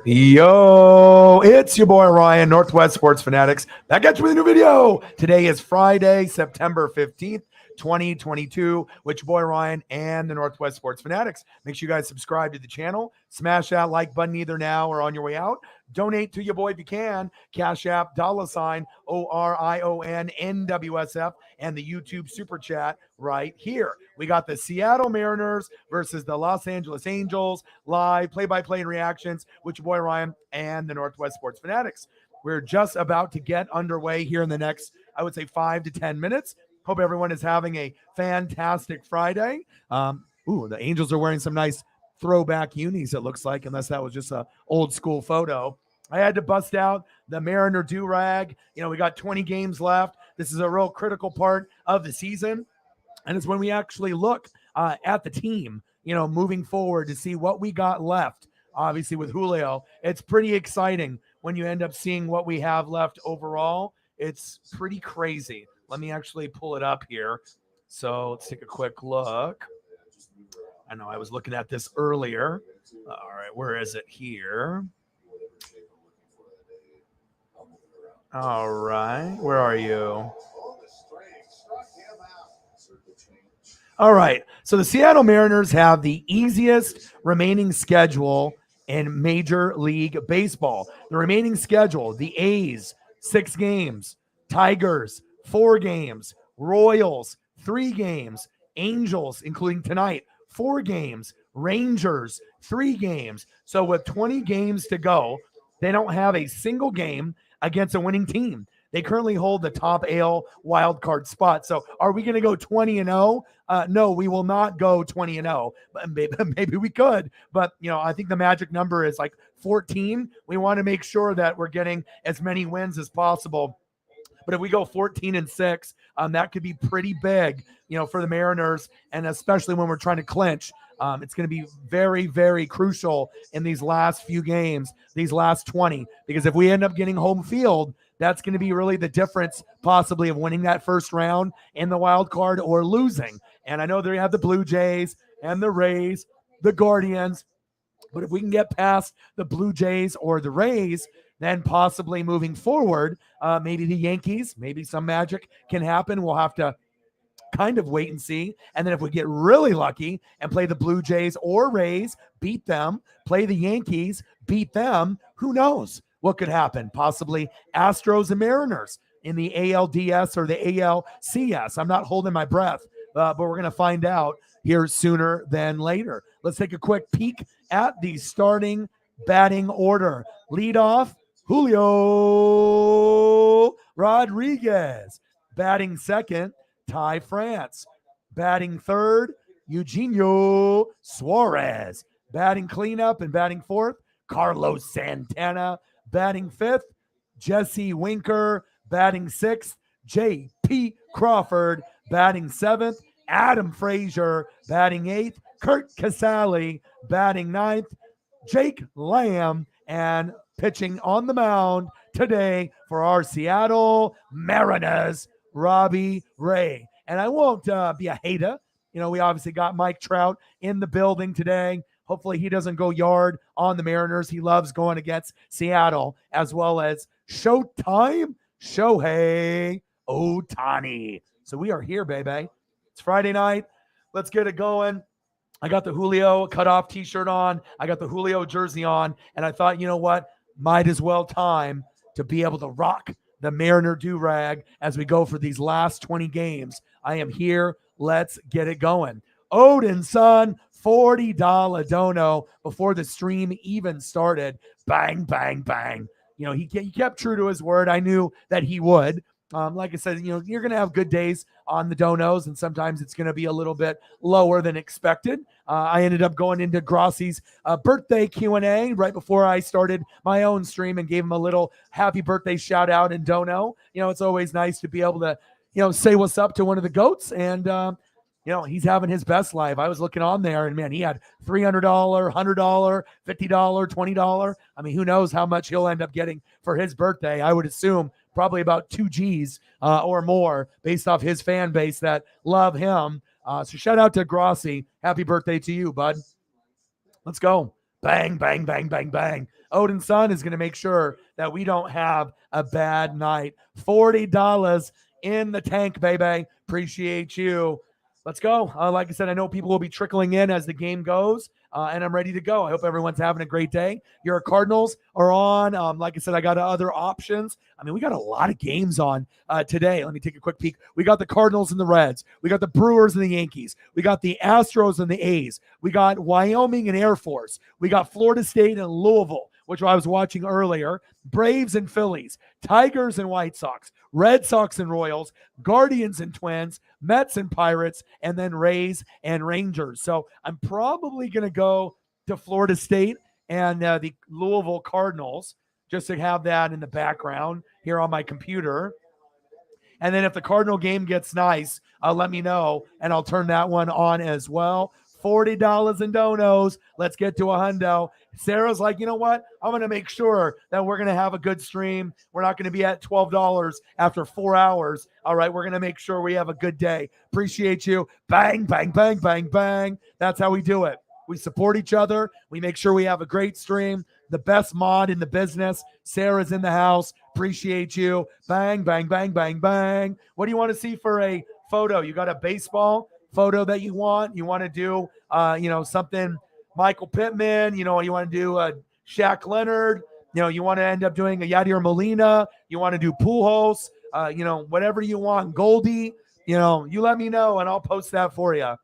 Yo, it's your boy Ryan, Northwest Sports Fanatics, back at you with a new video. Today is Friday, September 15th, 2022, with your boy Ryan and the Northwest Sports Fanatics. Make sure you guys subscribe to the channel, smash that like button either now or on your way out. Donate to your boy if you can. Cash App, $ ORION NWSF, and the YouTube Super Chat right here. We got the Seattle Mariners versus the Los Angeles Angels, live play-by-play and reactions with your boy Ryan and the Northwest Sports Fanatics. We're just about to get underway here in the next, I would say, 5 to 10 minutes. Hope everyone is having a fantastic Friday. The Angels are wearing some nice throwback unis, it looks like, unless that was just an old school photo. I had to bust out the Mariner do-rag. We got 20 games left. This is a real critical part of the season. And it's when we actually look at the team, moving forward to see what we got left. Obviously, with Julio, it's pretty exciting when you end up seeing what we have left overall. It's pretty crazy. Let me actually pull it up here. So let's take a quick look. I know I was looking at this earlier. All right, where is it here? All right, where are you? All right, so the Seattle Mariners have the easiest remaining schedule in Major League Baseball. The remaining schedule, the A's, 6 games, Tigers, 4 games, Royals, 3 games, Angels, including tonight, 4 games, Rangers, 3 games. So with 20 games to go, they don't have a single game against a winning team. They currently hold the top AL wild card spot. So are we going to go 20-0? No, we will not go 20-0. Maybe we could, but I think the magic number is like 14. We want to make sure that we're getting as many wins as possible. But if we go 14-6, that could be pretty big, for the Mariners, and especially when we're trying to clinch. It's going to be very, very crucial in these last few games, these last 20, because if we end up getting home field, that's going to be really the difference possibly of winning that first round in the wild card or losing. And I know they have the Blue Jays and the Rays, the Guardians, but if we can get past the Blue Jays or the Rays, then possibly moving forward, maybe the Yankees, maybe some magic can happen. We'll have to kind of wait and see. And then if we get really lucky and play the Blue Jays or Rays, beat them, play the Yankees, beat them, who knows what could happen? Possibly Astros and Mariners in the ALDS or the ALCS. I'm not holding my breath, but we're going to find out here sooner than later. Let's take a quick peek at the starting batting order. Lead off, Julio Rodriguez. Batting second, Ty France. Batting third, Eugenio Suarez. Batting cleanup and batting fourth, Carlos Santana. Batting fifth, Jesse Winker. Batting sixth, J.P. Crawford. Batting seventh, Adam Frazier. Batting eighth, Kurt Casale. Batting ninth, Jake Lamb. And pitching on the mound today for our Seattle Mariners, Robbie Ray. And I won't be a hater. We obviously got Mike Trout in the building today. Hopefully he doesn't go yard on the Mariners. He loves going against Seattle, as well as Showtime Shohei Ohtani. So we are here, baby. It's Friday night. Let's get it going. I got the Julio cutoff t-shirt on. I got the Julio jersey on. And I thought, you know what? Might as well time to be able to rock the Mariner do-rag as we go for these last 20 games. I am here. Let's get it going. Odin, son, $40 dono before the stream even started. Bang, bang, bang. He kept true to his word. I knew that he would. Like I said, you're going to have good days on the donos, and sometimes it's going to be a little bit lower than expected. I ended up going into Grossi's birthday Q&A right before I started my own stream and gave him a little happy birthday shout out and dono. It's always nice to be able to, say what's up to one of the GOATs, and he's having his best life. I was looking on there, and man, he had $300, $100, $50, $20. I mean, who knows how much he'll end up getting for his birthday. I would assume probably about 2 G's or more based off his fan base that love him. So shout out to Grossi. Happy birthday to you, bud. Let's go. Bang, bang, bang, bang, bang. Odin's son is going to make sure that we don't have a bad night. $40 in the tank, baby. Appreciate you. Let's go. Like I said, I know people will be trickling in as the game goes, and I'm ready to go. I hope everyone's having a great day. Your Cardinals are on. Like I said, I got other options. I mean, we got a lot of games on today. Let me take a quick peek. We got the Cardinals and the Reds. We got the Brewers and the Yankees. We got the Astros and the A's. We got Wyoming and Air Force. We got Florida State and Louisville, which I was watching earlier. Braves and Phillies. Tigers and White Sox. Red Sox and Royals. Guardians and Twins. Mets and Pirates. And then Rays and Rangers. So I'm probably going to go to Florida State and the Louisville Cardinals just to have that in the background here on my computer. And then if the Cardinal game gets nice, let me know, and I'll turn that one on as well. $40 in donos. Let's get to a hundo. Sarah's like, you know what? I'm going to make sure that we're going to have a good stream. We're not going to be at $12 after 4 hours. All right. We're going to make sure we have a good day. Appreciate you. Bang, bang, bang, bang, bang. That's how we do it. We support each other. We make sure we have a great stream. The best mod in the business. Sarah's in the house. Appreciate you. Bang, bang, bang, bang, bang. What do you want to see for a photo? You got a baseball photo that you want? You want to do, something Michael Pittman? You want to do Shaq Leonard? You want to end up doing a Yadier Molina? You want to do Pujols? Whatever you want. Goldie? You let me know and I'll post that for you.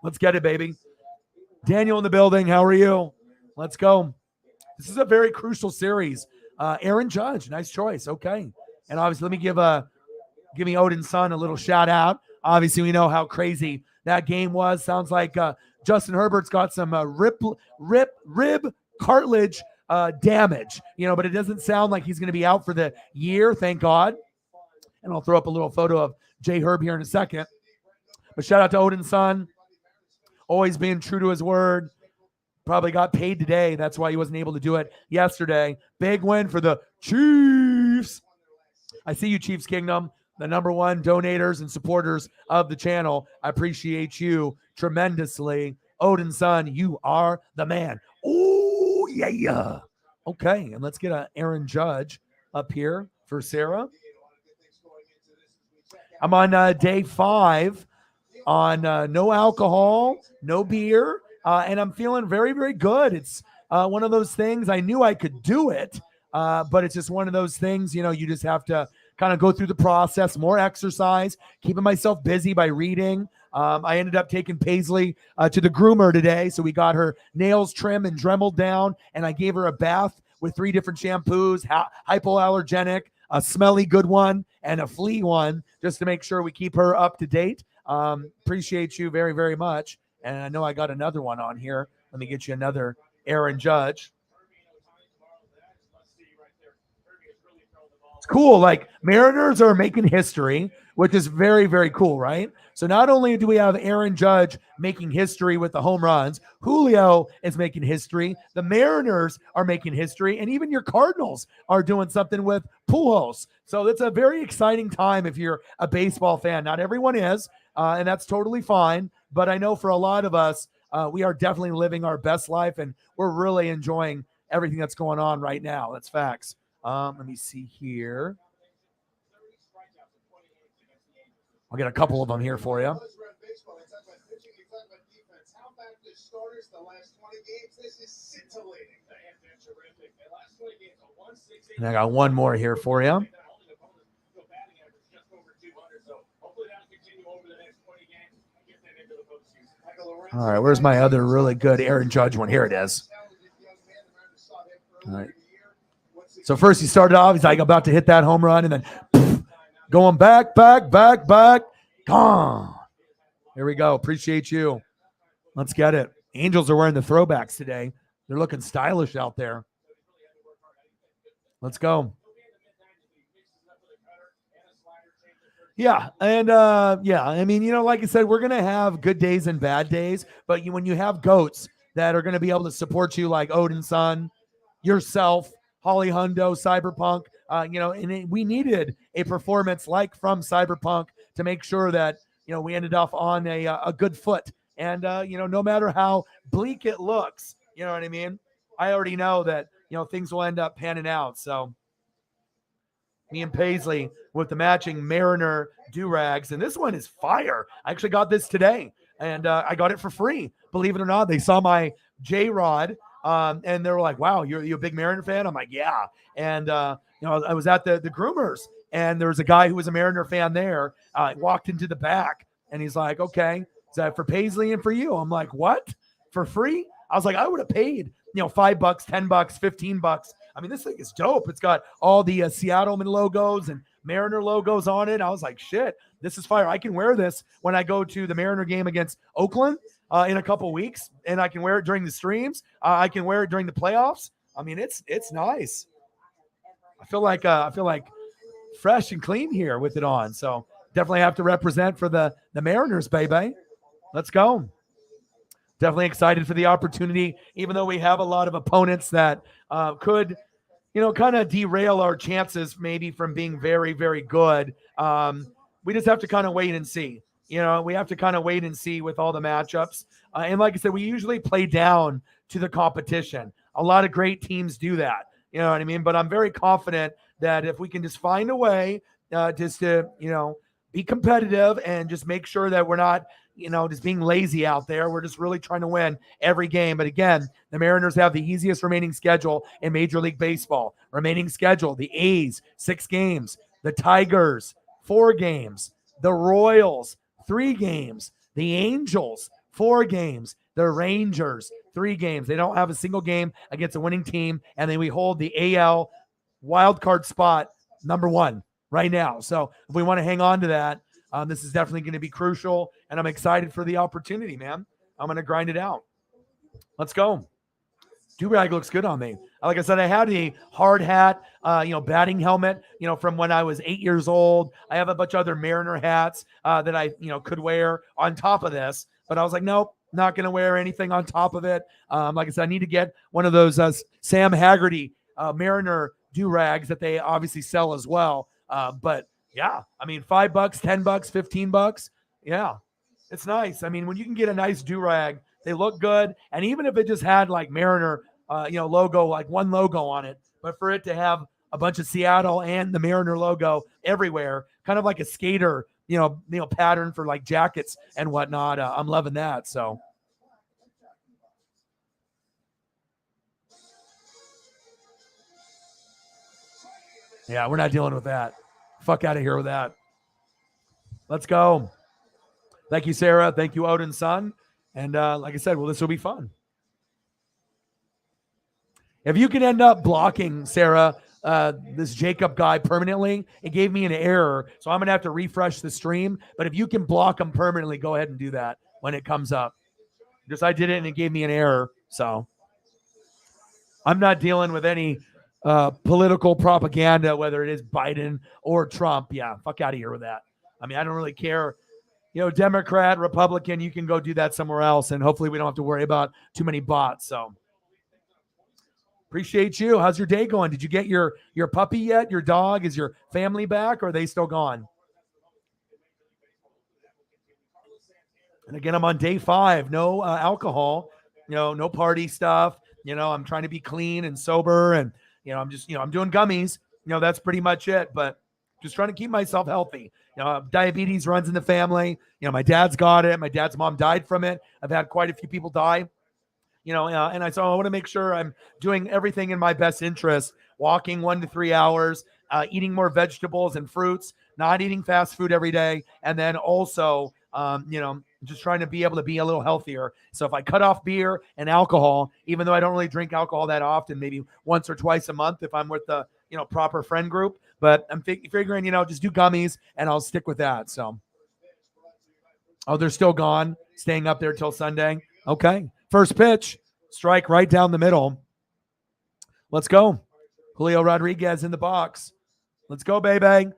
Let's get it, baby. Daniel in the building. How are you? Let's go. This is a very crucial series. Aaron Judge, nice choice. Okay. And obviously, let me give me Odin's son a little shout out. Obviously, we know how crazy that game was. Sounds like Justin Herbert's got some rib cartilage damage, but it doesn't sound like he's going to be out for the year. Thank God. And I'll throw up a little photo of Jay Herb here in a second. But shout out to Odin's son. Always being true to his word. Probably got paid today. That's why he wasn't able to do it yesterday. Big win for the Chiefs. I see you, Chiefs Kingdom, the number one donators and supporters of the channel. I appreciate you tremendously. Odin's son, you are the man. Oh, yeah. Okay, and let's get an Aaron Judge up here for Sarah. I'm on day 5 on no alcohol, no beer, and I'm feeling very, very good. It's one of those things. I knew I could do it, but it's just one of those things, you just have to kind of go through the process, more exercise, keeping myself busy by reading. I ended up taking Paisley to the groomer today, so we got her nails trimmed and dremeled down, and I gave her a bath with 3 different shampoos, hypoallergenic, a smelly good one, and a flea one, just to make sure we keep her up to date. Appreciate you very, very much. And I know I got another one on here. Let me get you another Aaron Judge. It's cool. Like, Mariners are making history, which is very, very cool, right? So not only do we have Aaron Judge making history with the home runs, Julio is making history. The Mariners are making history, and even your Cardinals are doing something with Pujols. So it's a very exciting time if you're a baseball fan. Not everyone is, and that's totally fine. But I know for a lot of us, we are definitely living our best life, and we're really enjoying everything that's going on right now. That's facts. Let me see here. I'll get a couple of them here for you. And I got one more here for you. All right, where's my other really good Aaron Judge one? Here it is. All right. So first he started off, he's like about to hit that home run, and then poof, going back. Gone. Here we go. Appreciate you. Let's get it. Angels are wearing the throwbacks today. They're looking stylish out there. Let's go. Yeah, and I mean, like I said, we're going to have good days and bad days, but when you have goats that are going to be able to support you like Odin's son, yourself, Holly Hundo, Cyberpunk, and we needed a performance like from Cyberpunk to make sure that, we ended up on a good foot. And, no matter how bleak it looks, You know what I mean? I already know that, things will end up panning out. So me and Paisley with the matching Mariner do-rags. And this one is fire. I actually got this today, and I got it for free. Believe it or not, they saw my J-Rod, and they were like, wow, you're a big Mariner fan? I'm like, yeah. And, I was at the groomers, and there was a guy who was a Mariner fan there. Walked into the back, and he's like, okay, is that for Paisley and for you? I'm like, what? For free? I was like, I would have paid, $5, $10, $15. I mean, this thing is dope. It's got all the Seattle logos and Mariner logos on it. I was like, shit, this is fire. I can wear this when I go to the Mariner game against Oakland in a couple weeks, and I can wear it during the streams. I can wear it during the playoffs. I mean, it's nice. I feel like fresh and clean here with it on. So definitely have to represent for the Mariners, baby. Let's go. Definitely excited for the opportunity, even though we have a lot of opponents that could, kind of derail our chances maybe from being very, very good. We just have to kind of wait and see. We have to kind of wait and see with all the matchups. And like I said, we usually play down to the competition. A lot of great teams do that. You know what I mean? But I'm very confident that if we can just find a way just to, be competitive and just make sure that we're not, just being lazy out there. We're just really trying to win every game. But again, the Mariners have the easiest remaining schedule in Major League Baseball. Remaining schedule, the A's, 6 games. The Tigers, 4 games. The Royals, 3 games. The Angels, 4 games. The Rangers, 3 games. They don't have a single game against a winning team. And then we hold the AL wild card spot number 1 right now. So if we want to hang on to that, this is definitely going to be crucial, and I'm excited for the opportunity, man. I'm going to grind it out. Let's go. Do-rag looks good on me. Like I said, I had a hard hat, batting helmet, from when I was 8 years old. I have a bunch of other Mariner hats that I, could wear on top of this, but I was like, nope, not going to wear anything on top of it. Like I said, I need to get one of those Sam Haggerty Mariner do-rags that they obviously sell as well. But yeah, I mean, $5, $10, $15. Yeah, it's nice. I mean, when you can get a nice do-rag, they look good. And even if it just had like Mariner, logo, like one logo on it, but for it to have a bunch of Seattle and the Mariner logo everywhere, kind of like a skater, pattern for like jackets and whatnot. I'm loving that. So. Yeah, we're not dealing with that. Fuck out of here with that. Let's go. Thank you, Sarah. Thank you, Odin's son. And like I said, well, this will be fun. If you can end up blocking, Sarah, this Jacob guy permanently, it gave me an error. So I'm going to have to refresh the stream. But if you can block him permanently, go ahead and do that when it comes up. Just I did it and it gave me an error. So I'm not dealing with any political propaganda, whether it is Biden or Trump. Yeah, fuck out of here with that. I mean, I don't really care. Democrat, Republican, you can go do that somewhere else. And hopefully we don't have to worry about too many bots. So appreciate you. How's your day going? Did you get your puppy yet? Your dog? Is your family back, or are they still gone? And again, I'm on day 5. No alcohol, no party stuff. I'm trying to be clean and sober, and I'm just, I'm doing gummies. That's pretty much it. But just trying to keep myself healthy. Diabetes runs in the family. My dad's got it. My dad's mom died from it. I've had quite a few people die. And I want to make sure I'm doing everything in my best interest. Walking 1 to 3 hours, eating more vegetables and fruits, not eating fast food every day, and then also, just trying to be able to be a little healthier. So if I cut off beer and alcohol, even though I don't really drink alcohol that often, maybe once or twice a month if I'm with the proper friend group, but I'm figuring just do gummies and I'll stick with that. So, they're still gone, staying up there till Sunday. Okay, first pitch, strike right down the middle. Let's go. Julio Rodriguez in the box. Let's go, baby.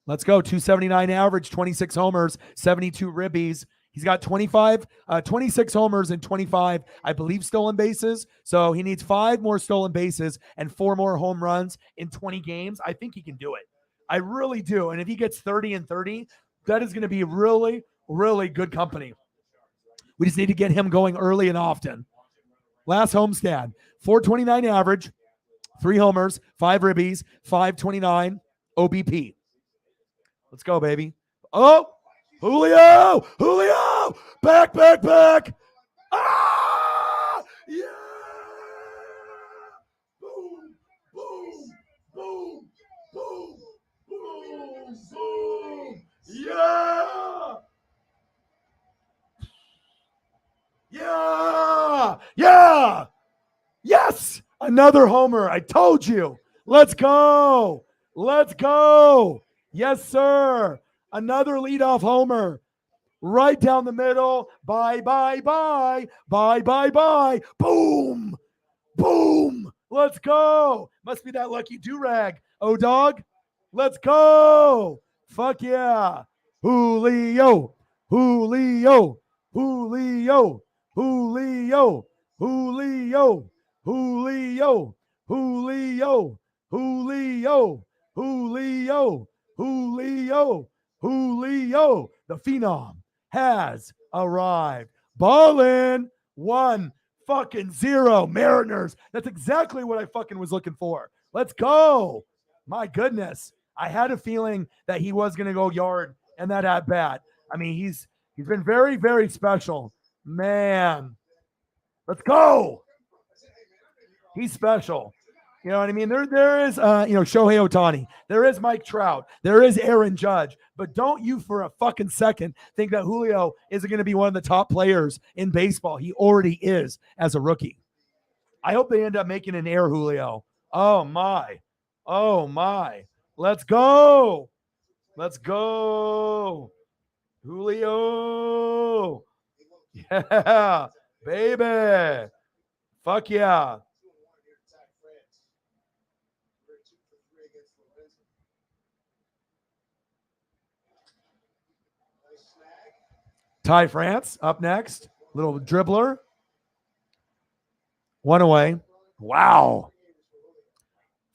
Let's go. 279 average, 26 homers, 72 ribbies. He's got 26 homers and 25, I believe, stolen bases. So he needs 5 more stolen bases and 4 more home runs in 20 games. I think he can do it. I really do. And if he gets 30 and 30, that is going to be really, really good company. We just need to get him going early and often. Last homestand, 429 average, 3 homers, 5 ribbies, 529 OBP. Let's go, baby. Oh, Julio, back. Ah, yeah, boom, boom, boom, boom, boom, boom, yeah, yeah. Yes, another homer. I told you. Let's go. Yes, sir. Another leadoff homer. Right down the middle. Bye. Boom. Boom. Let's go. Must be that lucky do-rag. Oh, dog. Let's go. Fuck yeah. Julio. Julio. Julio. Julio. Julio. Julio. Julio. Julio. Julio. Julio. Julio. The phenom has arrived. Ballin'. 1-0 Mariners. That's exactly what I fucking was looking for. Let's go. My goodness. I had a feeling that he was going to go yard and that at bat. I mean, he's been very, very special. Man. Let's go. He's special. You know what I mean? There is, Shohei Ohtani. There is Mike Trout. There is Aaron Judge. But don't you for a fucking second think that Julio isn't going to be one of the top players in baseball. He already is as a rookie. I hope they end up making an Air Julio. Oh, my. Let's go. Julio. Yeah, baby. Fuck yeah. Ty France up next. Little dribbler. 1 away. Wow.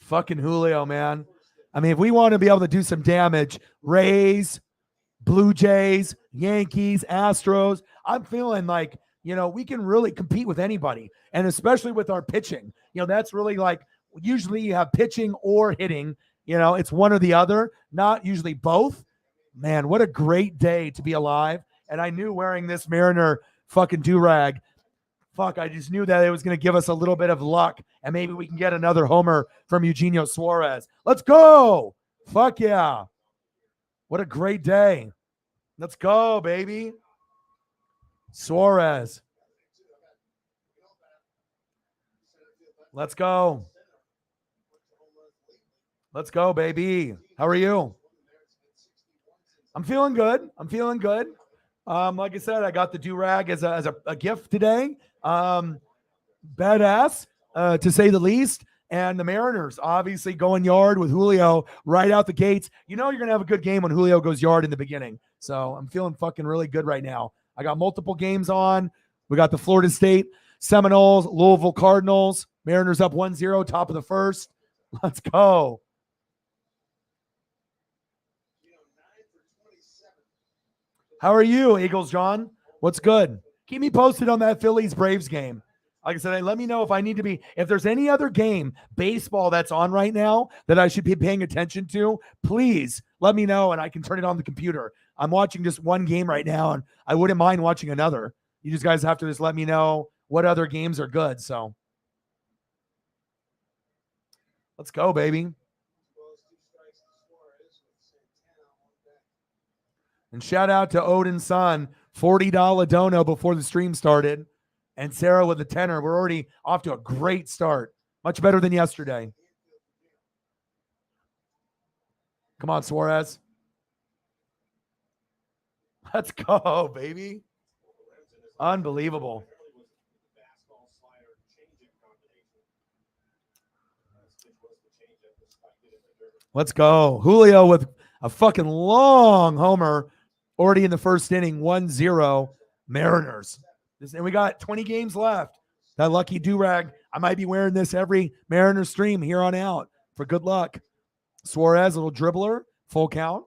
Fucking Julio, man. I mean, if we want to be able to do some damage, Rays, Blue Jays, Yankees, Astros, I'm feeling like, we can really compete with anybody. And especially with our pitching. That's really like, usually you have pitching or hitting. It's one or the other, not usually both. Man, what a great day to be alive. And I knew wearing this Mariner fucking do-rag, I just knew that it was going to give us a little bit of luck. And maybe we can get another homer from Eugenio Suarez. Let's go. Fuck yeah. What a great day. Let's go, baby. Suarez. Let's go. Let's go, baby. How are you? I'm feeling good. Like I said, I got the do-rag as a gift today. Badass, to say the least. And the Mariners obviously going yard with Julio right out the gates. You're going to have a good game when Julio goes yard in the beginning. So I'm feeling fucking really good right now. I got multiple games on. We got the Florida State Seminoles, Louisville Cardinals. Mariners up 1-0, top of the first. Let's go. How are you, Eagles John? What's good? Keep me posted on that Phillies-Braves game. Like I said, let me know if there's any other game, baseball that's on right now that I should be paying attention to, please let me know and I can turn it on the computer. I'm watching just one game right now and I wouldn't mind watching another. You just guys have to just let me know what other games are good. So let's go, baby. And shout out to Odin's son, $40 dono before the stream started. And Sarah with a tenner. We're already off to a great start. Much better than yesterday. Come on, Suarez. Let's go, baby. Unbelievable. Let's go. Julio with a fucking long homer already in the first inning. 1-0 Mariners. And we got 20 games left. That lucky do-rag. I might be wearing this every Mariner stream here on out for good luck. Suarez, little dribbler, full count.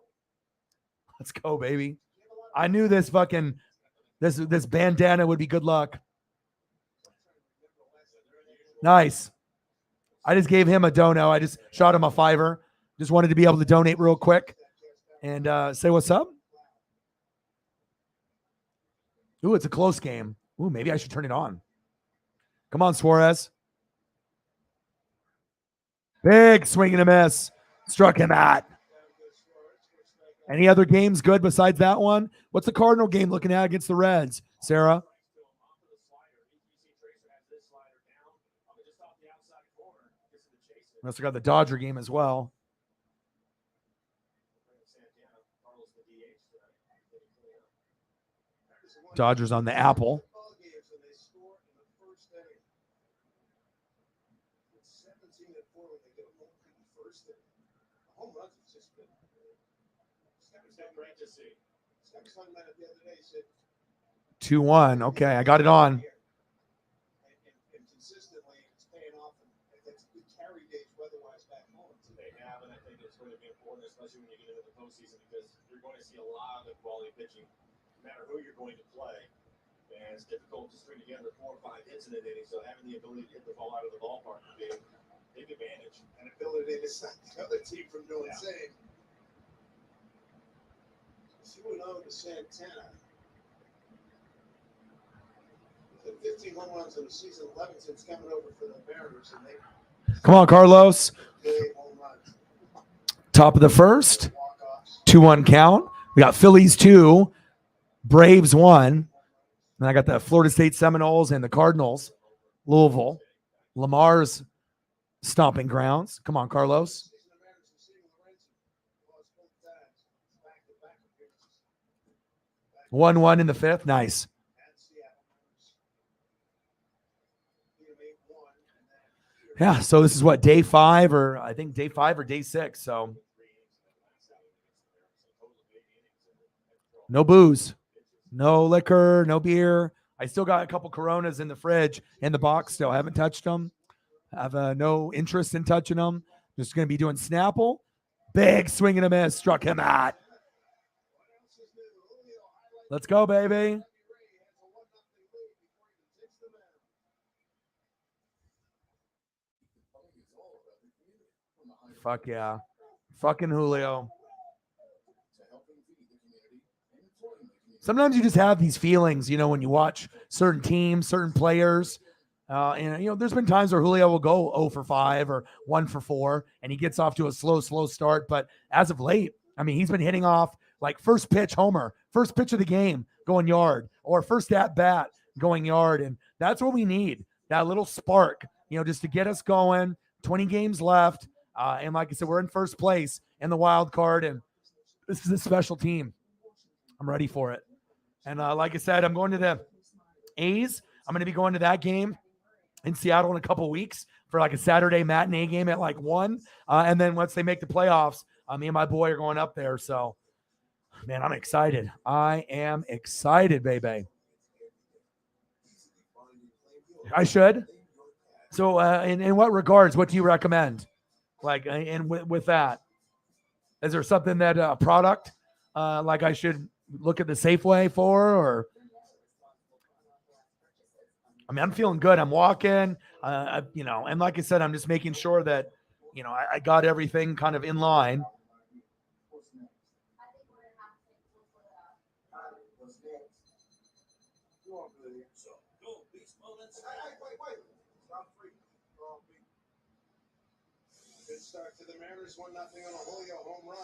Let's go, baby. I knew this bandana would be good luck. Nice. I just gave him a dono. I just shot him a $5. Just wanted to be able to donate real quick and say what's up. Ooh, it's a close game. Ooh, maybe I should turn it on. Come on, Suarez. Big swing and a miss. Struck him out. Any other games good besides that one? What's the Cardinal game looking at against the Reds, Sarah? We also got the Dodger game as well. Dodgers on the Apple. Two one. Okay, I got it on. It's difficult to string together 4 or 5 hits in an inning, so having the ability to hit the ball out of the ballpark would be a big advantage. An ability to stop the other team from doing the same. 2-0 to Santana. 15 home runs in the season, 11 since coming over for the Mariners, and they. Come on, Carlos. Top of the first. 2-1 count. We got Phillies 2, Braves 1. And I got the Florida State Seminoles and the Cardinals, Louisville, Lamar's stomping grounds. Come on, Carlos. One in the fifth. Nice. Yeah, so this is what, day 5 or I think day 5 or day 6. So no booze. No liquor, no beer. I still got a couple Coronas in the fridge, in the box still. I haven't touched them. I have no interest in touching them. Just going to be doing Snapple. Big swing and a miss. Struck him out. Let's go, baby. Fuck yeah. Fucking Julio. Sometimes you just have these feelings, when you watch certain teams, certain players. And there's been times where Julio will go 0 for 5 or 1 for 4, and he gets off to a slow start. But as of late, he's been hitting off like first pitch homer, first pitch of the game going yard, or first at bat going yard. And that's what we need, that little spark, just to get us going. 20 games left. And like I said, we're in first place in the wild card, and this is a special team. I'm ready for it. And like I said, I'm going to the A's. I'm going to be going to that game in Seattle in a couple weeks for like a Saturday matinee game at like 1. And then once they make the playoffs, me and my boy are going up there. So, man, I'm excited. I am excited, baby. I should. So in what regards, what do you recommend? Like, and with that, is there something that a product like I should look at the Safeway for, or I'm feeling good. I'm walking, and like I said, I'm just making sure that, I got everything kind of in line.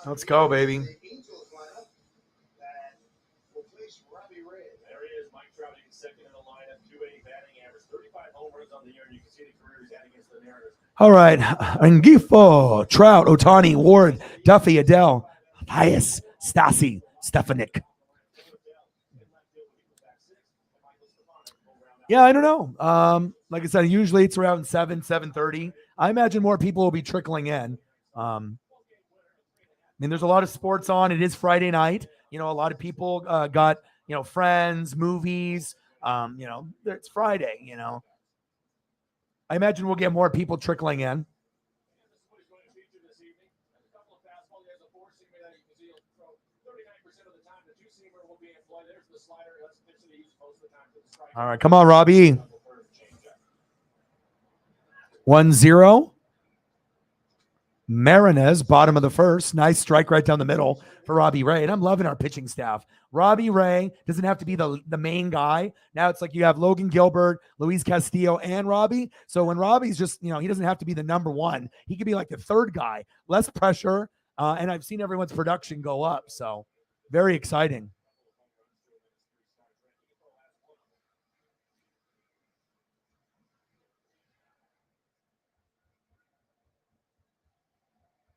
Let's go, baby. All right. Angifo, Trout, Otani, Ward, Duffy, Adele, Pius, Stasi, Stefanik. Yeah, I don't know. Like I said, usually it's around 7:30. I imagine more people will be trickling in. There's a lot of sports on. It is Friday night. A lot of people got, friends, movies. It's Friday, I imagine we'll get more people trickling in. All right, come on, Robbie. 1-0. Marinez, bottom of the first. Nice strike right down the middle for Robbie Ray. And I'm loving our pitching staff. Robbie Ray doesn't have to be the main guy. Now it's like you have Logan Gilbert, Luis Castillo, and Robbie. So when Robbie's just, he doesn't have to be the number one. He could be like the third guy. Less pressure. And I've seen everyone's production go up. So very exciting.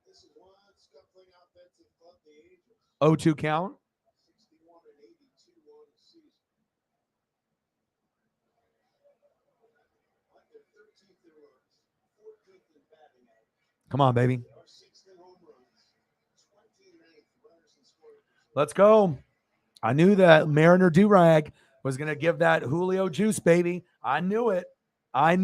This is one scuffling offensive club, the Angels. 0-2 count. 61 and 82 on the season. On their 13th in runs, 14th in batting average. Come on, baby. 6th in home runs, 29th runners in scoring. Let's go. I knew that Mariner Durag was going to give that Julio juice, baby. I knew it. And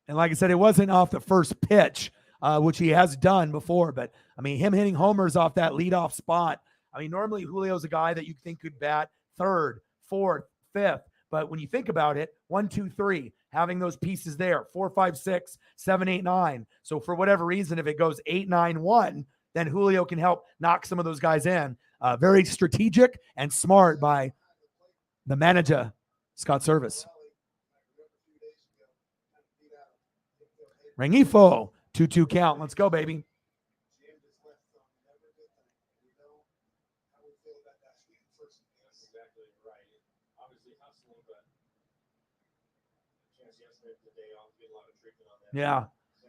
like I said, it wasn't off the first pitch, which he has done before. But, him hitting homers off that leadoff spot. Normally Julio's a guy that you think could bat third, fourth, fifth. But when you think about it, 1, 2, 3, having those pieces there, 4, 5, 6, 7, 8, 9. So for whatever reason, if it goes 8, 9, 1, then Julio can help knock some of those guys in. Very strategic and smart by the manager, Scott Service. Rengifo, 2-2 count. Let's go, baby. Yeah.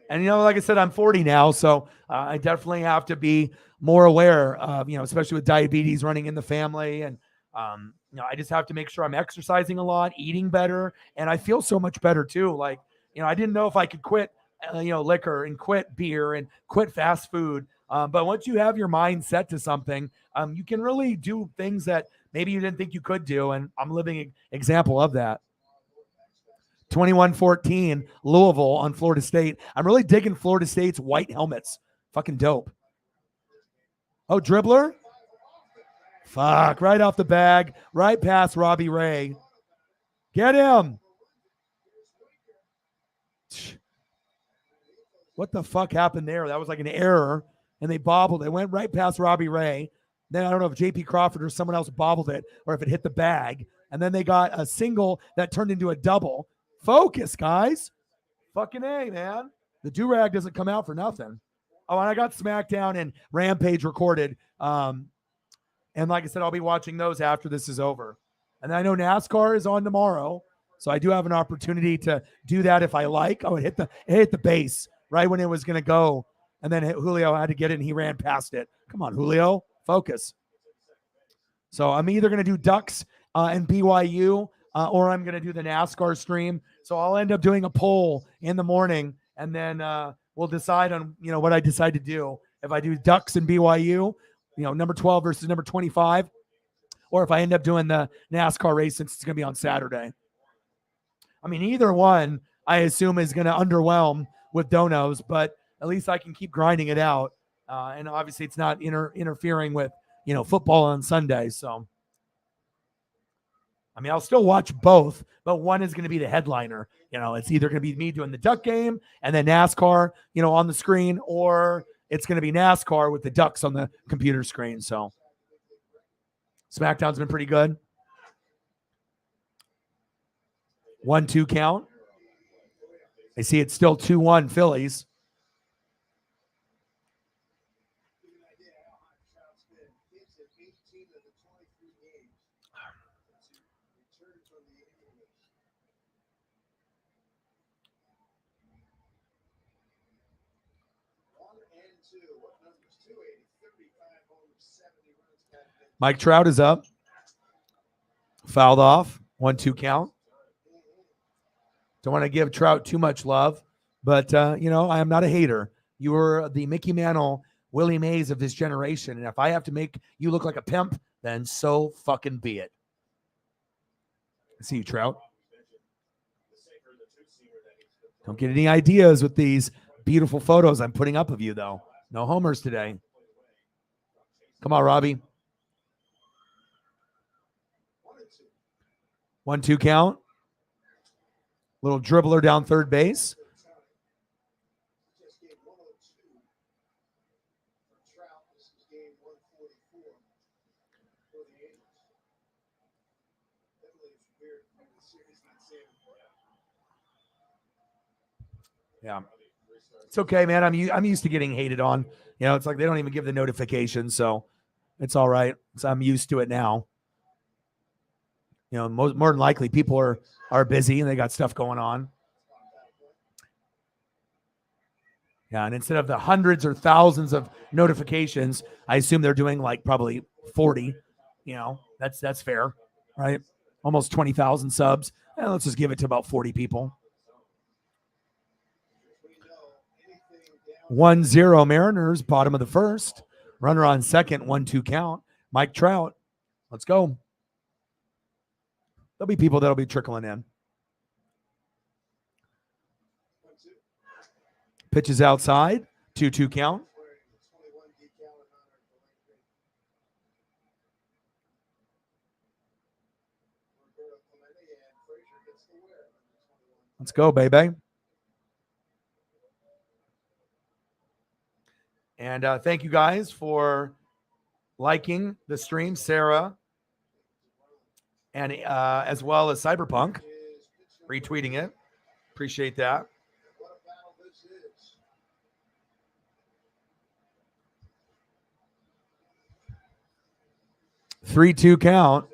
And, like I said, I'm 40 now, so I definitely have to be more aware of, especially with diabetes running in the family. And, I just have to make sure I'm exercising a lot, eating better. And I feel so much better too. Like, I didn't know if I could quit, liquor and quit beer and quit fast food. But once you have your mind set to something, you can really do things that maybe you didn't think you could do. And I'm a living example of that. 21-14, Louisville on Florida State. I'm really digging Florida State's white helmets. Fucking dope. Oh, dribbler? Fuck, right off the bag, right past Robbie Ray. Get him. What the fuck happened there? That was like an error, and they bobbled. It went right past Robbie Ray. Then I don't know if J.P. Crawford or someone else bobbled it or if it hit the bag. And then they got a single that turned into a double. Focus, guys. Fucking A, man. The do-rag doesn't come out for nothing. Oh, and I got SmackDown and Rampage recorded. And like I said, I'll be watching those after this is over. And I know NASCAR is on tomorrow, so I do have an opportunity to do that if I like. Oh, it hit the base right when it was going to go. And then Julio had to get it, and he ran past it. Come on, Julio. Focus. So I'm either going to do Ducks and BYU, or I'm going to do the NASCAR stream. So I'll end up doing a poll in the morning, and then we'll decide on, what I decide to do. If I do Ducks and BYU, number 12 versus number 25, or if I end up doing the NASCAR race since it's going to be on Saturday. Either one, I assume, is going to underwhelm with donos, but at least I can keep grinding it out. And obviously it's not interfering with, football on Sunday. So, I'll still watch both, but one is going to be the headliner. It's either going to be me doing the Duck game and then NASCAR, on the screen, or it's going to be NASCAR with the Ducks on the computer screen. So SmackDown's been pretty good. 1-2 count. I see it's still 2-1 Phillies. Mike Trout is up. Fouled off. 1-2 count. Don't want to give Trout too much love, but, I am not a hater. You were the Mickey Mantle, Willie Mays of this generation, and if I have to make you look like a pimp, then so fucking be it. I see you, Trout. Don't get any ideas with these beautiful photos I'm putting up of you, though. No homers today. Come on, Robbie. 1-2 count. Little dribbler down third base. just game 102 for Trout. This is game 144 for the Angels. Definitely it's weird when the series not seeing. Yeah. It's okay, man. I'm used to getting hated on. You know, it's like they don't even give the notification, so it's all right. So I'm used to it now. You know, more than likely people are busy and they got stuff going on. Yeah, and instead of the hundreds or thousands of notifications, I assume they're doing like probably 40. You know, that's fair, right? Almost 20,000 subs. Let's just give it to about 40 people. 1-0 Mariners, bottom of the first. Runner on second, 1-2 count. Mike Trout. Let's go. There'll be people that'll be trickling in. Pitches outside, 2-2 count. Let's go, baby. And thank you guys for liking the stream, Sarah, and as well as Cyberpunk, retweeting it. Appreciate that. 3-2 count.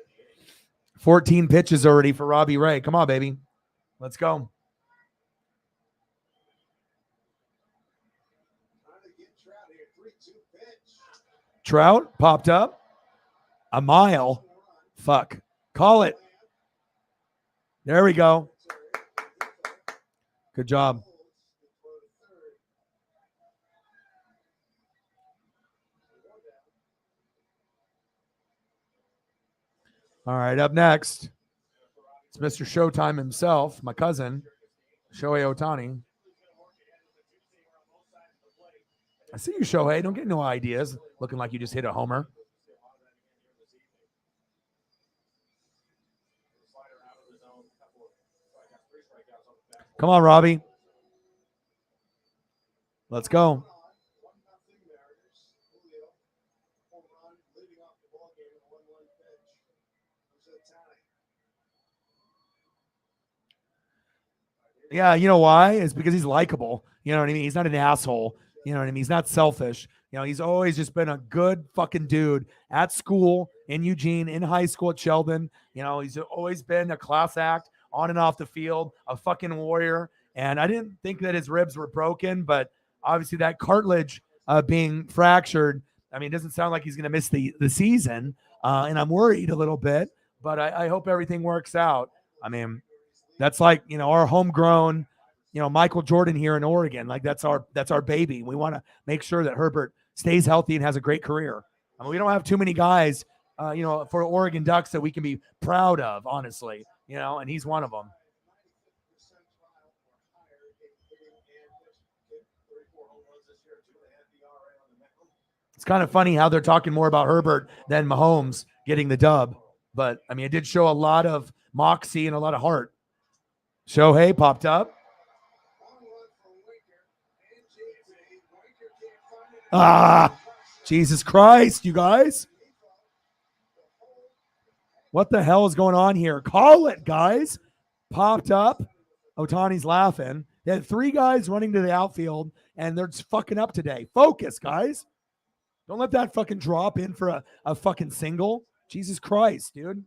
14 pitches already for Robbie Ray. Come on, baby. Let's go. Trout popped up. A mile. Fuck. Call it. There we go. Good job. All right, up next, it's Mr. Showtime himself, my cousin, Shohei Ohtani. I see you, Shohei. Don't get no ideas. Looking like you just hit a homer. Come on, Robbie. Let's go. Yeah, you know why? It's because he's likable. You know what I mean? He's not an asshole. You know what I mean? He's not selfish. You know, he's always just been a good fucking dude at school, in Eugene, in high school at Sheldon. You know, he's always been a class act on and off the field, a fucking warrior. And I didn't think that his ribs were broken, but obviously that cartilage being fractured, I mean, it doesn't sound like he's going to miss the season. And I'm worried a little bit, but I hope everything works out. I mean, that's like, you know, our homegrown, you know, Michael Jordan here in Oregon. Like that's our baby. We want to make sure that Herbert stays healthy and has a great career. I mean, we don't have too many guys, you know, for Oregon Ducks that we can be proud of, honestly, you know, and he's one of them. It's kind of funny how they're talking more about Herbert than Mahomes getting the dub. But, I mean, it did show a lot of moxie and a lot of heart. Shohei popped up. Jesus Christ, you guys. What the hell is going on here? Call it, guys. Popped up. Ohtani's laughing. They had 3 guys running to the outfield, and they're just fucking up today. Focus, guys. Don't let that fucking drop in for a fucking single. Jesus Christ, dude.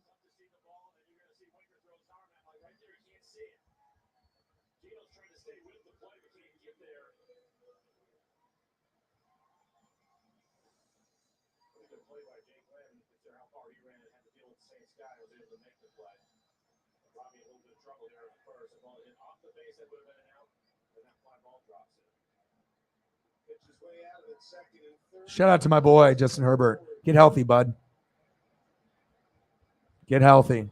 Shout out to my boy, Justin Herbert. Get healthy, bud. Get healthy.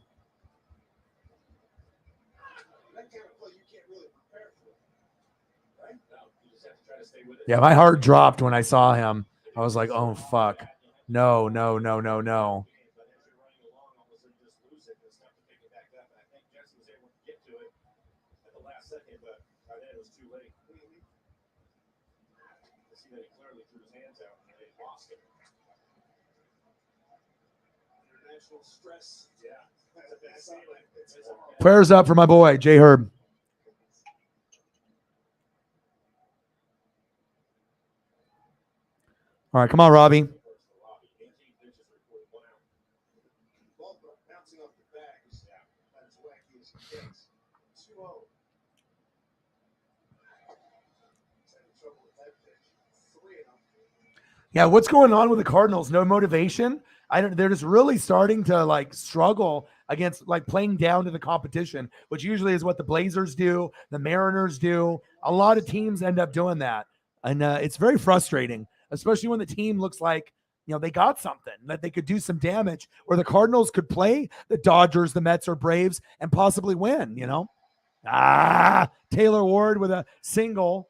Yeah, my heart dropped when I saw him. I was like, oh, fuck. No. see that he clearly threw his hands out and they lost him. International stress. Yeah. That's a bad sign. Prayers up for my boy, J Herb. All right, come on, Robbie. Bouncing off the back is as wacky as it gets. 2-0. Yeah, what's going on with the Cardinals? No motivation. They're just really starting to like struggle against like playing down to the competition, which usually is what the Blazers do, the Mariners do. A lot of teams end up doing that. And it's very frustrating, especially when the team looks like, they got something that they could do some damage, where the Cardinals could play the Dodgers, the Mets, or Braves and possibly win, Taylor Ward with a single.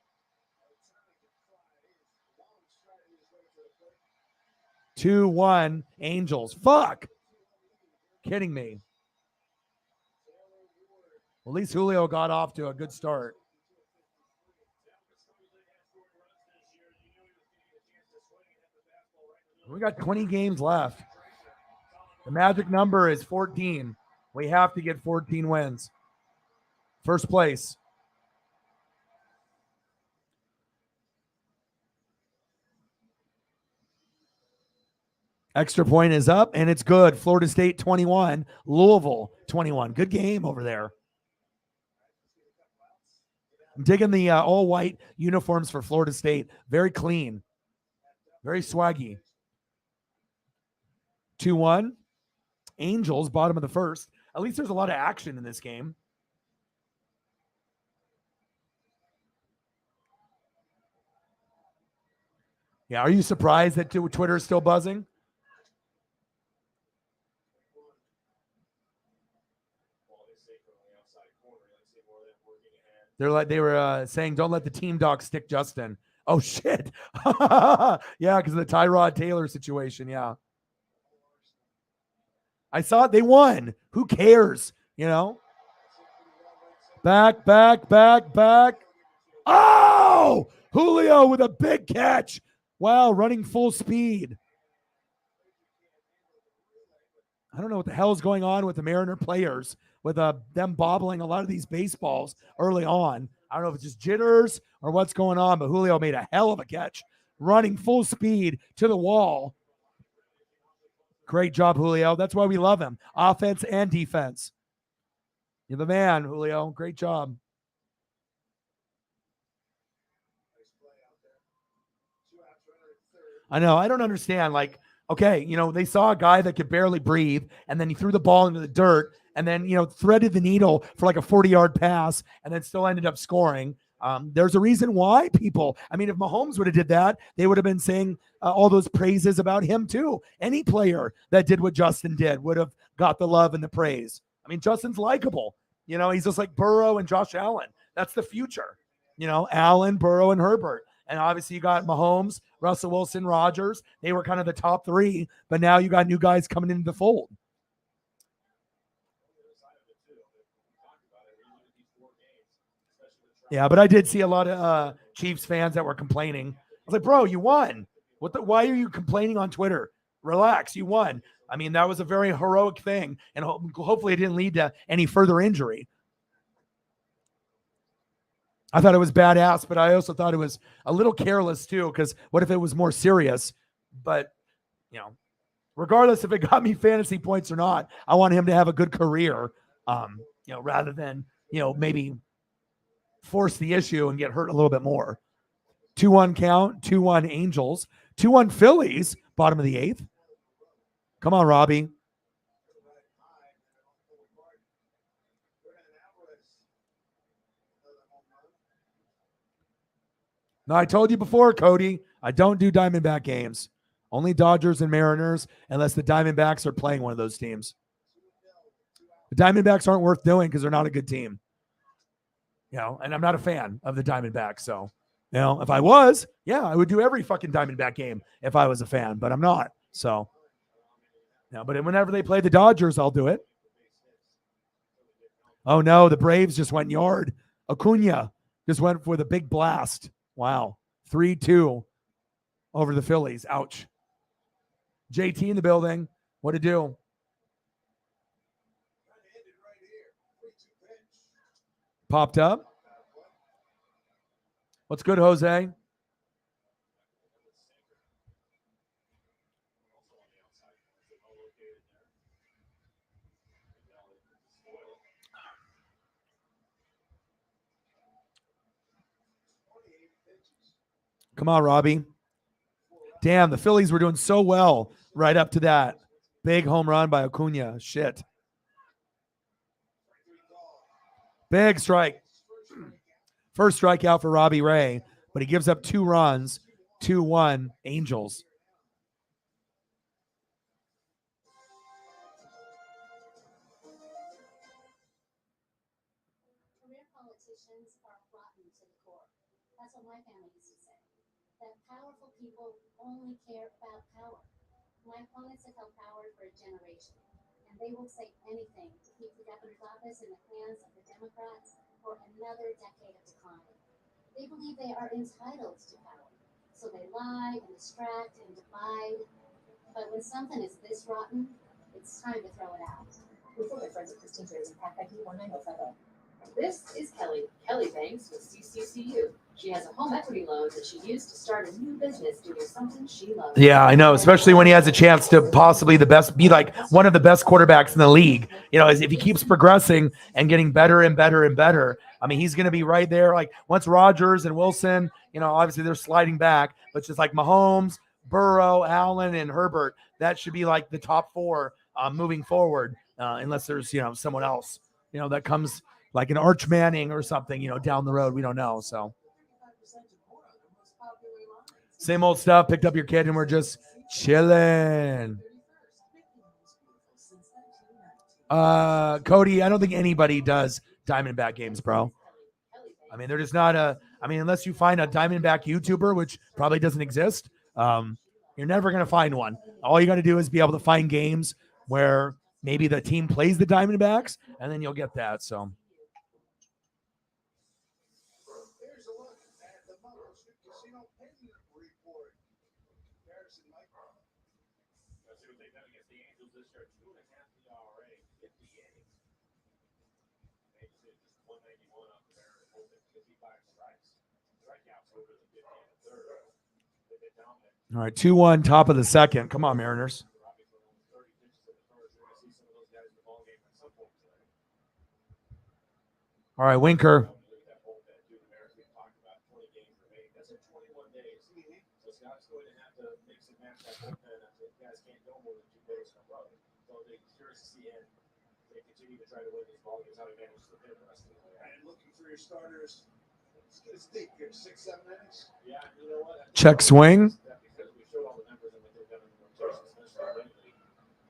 2-1 Angels. Fuck. Kidding me. Well, at least Julio got off to a good start. We got 20 games left. The magic number is 14. We have to get 14 wins. First place. Extra point is up, and it's good. Florida State 21, Louisville 21. Good game over there. I'm digging the all-white uniforms for Florida State. Very clean. Very swaggy. 2-1. Angels, bottom of the first. At least there's a lot of action in this game. Yeah, are you surprised that Twitter is still buzzing? They were saying, don't let the team dog stick Justin. Oh, shit. Yeah, because of the Tyrod Taylor situation. Yeah. I saw it. They won. Who cares? Back. Oh, Julio with a big catch. Wow, running full speed. I don't know what the hell is going on with the Mariner players, with them bobbling a lot of these baseballs early on. I don't know if it's just jitters or what's going on, but Julio made a hell of a catch, running full speed to the wall. Great job, Julio. That's why we love him. Offense and defense. You're the man, Julio. Great job. I know. I don't understand. Like, okay, they saw a guy that could barely breathe, and then he threw the ball into the dirt, and then, threaded the needle for like a 40-yard pass, and then still ended up scoring. There's a reason why people, if Mahomes would have did that, they would have been saying all those praises about him too. Any player that did what Justin did would have got the love and the praise. Justin's likable. He's just like Burrow and Josh Allen. That's the future. Allen, Burrow, and Herbert. And obviously you got Mahomes, Russell Wilson, Rodgers. They were kind of the top three, but now you got new guys coming into the fold. Yeah, but I did see a lot of Chiefs fans that were complaining. I was like, bro, you won. Why are you complaining on Twitter? Relax, you won. That was a very heroic thing, and hopefully it didn't lead to any further injury. I thought it was badass, but I also thought it was a little careless too, because what if it was more serious? But, regardless if it got me fantasy points or not, I want him to have a good career, rather than, maybe force the issue and get hurt a little bit more. 2-1 count, 2-1 Angels, 2-1 Phillies, bottom of the eighth. Come on, Robbie. No, I told you before, Cody, I don't do Diamondback games. Only Dodgers and Mariners, unless the Diamondbacks are playing one of those teams. The Diamondbacks aren't worth doing because they're not a good team. And I'm not a fan of the Diamondbacks. So, if I was, I would do every fucking Diamondback game if I was a fan, but I'm not. So, but whenever they play the Dodgers, I'll do it. Oh, no, the Braves just went yard. Acuna just went for the big blast. Wow. 3-2. over the Phillies. Ouch. JT in the building. What to do? Popped up. What's good, Jose? Come on, Robbie. Damn, the Phillies were doing so well right up to that big home run by Acuna. Shit. Big strike. First strikeout for Robbie Ray, but he gives up 2 runs, 2-1 Angels. Career politicians are rotten to the core. That's what my family used to say. That powerful people only care about power. My opponents have held power for a generation, and they will say anything to keep the governor's office in the hands of the Democrats for another decade of decline. They believe they are entitled to power, so they lie and distract and divide. But when something is this rotten, it's time to throw it out. We're full of friends at Christine Trades and Pat Becky 1907. This is Kelly Banks with CCCU. She has a home equity loan that she used to start a new business doing something she loves. Yeah, I know, especially when he has a chance to possibly be like one of the best quarterbacks in the league. You know, if he keeps progressing and getting better and better and better, I mean, he's going to be right there. Like once Rodgers and Wilson, you know, obviously they're sliding back, but just like Mahomes, Burrow, Allen, and Herbert, that should be like the top 4 moving forward, unless there's, you know, someone else, you know, that comes like an Arch Manning or something, you know, down the road. We don't know. So same old stuff. Picked up your kid and we're just chilling. Cody, I don't think anybody does Diamondback games, bro. I mean, they're just not unless you find a Diamondback YouTuber, which probably doesn't exist, you're never going to find one. All you got to do is be able to find games where maybe the team plays the Diamondbacks, and then you'll get that. So. Here's a look at the Motor Casino Payment Report. Comparison, Mike. Let's see what they've done against the Angels this year. 2.5 ERA, 58. They just 191 up there, holding 55 strikes. Strikeouts over the 50 and a third. They've been dominant. All right, 2-1, top of the second. Come on, Mariners. All right, Winker. Starters. Let's get a steak here. 6-7 innings. Yeah, you know what? Check swing. Because we showed all the numbers and what they've done in the rotation, especially lately.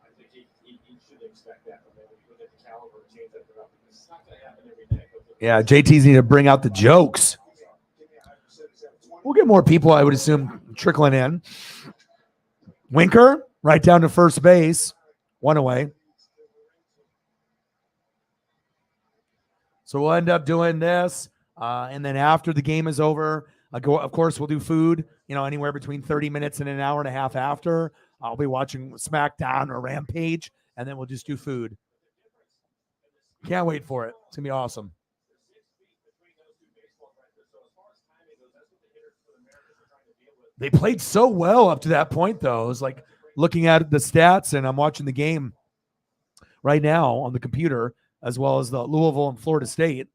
I think he should expect that. But then when you look at the caliber of change that they're up, it's not going to happen every day. Yeah, JT's need to bring out the jokes. We'll get more people, I would assume, trickling in. Winker, right down to first base. 1 away. So we'll end up doing this. And then after the game is over, of course, we'll do food, you know, anywhere between 30 minutes and an hour and a half after. I'll be watching SmackDown or Rampage, and then we'll just do food. Can't wait for it. It's going to be awesome. They played so well up to that point, though. It was like looking at the stats, and I'm watching the game right now on the computer, as well as the Louisville and Florida State.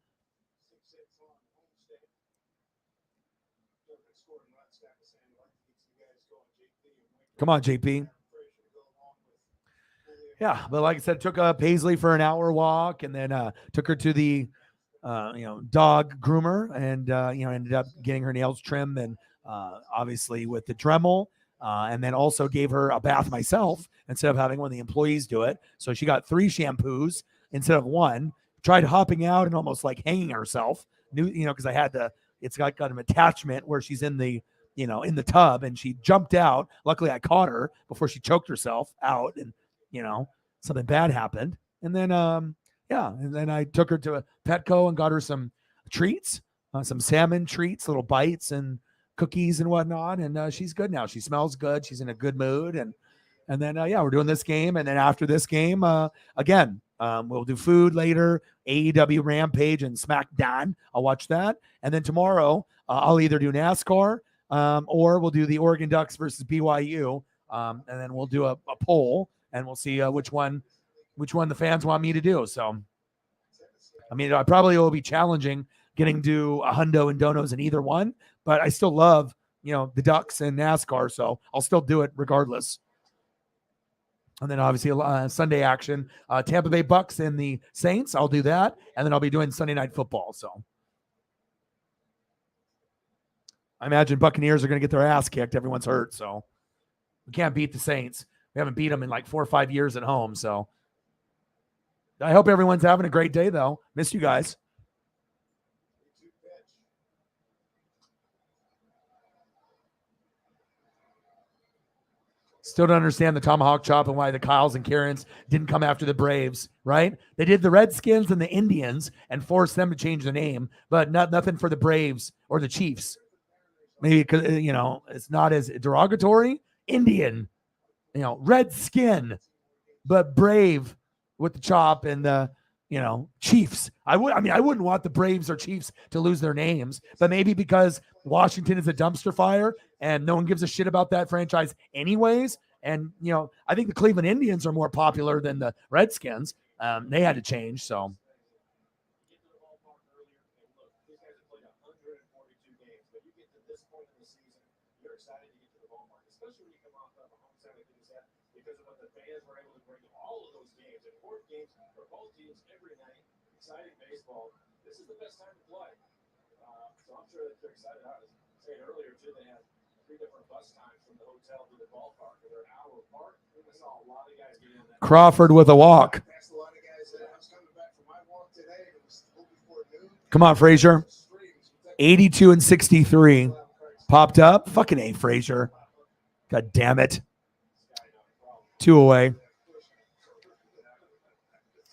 Come on, JP. Yeah, but like I said, took Paisley for an hour walk, and then took her to the dog groomer, and ended up getting her nails trimmed, and obviously with the Dremel, and then also gave her a bath myself instead of having one of the employees do it. So she got 3 shampoos instead of 1. Tried hopping out and almost like hanging herself, because I had it's got an attachment where she's in the tub, and she jumped out. Luckily I caught her before she choked herself out, and something bad happened. And then and then I took her to a Petco and got her some treats, some salmon treats, little bites, and cookies and whatnot, and she's good now. She smells good. She's in a good mood, and then yeah, we're doing this game, and then after this game, again, we'll do food later. AEW Rampage and SmackDown. I'll watch that, and then tomorrow I'll either do NASCAR or we'll do the Oregon Ducks versus BYU, and then we'll do a poll, and we'll see which one the fans want me to do. So, I mean, I probably will be challenging getting to a hundo and donos in either one, but I still love, the Ducks and NASCAR, so I'll still do it regardless. And then obviously Sunday action, Tampa Bay Bucks and the Saints. I'll do that, and then I'll be doing Sunday Night Football. So I imagine Buccaneers are going to get their ass kicked. Everyone's hurt, so we can't beat the Saints. We haven't beat them in like 4 or 5 years at home. So I hope everyone's having a great day, though. Miss you guys. Still don't understand the tomahawk chop and why the Kyles and Karens didn't come after the Braves, right? They did the Redskins and the Indians and forced them to change the name, but nothing for the Braves or the Chiefs. Maybe because, it's not as derogatory. Indian, red skin, but brave with the chop and the, Chiefs. I wouldn't want the Braves or Chiefs to lose their names, but maybe because Washington is a dumpster fire and no one gives a shit about that franchise anyways. And, I think the Cleveland Indians are more popular than the Redskins. They had to change, so. Because of what the fans were able to bring to all of those games, important games for both teams every night. Exciting baseball. This is the best time to play. So I'm sure that they're excited. I was saying earlier, too, they had 3 different bus times from the hotel to the ballpark. They're an hour apart. We saw a lot of guys get in that. Crawford with a walk. Come on, Frazier. 82 and 63. Popped up. Fucking A, Frazier. God damn it. 2 away.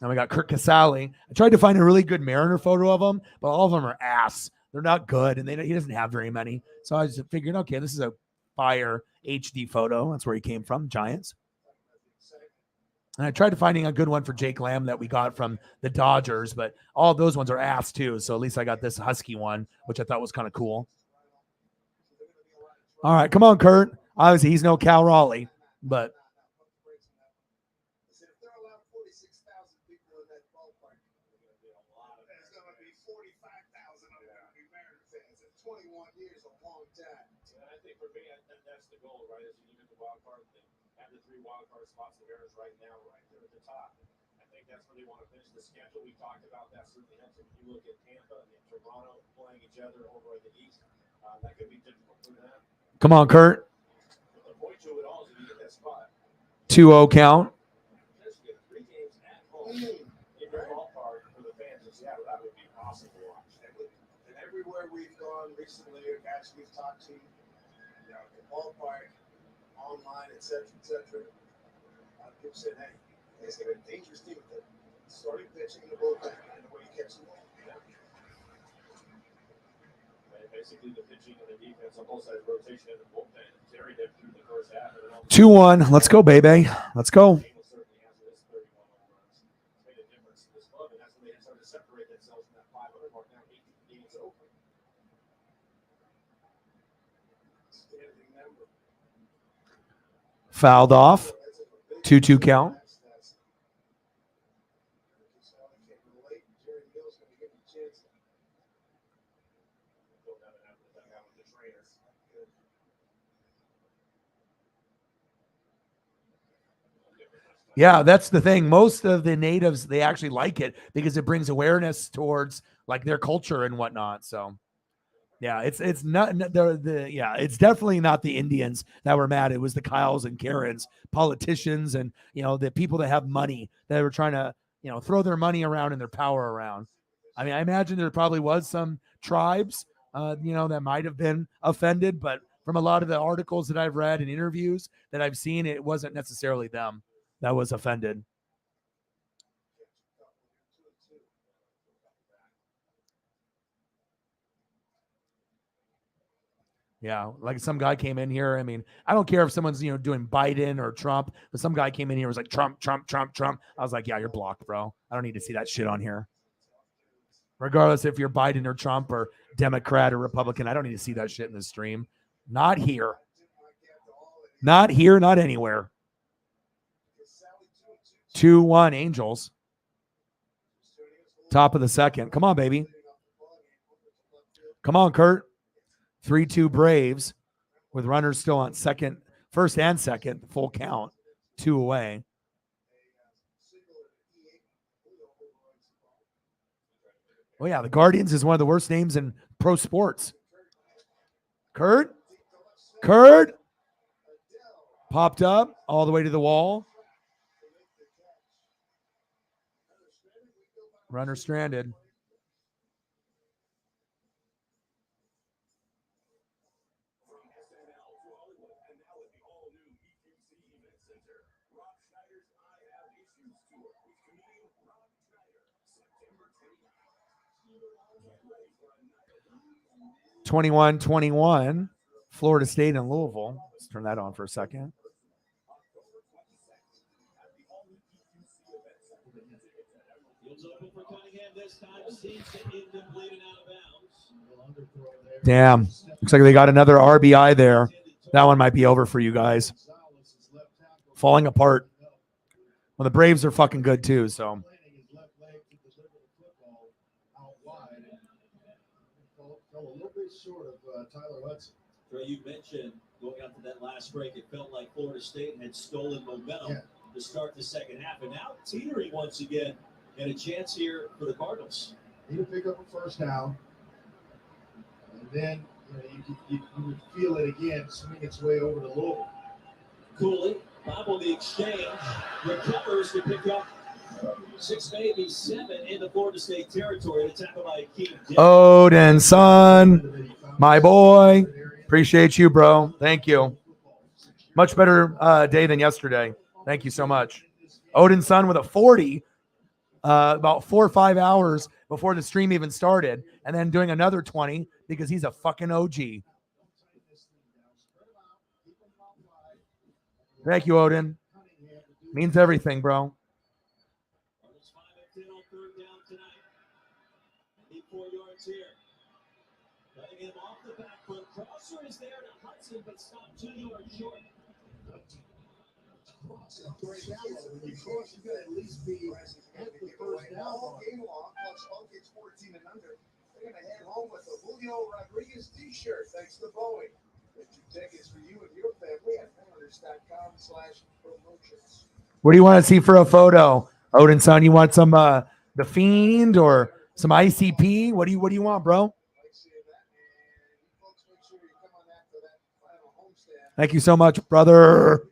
Now we got Kirk Casale. I tried to find a really good Mariner photo of him, but all of them are ass. They're not good, and he doesn't have very many. So I just figured, okay, this is a fire HD photo. That's where he came from, Giants. And I tried to finding a good one for Jake Lamb that we got from the Dodgers, but all of those ones are ass too. So at least I got this Husky one, which I thought was kind of cool. All right, come on, Kurt. Obviously, he's no Cal Raleigh, but. Spots the Mariners right now, right there at the top. I think that's where they want to finish the schedule. We talked about that certainly helps. If you look at Tampa and Toronto playing each other over in the East, that could be difficult for them. Come on, Kurt. But the point to it all is if you get that spot. 2-0 count. Just get 3 games at home in your ballpark for the fans in Seattle. That would be awesome to watch. And everywhere we've gone recently, or guys we've talked to, the ballpark, online, et cetera. People said, hey, it's going to be a dangerous team with the starting pitching and the bullpen and the way you catch the ball. Basically, the pitching and the defense on both sides, rotation and the bullpen. Terry did through the first half. 2-1. Let's go, baby. Let's go. Fouled off. 2-2 count. Yeah, that's the thing. Most of the natives, they actually like it because it brings awareness towards like their culture and whatnot. So yeah, it's not it's definitely not the Indians that were mad. It was the Kyles and Karens, politicians, and the people that have money that were trying to throw their money around and their power around. I mean, I imagine there probably was some tribes that might have been offended, but from a lot of the articles that I've read and interviews that I've seen, it wasn't necessarily them that was offended. Yeah, like some guy came in here. I mean, I don't care if someone's doing Biden or Trump, but some guy came in here and was like Trump, Trump, Trump, Trump. I was like, yeah, you're blocked, bro. I don't need to see that shit on here. Regardless if you're Biden or Trump or Democrat or Republican, I don't need to see that shit in the stream. Not here. Not here, not anywhere. 2-1 Angels. Top of the second. Come on, baby. Come on, Kurt. 3-2 Braves with runners still on first and second, full count, 2 away. Oh, yeah, the Guardians is one of the worst names in pro sports. Kurt popped up all the way to the wall. Runner stranded. (21-21), Florida State and Louisville. Let's turn that on for a second. Damn. Looks like they got another RBI there. That one might be over for you guys. Falling apart. Well, the Braves are fucking good too, so. Trey, you mentioned going out to that last break, it felt like Florida State had stolen momentum to start the second half, and now teetering once again, and a chance here for the Cardinals. Need to pick up a first down, and then you would feel it again swing its way over to Louisville. Cooley, Bob on the exchange, recovers to pick up 6, maybe 7 in the Florida State territory. The tackle by Keith. Odin, son, my boy. Appreciate you, bro. Thank you. Much better day than yesterday. Thank you so much. Odin, son, with a 40, about 4 or 5 hours before the stream even started, and then doing another 20 because he's a fucking OG. Thank you, Odin. Means everything, bro. Crosser is there to Hudson, but stopped 2 yards short. When you cross, you got to at least be at the first down. All game long, plus all kids 14 and under. They're going to head home with a Julio Rodriguez t-shirt, thanks to Boeing. Get your tickets for you and your family at Mariners.com/promotions. What do you want to see for a photo, Odin, son? You want some The Fiend or some ICP? What do you want, bro? Thank you so much, brother.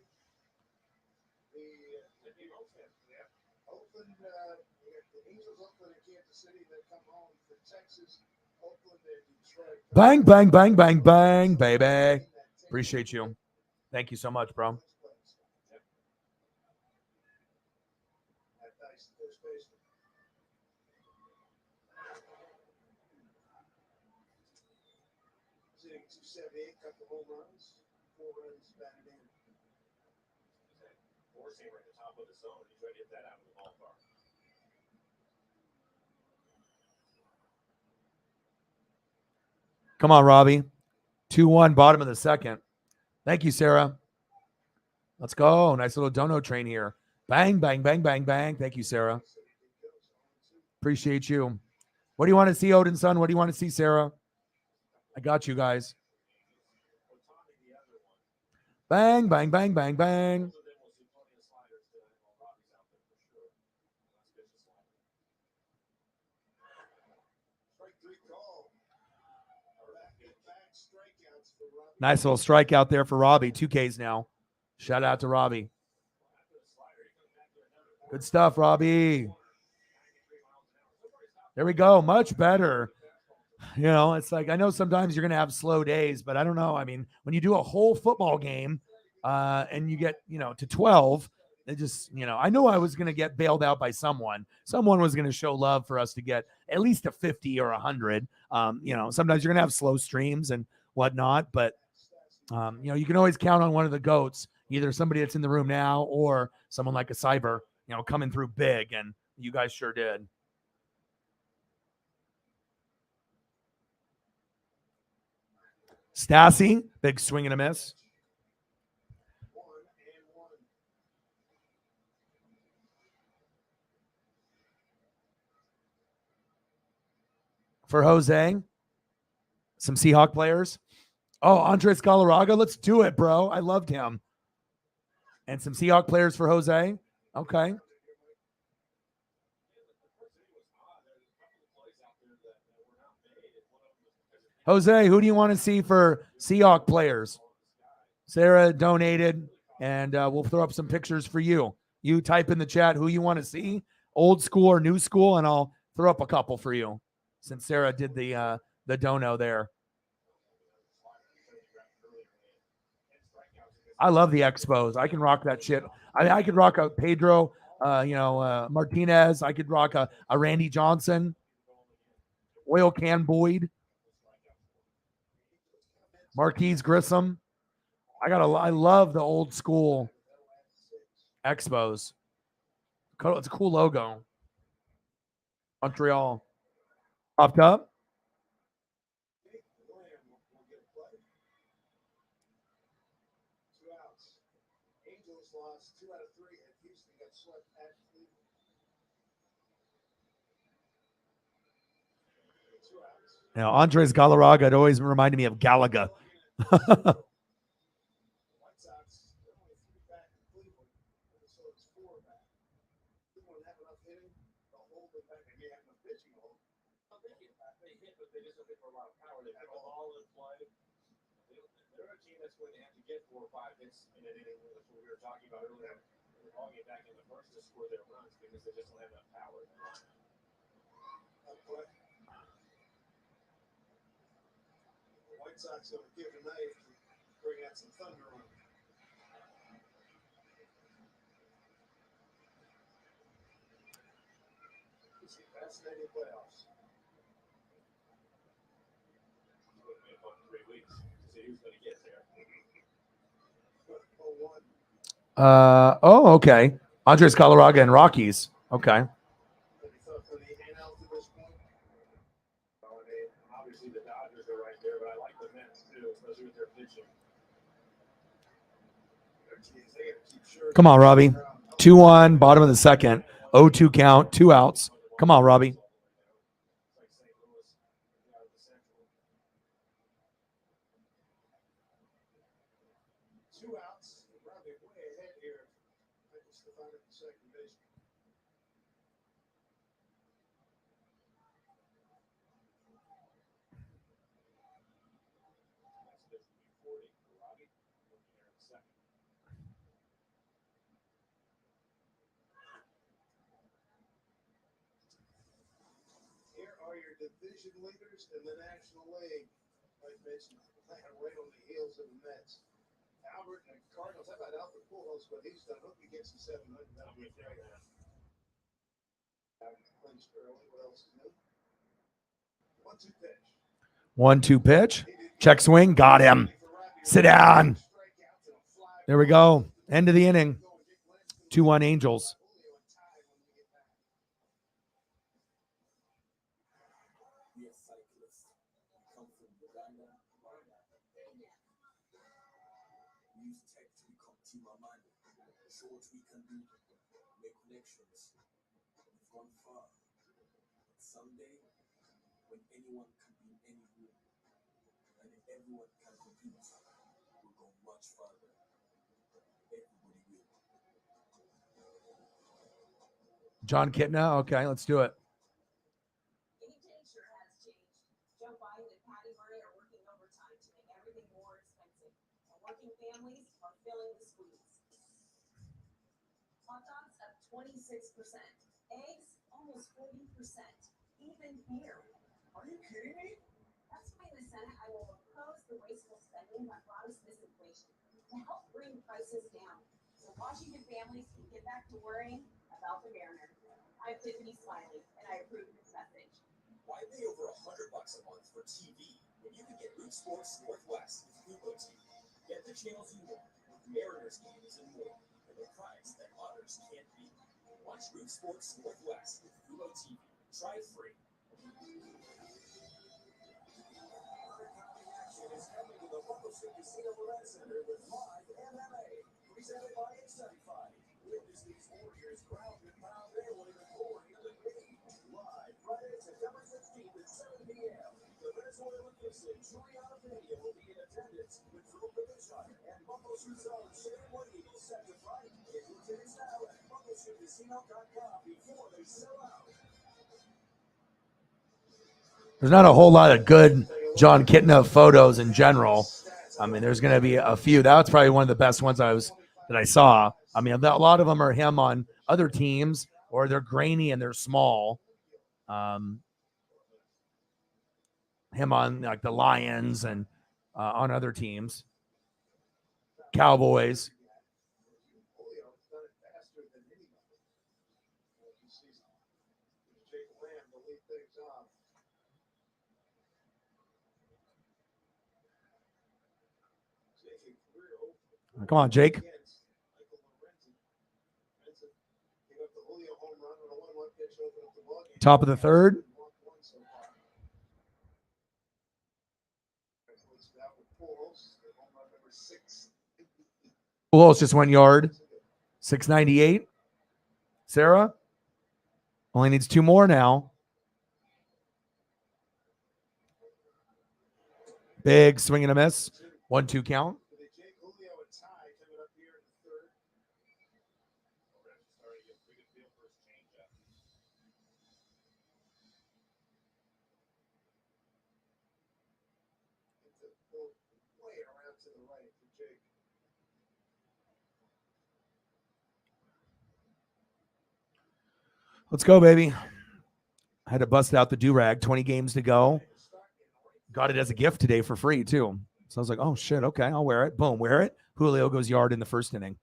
Bang, bang, bang, bang, bang, baby. Appreciate you. Thank you so much, bro. Come on, Robbie. 2-1, bottom of the second. Thank you, Sarah. Let's go. Nice little dono train here. Bang, bang, bang, bang, bang. Thank you, Sarah. Appreciate you. What do you want to see, Odin, son? What do you want to see, Sarah? I got you guys. Bang, bang, bang, bang, bang. Nice little strikeout there for Robbie. 2 Ks now. Shout out to Robbie. Good stuff, Robbie. There we go. Much better. It's like, I know sometimes you're going to have slow days, but I don't know. I mean, when you do a whole football game and you get, to 12, it just, I knew I was going to get bailed out by someone. Someone was going to show love for us to get at least a 50 or 100. Sometimes you're going to have slow streams, and whatnot. But you can always count on one of the goats, either somebody that's in the room now or someone like a Cyber, coming through big, and you guys sure did. Stassi, big swing and a miss. For Jose, some Seahawk players. Oh, Andres Galarraga, let's do it, bro. I loved him. And some Seahawk players for Jose. Okay. Jose, who do you want to see for Seahawk players? Sarah donated, and we'll throw up some pictures for you. You type in the chat who you want to see, old school or new school, and I'll throw up a couple for you since Sarah did the dono there. I love the Expos. I can rock that shit. I could rock a Pedro, Martinez. I could rock a Randy Johnson, Oil Can Boyd, Marquise Grissom. I love the old school Expos. It's a cool logo. Montreal. Popped up. Angels lost 2 out of 3, and Houston got swept at Cleveland. 2 outs. Andres Galarraga had always reminded me of Galaga. White Sox only 3 back in Cleveland, so it's 4 back. Cleveland have enough hitting to hold them back. They may have enough pitching to hold them. They hit, but they just don't hit for a lot of power. They have a ball in play. They're a team that's going to have to get 4 or 5 hits in an inning. That's what we were talking about earlier. They're all get back in the first to score their runs because they just don't have enough power. The White Sox going to give a knife to bring out some thunder on them. It's a fascinating playoffs. It's going to be a fun 3 weeks to see who's going to get there. Okay. Andres Galarraga and Rockies. Okay. Obviously, the Dodgers are right there, but I like the Mets too, especially with their pitching. Come on, Robbie. 2-1, bottom of the second. 0-2 count, 2 outs. Come on, Robbie. 2 outs. Robbie way ahead here. I just found it in second base. Here are your division leaders in the National League. Like mentioned, right on the heels of the Mets. Albert and the Cardinals. How about Albert Pujols? What he's done. Hope he gets to 700. That'll be great. Clinched early. What else is new? 1-2 pitch. 1-2 pitch. Check swing. Got him. Sit down. There we go. End of the inning. 2-1 Angels. Someday, when anyone can be in any room, and if everyone can compete, we'll go much farther. Everybody will. John Kitna. Okay, let's do it. Anything sure has changed. Joe Biden and Patty Murray are working overtime to make everything more expensive. And working families are feeling the squeeze. Hot dogs up 26%. Eggs almost 40%. Even here. Are you kidding me? That's why in the Senate I will oppose the wasteful spending that brought us this inflation to help bring prices down so Washington families can get back to worrying about the Mariner. I'm Tiffany Smiley, and I approve this message. Why pay over $100 a month for TV when you can get Root Sports Northwest with Fubo TV. Get the channels you want, with Mariners games and more, at a price that others can't beat. Watch Root Sports Northwest with Fubo TV. Try it free. Action is coming to the Buffalo Casino Event Center with live MMA, presented by Studyfied. Witness these warriors ground and pound their way to glory in the ring. Live Friday, September 16th at 7 p.m. The Venezuelan Vixen, Juliana Pena, will be in attendance with Drew Bishop and Buffalo Suzanne Shane Whitey set to fight. Get your tickets now at BuffaloCasino.com before they sell out. There's not a whole lot of good John Kitna photos in general. I mean, there's going to be a few. That's probably one of the best ones that I saw. I mean, a lot of them are him on other teams, or they're grainy and they're small. Him on like the Lions and on other teams, Cowboys. Come on, Jake. Top of the third. Pujols just 1 yard. 698. Sarah only needs 2 more now. Big swing and a miss. 1-2 count. Let's go, baby. I had to bust out the do-rag. 20 games to go. Got it as a gift today for free, too. So I was like, oh, shit, okay, I'll wear it. Boom, wear it. Julio goes yard in the first inning.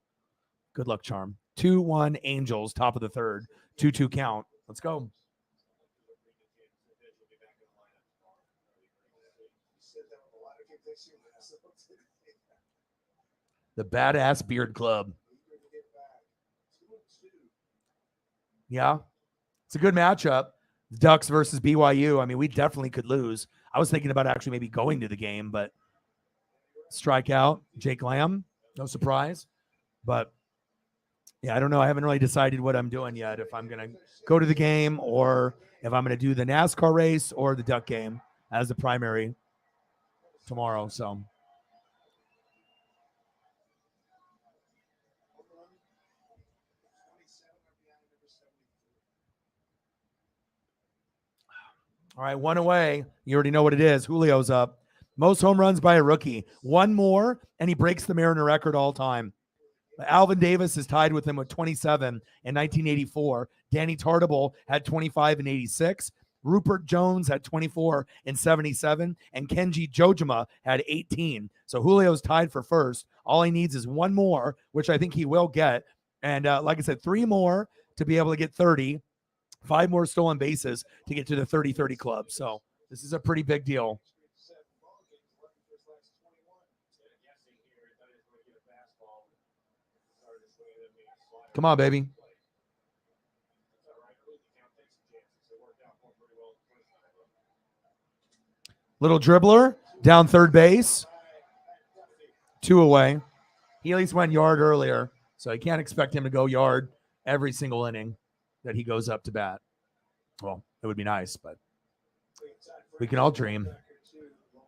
Good luck, charm. 2-1 Angels, top of the third. 2-2 count. Let's go. The Badass Beard Club. Yeah. It's a good matchup. Ducks versus BYU. I mean, we definitely could lose. I was thinking about actually maybe going to the game, but strikeout, Jake Lamb, no surprise. But yeah, I don't know. I haven't really decided what I'm doing yet. If I'm going to go to the game or if I'm going to do the NASCAR race or the Duck game as the primary tomorrow. So. All right, 1 away. You already know what it is. Julio's up. Most home runs by a rookie. 1 more, and he breaks the Mariner record all time. Alvin Davis is tied with him with 27 in 1984. Danny Tartabull had 25 in 86. Rupert Jones had 24 in 77. And Kenji Jojima had 18. So Julio's tied for first. All he needs is 1 more, which I think he will get. And like I said, 3 more to be able to get 30. 5 more stolen bases to get to the 30-30 club. So this is a pretty big deal. Come on, baby. Little dribbler down third base. 2 away. He at least went yard earlier, so I can't expect him to go yard every single inning that he goes up to bat. Well, it would be nice, but we can all dream.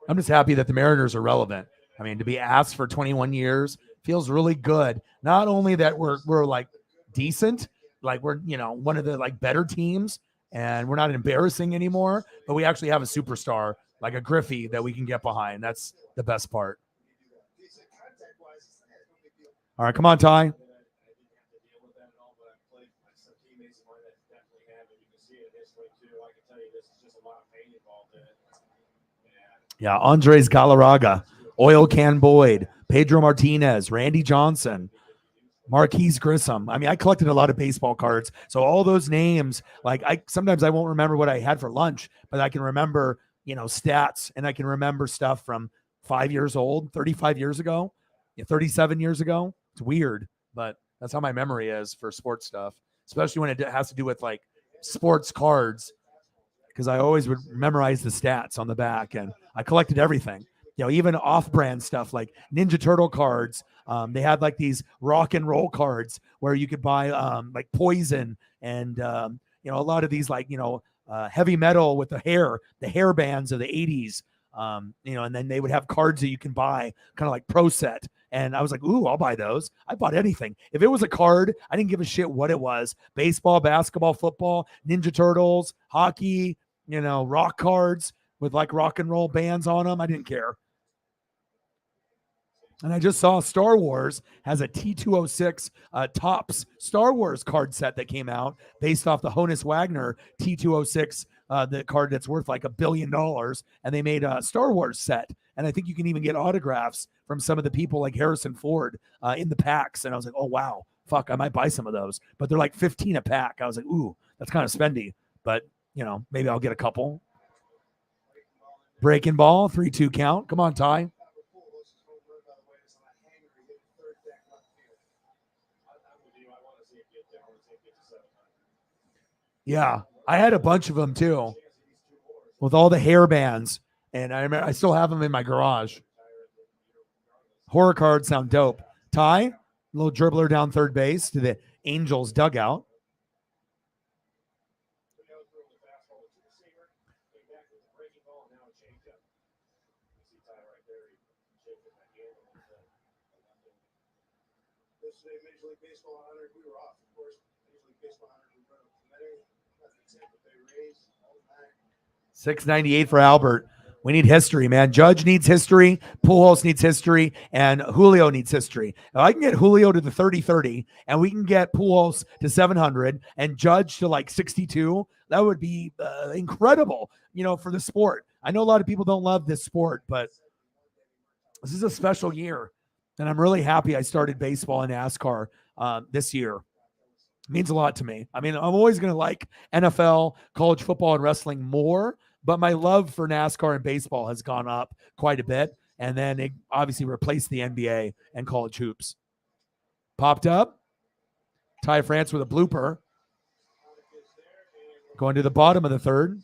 I'm just happy that the Mariners are relevant. I mean, to be asked for 21 years feels really good. Not only that we're like decent, like we're, one of the like better teams and we're not embarrassing anymore, but we actually have a superstar like a Griffey that we can get behind. That's the best part. All right, come on, Ty. Yeah, Andres Galarraga, Oil Can Boyd, Pedro Martinez, Randy Johnson, Marquise Grissom. I mean, I collected a lot of baseball cards. So all those names, like sometimes I won't remember what I had for lunch, but I can remember stats, and I can remember stuff from 5 years old, 35 years ago, 37 years ago. It's weird, but that's how my memory is for sports stuff, especially when it has to do with like sports cards, because I always would memorize the stats on the back, and I collected everything. Even off-brand stuff like Ninja Turtle cards. They had like these rock and roll cards where you could buy like Poison and a lot of these like heavy metal with the hair bands of the 80s. And then they would have cards that you can buy, kind of like Pro Set. And I was like, ooh, I'll buy those. I bought anything. If it was a card, I didn't give a shit what it was. Baseball, basketball, football, Ninja Turtles, hockey, rock cards with like rock and roll bands on them. I didn't care. And I just saw Star Wars has a T206 Topps Star Wars card set that came out based off the Honus Wagner T206, the card that's worth like $1 billion. And they made a Star Wars set. And I think you can even get autographs from some of the people like Harrison Ford in the packs. And I was like, oh, wow, fuck, I might buy some of those. But they're like 15 a pack. I was like, ooh, that's kind of spendy. But, maybe I'll get a couple. Breaking ball, 3-2 count. Come on, Ty. Yeah, I had a bunch of them too, with all the hair bands, and I remember I still have them in my garage. Horror cards sound dope. Ty, little dribbler down third base to the Angels dugout. Yesterday, Major League Baseball 100, we were off, of course. Major League Baseball 100 was run today. Nothing except that they raised all night. 698 for Albert. We need history, man. Judge needs history. Pujols needs history. And Julio needs history. If I can get Julio to the 30-30 and we can get Pujols to 700 and Judge to like 62, that would be incredible, for the sport. I know a lot of people don't love this sport, but this is a special year. And I'm really happy I started baseball and NASCAR this year. It means a lot to me. I mean, I'm always going to like NFL, college football, and wrestling more, but my love for NASCAR and baseball has gone up quite a bit. And then it obviously replaced the NBA and college hoops. Popped up. Ty France with a blooper. Going to the bottom of the third.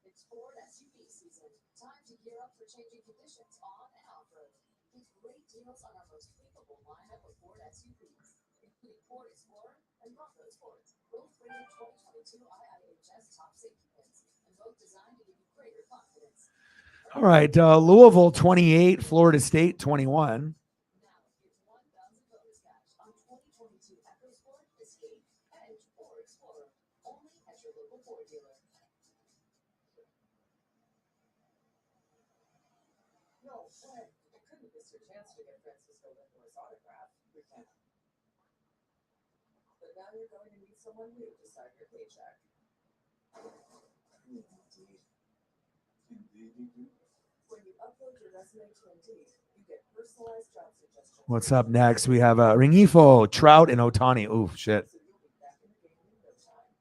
It's Ford SUV season. Time to gear up for changing conditions on and off-road. Get great deals on our most capable lineup of Ford SUVs, including Ford Explorer and Bronco Sports. Both rated 2022 IIHS top safety pins, and both designed to give you greater confidence. All right, Louisville 28, Florida State 21. Now, get 1,000 bonus cash on 2022 EcoSport, Escape, Edge, or Explorer. Only at your local Ford dealer. No way. I couldn't miss your chance to get Francisco Lindor's autograph. We can. But now you're going to meet someone new to sign your paycheck. Indeed, you do. When you upload your resume to Indeed, you get personalized job suggestions. What's up next? We have Rengifo, Trout, and Otani. Ooh, shit. So you'll be back in the game in no time.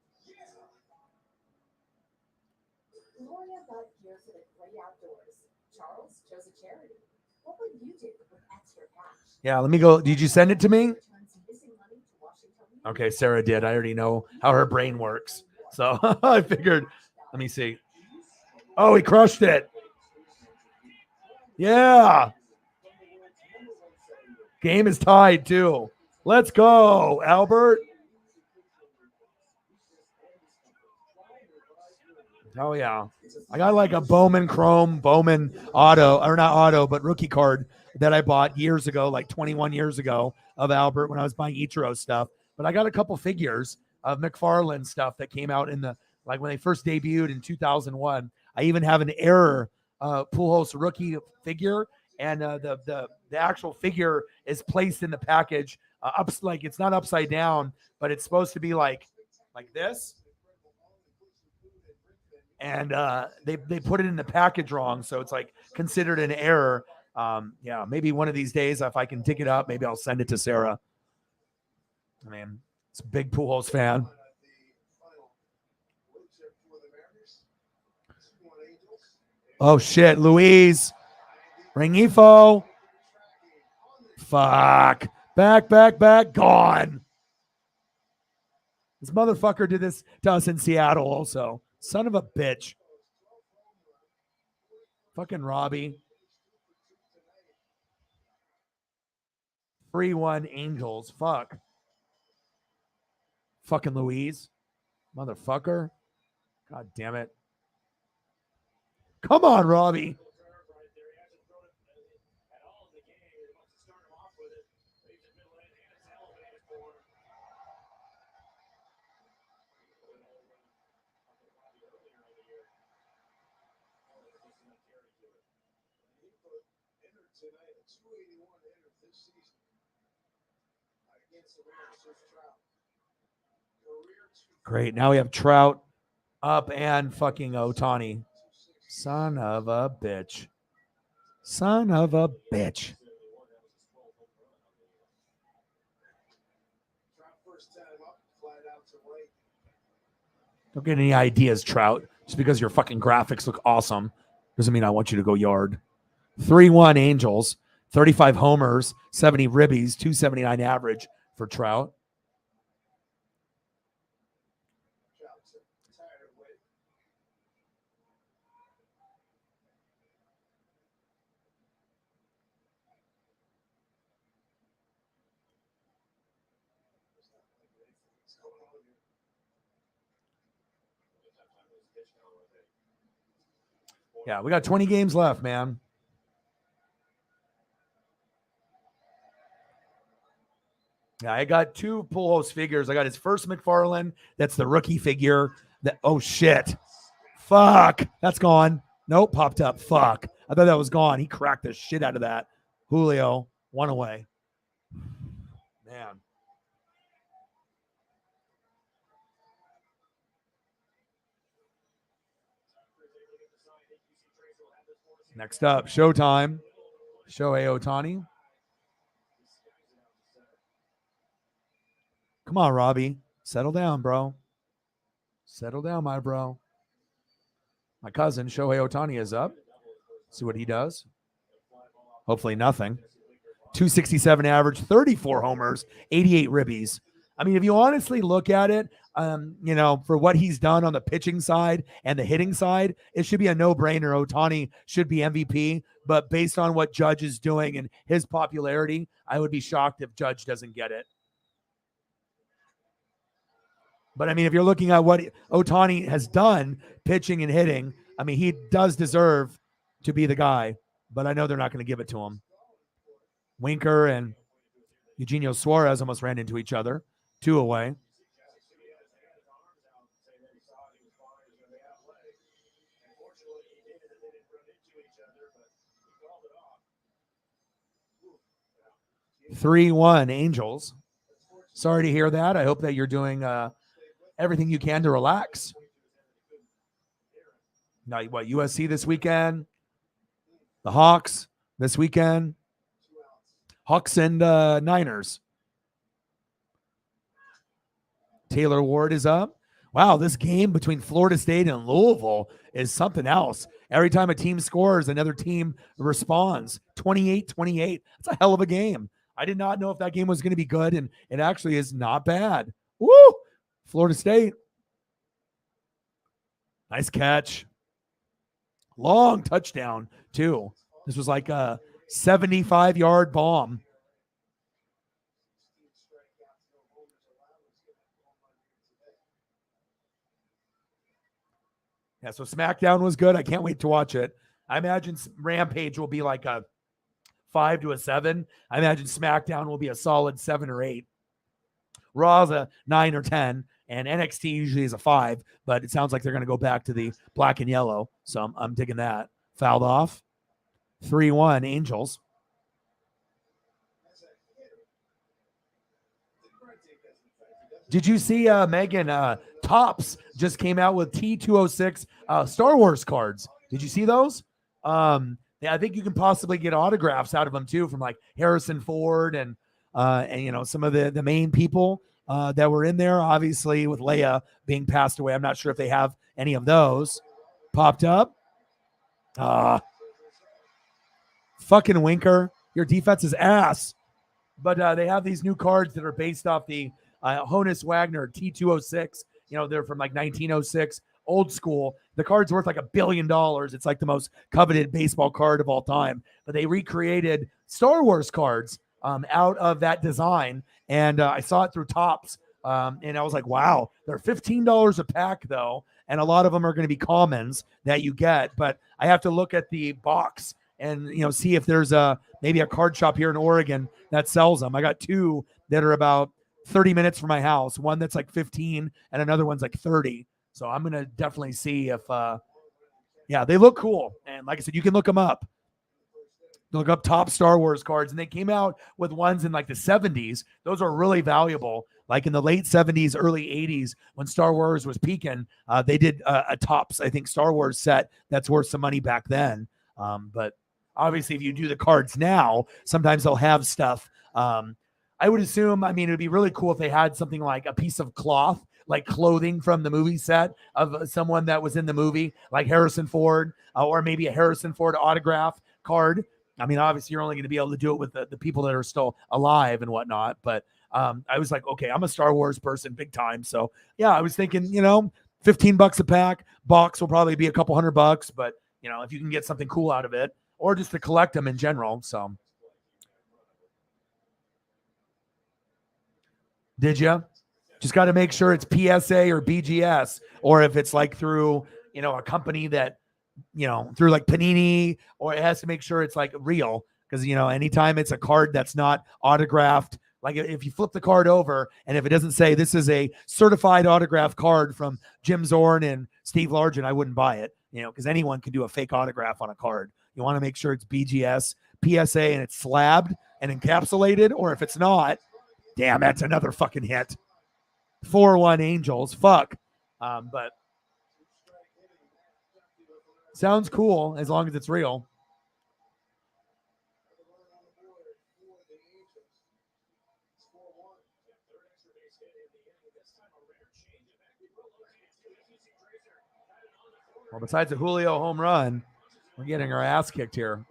Gloria got gear for the great outdoors. Charles chose a charity. What would you do with extra cash? Yeah, let me go. Did you send it to me? Returns missing money to Washington. Okay, Sarah did. I already know how her brain works. So I figured, let me see. Oh, he crushed it. Yeah. Game is tied too. Let's go, Albert. Oh, yeah. I got like a Bowman auto, or not auto, but rookie card that I bought years ago, like 21 years ago, of Albert when I was buying Ichiro stuff. But I got a couple figures of McFarlane stuff that came out in when they first debuted in 2001. I even have an error Pujols rookie figure, and the actual figure is placed in the package like it's not upside down, but it's supposed to be like this. And they put it in the package wrong, so it's like considered an error. Yeah, maybe one of these days, if I can dig it up, maybe I'll send it to Sarah. I mean, It's a big Pujols fan. Oh, shit. Louise. Rengifo. Fuck. Back. Gone. This motherfucker did this to us in Seattle also. Son of a bitch. Fucking Robbie. 3-1 Angels. Fuck. Fucking Louise. Motherfucker. God damn it. Come on, Robbie. Great. Now we have Trout up and fucking Ohtani. Son of a bitch. Son of a bitch. Don't get any ideas, Trout. Just because your fucking graphics look awesome doesn't mean I want you to go yard. 3-1 Angels. 35 homers, 70 ribbies, 279 average for Trout. Yeah, we got 20 games left, man. Yeah, I got two Pujols figures. I got his first McFarlane. That's the rookie figure. Oh, shit. Fuck. That's gone. Nope, popped up. Fuck. I thought that was gone. He cracked the shit out of that. Julio, one away. Man. Next up, Showtime. Shohei Ohtani. Come on, Robbie. Settle down, bro. Settle down, my bro. My cousin, Shohei Ohtani, is up. See what he does. Hopefully nothing. 267 average, 34 homers, 88 ribbies. I mean, if you honestly look at it, for what he's done on the pitching side and the hitting side, it should be a no-brainer. Ohtani should be MVP, but based on what Judge is doing and his popularity, I would be shocked if Judge doesn't get it. But, I mean, if you're looking at what Ohtani has done, pitching and hitting, I mean, he does deserve to be the guy, but I know they're not going to give it to him. Winker and Eugenio Suarez almost ran into each other. 2 away. (3-1) Angels. Sorry to hear that. I hope that you're doing everything you can to relax. Now, what, USC this weekend? The Hawks this weekend? Hawks and Niners. Taylor Ward is up. Wow, this game between Florida State and Louisville is something else. Every time a team scores, another team responds. 28-28. That's a hell of a game. I did not know if that game was going to be good, and it actually is not bad. Woo! Florida State. Nice catch. Long touchdown, too. This was like a 75-yard bomb. Yeah, so SmackDown was good. I can't wait to watch it. I imagine Rampage will be like a 5 to a 7. I imagine SmackDown will be a solid 7 or 8. Raw's a 9 or 10, and NXT usually is a 5, but it sounds like they're going to go back to the black and yellow, so I'm digging that. Fouled off. 3-1 Angels. Did you see Megan Topps just came out with T206 Star Wars cards? Did you see those? Yeah, I think you can possibly get autographs out of them too, from like Harrison Ford and some of the main people. that were in there. Obviously, with Leia being passed away, I'm not sure if they have any of those popped up. Fucking Winker, your defense is ass. But they have these new cards that are based off the Honus Wagner T206. They're from like 1906, old school. The card's worth like $1 billion. It's like the most coveted baseball card of all time. But they recreated Star Wars cards out of that design. And I saw it through Topps. And I was like, wow, they're $15 a pack, though. And a lot of them are going to be commons that you get. But I have to look at the box and see if there's maybe a card shop here in Oregon that sells them. I got two that are about 30 minutes from my house. One that's like 15 and another one's like 30. So I'm going to definitely see if, they look cool. And like I said, you can look them up. Look up top Star Wars cards. And they came out with ones in like the 70s. Those are really valuable. Like in the late 70s, early 80s, when Star Wars was peaking, they did a Topps, I think, Star Wars set that's worth some money back then. But obviously, if you do the cards now, sometimes they'll have stuff. I would assume, it would be really cool if they had something like a piece of cloth, like clothing from the movie set of someone that was in the movie, like Harrison Ford, or maybe a Harrison Ford autograph card. Obviously, you're only going to be able to do it with the people that are still alive and whatnot. But I was like, okay, I'm a Star Wars person big time. So, yeah, I was thinking, $15 a pack. Box will probably be a couple $100, but, if you can get something cool out of it, or just to collect them in general. So, did you? Just got to make sure it's PSA or BGS, or if it's like through, a company that, through like Panini, or it has to make sure it's like real. Because, anytime it's a card that's not autographed, like if you flip the card over and if it doesn't say this is a certified autograph card from Jim Zorn and Steve Largent, I wouldn't buy it, because anyone can do a fake autograph on a card. You want to make sure it's BGS, PSA, and it's slabbed and encapsulated, or if it's not, damn, that's another fucking hit. 4-1 Angels, fuck. But sounds cool as long as it's real. Well, besides a Julio home run, we're getting our ass kicked here.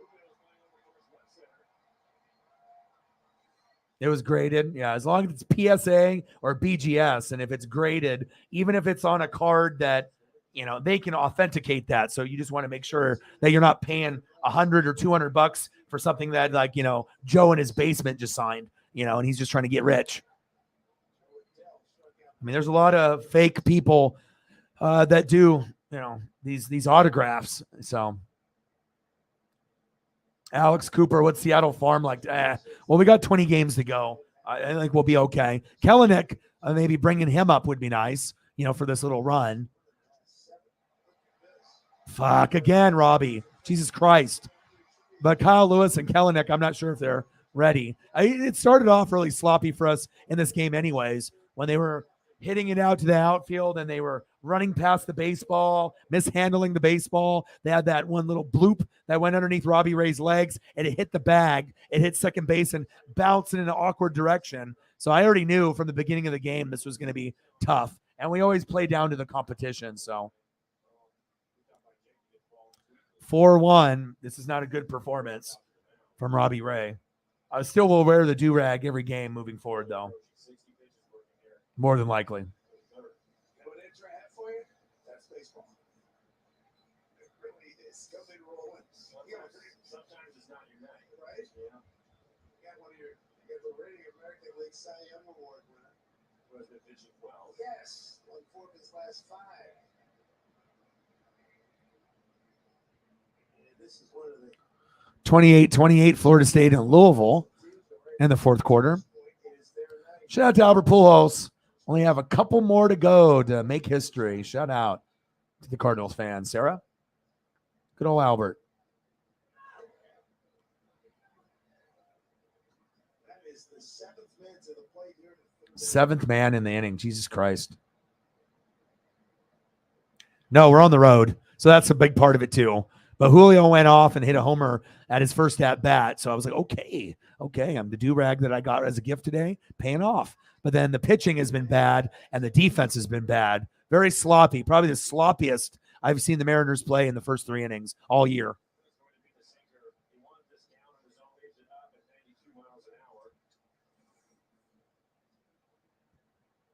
It was graded. Yeah, as long as it's PSA or BGS, and if it's graded, even if it's on a card that, they can authenticate that. So you just want to make sure that you're not paying $100 or $200 for something that, like, Joe in his basement just signed, and he's just trying to get rich. There's a lot of fake people that do, these autographs. So Alex Cooper, what's Seattle Farm like? Well, we got 20 games to go. I think we'll be okay. Kellenick, maybe bringing him up would be nice, for this little run. Fuck again, Robbie. Jesus Christ. But Kyle Lewis and Kellenick, I'm not sure if they're ready. It started off really sloppy for us in this game anyways, when they were hitting it out to the outfield and they were running past the baseball, mishandling the baseball. They had that one little bloop that went underneath Robbie Ray's legs and it hit the bag. It hit second base and bounced in an awkward direction. So I already knew from the beginning of the game this was going to be tough. And we always play down to the competition. So 4-1. This is not a good performance from Robbie Ray. I still will wear the do-rag every game moving forward, though. More than likely. Sometimes it's not your night, right? Yeah. You got the reigning American League Cy Young Award winner. Who has been pitching well. Yes. 1 4 of his last 5. And this is one of the 28-28 Florida State and Louisville in the fourth quarter. Shout out to Albert Pujols. Only have a couple more to go to make history. Shout out to the Cardinals fans. Sarah? Good old Albert. that is the 7th man to the plate here. 7th man in the inning. Jesus Christ. No, we're on the road. So that's a big part of it too. But Julio went off and hit a homer at his first at bat. So I was like, okay. I'm the do-rag that I got as a gift today, paying off. But then the pitching has been bad and the defense has been bad. Very sloppy. Probably the sloppiest I've seen the Mariners play in the first 3 innings all year.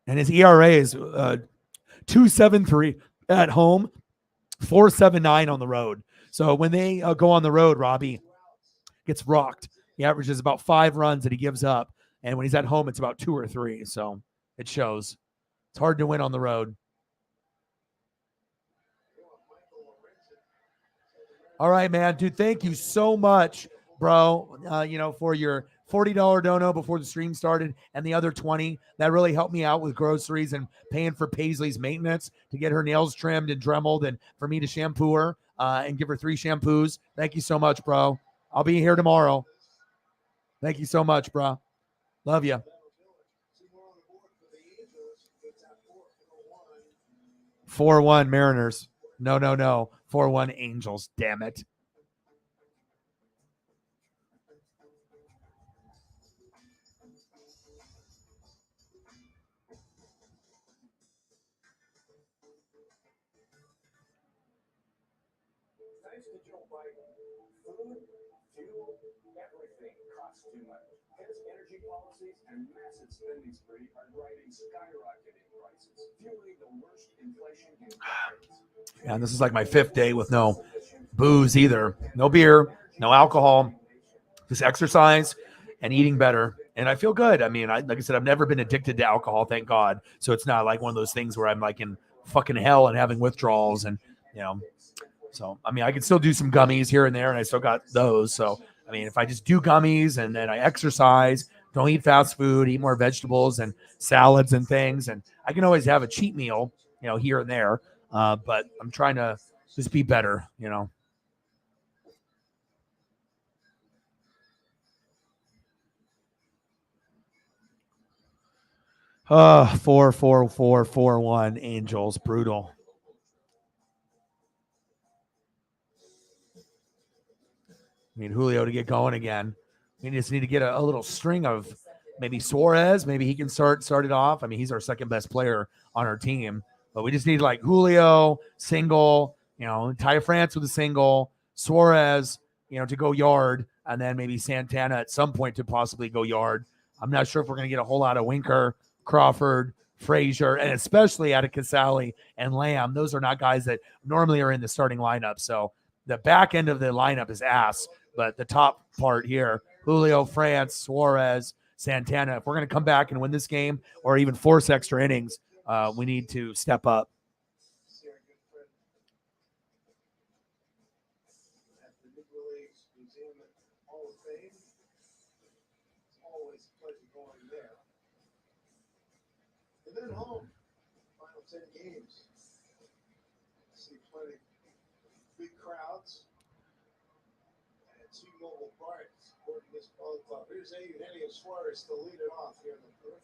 And his ERA is 2.73 at home, 4.79 on the road. So when they go on the road, Robbie gets rocked. He averages about 5 runs that he gives up. And when he's at home, it's about 2 or 3. So it shows. It's hard to win on the road. All right, man. Dude, thank you so much, bro, for your $40 dono before the stream started and the other 20. That really helped me out with groceries and paying for Paisley's maintenance to get her nails trimmed and dremeled and for me to shampoo her and give her 3 shampoos. Thank you so much, bro. I'll be here tomorrow. Thank you so much, bro. Love you. 4-1 Mariners. No. 4-1 Angels. Damn it. Thanks to Joe Biden, food, fuel, everything costs too much. His energy policies and massive spending spree are driving skyrocketing prices, fueling the worst inflation in decades. And this is like my 5th day with no booze either. No beer, no alcohol, just exercise and eating better. And I feel good. I mean, like I said, I've never been addicted to alcohol, thank God. So it's not like one of those things where I'm like in fucking hell and having withdrawals and, so, I mean, I can still do some gummies here and there, and I still got those. So, I mean, if I just do gummies and then I exercise, don't eat fast food, eat more vegetables and salads and things, and I can always have a cheat meal, here and there. But I'm trying to just be better, 4-4-4-4-1 Angels, brutal. I mean, Julio to get going again. We just need to get a little string of maybe Suarez. Maybe he can start it off. I mean, he's our second best player on our team. But we just need like Julio, single, Ty France with a single, Suarez, to go yard, and then maybe Santana at some point to possibly go yard. I'm not sure if we're going to get a whole lot of Winker, Crawford, Frazier, and especially out of Casale and Lamb. Those are not guys that normally are in the starting lineup. So the back end of the lineup is ass. But the top part here, Julio, France, Suarez, Santana, if we're going to come back and win this game or even force extra innings, we need to step up. At the Negro Leagues Museum and Hall of Fame, it's always a pleasure going there. And then home, final 10 games. See plenty big crowds. T-Mobile Park supporting this ball club. Here's Eugenio Suarez to lead it off here in the first.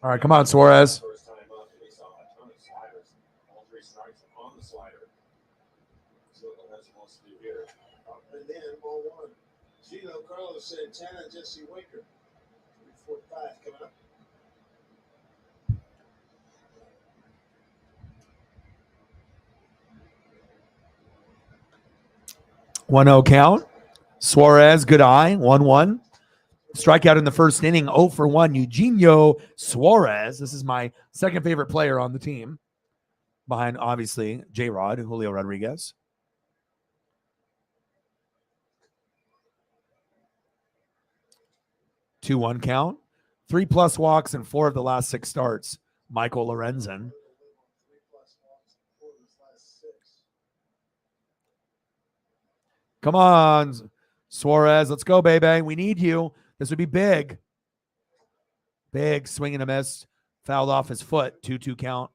All right, come on, Suarez. First time up, we saw a ton of sliders. All 3 strikes on the slider. So that's what wants to do here. Up and in, ball 1. Gino, Carlos Santana, Jesse Winker. 3-4-5 coming up. One-0 count. Suarez, good eye. 1-1. Strikeout in the first inning. 0-for-1. Eugenio Suarez. This is my second favorite player on the team, behind obviously J-Rod, Julio Rodriguez. 2-1 count. 3+ walks in 4 of the last 6 starts. Michael Lorenzen. Come on, Suarez. Let's go, baby. We need you. This would be big. Big swing and a miss. Fouled off his foot. 2-2 count.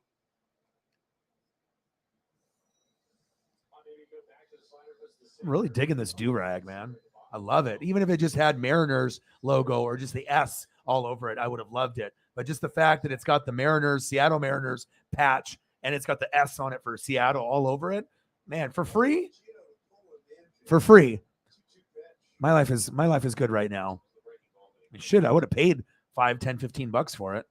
I'm really digging this do-rag, man. I love it. Even if it just had Mariners logo or just the S all over it, I would have loved it. But just the fact that it's got the Mariners, Seattle Mariners patch, and it's got the S on it for Seattle all over it, man, for free? For free. My life is good right now. I would have paid 5, 10, 15 bucks for it.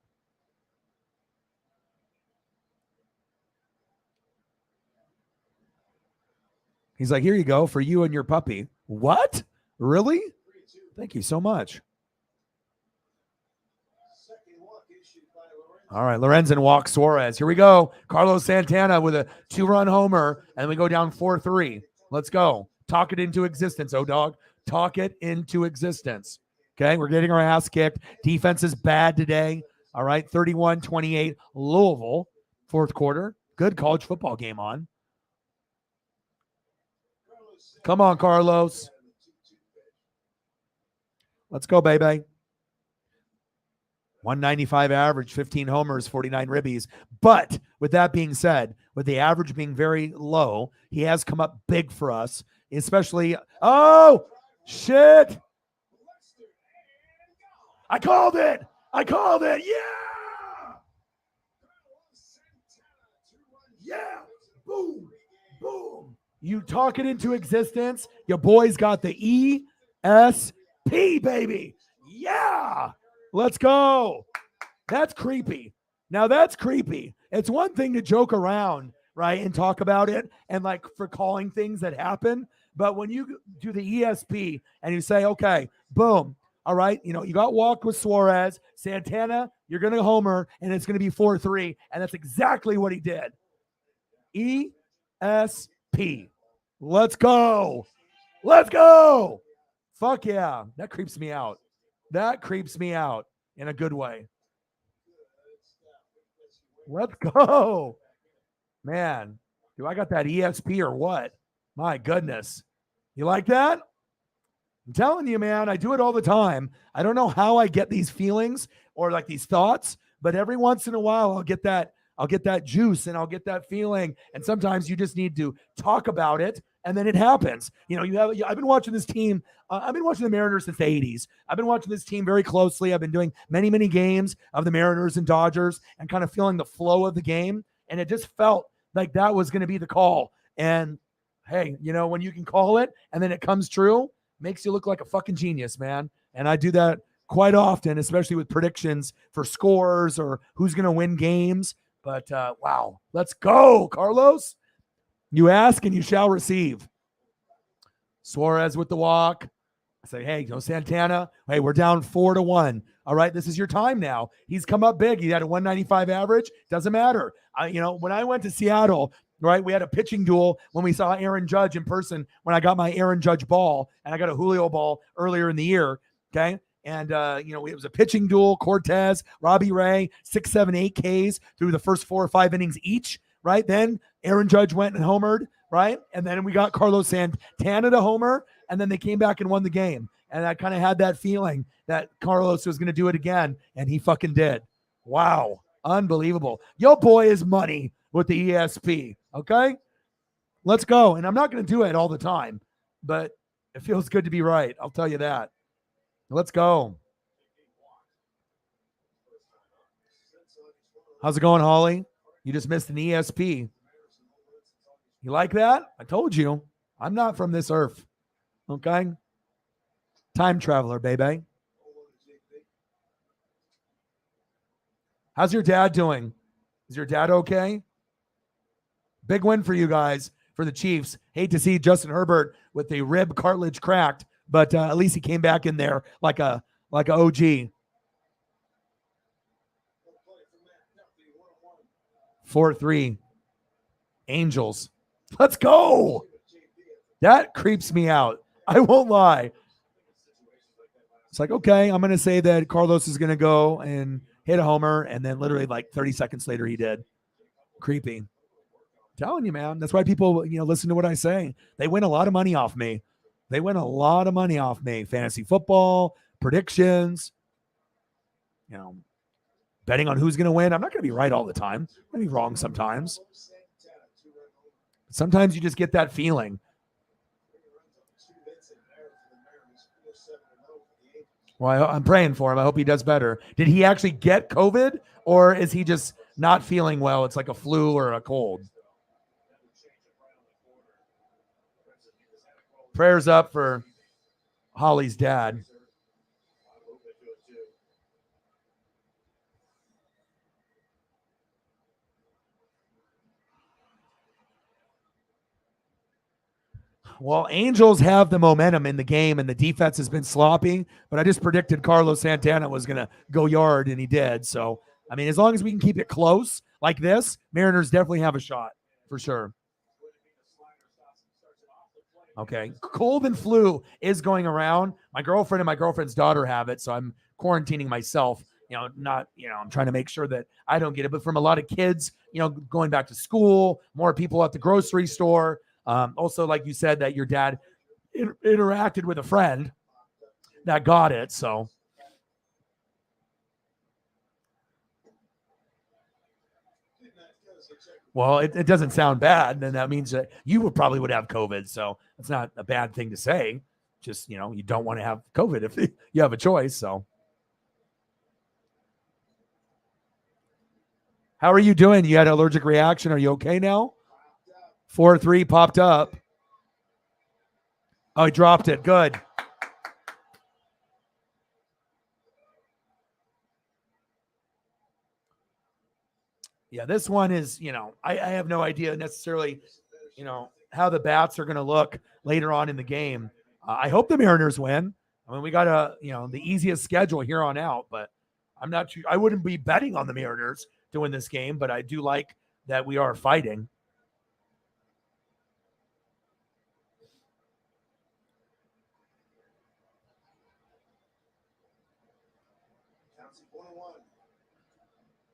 He's like, here you go for you and your puppy. What? Really? Thank you so much. All right, Lorenzen walks Suarez. Here we go. Carlos Santana with a 2-run homer, and we go down 4-3. Let's go. Talk it into existence, dog. Talk it into existence. Okay, we're getting our ass kicked. Defense is bad today. All right, 31-28 Louisville, fourth quarter. Good college football game on. Come on, Carlos. Let's go, baby. 195 average, 15 homers, 49 ribbies. But with that being said, with the average being very low, he has come up big for us, especially. Oh, shit. I called it. Yeah. Yeah. Boom. Boom. You talk it into existence. Your boy's got the ESP, baby. Yeah. Let's go. That's creepy. Now that's creepy. It's one thing to joke around, right, and talk about it and like for calling things that happen. But when you do the ESP and you say, okay, boom, all right, you know, you got walked with Suarez, Santana, you're going to homer, and it's going to be 4-3. And that's exactly what he did. ESP. Let's go. Let's go. Fuck yeah. That creeps me out. That creeps me out in a good way. Let's go. Man, do I got that ESP or what? My goodness. You like that? I'm telling you, man, I do it all the time. I don't know how I get these feelings or like these thoughts, but every once in a while I'll get that juice and I'll get that feeling. And sometimes you just need to talk about it and then it happens. You know, I've been watching this team. I've been watching the Mariners since the 80s. I've been watching this team very closely. I've been doing many, many games of the Mariners and Dodgers and kind of feeling the flow of the game. And it just felt like that was going to be the call. And hey, you know, when you can call it and then it comes true, makes you look like a fucking genius, man. And I do that quite often, especially with predictions for scores or who's going to win games. But wow, let's go, Carlos. You ask and you shall receive. Suarez with the walk. I say, hey, Santana, hey, we're down 4-1. All right, this is your time now. He's come up big. He had a 195 average. Doesn't matter. When I went to Seattle, right, we had a pitching duel when we saw Aaron Judge in person when I got my Aaron Judge ball, and I got a Julio ball earlier in the year, okay? And, it was a pitching duel, Cortez, Robbie Ray, 6, 7, 8 Ks through the first 4 or 5 innings each, right? Then Aaron Judge went and homered, right? And then we got Carlos Santana to homer, and then they came back and won the game. And I kind of had that feeling that Carlos was going to do it again, and he fucking did. Wow. Unbelievable. Your boy is money with the ESP, okay? Let's go. And I'm not going to do it all the time, but it feels good to be right. I'll tell you that. Let's go. How's it going, Holly? You just missed an ESP. You like that? I told you. I'm not from this earth. Okay? Time traveler, baby. How's your dad doing? Is your dad okay? Big win for you guys, for the Chiefs. Hate to see Justin Herbert with the rib cartilage cracked, but at least he came back in there like a OG. 4-3. Angels. Let's go. That creeps me out. I won't lie. It's like, okay, I'm going to say that Carlos is going to go and hit a homer, and then literally like 30 seconds later he did. Creepy. I'm telling you, man. That's why people, listen to what I say. They win a lot of money off me. Fantasy football, predictions, betting on who's going to win. I'm not going to be right all the time. I'm going to be wrong sometimes. Sometimes you just get that feeling. Well, I'm praying for him. I hope he does better. Did he actually get COVID, or is he just not feeling well? It's like a flu or a cold. Prayers up for Holly's dad. Well, Angels have the momentum in the game, and the defense has been sloppy. But I just predicted Carlos Santana was going to go yard, and he did. So, I mean, as long as we can keep it close like this, Mariners definitely have a shot for sure. Okay. Cold and flu is going around. My girlfriend and my girlfriend's daughter have it, so I'm quarantining myself. I'm trying to make sure that I don't get it. But from a lot of kids, going back to school, more people at the grocery store. Also, like you said, that your dad interacted with a friend that got it. So, well, it doesn't sound bad. Then that means that you probably would have COVID. So it's not a bad thing to say. Just, you don't want to have COVID if you have a choice. So how are you doing? You had an allergic reaction. Are you okay now? 4-3 popped up. Oh, he dropped it. Good. Yeah, this one is, I have no idea necessarily, how the bats are going to look later on in the game. I hope the Mariners win. I mean, we got the easiest schedule here on out, but I'm not sure. I wouldn't be betting on the Mariners to win this game, but I do like that we are fighting.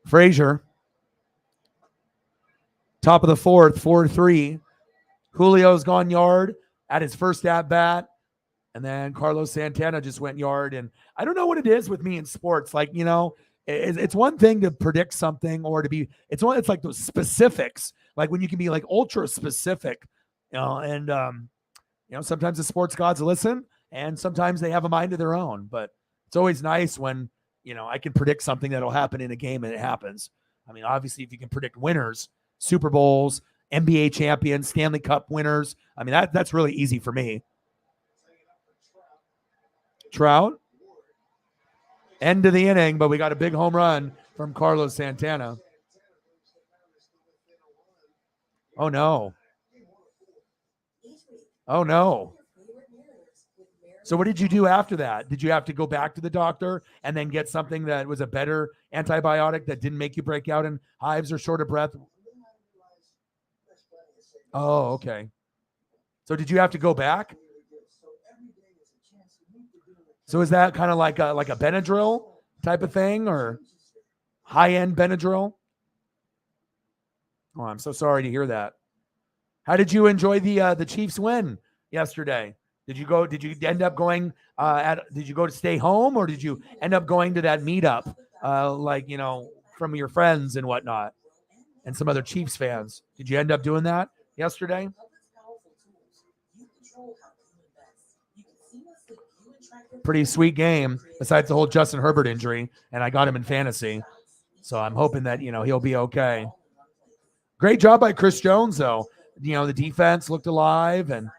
Frazier. Top of the fourth, 4-3. Julio's gone yard at his first at bat. And then Carlos Santana just went yard. And I don't know what it is with me in sports. Like, it's one thing to predict something or to be, it's like those specifics, like when you can be like ultra specific, and sometimes the sports gods listen and sometimes they have a mind of their own, but it's always nice when, I can predict something that'll happen in a game and it happens. I mean, obviously if you can predict winners, Super Bowls, NBA champions, Stanley Cup winners, I mean, that's really easy for me. Trout, end of the inning, but we got a big home run from Carlos Santana. Oh, no. Oh, no. So what did you do after that? Did you have to go back to the doctor and then get something that was a better antibiotic that didn't make you break out in hives or short of breath? Oh, okay. So did you have to go back? So is that kind of like a Benadryl type of thing or high-end Benadryl? Oh, I'm so sorry to hear that. How did you enjoy the Chiefs win yesterday? Did you end up going did you go to stay home or did you end up going to that meetup from your friends and whatnot and some other Chiefs fans? Did you end up doing that yesterday? Pretty sweet game besides the whole Justin Herbert injury, and I got him in fantasy. So I'm hoping that, he'll be okay. Great job by Chris Jones, though. The defense looked alive, and it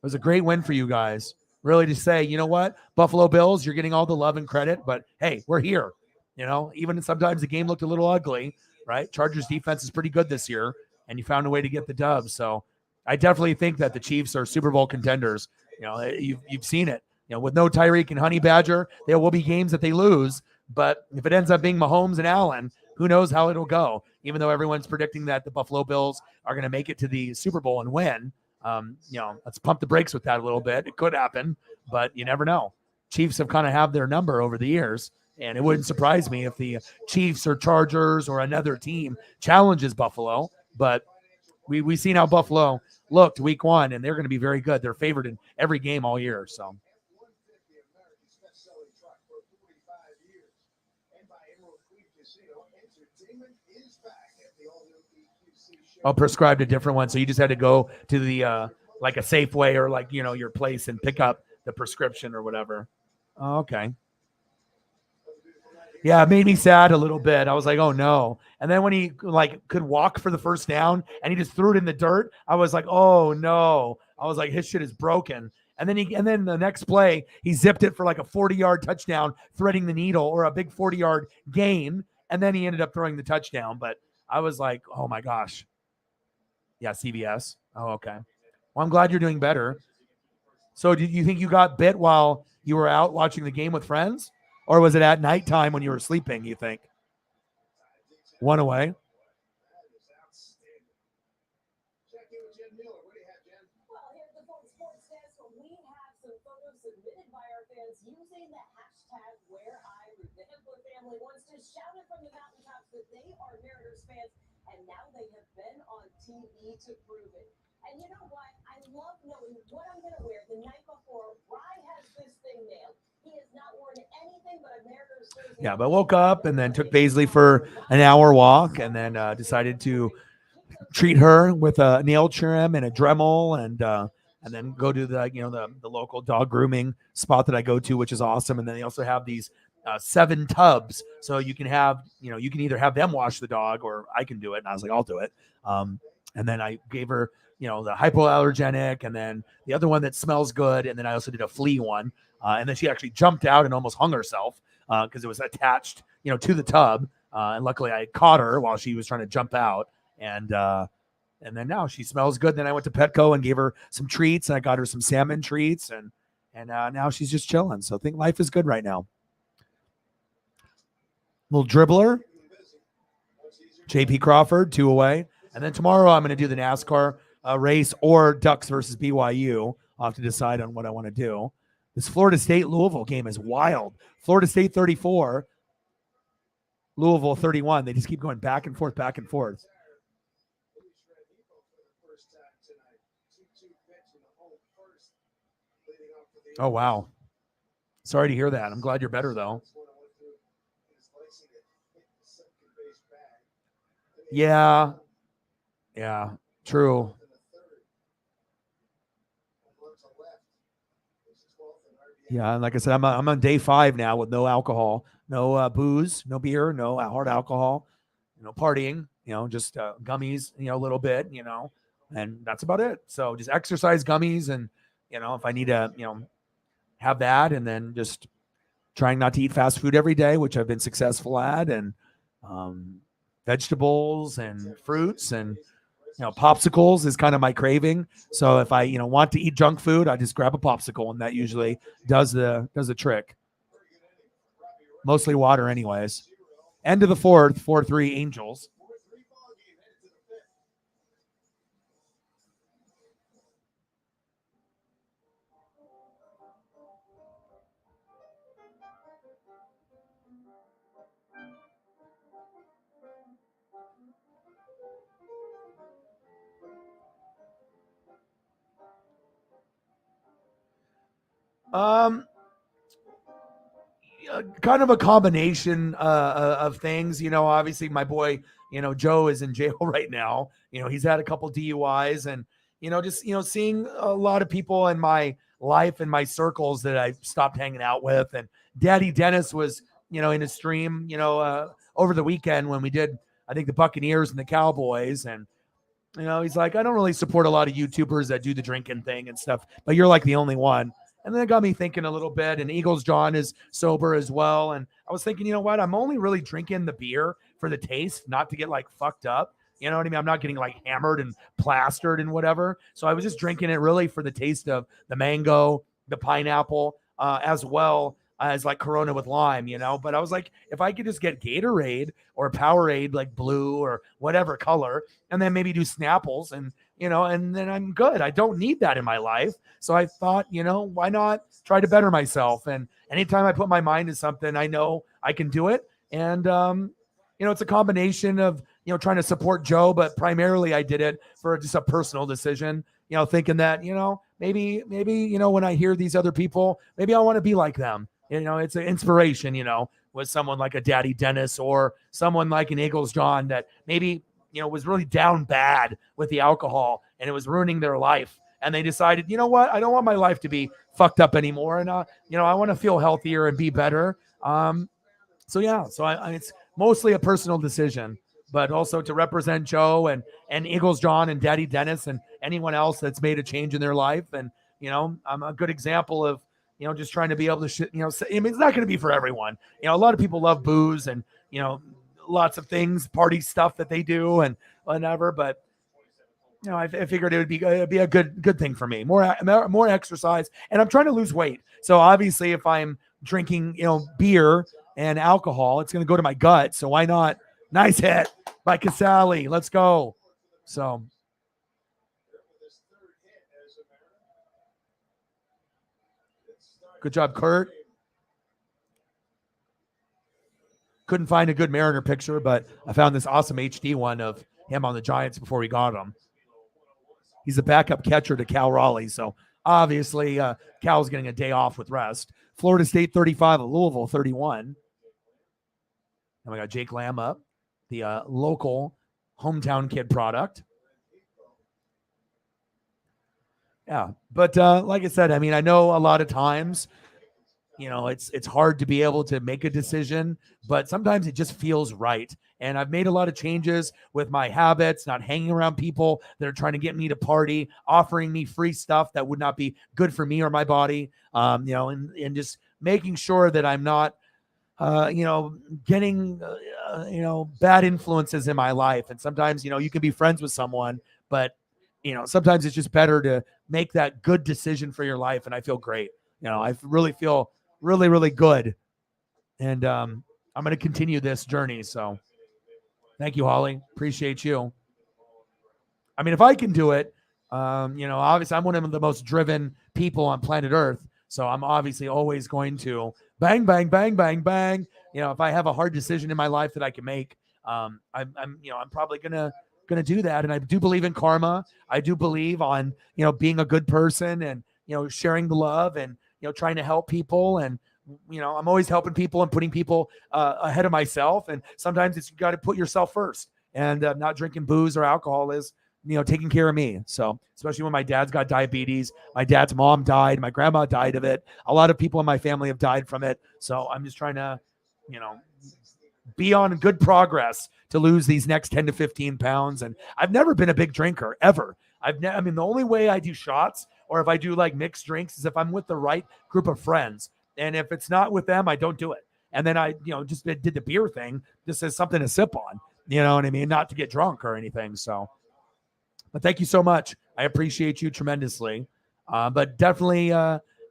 was a great win for you guys. Really to say, you know what? Buffalo Bills, you're getting all the love and credit, but hey, we're here. Even sometimes the game looked a little ugly, right? Chargers defense is pretty good this year, and you found a way to get the dub. So I definitely think that the Chiefs are Super Bowl contenders. You've seen it. With no Tyreek and Honey Badger, there will be games that they lose. But if it ends up being Mahomes and Allen, who knows how it'll go? Even though everyone's predicting that the Buffalo Bills are going to make it to the Super Bowl and win, let's pump the brakes with that a little bit. It could happen, but you never know. Chiefs have kind of had their number over the years, and it wouldn't surprise me if the Chiefs or Chargers or another team challenges Buffalo. But we've seen how Buffalo looked week one, and they're going to be very good. They're favored in every game all year. So. Oh, prescribed a different one. So you just had to go to the like a Safeway or your place and pick up the prescription or whatever. Oh, okay. Yeah, it made me sad a little bit. I was like, oh no. And then when he could walk for the first down and he just threw it in the dirt, I was like, oh no. I was like, his shit is broken. And then the next play, he zipped it for like a 40-yard touchdown, threading the needle, or a big 40-yard gain. And then he ended up throwing the touchdown. But I was like, oh my gosh. Yeah, CBS. Oh, okay. Well, I'm glad you're doing better. So did you think you got bit while you were out watching the game with friends? Or was it at nighttime when you were sleeping, you think? One away? Check in with Jen Miller. What do you have, Jen? Well, here at the Fox Sports Desk, we have some photos submitted by our fans using the hashtag #WhereIRoot. The Hempler family wants to shout it from the mountaintops that they are Mariners fans, and now they have been on TV to prove it. And you know what? I love knowing what I'm going to wear the night before. Rye has this thing nailed. He has not worn anything but a Mariners jersey. Yeah, but I woke up and then took Paisley for an hour walk and then decided to treat her with a nail trim and a Dremel and then go to the local dog grooming spot that I go to, which is awesome. And then they also have these 7 tubs, so you can have you can either have them wash the dog or I can do it. And I was like, I'll do it. And then I gave her the hypoallergenic and then the other one that smells good, and then I also did a flea one. And then she actually jumped out and almost hung herself because it was attached to the tub. And luckily I caught her while she was trying to jump out. And then now she smells good. Then I went to Petco and gave her some treats, and I got her some salmon treats, and now she's just chilling. So I think life is good right now. Little dribbler, JP Crawford, 2 away, and then tomorrow I'm going to do the NASCAR race or Ducks versus BYU. I'll have to decide on what I want to do. This Florida State Louisville game is wild. Florida State 34, Louisville 31. They just keep going back and forth, back and forth. Oh, wow. Sorry to hear that. I'm glad you're better, though. Yeah. Yeah, true. Yeah, and like I said, I'm on day 5 now with no alcohol, no booze, no beer, no hard alcohol, no partying, just gummies, a little bit, and that's about it. So just exercise, gummies, and if I need to, have that, and then just trying not to eat fast food every day, which I've been successful at, and vegetables and fruits and popsicles is kind of my craving. So if I want to eat junk food, I just grab a popsicle, and that usually does the trick. Mostly water, anyways. End of the 4th, 4-3 Angels. Kind of a combination of things. Obviously my boy, Joe is in jail right now. He's had a couple DUIs, and just seeing a lot of people in my life and my circles that I stopped hanging out with. And Daddy Dennis was in a stream over the weekend when we did, I think, the Buccaneers and the Cowboys. And he's like, I don't really support a lot of YouTubers that do the drinking thing and stuff, but you're like the only one. And then it got me thinking a little bit. And Eagles John is sober as well. And I was thinking, you know what? I'm only really drinking the beer for the taste, not to get like fucked up. You know what I mean? I'm not getting like hammered and plastered and whatever. So I was just drinking it really for the taste of the mango, the pineapple, as well as like Corona with lime, But I was like, if I could just get Gatorade or Powerade, like blue or whatever color, and then maybe do Snapples and then I'm good. I don't need that in my life. So I thought, why not try to better myself? And anytime I put my mind to something, I know I can do it. And, it's a combination of, trying to support Joe, but primarily I did it for just a personal decision, thinking that, maybe, when I hear these other people, maybe I want to be like them. It's an inspiration, with someone like a Daddy Dennis or someone like an Eagles John that maybe, was really down bad with the alcohol and it was ruining their life. And they decided, you know what? I don't want my life to be fucked up anymore. And, I want to feel healthier and be better. So it's mostly a personal decision, but also to represent Joe and Eagles John and Daddy Dennis and anyone else that's made a change in their life. And, I'm a good example of, just trying to be able to, I mean, it's not going to be for everyone. A lot of people love booze and, lots of things, party stuff that they do and whatever. But I figured it'd be a good thing for me. More exercise, and I'm trying to lose weight. So obviously, if I'm drinking, beer and alcohol, it's going to go to my gut. So why not? Nice hit by Casali. Let's go. So good job, Kurt. Couldn't find a good Mariner picture, but I found this awesome HD one of him on the Giants before we got him. He's a backup catcher to Cal Raleigh, so obviously Cal's getting a day off with rest. Florida State 35, Louisville 31. And we got Jake Lamb up, the local hometown kid product. Yeah, but like I said, I mean, I know a lot of times, it's hard to be able to make a decision, but sometimes it just feels right. And I've made a lot of changes with my habits, not hanging around people that are trying to get me to party, offering me free stuff that would not be good for me or my body, and just making sure that I'm not, getting, bad influences in my life. And sometimes, you can be friends with someone, but, sometimes it's just better to make that good decision for your life. And I feel great. I really feel really, really good. And I'm going to continue this journey. So thank you, Holly. Appreciate you. I mean, if I can do it, obviously I'm one of the most driven people on planet Earth. So I'm obviously always going to bang, bang, bang, bang, bang. If I have a hard decision in my life that I can make, I'm probably gonna do that. And I do believe in karma. I do believe on, being a good person and, sharing the love and, trying to help people. And, I'm always helping people and putting people ahead of myself. And sometimes it's got to put yourself first. And not drinking booze or alcohol is, taking care of me. So especially when my dad's got diabetes, my dad's mom died, my grandma died of it. A lot of people in my family have died from it. So I'm just trying to, be on good progress to lose these next 10 to 15 pounds. And I've never been a big drinker ever. The only way I do shots or if I do like mixed drinks is if I'm with the right group of friends. And if it's not with them, I don't do it. And then I, just did the beer thing just as something to sip on, you know what I mean? Not to get drunk or anything. So, but thank you so much. I appreciate you tremendously. But definitely,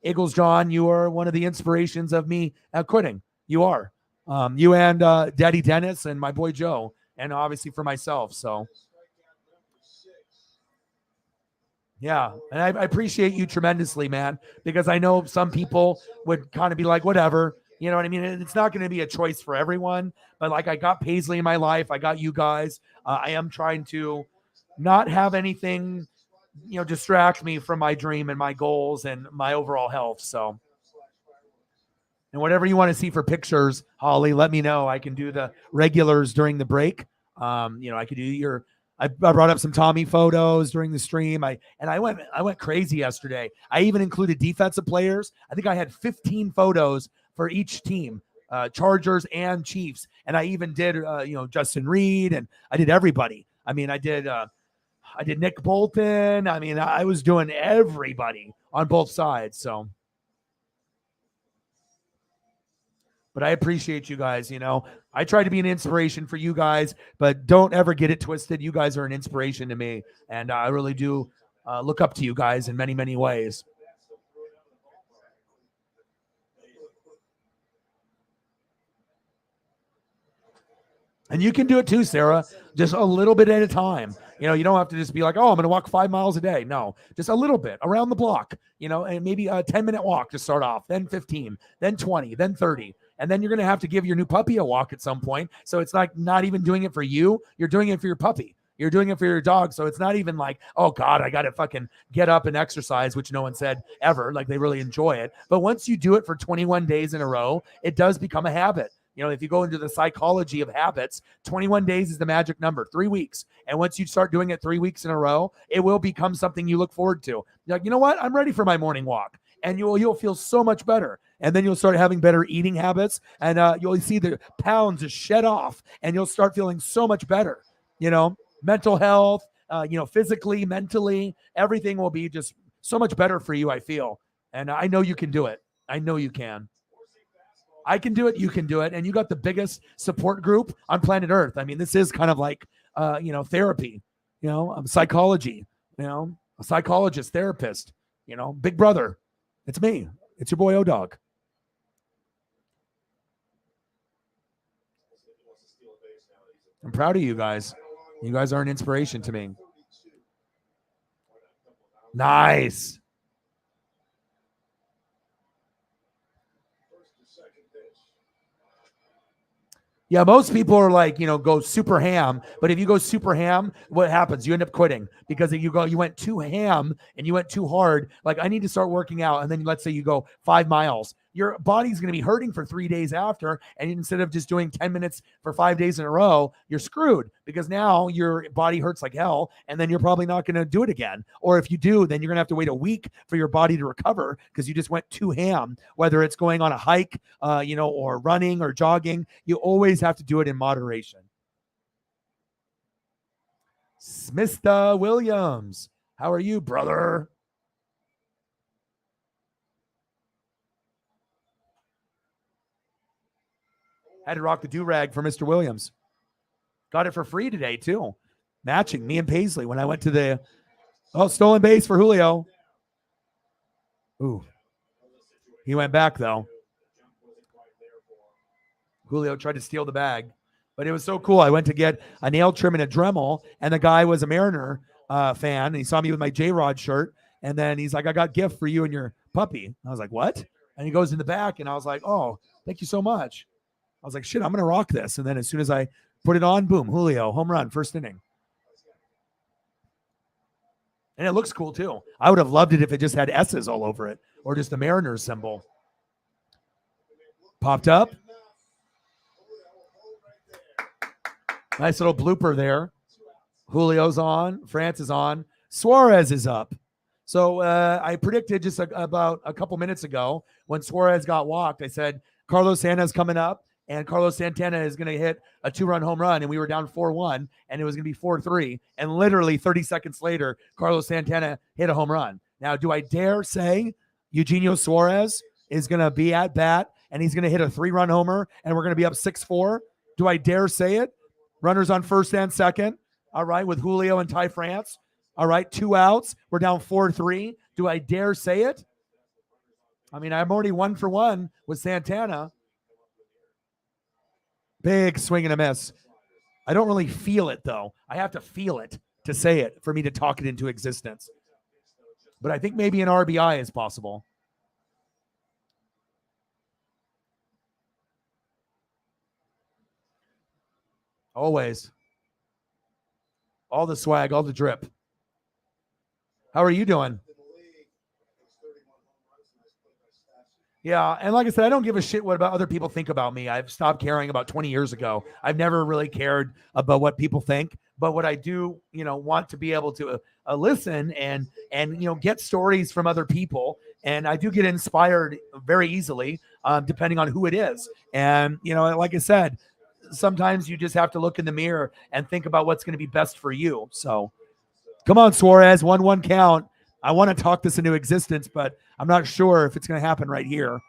Eagles John, you are one of the inspirations of me quitting. You are. You and Daddy Dennis and my boy Joe, and obviously for myself. So, yeah, and I appreciate you tremendously, man, because I know some people would kind of be like, whatever, you know what I mean? It's not going to be a choice for everyone, but like I got Paisley in my life. I got you guys. I am trying to not have anything, distract me from my dream and my goals and my overall health. So, and whatever you want to see for pictures, Holly, let me know. I can do the regulars during the break. I could do I brought up some Tommy photos during the stream. I went crazy yesterday. I even included defensive players. I think I had 15 photos for each team, Chargers and Chiefs. And I even did, Justin Reed, and I did everybody. I mean, I did Nick Bolton. I mean, I was doing everybody on both sides. So. But I appreciate you guys. I try to be an inspiration for you guys, but don't ever get it twisted. You guys are an inspiration to me. And I really do look up to you guys in many, many ways. And you can do it too, Sarah, just a little bit at a time. You don't have to just be like, oh, I'm going to walk 5 miles a day. No, just a little bit around the block, and maybe a 10-minute walk to start off, then 15, then 20, then 30. And then you're going to have to give your new puppy a walk at some point. So it's like not even doing it for you. You're doing it for your puppy. You're doing it for your dog. So it's not even like, oh, God, I got to fucking get up and exercise, which no one said ever. Like they really enjoy it. But once you do it for 21 days in a row, it does become a habit. If you go into the psychology of habits, 21 days is the magic number, 3 weeks. And once you start doing it 3 weeks in a row, it will become something you look forward to. You're like, you know what? I'm ready for my morning walk. And you'll feel so much better. And then you'll start having better eating habits, and you'll see the pounds just shed off, and you'll start feeling so much better. Mental health, physically, mentally, everything will be just so much better for you, I feel. And I know you can do it. I know you can. I can do it. You can do it. And you got the biggest support group on planet Earth. I mean, this is kind of like, therapy. I'm psychology, a psychologist, therapist, big brother. It's me. It's your boy O-Dog. I'm proud of you guys. You guys are an inspiration to me. Nice. Yeah, most people are like, go super ham. But if you go super ham, what happens? You end up quitting because if you went too ham and you went too hard. Like, I need to start working out. And then let's say you go 5 miles. Your body's going to be hurting for 3 days after. And instead of just doing 10 minutes for 5 days in a row, you're screwed because now your body hurts like hell. And then you're probably not going to do it again. Or if you do, then you're going to have to wait a week for your body to recover because you just went too ham, whether it's going on a hike, or running or jogging. You always have to do it in moderation. Mr. Williams, how are you, brother? Had to rock the do-rag for Mr. Williams. Got it for free today, too. Matching me and Paisley when I went to the stolen base for Julio. Ooh. He went back, though. Julio tried to steal the bag. But it was so cool. I went to get a nail trim and a Dremel, and the guy was a Mariner fan. And he saw me with my J-Rod shirt. And then he's like, I got a gift for you and your puppy. I was like, what? And he goes in the back, and I was like, oh, thank you so much. I was like, shit, I'm going to rock this. And then as soon as I put it on, boom, Julio, home run, first inning. And it looks cool, too. I would have loved it if it just had S's all over it or just the Mariners symbol. Popped up. Nice little blooper there. Julio's on. France is on. Suarez is up. So I predicted just about a couple minutes ago when Suarez got walked, I said, Carlos Santana's coming up, and Carlos Santana is going to hit a 2-run home run, and we were down 4-1, and it was going to be 4-3. And literally 30 seconds later, Carlos Santana hit a home run. Now, do I dare say Eugenio Suarez is going to be at bat, and he's going to hit a 3-run homer, and we're going to be up 6-4? Do I dare say it? Runners on first and second. All right, with Julio and Ty France. All right, 2 outs. We're down 4-3. Do I dare say it? I mean, I'm already 1 for 1 with Santana. Big swing and a miss. I don't really feel it, though. I have to feel it to say it for me to talk it into existence. But I think maybe an RBI is possible. Always. All the swag, all the drip. How are you doing? Yeah, and like I said, I don't give a shit what about other people think about me. I've stopped caring about 20 years ago. I've never really cared about what people think, but what I do, want to be able to listen and get stories from other people, and I do get inspired very easily, depending on who it is. And like I said, sometimes you just have to look in the mirror and think about what's going to be best for you. So, come on, Suarez, 1-1 count. I want to talk this into existence, but I'm not sure if it's going to happen right here.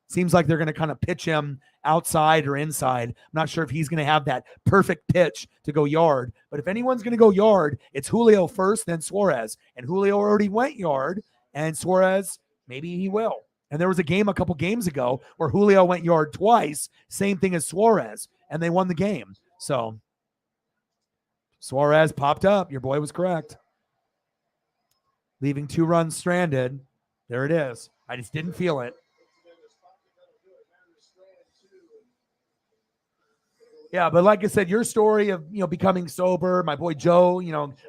Seems like they're going to kind of pitch him outside or inside. I'm not sure if he's going to have that perfect pitch to go yard. But if anyone's going to go yard, it's Julio first, then Suarez. And Julio already went yard, and Suarez, maybe he will. And there was a game a couple games ago where Julio went yard twice, same thing as Suarez, and they won the game. So Suarez popped up. Your boy was correct. Leaving 2 runs stranded. There it is. I just didn't feel it. Yeah, but like I said, your story of becoming sober, my boy Joe,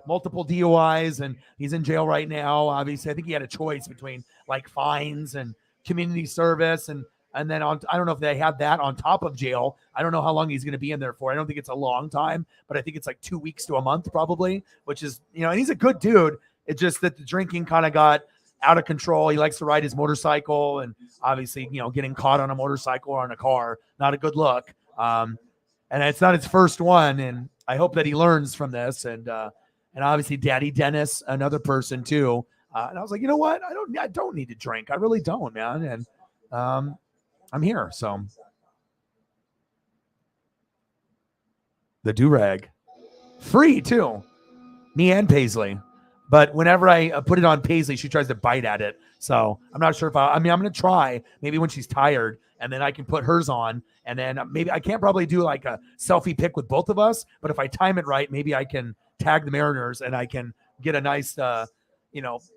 multiple DUIs, and he's in jail right now. Obviously, I think he had a choice between like fines and community service, and then I don't know if they have that on top of jail. I don't know how long he's going to be in there for. I don't think it's a long time, but I think it's like 2 weeks to a month probably, which is and he's a good dude. It's just that the drinking kind of got out of control. He likes to ride his motorcycle, and obviously, getting caught on a motorcycle or in a car, not a good look. And it's not his first one, and I hope that he learns from this. And obviously, Daddy Dennis, another person too. And I was like, you know what? I don't need to drink. I really don't, man. And I'm here, so the do-rag, free too. Me and Paisley. But whenever I put it on Paisley, she tries to bite at it. So I'm not sure if I'm going to try maybe when she's tired, and then I can put hers on. And then maybe I can't probably do like a selfie pic with both of us. But if I time it right, maybe I can tag the Mariners and I can get a nice,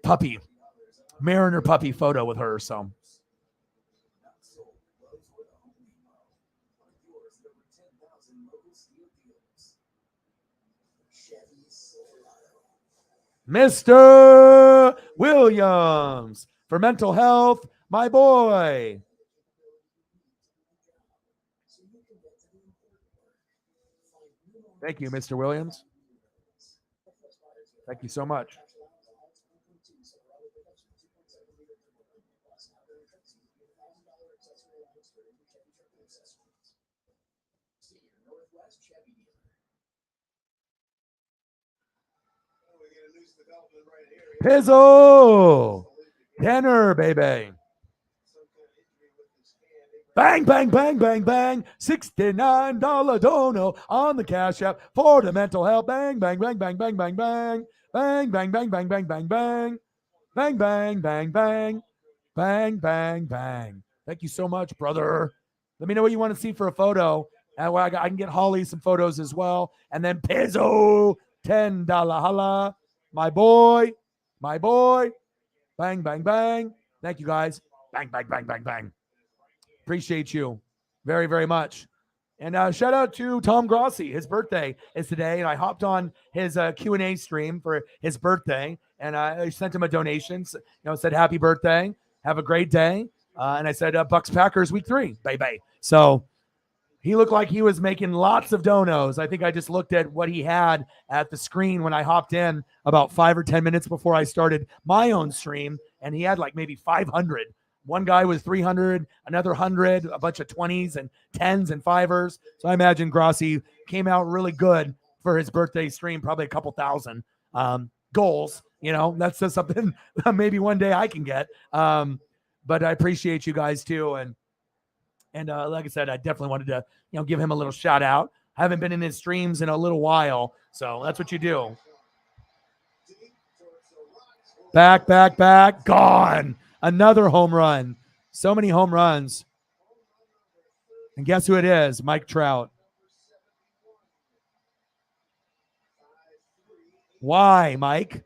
puppy, Mariner puppy photo with her. So. Mr. Williams for mental health, my boy. Thank you, Mr. Williams. Thank you so much. Pizzle. Tenor, baby. Bang, bang, bang, bang, bang. $69 dono on the Cash App for the mental health. Bang, bang, bang, bang, bang, bang, bang. Bang, bang, bang, bang, bang, bang, bang. Bang, bang, bang, bang. Bang, bang, bang. Thank you so much, brother. Let me know what you want to see for a photo. And I can get Holly some photos as well. And then Pizzo, $10 holla. My boy. My boy. Bang, bang, bang. Thank you, guys. Bang, bang, bang, bang, bang. Appreciate you very, very much. And shout out to Tom Grossi. His birthday is today, and I hopped on his Q&A stream for his birthday, and I sent him a donation. Said happy birthday, have a great day, and I said Bucks Packers week 3, bye. So he looked like he was making lots of donos. I think I just looked at what he had at the screen when I hopped in about 5 or 10 minutes before I started my own stream, and he had like maybe 500. One guy was 300, another 100, a bunch of 20s and 10s and 5ers. So I imagine Grossi came out really good for his birthday stream, probably a couple thousand goals. That's just something maybe one day I can get. But I appreciate you guys too. And like I said, I definitely wanted to, give him a little shout out. I haven't been in his streams in a little while. So that's what you do. Back, gone. Another home run. So many home runs. And guess who it is? Mike Trout. Why, Mike?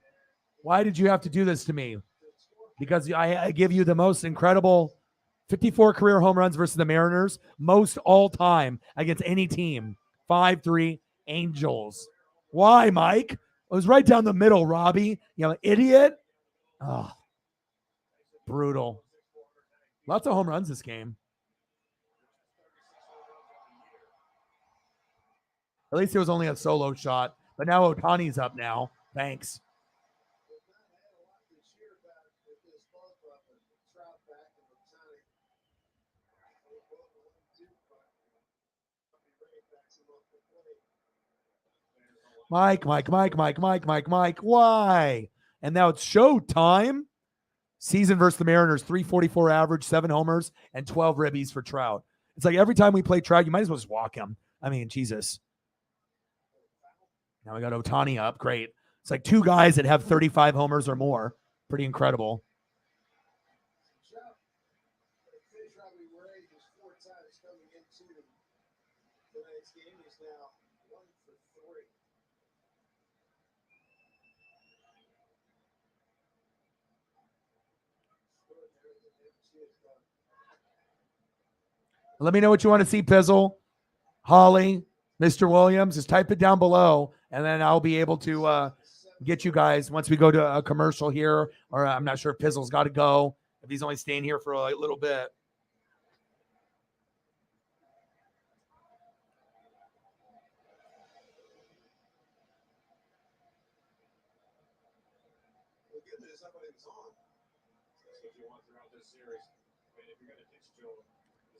Why did you have to do this to me? Because I give you the most incredible 54 career home runs versus the Mariners, most all time against any team. 5-3 Angels. Why, Mike? It was right down the middle, Robbie. Idiot. Oh, brutal. Lots of home runs this game. At least it was only a solo shot. But now Ohtani's up now. Thanks. Mike. Why? And now it's show time. Season versus the Mariners, 344 average, 7 homers, and 12 ribbies for Trout. It's like every time we play Trout, you might as well just walk him. I mean, Jesus. Now we got Ohtani up. Great. It's like 2 guys that have 35 homers or more. Pretty incredible. Let me know what you want to see, Pizzle, Holly, Mr. Williams. Just type it down below, and then I'll be able to get you guys once we go to a commercial here. Or I'm not sure if Pizzle's got to go, if he's only staying here for a little bit.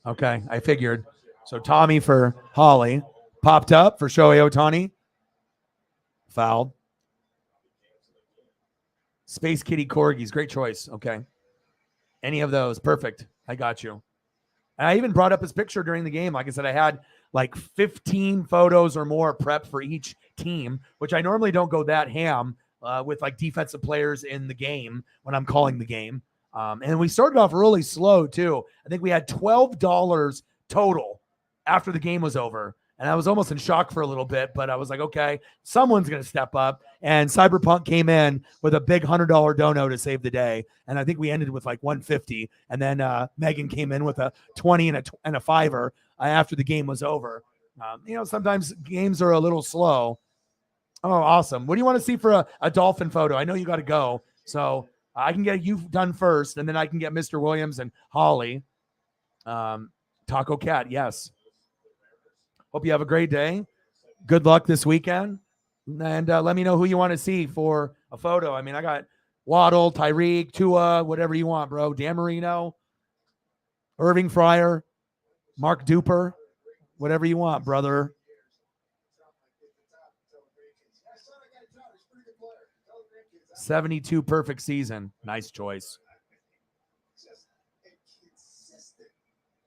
Okay, I figured. So Tommy for Holly. Popped up for Shohei Ohtani. Fouled. Space Kitty Corgis. Great choice. Okay. Any of those. Perfect. I got you. And I even brought up his picture during the game. Like I said, I had like 15 photos or more prep for each team, which I normally don't go that ham with like defensive players in the game when I'm calling the game. And we started off really slow too. I think we had $12 total after the game was over. And I was almost in shock for a little bit, but I was like, okay, someone's going to step up. And Cyberpunk came in with a big $100 dono to save the day. And I think we ended with like 150. And then Megan came in with a 20 and a fiver after the game was over. Sometimes games are a little slow. Oh, awesome. What do you want to see for a dolphin photo? I know you got to go. So I can get you done first, and then I can get Mr. Williams and Holly. Taco Cat, yes. Hope you have a great day. Good luck this weekend. And let me know who you want to see for a photo. I mean, I got Waddle, Tyreek, Tua, whatever you want, bro. Dan Marino, Irving Fryer, Mark Duper, whatever you want, brother. 72 perfect season. Nice choice. Just consistent.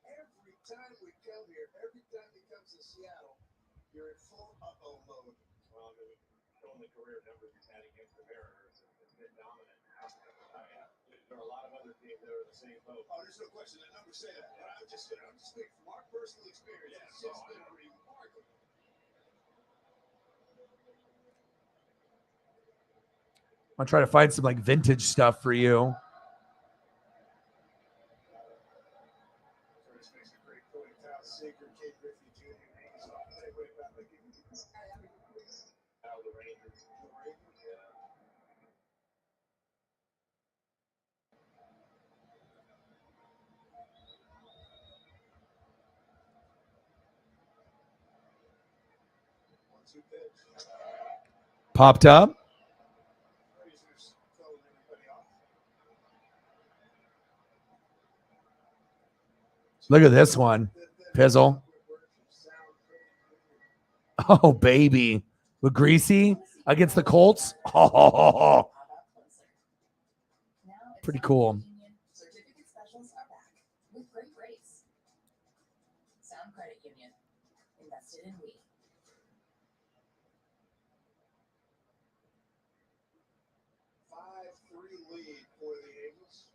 Every time we come here, every time he comes to Seattle, you're in full uh-oh mode. Well, the only career numbers he's had against the Mariners has been dominant. There are a lot of other teams that are in the same boat. Oh, there's no question. The numbers say that. But I'm just speaking from our personal experience. It's just been remarkable. I'm gonna try to find some like vintage stuff for you. Popped up. Look at this one, Pizzle. Oh, baby. With Greasy against the Colts. Oh, pretty cool. Certificate specials are back with great rates. Sound Credit Union. Invested in we. 5-3 lead for the Eagles.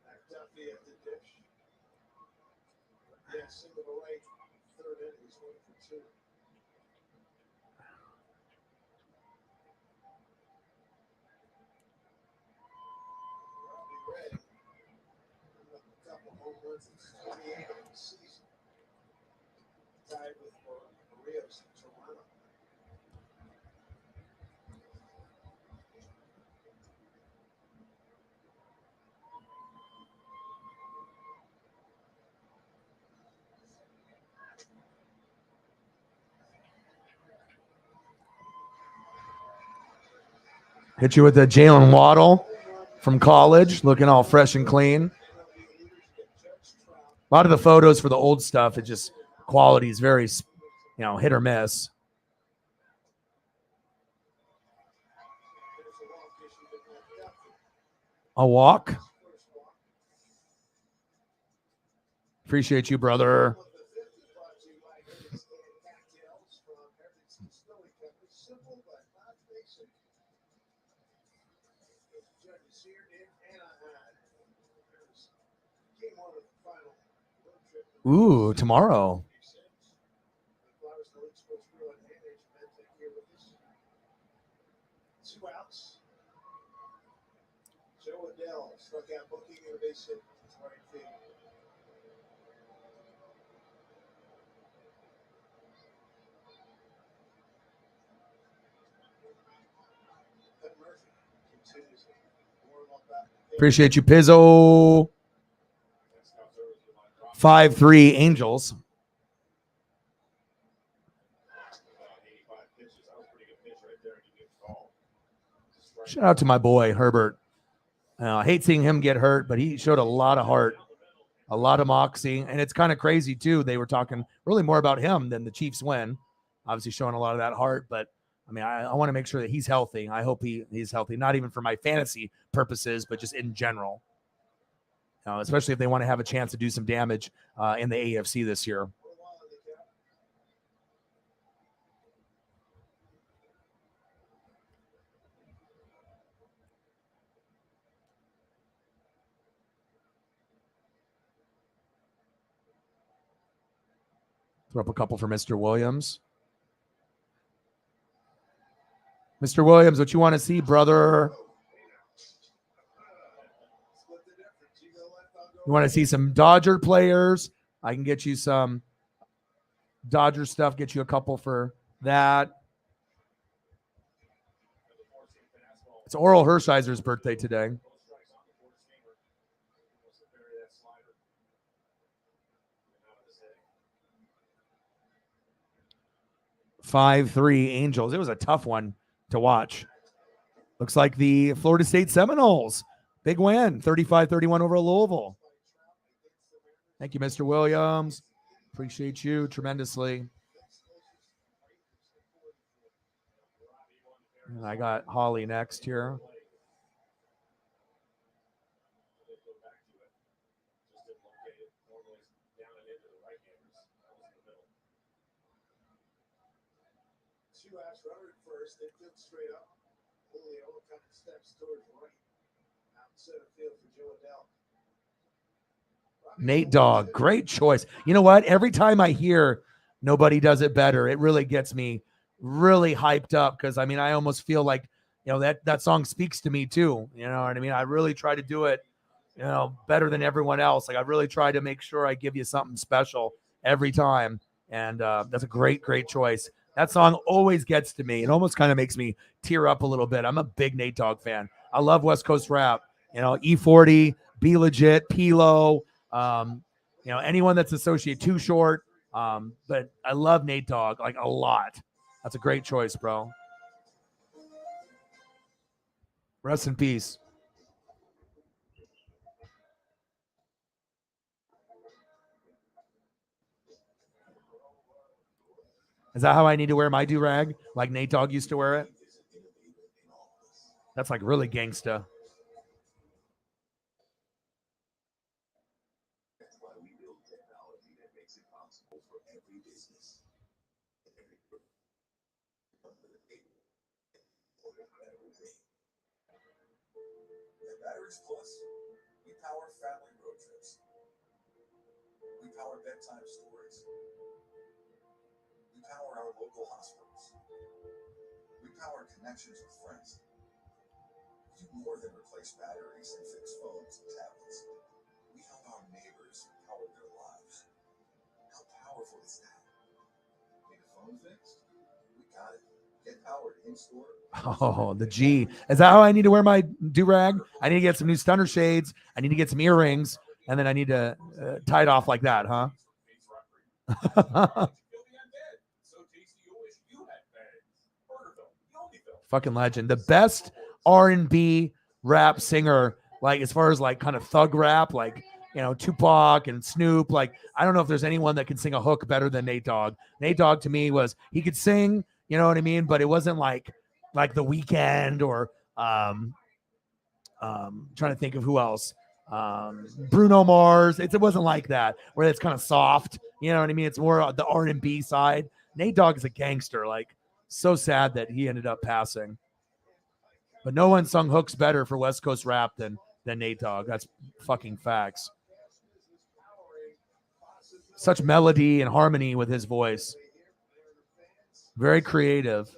McDuffie at the dish. Yes, into the right. Third inning, he's 1 for 2. Robbie Ray. A couple home runs in 28 of the season. Tied with Rios in Toronto. Hit you with a Jalen Waddle from college, looking all fresh and clean. A lot of the photos for the old stuff, it just quality is very, hit or miss. A walk. Appreciate you, brother. Ooh, tomorrow. 2 outs. Joe Adele struck out booking and a base hit to right field. Cut Murphy continues to warm up back. Appreciate you, Pizzo. 5-3 Angels. Shout out to my boy, Herbert. I hate seeing him get hurt, but he showed a lot of heart, a lot of moxie. And it's kind of crazy, too. They were talking really more about him than the Chiefs win. Obviously showing a lot of that heart. But, I mean, I want to make sure that he's healthy. I hope he's healthy, not even for my fantasy purposes, but just in general. especially if they want to have a chance to do some damage in the AFC this year. Throw up a couple for Mr. Williams. Mr. Williams, what you want to see, brother? You want to see some Dodger players? I can get you some Dodger stuff, get you a couple for that. It's Oral Hershiser's birthday today. Five, 3 Angels. It was a tough one to watch. Looks like the Florida State Seminoles. Big win, 35-31 over Louisville. Thank you, Mr. Williams. Appreciate you tremendously. And I got Holly next here. Runner at first, they flipped straight up. Julio kind of steps towards right. Out center field for Joe Adele. Nate Dogg, great choice. You know what? Every time I hear Nobody Does It Better, it really gets me really hyped up because, I mean, I almost feel like, that song speaks to me too. You know what I mean? I really try to do it, better than everyone else. Like I really try to make sure I give you something special every time. And that's a great, great choice. That song always gets to me. It almost kind of makes me tear up a little bit. I'm a big Nate Dogg fan. I love West Coast rap. E40, Be Legit, P-Lo, anyone that's associated Too Short. But I love Nate Dogg like a lot. That's a great choice, bro. Rest in peace. Is that how I need to wear my do-rag? Like Nate Dogg used to wear it? That's like really gangsta. That's why we build technology that makes it possible for every business. At Batteries Plus, we power family road trips. We power bedtime stories. We power our local hospitals. We power connections with friends. We do more than replace batteries and fix phones and tablets. We help our neighbors power their lives. How powerful is that? Need a phone fixed? We got it. Get powered in store. Oh, the G. Is that how I need to wear my do-rag? I need to get some new stunner shades. I need to get some earrings. And then I need to tie it off like that, huh? Fucking legend. The best R&B rap singer, like as far as like kind of thug rap, like, Tupac and Snoop. Like, I don't know if there's anyone that can sing a hook better than Nate Dogg. Nate Dogg to me he could sing, you know what I mean? But it wasn't like The Weeknd or trying to think of who else. Bruno Mars. It wasn't like that where it's kind of soft. You know what I mean? It's more the R&B side. Nate Dogg is a gangster. Like, so sad that he ended up passing. But no one sung hooks better for West Coast rap than Nate Dogg. That's fucking facts. Such melody and harmony with his voice. Very creative.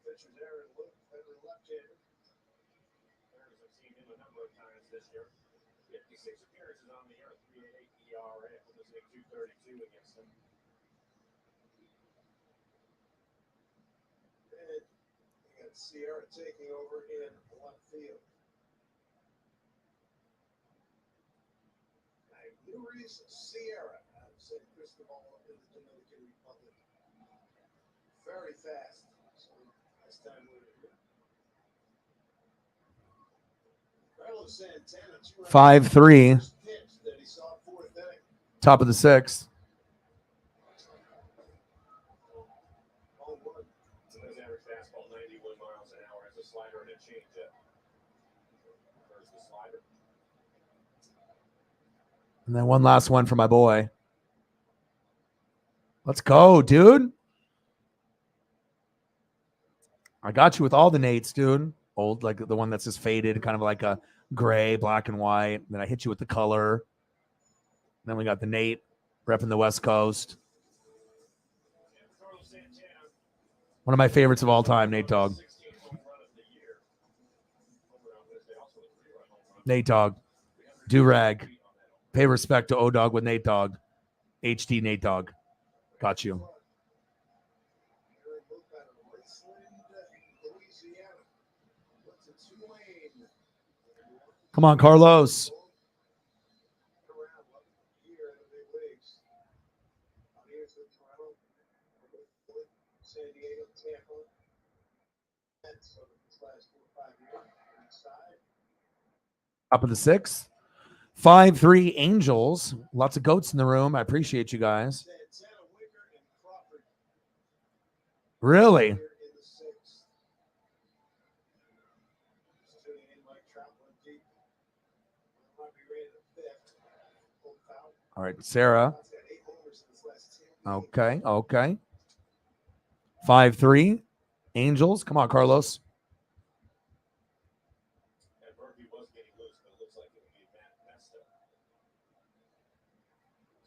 Pitchers there and left-handed. I've seen him a number of times this year. 56 appearances on the year, 3.88 ERA, almost 2.32 against him. And you got Sierra taking over in left field. Luis Sierra out of San Cristobal in the Dominican Republic. very fast. So last time we were here. Carlos Santana, 5-3. first pitch that he saw fourth inning. Top of the sixth. Ball one. His average fastball 91 miles an hour, has a slider and a changeup. There's the slider. And then one last one for my boy. Let's go, dude. I got you with all the Nates, dude. Old, like the one that's just faded, kind of like a gray, black and white. Then I hit you with the color. Then we got the Nate repping the West Coast. Carlos Santana, One of my favorites of all time, Nate Dogg. 16 home run of the year. Home run on Wednesday, also a 3-run home run. Nate Dogg. Do-rag. Pay respect to O-Dog with Nate Dogg. HD Nate Dogg. Got you. Here in Luke out of Richland, Louisiana. What's it, Tulane? Come on, Carlos. Around 1 year in the big leagues. Here's with Toronto, San Diego, Tampa. That's over these last 4 or 5 years. Inside. Top of the sixth. 5-3 Angels. Lots of goats in the room. I appreciate you guys. Santana, Wicker, and Crawford Really? here in the sixth. Just tuning in, Mike Trout went deep. Might be ready to fifth. Old foul. All right, Sarah. Trout's got 8 homers in his last 10 games. Okay. 5-3 Angels. Come on, Carlos. And Murphy was getting loose, but it looks like it'll be Matt Nesta.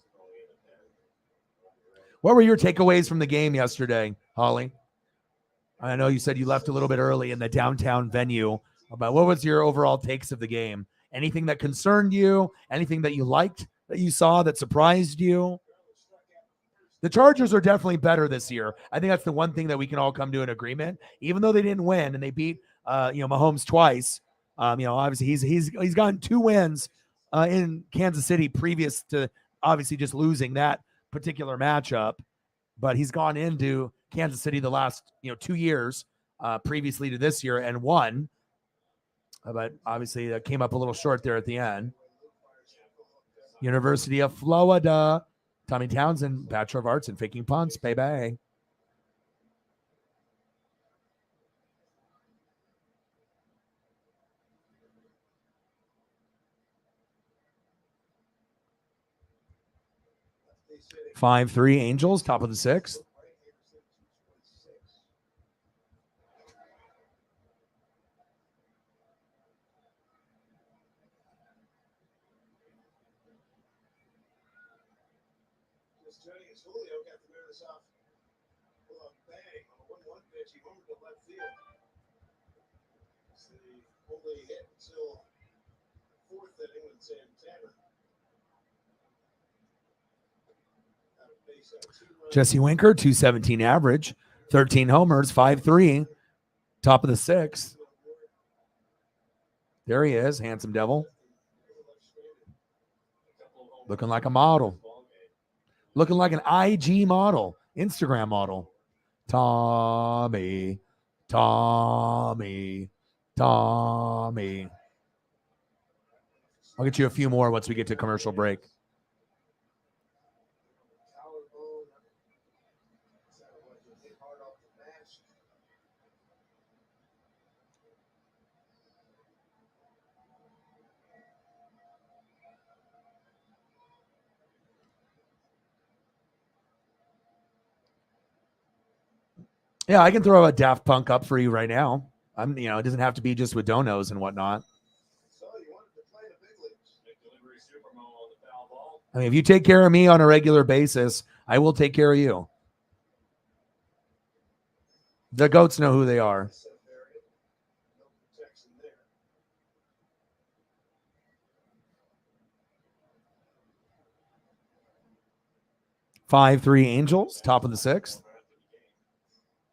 He's only in the pen. What were your takeaways from the game yesterday, Holly? I know you said you left a little bit early in the downtown venue. But what was your overall takes of the game? Anything that concerned you? Anything that you liked that you saw that surprised you? The Chargers are definitely better this year. I think that's the one thing that we can all come to an agreement. Even though they didn't win and they beat Mahomes twice, obviously he's gotten 2 wins in Kansas City previous to obviously just losing that particular matchup. But he's gone into Kansas City the last 2 years previously to this year and won. But obviously that came up a little short there at the end. University of Florida. Tommy Townsend, Bachelor of Arts in Faking Punts, baby. City. 5-3 Angels, top of the sixth. Right here, City 226. Just turning his Julio got the mirrors off. With a bang on a 1-1 pitch. He homered to left field. It's the only hit until fourth inning with Santana. Out of base out 2 runs. Jesse Winker, 217 average, 13 homers, 5-3, top of the sixth. There he is, handsome devil. Looking like a model. Looking like an IG model, Instagram model. Tommy. I'll get you a few more once we get to commercial break. Collarbone. Sounded like it hit hard off the mask. Yeah, I can throw a Daft Punk up for you right now. It doesn't have to be just with donos and whatnot. So you wanted to play the big leagues. Big delivery Supermo on the foul ball. I mean, if you take care of me on a regular basis, I will take care of you. The goats know who they are. Set variant. No protection there. 5-3 Angels, top of the sixth.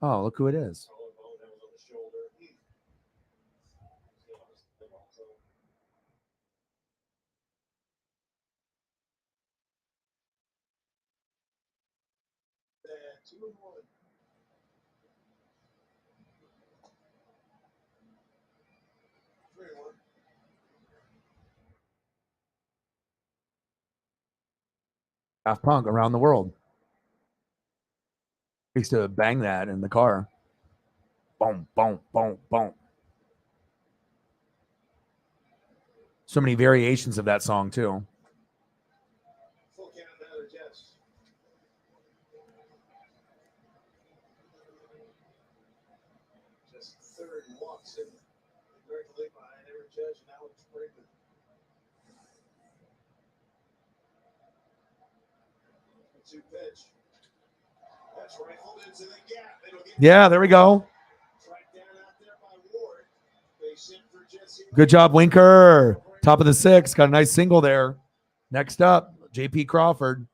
Oh, look who it is. Collarbone that was on the shoulder. And 2-1. Daft Punk, Around the World. I used to bang that in the car. Boom, boom, boom, boom. So many variations of that song, too. Full count, another Jets. Just third and walks in. Greg Lee behind every judge, and Alex Brigman. Two pitch. That's rifled into the gap. Yeah, there we go. Tracked down out there by Ward. Base hit for Jesse. Good job, Winker. Top of the sixth. Got a nice single there. Next up, J.P. Crawford.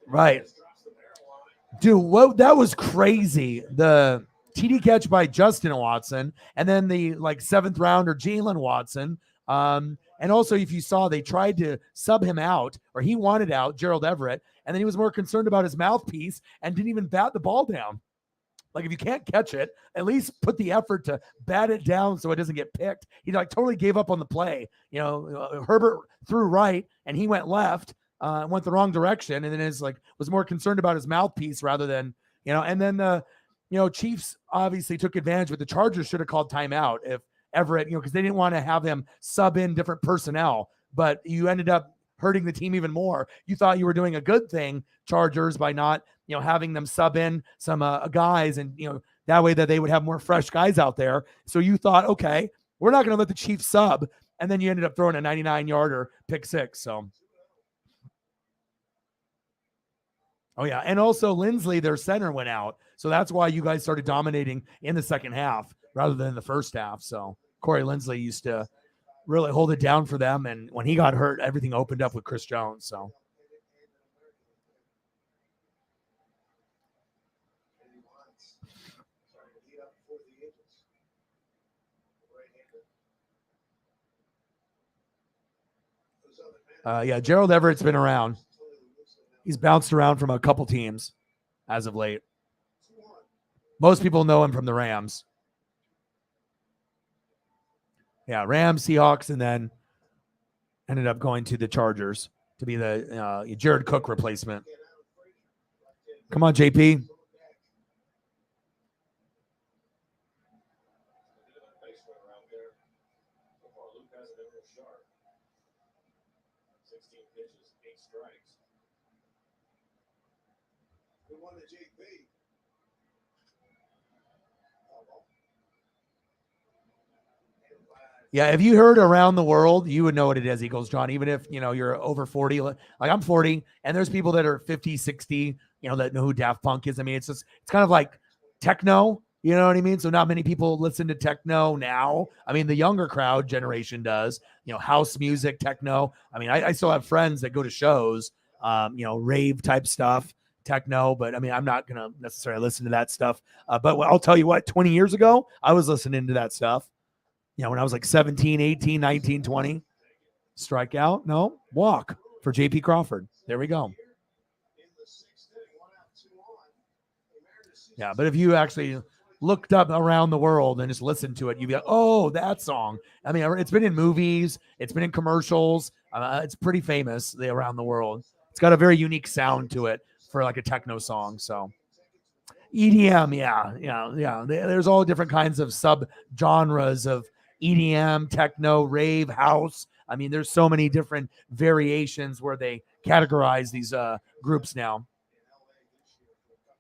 Right. Dude, what that was crazy. The TD catch by Justin Watson, and then the seventh rounder Jalen Watson. And also, if you saw, they tried to sub him out, or he wanted out, Gerald Everett, and then he was more concerned about his mouthpiece and didn't even bat the ball down. Like, if you can't catch it, at least put the effort to bat it down so it doesn't get picked. He totally gave up on the play. Herbert threw right and he went left, went the wrong direction, and then was more concerned about his mouthpiece rather than, and then the, Chiefs obviously took advantage, but the Chargers should have called timeout if Everett, because they didn't want to have him sub in different personnel, but you ended up hurting the team even more. You thought you were doing a good thing, Chargers, by not, having them sub in some guys, and that way that they would have more fresh guys out there. So you thought, okay, we're not going to let the Chiefs sub, and then you ended up throwing a 99-yarder pick six. So, oh yeah, and also Lindsley, their center, went out, so that's why you guys started dominating in the second half rather than the first half. So Corey Lindsley used to really hold it down for them, and when he got hurt, everything opened up with Chris Jones. So. Yeah, Gerald Everett's been around. He's bounced around from a couple teams as of late. Most people know him from the Rams. Yeah, Rams, Seahawks, and then ended up going to the Chargers to be the Jared Cook replacement. Come on, JP. Yeah, if you heard Around the World, you would know what it is, Eagles John, even if, you're over 40. Like, I'm 40, and there's people that are 50, 60, that know who Daft Punk is. I mean, it's kind of like techno, you know what I mean? So not many people listen to techno now. I mean, the younger crowd generation does, house music, techno. I mean, I still have friends that go to shows, rave type stuff, techno, but I mean, I'm not going to necessarily listen to that stuff. But I'll tell you what, 20 years ago, I was listening to that stuff. When I was like 17, 18, 19, 20. Strikeout? No. Walk for J.P. Crawford. There we go. Yeah, but if you actually looked up Around the World and just listened to it, you'd be like, oh, that song. I mean, it's been in movies. It's been in commercials. It's pretty famous, the Around the World. It's got a very unique sound to it for like a techno song, so. EDM, yeah. There's all different kinds of sub-genres of EDM, techno, rave, house. I mean, there's so many different variations where they categorize these groups now.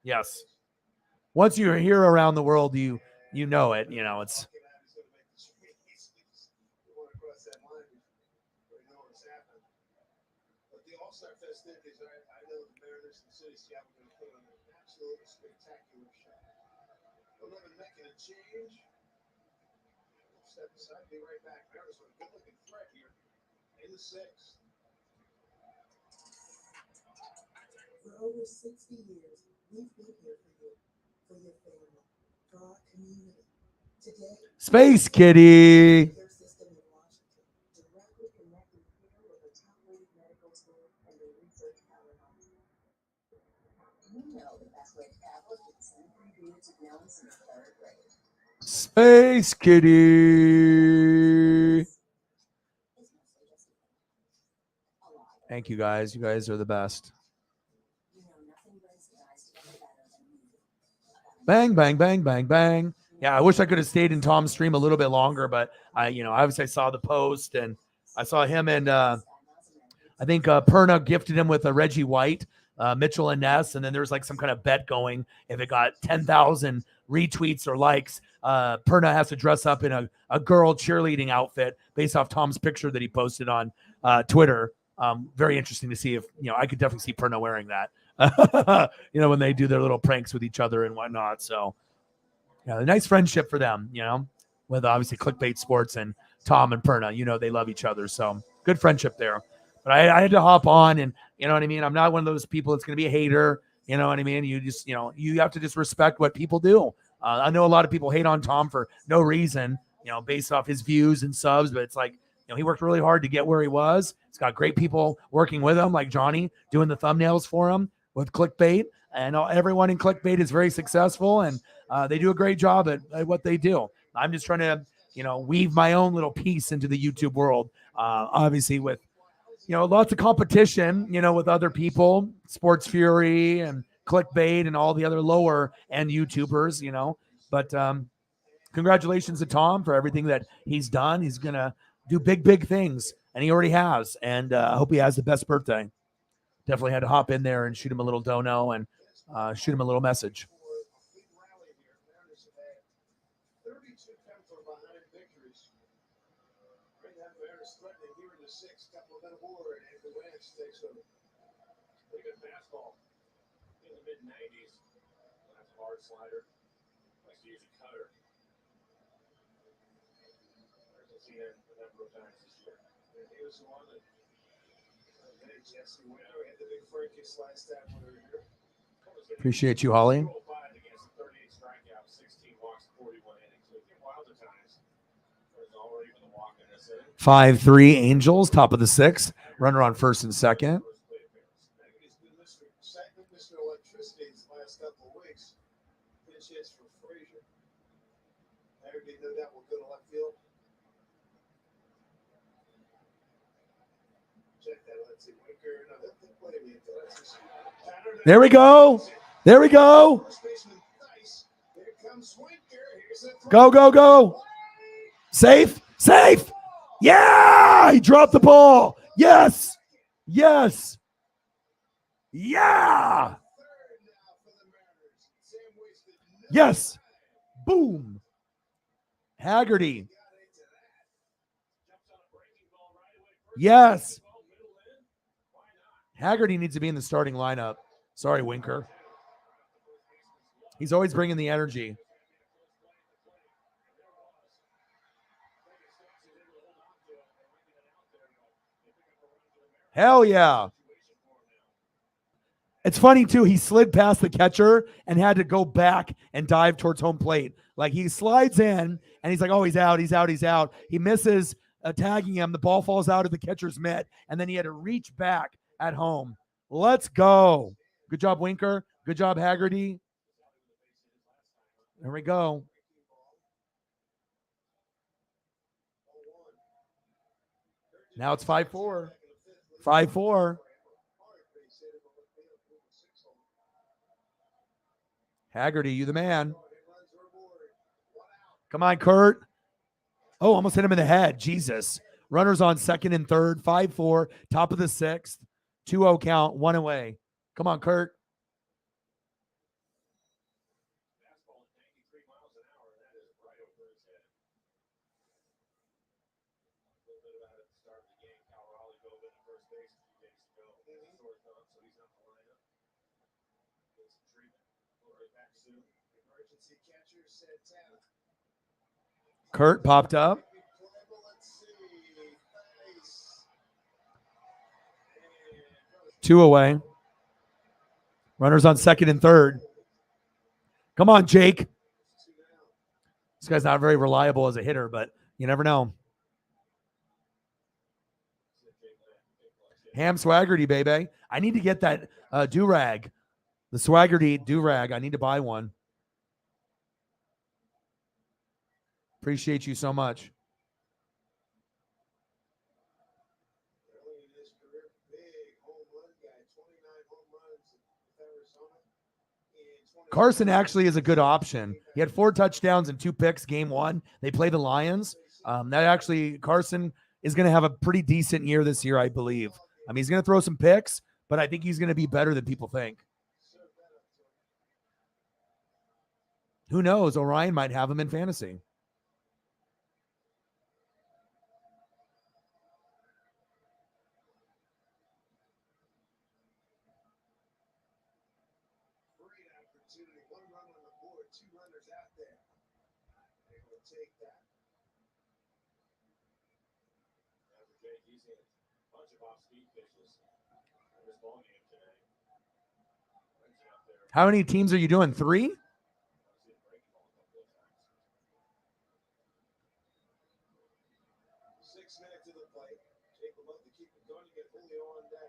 Yes. Once you hear Around the World, you know it. It's. Change. Step aside, be right back. Mariners with a good looking threat here in the sixth. For over 60 years, we've been here for your family, for our community. Today, Space Kitty. care system in Washington, directly connecting here with a top-rated medical school and a research powerhouse. You know the best way to travel is with Simply Beards of Known since third grade. Space Kitty. Thank you guys. You guys are the best. Bang, bang, bang, bang, bang. Yeah, I wish I could have stayed in Tom's stream a little bit longer, but obviously I saw the post and I saw him and I think Perna gifted him with a Reggie White, Mitchell and Ness, and then there's like some kind of bet going. If it got 10,000 retweets or likes, Perna has to dress up in a girl cheerleading outfit based off Tom's picture that he posted on Twitter. Very interesting to see if, I could definitely see Perna wearing that, when they do their little pranks with each other and whatnot. So, a nice friendship for them, with obviously Clickbait Sports and Tom and Perna. They love each other. So, good friendship there. But I had to hop on and, you know what I mean? I'm not one of those people that's going to be a hater. You know what I mean? You just, you have to just respect what people do. I know a lot of people hate on Tom for no reason, based off his views and subs, but it's like, he worked really hard to get where he was. He's got great people working with him, like Johnny doing the thumbnails for him with Clickbait. And everyone in Clickbait is very successful, and they do a great job at what they do. I'm just trying to, weave my own little piece into the YouTube world, obviously with, lots of competition, with other people, Sports Fury and Clickbait and all the other lower end YouTubers, but congratulations to Tom for everything that he's done. He's going to do big, big things, and he already has, and I hope he has the best birthday. Definitely had to hop in there and shoot him a little dono and shoot him a little message. 32 come from behind victories. Right now, Mariners threatening here in the sixth. Couple of men aboard, and the Wentz takes them. Pretty good fastball in the mid-90s. That's a hard slider. Likes to use a cutter. We've seen it a number of times this year. And he was the one that made Jesse Winter. He had the big Frankie slice that one here. Appreciate you, Holly. 5-3 Angels, top of the sixth. Runner on first and second. There we go. There we go. Go, go, go. Safe, safe. Yeah, he dropped the ball. Yes, yes. Yeah. Yes. Boom. Haggerty. Yes. Haggerty needs to be in the starting lineup. Sorry, Winker. He's always bringing the energy. Hell yeah. It's funny, too. He slid past the catcher and had to go back and dive towards home plate. Like, he slides in, and he's like, oh, he's out, he's out, he's out. He misses tagging him. The ball falls out of the catcher's mitt, and then he had to reach back at home. Let's go. Good job, Winker. Good job, Haggerty. There we go. Now it's 5-4. 5-4. Haggerty, you the man. Come on, Kurt. Oh, almost hit him in the head. Jesus. Runners on second and third. 5-4. Top of the sixth. 2-0 count. One away. Come on, Kurt. Kurt popped up. Two away. Runners on second and third. Come on, Jake. This guy's not very reliable as a hitter, but you never know. Ham Swaggerty, baby. I need to get that do-rag. The Swaggerty do-rag. I need to buy one. Appreciate you so much. career big home run guy, 29 home runs with Arizona. Carson actually is a good option. He had 4 touchdowns and 2 picks game 1. They play the Lions. That actually, Carson is going to have a pretty decent year this year, I believe. I mean, he's going to throw some picks, but I think he's going to be better than people think. Who knows? Orion might have him in fantasy. Great opportunity. 1 run on the board, 2 runners out there. They will take that. After Jake, he's hit a bunch of off-speed pitches in this ball game today. Lindsey up there. How many teams are you doing? 3? I've seen him break the ball a couple of times. 6 minutes to the plate. Jake would love to keep it going. You get Julio on deck.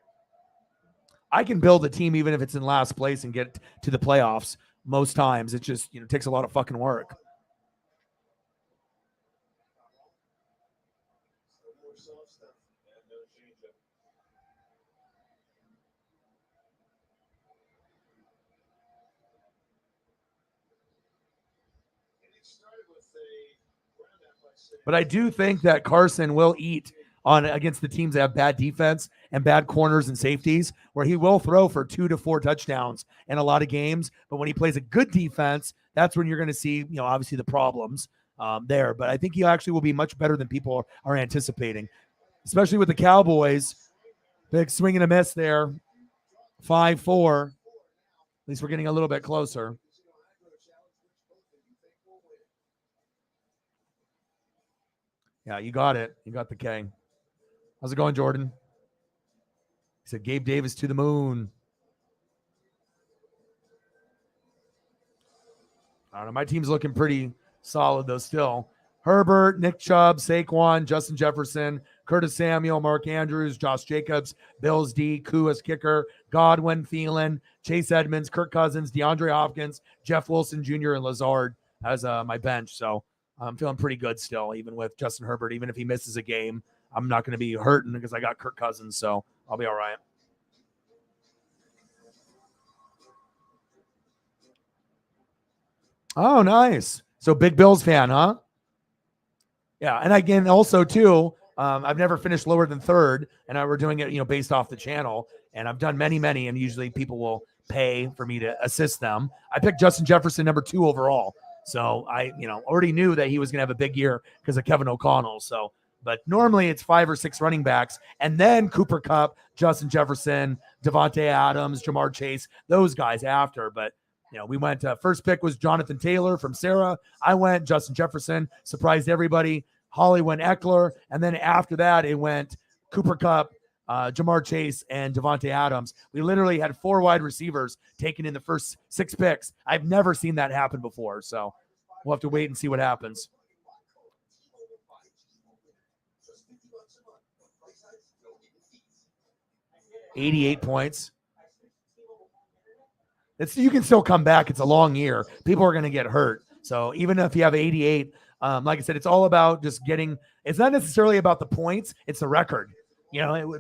I can build a team even if it's in last place and get to the playoffs most times. It just, takes a lot of fucking work. Still more soft stuff. And no changeup. And it started with a ground out by Sam. But I do think that Carson will eat on against the teams that have bad defense and bad corners and safeties, where he will throw for 2 to 4 touchdowns in a lot of games. But when he plays a good defense, that's when you're going to see, obviously the problems there. But I think he actually will be much better than people are anticipating, especially with the Cowboys. Big swing and a miss there. 5-4. At least we're getting a little bit closer. Yeah, you got it. You got the K. How's it going, Jordan? He said Gabe Davis to the moon. I don't know. My team's looking pretty solid, though, still. Herbert, Nick Chubb, Saquon, Justin Jefferson, Curtis Samuel, Mark Andrews, Josh Jacobs, Bills D, Kua's kicker, Godwin, Thielen, Chase Edmonds, Kirk Cousins, DeAndre Hopkins, Jeff Wilson Jr., and Lazard as my bench. So I'm feeling pretty good still, even with Justin Herbert. Even if he misses a game, I'm not going to be hurting because I got Kirk Cousins, so I'll be all right. Oh, nice. So big Bills fan, huh? Yeah, and again, also too, I've never finished lower than third, and we're doing it, based off the channel. And I've done many, and usually people will pay for me to assist them. I picked Justin Jefferson number 2 overall, so I, already knew that he was going to have a big year because of Kevin O'Connell. So, but normally it's 5 or 6 running backs, and then Cooper Kupp, Justin Jefferson, Devontae Adams, Jamar Chase, those guys after. But we went first pick was Jonathan Taylor from Sarah. I went Justin Jefferson, surprised everybody. Holly went Eckler, and then after that it went Cooper Kupp, Jamar Chase, and Devontae Adams. We literally had 4 wide receivers taken in the first 6 picks. I've never seen that happen before, so we'll have to wait and see what happens. 88 points. You can still come back. It's a long year. People are going to get hurt. So even if you have 88, like I said, it's all about just getting. It's not necessarily about the points. It's the record.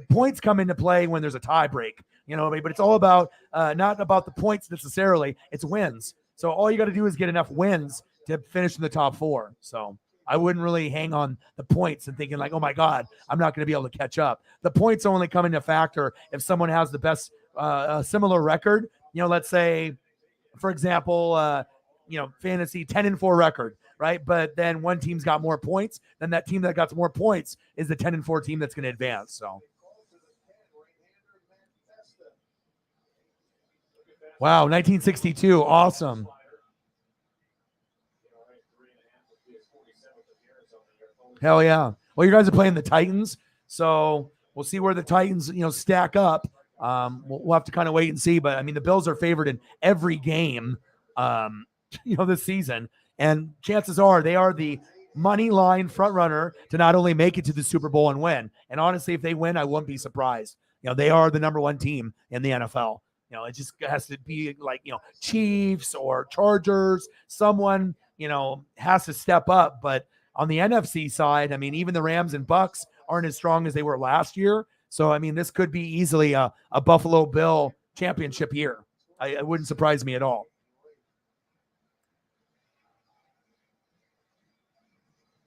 Points come into play when there's a tie break. But it's all about not about the points necessarily. It's wins. So all you got to do is get enough wins to finish in the top 4. So I wouldn't really hang on the points and thinking like, oh my God, I'm not going to be able to catch up. The points only come into factor if someone has the best similar record. Let's say, for example, fantasy 10-4 record, right? But then one team's got more points, then that team that got more points is the 10-4 team that's going to advance. So, wow, 1962, awesome. Hell yeah. Well, you guys are playing the Titans, so we'll see where the Titans, stack up. We'll have to kind of wait and see, but I mean, the Bills are favored in every game, this season, and chances are they are the money line front runner to not only make it to the Super Bowl and win. And honestly, if they win, I wouldn't be surprised. They are the number 1 team in the NFL. It just has to be like, Chiefs or Chargers, someone, has to step up. But on the NFC side, I mean, even the Rams and Bucks aren't as strong as they were last year. So, I mean, this could be easily a Buffalo Bill championship year. It wouldn't surprise me at all.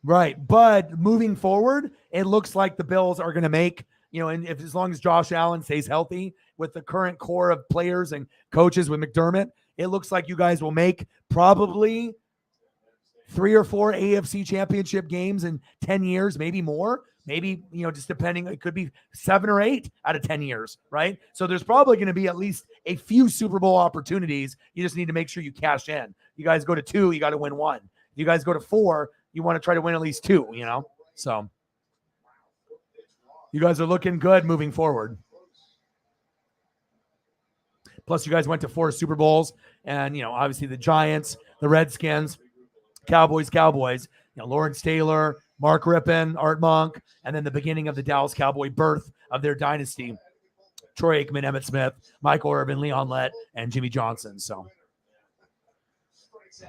Right. But moving forward, it looks like the Bills are going to make, and if as long as Josh Allen stays healthy with the current core of players and coaches with McDermott, it looks like you guys will make probably 3 or 4 AFC championship games in 10 years, maybe more. Maybe, just depending, it could be 7 or 8 out of 10 years, right? So there's probably going to be at least a few Super Bowl opportunities. You just need to make sure you cash in. You guys go to 2, you got to win 1. You guys go to 4, you want to try to win at least 2, So you guys are looking good moving forward. Plus, you guys went to 4 Super Bowls, and, obviously the Giants, the Redskins, Cowboys, Lawrence Taylor, Mark Rippon, Art Monk, and then the beginning of the Dallas Cowboy birth of their dynasty. Troy Aikman, Emmitt Smith, Michael Irvin, Leon Lett, and Jimmy Johnson. So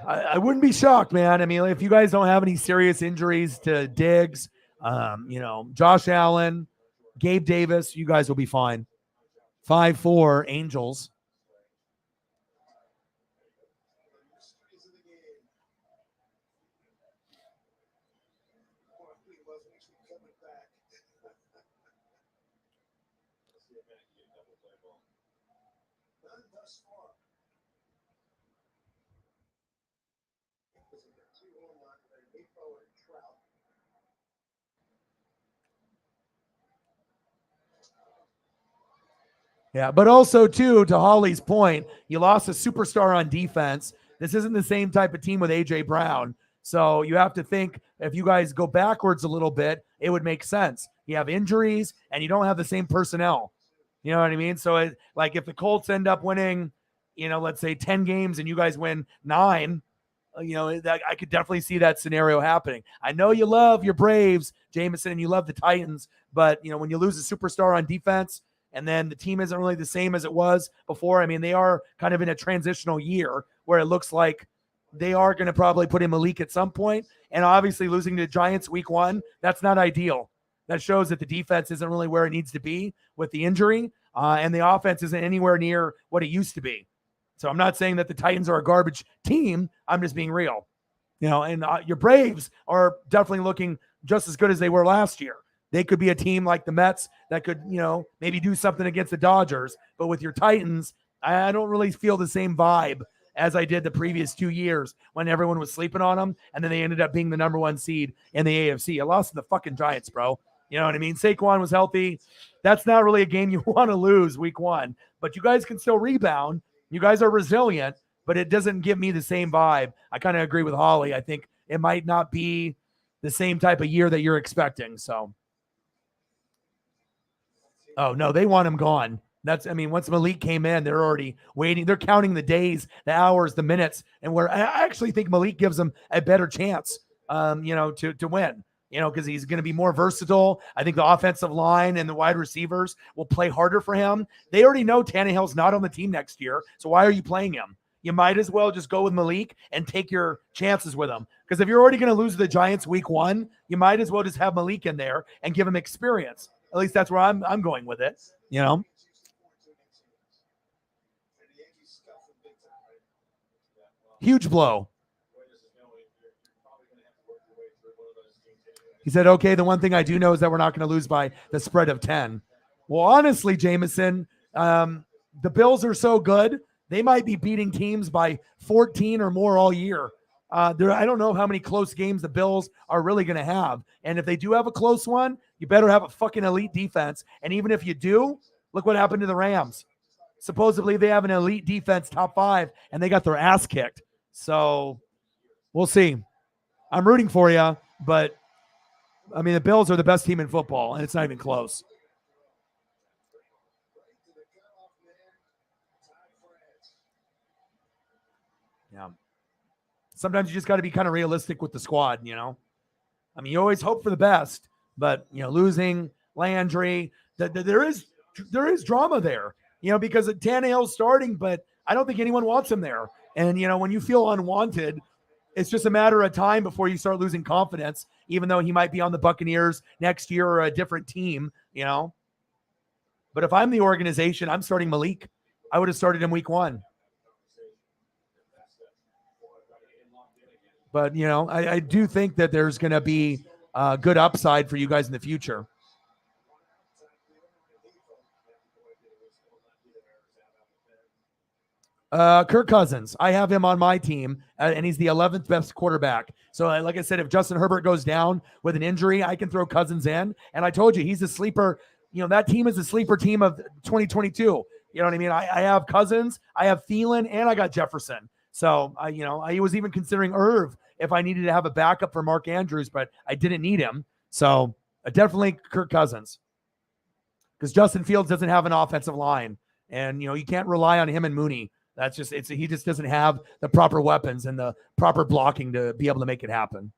I wouldn't be shocked, man. I mean, if you guys don't have any serious injuries to Diggs, Josh Allen, Gabe Davis, you guys will be fine. 5-4 Angels. Yeah, but also, too, to Holly's point, you lost a superstar on defense. This isn't the same type of team with A.J. Brown. So you have to think if you guys go backwards a little bit, it would make sense. You have injuries, and you don't have the same personnel. You know what I mean? So, if the Colts end up winning, let's say 10 games and you guys win 9, that I could definitely see that scenario happening. I know you love your Braves, Jameson, and you love the Titans, but, when you lose a superstar on defense – and then the team isn't really the same as it was before. I mean, they are kind of in a transitional year where it looks like they are going to probably put in Malik at some point. And obviously losing to the Giants week 1, that's not ideal. That shows that the defense isn't really where it needs to be with the injury. And the offense isn't anywhere near what it used to be. So I'm not saying that the Titans are a garbage team. I'm just being real. And your Braves are definitely looking just as good as they were last year. They could be a team like the Mets that could, maybe do something against the Dodgers. But with your Titans, I don't really feel the same vibe as I did the previous 2 years when everyone was sleeping on them. And then they ended up being the number 1 seed in the AFC. I lost to the fucking Giants, bro. You know what I mean? Saquon was healthy. That's not really a game you want to lose week 1. But you guys can still rebound. You guys are resilient, but it doesn't give me the same vibe. I kind of agree with Holly. I think it might not be the same type of year that you're expecting. So. Oh, no, they want him gone. Once Malik came in, they're already waiting. They're counting the days, the hours, the minutes. And where I actually think Malik gives them a better chance, to win, because he's going to be more versatile. I think the offensive line and the wide receivers will play harder for him. They already know Tannehill's not on the team next year. So why are you playing him? You might as well just go with Malik and take your chances with him. Because if you're already going to lose to the Giants week 1, you might as well just have Malik in there and give him experience. At least that's where I'm going with it, Huge blow. He said, okay, the one thing I do know is that we're not going to lose by the spread of 10. Well, honestly, Jameson, the Bills are so good, they might be beating teams by 14 or more all year. I don't know how many close games the Bills are really going to have. And if they do have a close one, you better have a fucking elite defense. And even if you do, look what happened to the Rams. Supposedly they have an elite defense, top 5, and they got their ass kicked. So we'll see. I'm rooting for you, but the Bills are the best team in football, and it's not even close. Yeah. Sometimes you just got to be kind of realistic with the squad, you always hope for the best, but, losing Landry, there is drama there, because Tannehill's starting, but I don't think anyone wants him there. And, when you feel unwanted, it's just a matter of time before you start losing confidence, even though he might be on the Buccaneers next year or a different team, But if I'm the organization, I'm starting Malik. I would have started him week 1. But, I do think that there's going to be a good upside for you guys in the future. Kirk Cousins. I have him on my team, and he's the 11th best quarterback. So, like I said, if Justin Herbert goes down with an injury, I can throw Cousins in. And I told you, he's a sleeper. That team is a sleeper team of 2022. You know what I mean? I have Cousins, I have Thielen, and I got Jefferson. So, I was even considering Irv if I needed to have a backup for Mark Andrews, but I didn't need him. So, definitely Kirk Cousins. Because Justin Fields doesn't have an offensive line. And, you can't rely on him and Mooney. That's just, he just doesn't have the proper weapons and the proper blocking to be able to make it happen.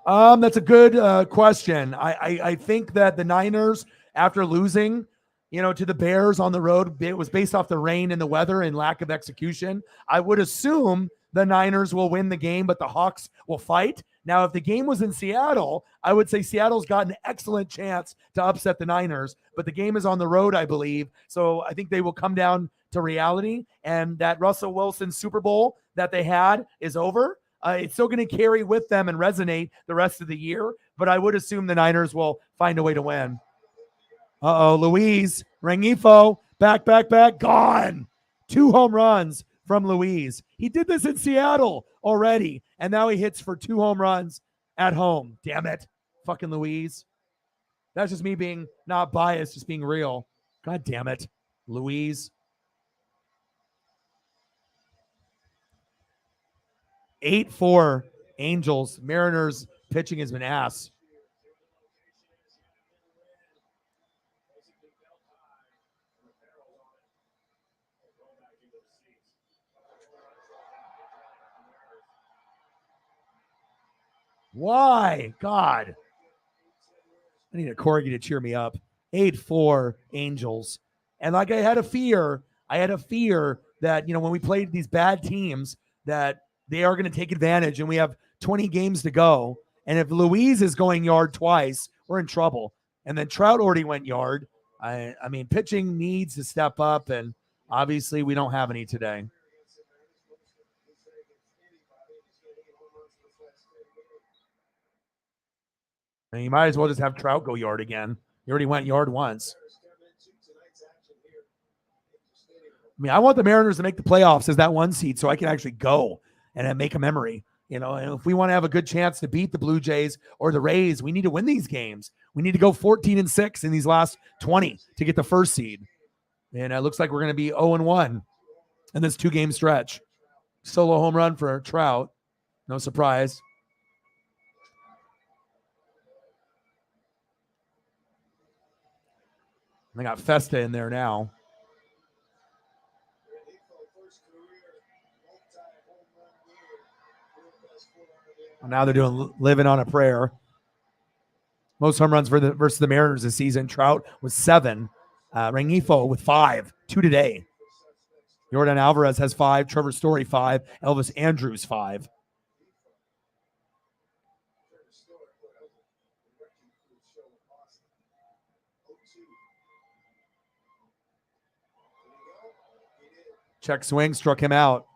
That's a good question. I think that the Niners, after losing, to the Bears on the road, it was based off the rain and the weather and lack of execution. I would assume the Niners will win the game, but the Hawks will fight. Now, if the game was in Seattle, I would say Seattle's got an excellent chance to upset the Niners, but the game is on the road, I believe. So I think they will come down to reality, and that Russell Wilson Super Bowl that they had is over. It's still going to carry with them and resonate the rest of the year, but I would assume the Niners will find a way to win. Luis Rengifo, back, gone. 2 home runs from Luis. He did this in Seattle already, and now he hits for 2 home runs at home. Damn it. Fucking Luis. That's just me being not biased, just being real. God damn it. Luis. 8-4 Angels. Mariners pitching has been ass. Why? God. I need a corgi to cheer me up. 8-4 Angels. And like I had a fear that, when we played these bad teams, that they are going to take advantage, and we have 20 games to go. And if Luis is going yard twice, we're in trouble. And then Trout already went yard. I mean, pitching needs to step up, and obviously we don't have any today. And you might as well just have Trout go yard again. He already went yard once. I mean, I want the Mariners to make the playoffs as that 1 seed so I can actually go and make a memory. And if we want to have a good chance to beat the Blue Jays or the Rays, we need to win these games. We need to go 14-6 in these last 20 to get the 1st seed. And it looks like we're going to be 0-1 in this 2-game stretch. Solo home run for Trout. No surprise. They got Festa in there now. Now they're doing living on a prayer. Most home runs versus the Mariners this season. Trout with 7. Rengifo with 5. 2 today. Yordan Alvarez has 5. Trevor Story 5. Elvis Andrews 5. Check swing, struck him out.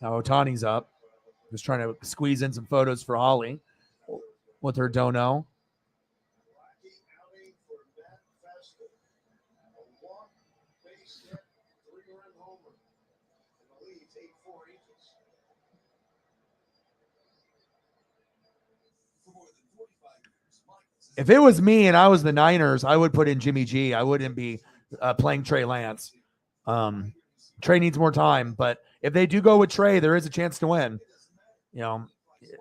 Now Otani's up. Just trying to squeeze in some photos for Holly with her dono. If it was me and I was the Niners, I would put in Jimmy G. I wouldn't be playing Trey Lance. Trey needs more time, but if they do go with Trey, there is a chance to win.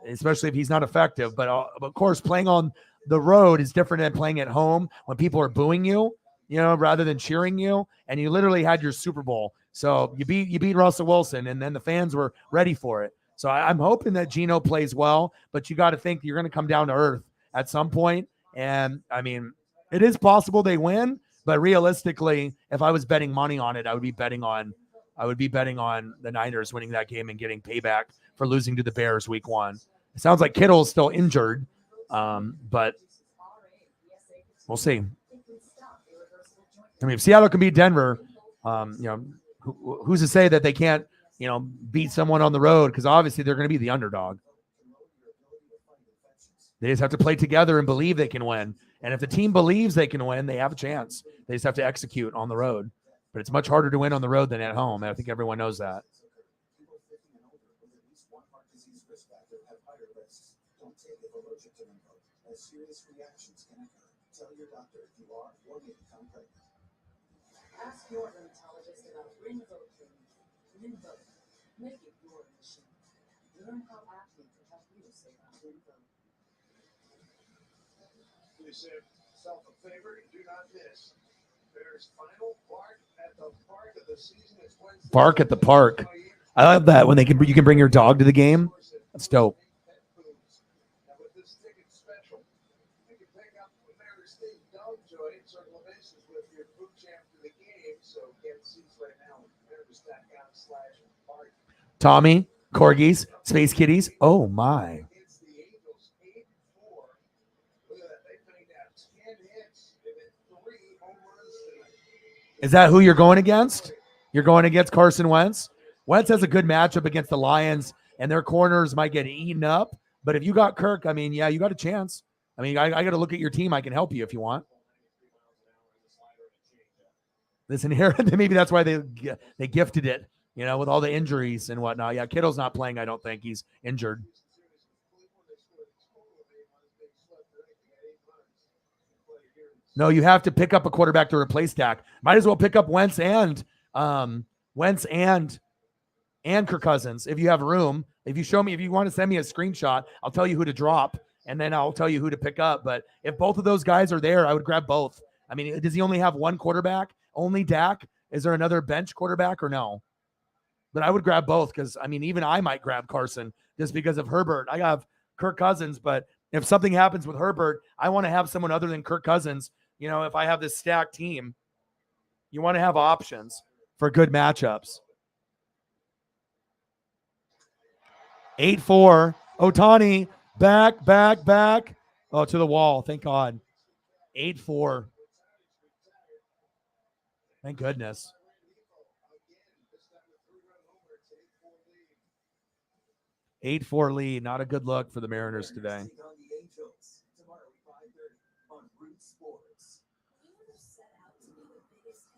Especially if he's not effective. But of course, playing on the road is different than playing at home when people are booing you, rather than cheering you. And you literally had your Super Bowl. So you beat Russell Wilson, and then the fans were ready for it. So I'm hoping that Geno plays well, but you got to think you're going to come down to earth at some point. And I mean, It is possible they win, but realistically, if I was betting money on it, I would be betting on the Niners winning that game and getting payback for losing to the Bears week 1. It sounds like Kittle's still injured, but we'll see. I mean, if Seattle can beat Denver, who's to say that they can't, beat someone on the road? Because obviously they're going to be the underdog. They just have to play together and believe they can win. And if the team believes they can win, they have a chance. They just have to execute on the road. But it's much harder to win on the road than at home. And I think everyone knows that. Ask your dermatologist about Rinvoq treatment. Rinvoq. Make it your mission. Learn how acne can help you save on Rinvoq. Please save yourself a favor and do not miss Bears' final bark at the park of the season. It's Wednesday. Bark at the park. I love that when you can bring your dog to the game. That's dope. Now with this ticket special, you can pick up the Mariners State Dog Joy and circle the bases with your boot champ to the game. So get seats right now at Mariners.com/bark. Tommy, corgis, space kitties. Oh my. It's the Angels 8-4. Look at that. They banged out 10 hits. They've hit 3 home runs tonight. Is that who you're going against? You're going against Carson Wentz? Wentz has a good matchup against the Lions, and their corners might get eaten up. But if you got Kirk, I mean, yeah, you got a chance. I mean, I got to look at your team. I can help you if you want. Listen here, maybe that's why they gifted it, with all the injuries and whatnot. Yeah, Kittle's not playing. I don't think he's injured. No, you have to pick up a quarterback to replace Dak. Might as well pick up Wentz and Kirk Cousins if you have room. If you want to send me a screenshot, I'll tell you who to drop, and then I'll tell you who to pick up. But if both of those guys are there, I would grab both. I mean, does he only have one quarterback? Only Dak? Is there another bench quarterback or no? But I would grab both because, I mean, even I might grab Carson just because of Herbert. I have Kirk Cousins, but if something happens with Herbert, I want to have someone other than Kirk Cousins. If I have this stacked team, you want to have options for good matchups. 8-4. Ohtani, back. Oh, to the wall. Thank God. 8-4. Thank goodness. 8-4 lead. Not a good look for the Mariners today.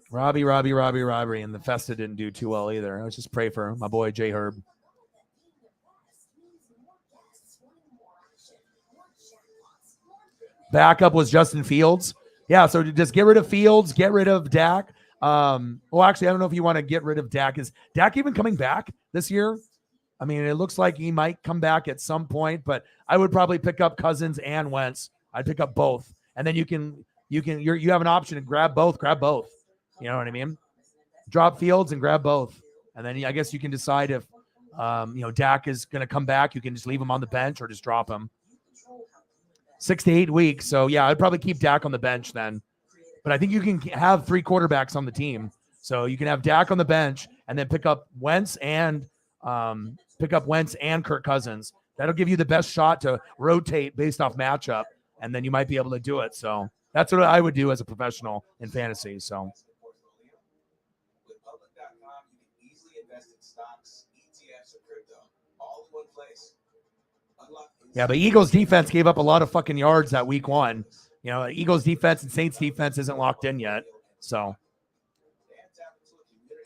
Robbie. And the Festa didn't do too well either. Let's just pray for my boy, J Herb. Backup was Justin Fields. Yeah, so just get rid of Fields, get rid of Dak. Well, actually, I don't know if you want to get rid of Dak. Is Dak even coming back this year? I mean, it looks like he might come back at some point, but I would probably pick up Cousins and Wentz. I'd pick up both. And then you have an option to grab both. You know what I mean? Drop Fields and grab both. And then I guess you can decide if Dak is going to come back. You can just leave him on the bench or just drop him. 6 to 8 weeks. So, yeah, I'd probably keep Dak on the bench then. But I think you can have 3 quarterbacks on the team. So you can have Dak on the bench and then pick up Wentz and Kirk Cousins. That'll give you the best shot to rotate based off matchup, and then you might be able to do it. So that's what I would do as a professional in fantasy. So. With public.com, you can easily invest in stocks, ETFs, or crypto, all in one place. Yeah, but Eagles defense gave up a lot of fucking yards that week 1. Eagles defense and Saints defense isn't locked in yet. So,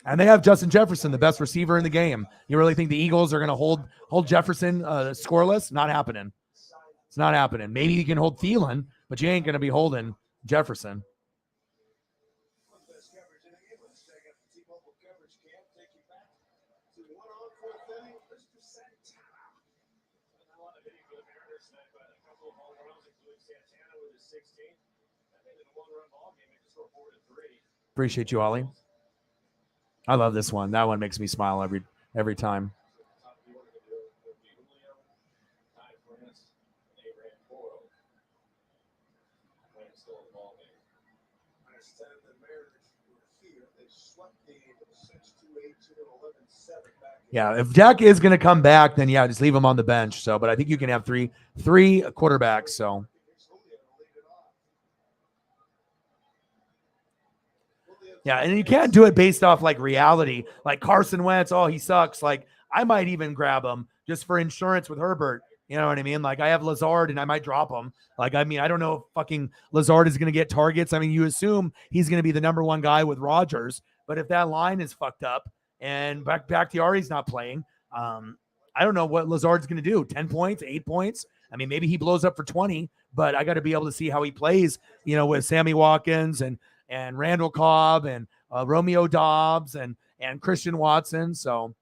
and they have Justin Jefferson, the best receiver in the game. You really think the Eagles are going to hold Jefferson scoreless? Not happening. It's not happening. Maybe you can hold Thielen, but you ain't going to be holding Jefferson. Appreciate you, Ollie. I love this one. That one makes me smile every time. Yeah, if Jack is going to come back, then yeah, just leave him on the bench. So, but I think you can have three quarterbacks. So, yeah, and you can't do it based off like reality, like Carson Wentz. Oh, he sucks. Like I might even grab him just for insurance with Herbert. You know what I mean? Like I have Lazard and I might drop him. Like, I mean, I don't know if fucking Lazard is going to get targets. I mean, you assume he's going to be the number one guy with Rodgers, but if that line is fucked up and Bakhtiari's not playing, I don't know what Lazard's going to do. 10 points, 8 points. I mean, maybe he blows up for 20, but I got to be able to see how he plays, you know, with Sammy Watkins and Randall Cobb and Romeo Dobbs and Christian Watson. So,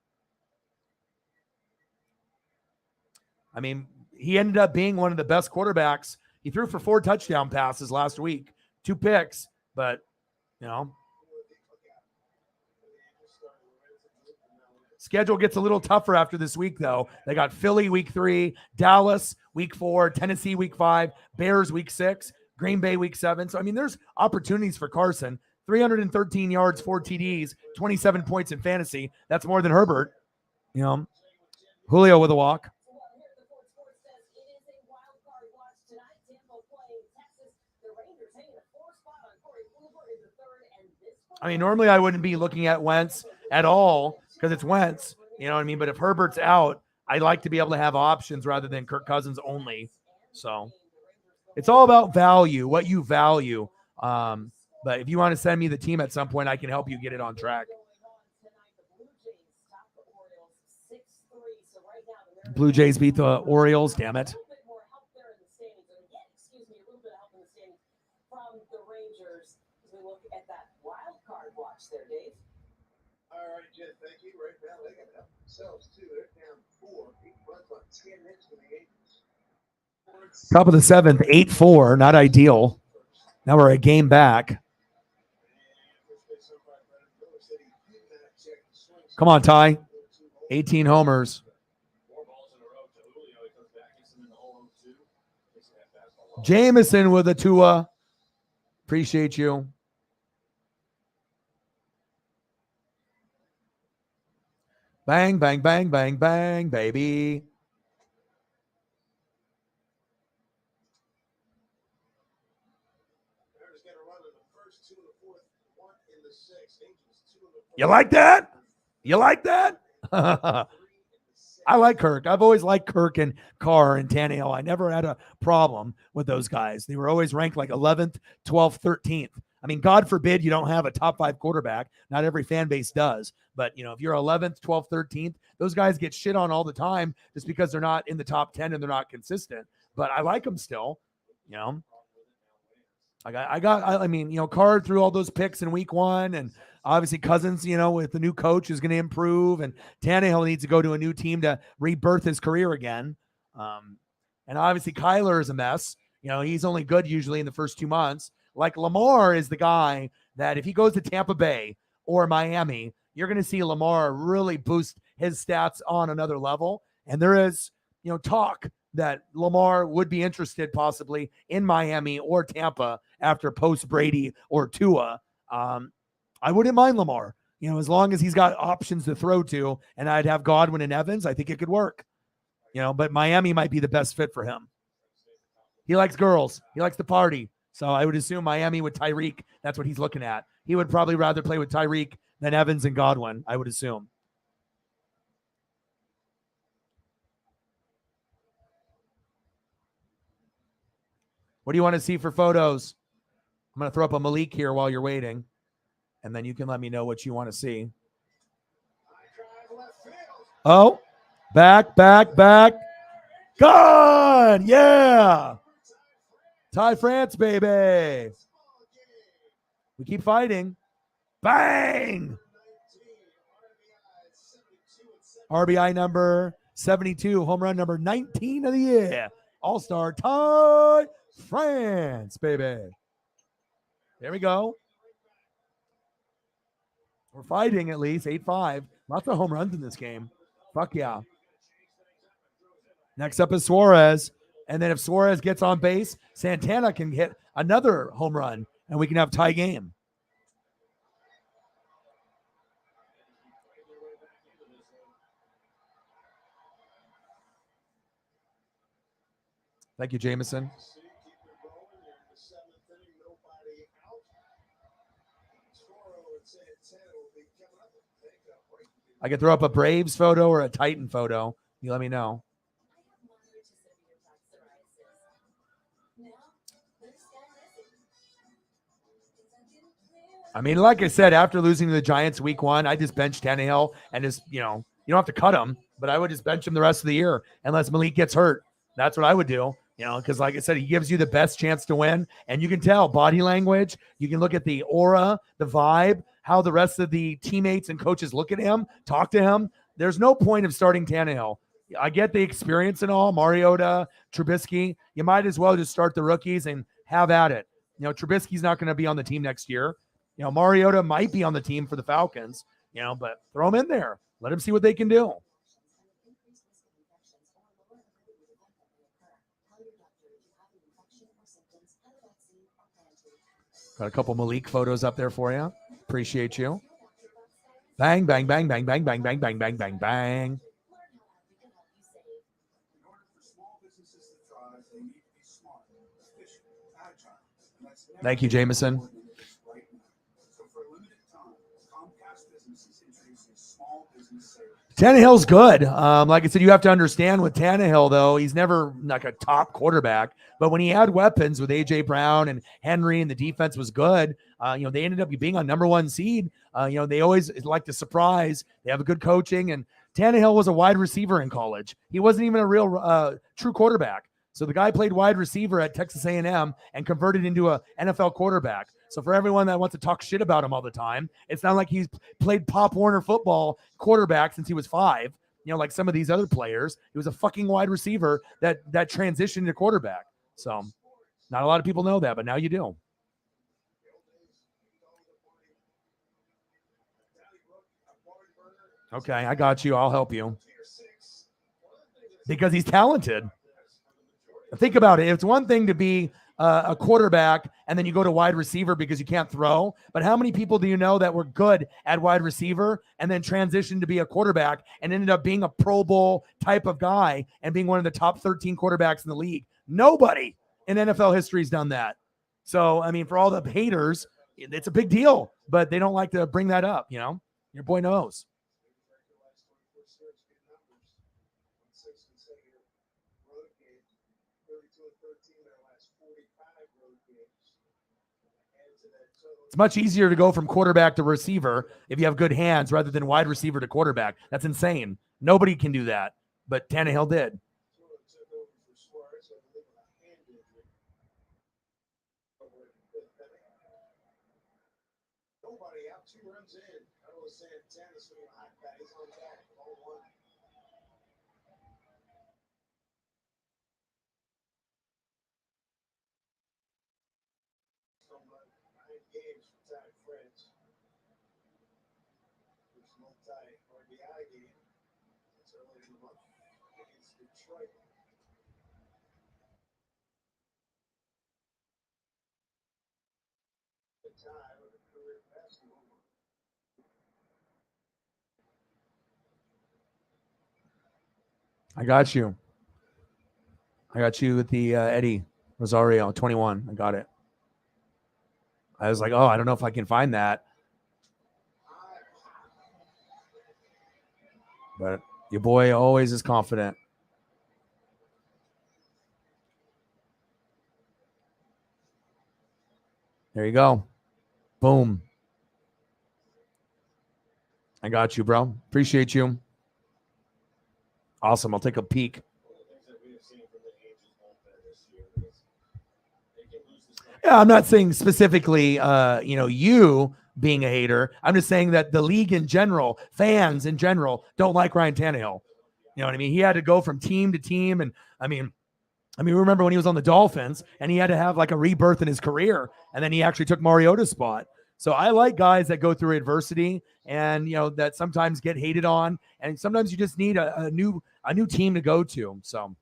I mean, he ended up being one of the best quarterbacks. He threw for 4 touchdown passes last week, 2 picks, but, you know, schedule gets a little tougher after this week, though. They got Philly week 3, Dallas week 4, Tennessee week 5, Bears week 6, Green Bay week 7. So, I mean, there's opportunities for Carson. 313 yards, 4 TDs, 27 points in fantasy. That's more than Herbert. You know, Julio with a walk. I mean, normally I wouldn't be looking at Wentz at all because it's Wentz. You know what I mean? But if Herbert's out, I like to be able to have options rather than Kirk Cousins only. So it's all about value, what you value. But if you want to send me the team at some point, I can help you get it on track. Blue Jays beat the Orioles. Damn it. All right, Jen, thank you. Right now, they got themselves too. They're down 4. Big runs on 10 hits for the Angels. Top of the 7th, 8-4. Not ideal. Now we're a game back. Come on, Ty. 18 homers. Jameson with a Tua. Appreciate you. Bang, bang, bang, bang, bang, baby. You like that? You like that? I like Kirk. I've always liked Kirk and Carr and Tannehill. I never had a problem with those guys. They were always ranked like 11th, 12th, 13th. I mean, God forbid you don't have a top 5 quarterback. Not every fan base does. But, you know, if you're 11th, 12th, 13th, those guys get shit on all the time just because they're not in the top 10 and they're not consistent. But I like them still, you know. I mean, you know, Carr threw all those picks in week 1, and obviously Cousins, you know, with the new coach is going to improve, and Tannehill needs to go to a new team to rebirth his career again. And obviously Kyler is a mess. You know, he's only good usually in the first 2 months. Like Lamar is the guy that if he goes to Tampa Bay or Miami, you're going to see Lamar really boost his stats on another level. And there is, you know, talk that Lamar would be interested possibly in Miami or Tampa after post Brady or Tua. I wouldn't mind Lamar, you know, as long as he's got options to throw to, and I'd have Godwin and Evans. I think it could work, you know, but Miami might be the best fit for him. He likes girls. He likes to party. So I would assume Miami with Tyreek, that's what he's looking at. He would probably rather play with Tyreek than Evans and Godwin, I would assume. What do you want to see for photos? I'm going to throw up a Malik here while you're waiting, and then you can let me know what you want to see. Oh, back. Gone. Yeah. Ty France, baby. We keep fighting. Bang. RBI number 72, home run number 19 of the year. All-star Ty France, baby. There we go. We're fighting at least. 8-5. Lots of home runs in this game. Fuck yeah. Next up is Suarez. And then if Suarez gets on base, Santana can hit another home run, and we can have tie game. Thank you, Jameson. See, keep it rolling. They're in the seventh inning, nobody out. Score over at 10 will be coming up. Take a break. I could throw up a Braves photo or a Titan photo. You let me know. I have moderate to severe plaque psoriasis. Now, there's Skyrizi. I mean, like I said, after losing to the Giants week 1, I just benched Tannehill and just, you don't have to cut him, but I would just bench him the rest of the year unless Malik gets hurt. That's what I would do, because like I said, he gives you the best chance to win. And you can tell body language. You can look at the aura, the vibe, how the rest of the teammates and coaches look at him, talk to him. There's no point of starting Tannehill. I get the experience and all, Mariota, Trubisky. You might as well just start the rookies and have at it. Trubisky's not going to be on the team next year. Mariota might be on the team for the Falcons, but throw him in there. Let him see what they can do. Got a couple Malik photos up there for you. Appreciate you. Bang, bang, bang, bang, bang, bang, bang, bang, bang, bang, bang. In order for small businesses to thrive, they need to be smart, efficient, agile. And that's never Thank you, Jameson. more than it is right now. So for a limited time, Comcast Business is introducing small business savings. Tannehill's good. Like I said, you have to understand with Tannehill, though, he's never like a top quarterback. But when he had weapons with A.J. Brown and Henry and the defense was good, they ended up being a number 1 seed. They always like to surprise. They have a good coaching. And Tannehill was a wide receiver in college. He wasn't even a real true quarterback. So the guy played wide receiver at Texas A&M and converted into a NFL quarterback. So for everyone that wants to talk shit about him all the time, it's not like he's played Pop Warner football quarterback since he was 5. Like some of these other players, he was a fucking wide receiver that transitioned to quarterback. So not a lot of people know that, but now you do. Okay, I got you. I'll help you. Because he's talented. Think about it. It's one thing to be a quarterback and then you go to wide receiver because you can't throw. But how many people do you know that were good at wide receiver and then transitioned to be a quarterback and ended up being a Pro Bowl type of guy and being one of the top 13 quarterbacks in the league? Nobody in NFL history has done that. So, I mean, for all the haters, it's a big deal, but they don't like to bring that up. Your boy knows. It's much easier to go from quarterback to receiver if you have good hands rather than wide receiver to quarterback. That's insane. Nobody can do that, but Tannehill did. Nobody out, 2 runs in. Carlos Santana swinging a hot bat. He's on back. Ball 1. Games for tied French. There's no tie RBI game. It's early in the month against Detroit. The tie with a career basketball. I got you. With the Eddie Rosario 21. I got it. I was like, oh, I don't know if I can find that. But your boy always is confident. There you go. Boom. I got you, bro. Appreciate you. Awesome. I'll take a peek. Yeah, I'm not saying specifically, you being a hater. I'm just saying that the league in general, fans in general, don't like Ryan Tannehill. You know what I mean? He had to go from team to team. And I mean, remember when he was on the Dolphins and he had to have like a rebirth in his career. And then he actually took Mariota's spot. So I like guys that go through adversity and, that sometimes get hated on. And sometimes you just need a new team to go to. So.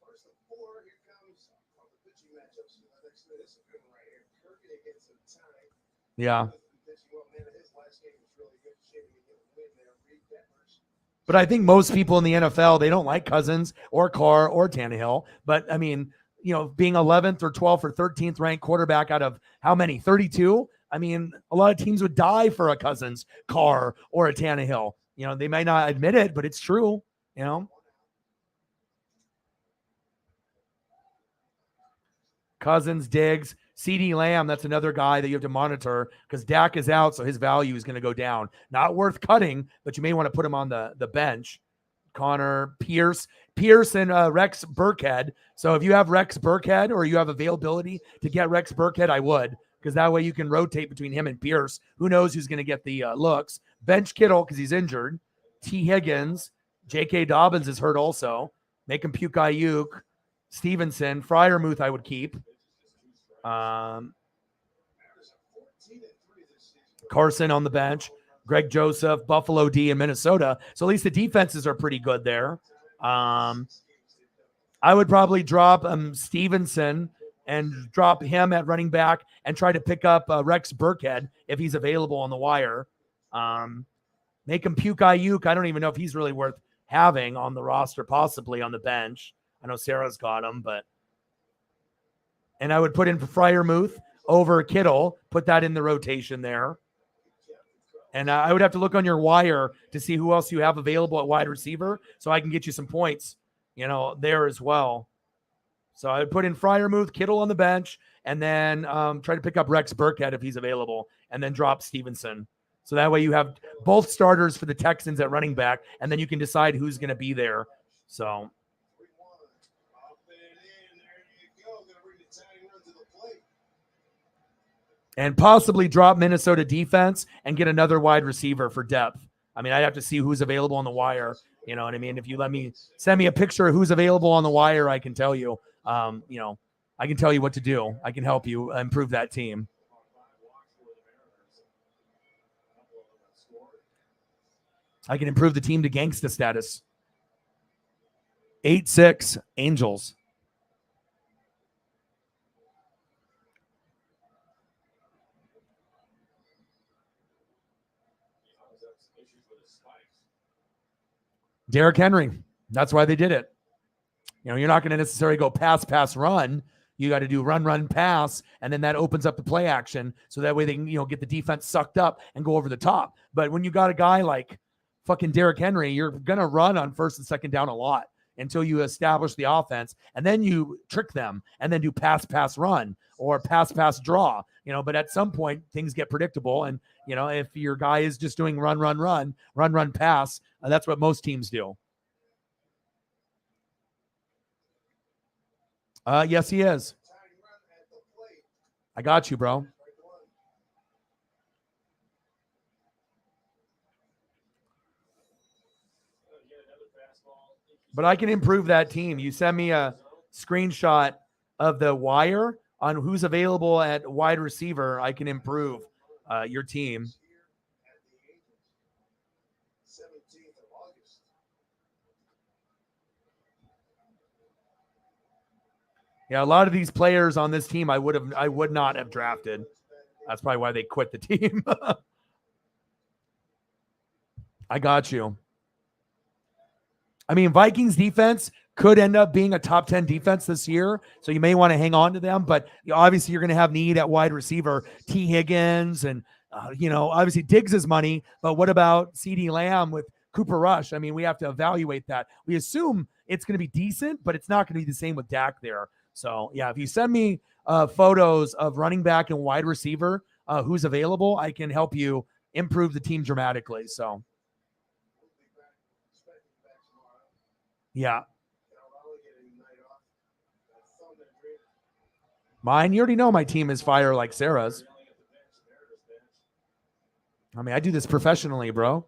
First of 4, here comes the pitching matchups for the next minute. This is a good one right here. Kirby against a tie. Yeah. His last game was really good. Shady to get a win there. Reed Detmers But I think most people in the NFL, they don't like Cousins or Carr or Tannehill. But I mean, being 11th or 12th or 13th ranked quarterback out of how many? 32? I mean, a lot of teams would die for a Cousins, Carr, or a Tannehill. They might not admit it, but it's true. Cousins, Diggs, CD Lamb, that's another guy that you have to monitor because Dak is out, so his value is going to go down. Not worth cutting, but you may want to put him on the bench. Connor, Pierce, and Rex Burkhead. So if you have Rex Burkhead or you have availability to get Rex Burkhead, I would, because that way you can rotate between him and Pierce. Who knows who's going to get the looks. Bench Kittle because he's injured. T. Higgins. J.K. Dobbins is hurt also. Make him puke Ayuk. Stevenson. Freiermuth I would keep. Carson on the bench. Greg Joseph, Buffalo D, and Minnesota. So at least the defenses are pretty good there. I would probably drop Stevenson and drop him at running back and try to pick up Rex Burkhead if he's available on the wire. Make him puke Ayuk. I don't even know if he's really worth having on the roster, possibly on the bench. I know Sarah's got him, and I would put in Freiermuth over Kittle, put that in the rotation there. And I would have to look on your wire to see who else you have available at wide receiver so I can get you some points, there as well. So I would put in Freiermuth, Kittle on the bench, and then try to pick up Rex Burkhead if he's available, and then drop Stevenson. So that way you have both starters for the Texans at running back, and then you can decide who's going to be there. So and possibly drop Minnesota defense and get another wide receiver for depth. I mean, I'd have to see who's available on the wire. You know what I mean? If you send me a picture of who's available on the wire, I can tell you, I can tell you what to do. I can help you improve that team. I can improve the team to gangsta status. 8-6 Angels. Derrick Henry. That's why they did it. You're not going to necessarily go pass, run. You got to do run, pass, and then that opens up the play action. So that way they can, get the defense sucked up and go over the top. But when you got a guy like fucking Derrick Henry, you're going to run on first and second down a lot until you establish the offense. And then you trick them and then do pass, run or pass, draw. But at some point things get predictable. And, if your guy is just doing run, pass, that's what most teams do. Yes, he is. I got you, bro. But I can improve that team. You send me a screenshot of the wire on who's available at wide receiver. I can improve your team. Yeah, a lot of these players on this team I would not have drafted. That's probably why they quit the team. I got you. I mean, Vikings defense could end up being a top 10 defense this year, so you may want to hang on to them, but obviously you're going to have need at wide receiver. T. Higgins and, obviously Diggs is money, but what about CD Lamb with Cooper Rush? I mean, we have to evaluate that. We assume it's going to be decent, but it's not going to be the same with Dak there. So, yeah, if you send me photos of running back and wide receiver who's available, I can help you improve the team dramatically. So, yeah. Mine, you already know my team is fire like Sarah's. I mean, I do this professionally, bro.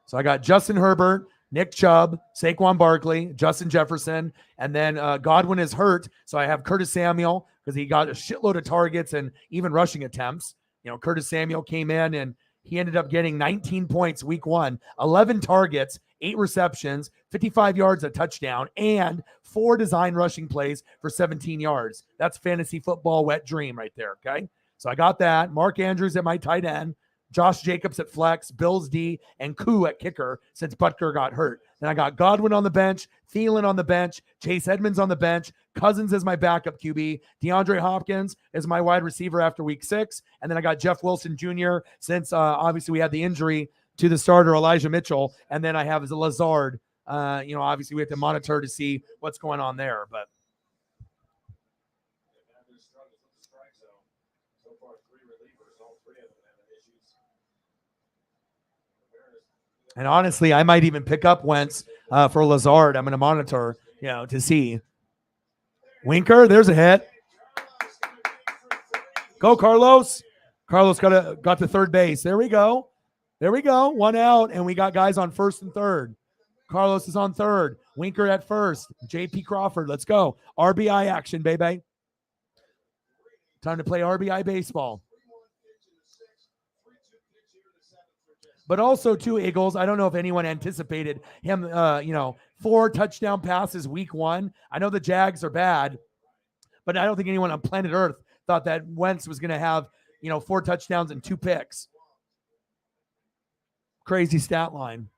So I got Justin Herbert, Nick Chubb, Saquon Barkley, Justin Jefferson, and then Godwin is hurt. So I have Curtis Samuel because he got a shitload of targets and even rushing attempts. Curtis Samuel came in and he ended up getting 19 points week 1, 11 targets, 8 receptions, 55 yards, a touchdown, and 4 design rushing plays for 17 yards. That's fantasy football wet dream right there, okay? So I got that. Mark Andrews at my tight end. Josh Jacobs at flex, Bills D, and Koo at kicker since Butker got hurt. Then I got Godwin on the bench, Thielen on the bench, Chase Edmonds on the bench, Cousins as my backup QB, DeAndre Hopkins as my wide receiver after week 6, and then I got Jeff Wilson Jr. since obviously we had the injury to the starter Elijah Mitchell, and then I have Lazard. Obviously we have to monitor to see what's going on there, but and honestly, I might even pick up Wentz for Lazard. I'm going to monitor, to see. Winker, there's a hit. Go, Carlos. Carlos got to third base. There we go. One out, and we got guys on first and third. Carlos is on third. Winker at first. J.P. Crawford, let's go. RBI action, baby. Time to play RBI baseball. But also, too, Eagles, I don't know if anyone anticipated him, 4 touchdown passes week 1. I know the Jags are bad, but I don't think anyone on planet Earth thought that Wentz was going to have, 4 touchdowns and 2 picks. Crazy stat line.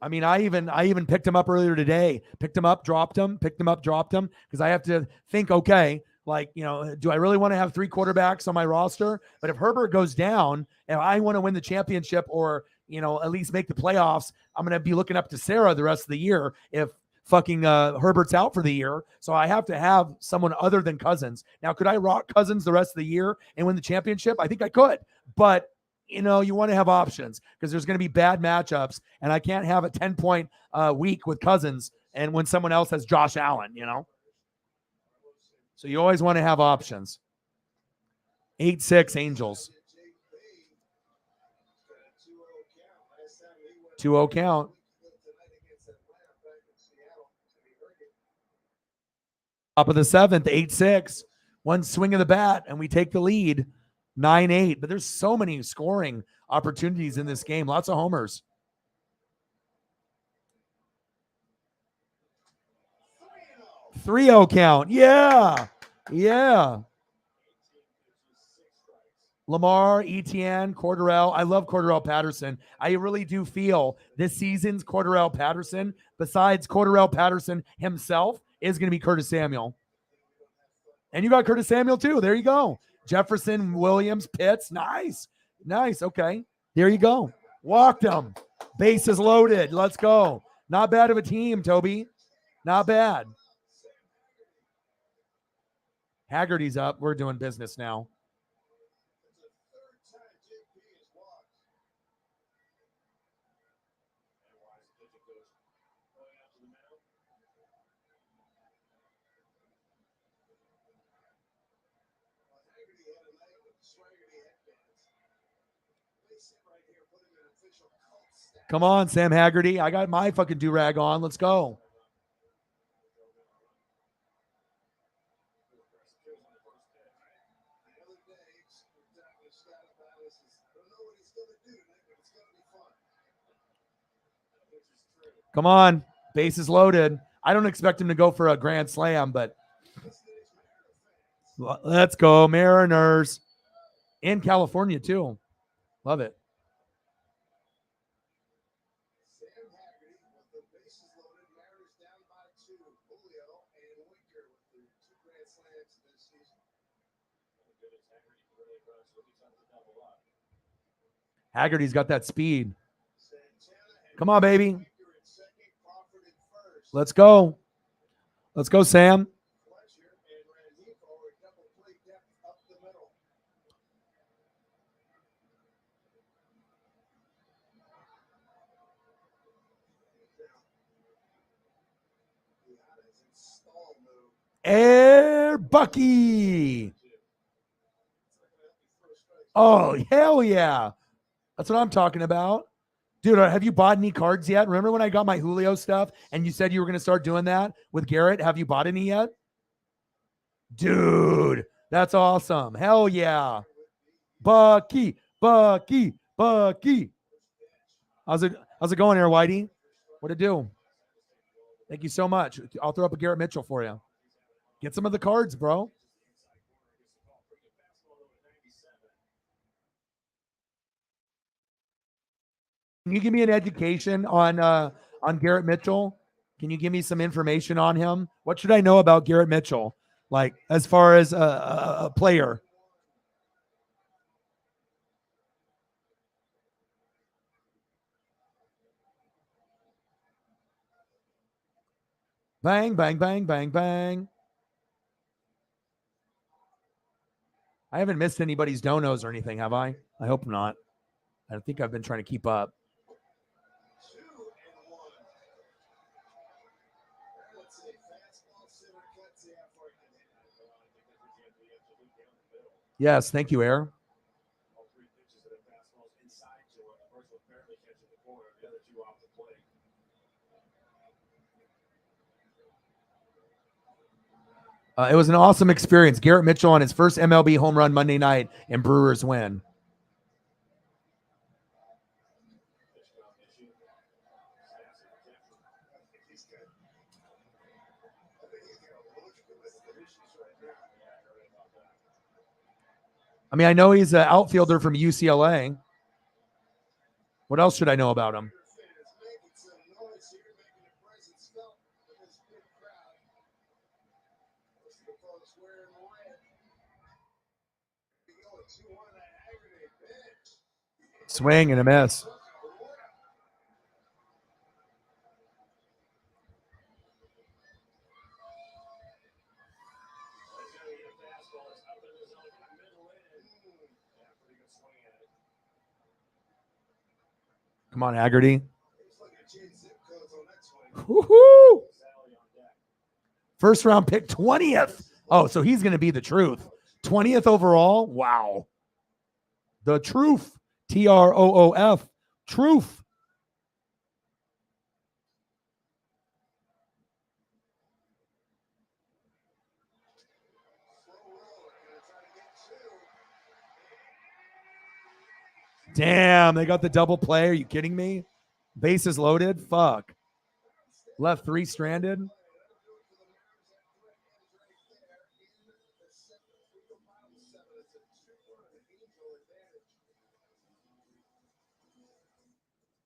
I mean, I even picked him up earlier today. Picked him up, dropped him, because I have to think, okay, do I really want to have 3 quarterbacks on my roster? But if Herbert goes down and I want to win the championship or, at least make the playoffs, I'm going to be looking up to Sarah the rest of the year if fucking Herbert's out for the year. So I have to have someone other than Cousins. Now, could I rock Cousins the rest of the year and win the championship? I think I could. But, you want to have options because there's going to be bad matchups. And I can't have a 10-point week with Cousins and when someone else has Josh Allen, So you always want to have options. 8-6 Angels. 2-0 count. Top of the 7th, 8-6. One swing of the bat, and we take the lead, 9-8. But there's so many scoring opportunities in this game. Lots of homers. 3-0 count. Yeah. Lamar, Etienne, Cordarrelle. I love Cordarrelle Patterson. I really do feel this season's Cordarrelle Patterson, besides Cordarrelle Patterson himself, is going to be Curtis Samuel. And you got Curtis Samuel too. There you go. Jefferson, Williams, Pitts. Nice. Okay. There you go. Walked him. Bases loaded. Let's go. Not bad of a team, Toby. Not bad. Haggerty's up. We're doing business now. Come on, Sam Haggerty. I got my fucking do-rag on. Let's go. Come on. Bases loaded. I don't expect him to go for a grand slam, but let's go, Mariners. In California, too. Love it. Haggerty's got that speed. Come on, baby. Let's go. Let's go, Sam. Air Bucky. Oh, hell yeah. That's what I'm talking about. Dude, have you bought any cards yet? Remember when I got my Julio stuff and you said you were going to start doing that with Garrett? Have you bought any yet? Dude, that's awesome. Hell yeah. Bucky. How's it going here, Whitey? What'd it do? Thank you so much. I'll throw up a Garrett Mitchell for you. Get some of the cards, bro. Can you give me an education on Garrett Mitchell? Can you give me some information on him? What should I know about Garrett Mitchell? Like as far as a player. Bang, bang, bang, bang, bang. I haven't missed anybody's donos or anything, have I? I hope not. I think I've been trying to keep up. 2-1. Let's see. Fastball, center, cut. See how far he can hit it. I think that's what you have to do. You have to look down the middle. Yes, thank you, Air. All three pitches that are fastballs inside to him. The first one barely catching the corner. The other two off the plate. It was an awesome experience. Garrett Mitchell on his first MLB home run Monday night, and Brewers win. I mean, I know he's an outfielder from UCLA. What else should I know about him? Swing and a miss. Come on, Haggerty. Woo-hoo! First round pick, 20th. Oh, so he's going to be the truth. 20th overall. Wow. The truth. TROOF. Truth. Damn, they got the double play. Are you kidding me? Bases loaded. Fuck. Left three stranded.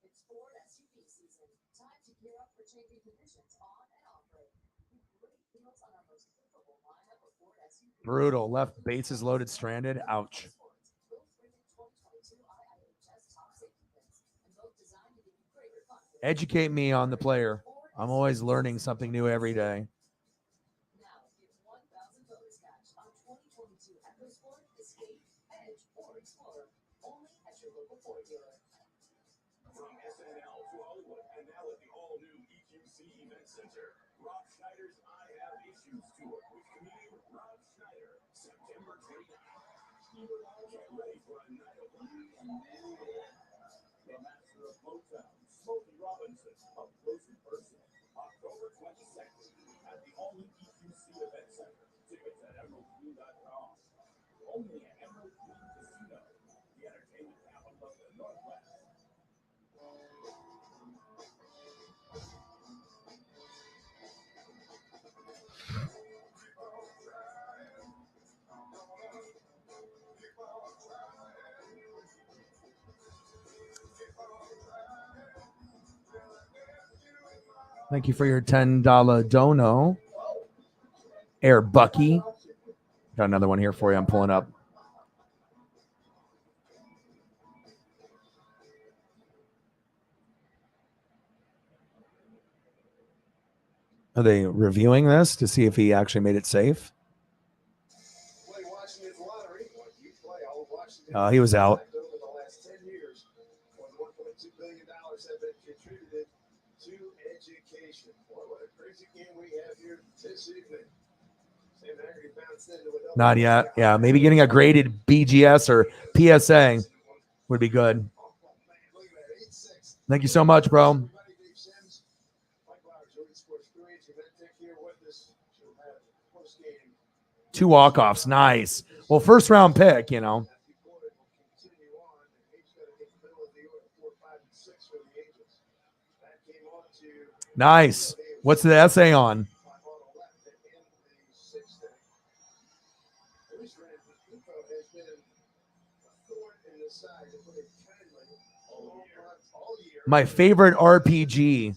It's Ford SUV season. Time to gear up for changing conditions on and off road. Get great deals on our most capable lineup of Ford SUVs. Brutal. Left bases loaded, stranded. Ouch. Educate me on the player. I'm always learning something new every day. Now get 1,000 bonus cash on 2022 EcoSport, Escape, Edge, or Explorer. Only at your local Ford dealer. From SNL to Hollywood, and now at the all-new EQC Event Center, Rob Schneider's I Have Issues Tour with comedian Rob Schneider, September 29th. Get ready for a night of laughter. The master of Motown, Smokey Robinson, up close and personal, October 22nd at the all-new EQC Event Center. Tickets at emeraldgreen.com. Only at Emerald Green Casino, the entertainment capital of the Northwest. Thank you for your $10 dono. Air Bucky. Got another one here for you. I'm pulling up. Are they reviewing this to see if he actually made it safe? Play Washington's lottery. You play all Washington. He was out. Over the last 10 years, more than $1.2 billion have been contributed to education. Boy, what a crazy game we have here this evening. Sam Haggerty bounced into it. Not yet. Yeah, maybe getting a graded BGS or PSA would be good. Thank you so much, bro. Two walk-offs. Nice. Well, first round pick, you know. Nice. What's the essay on? My favorite RPG.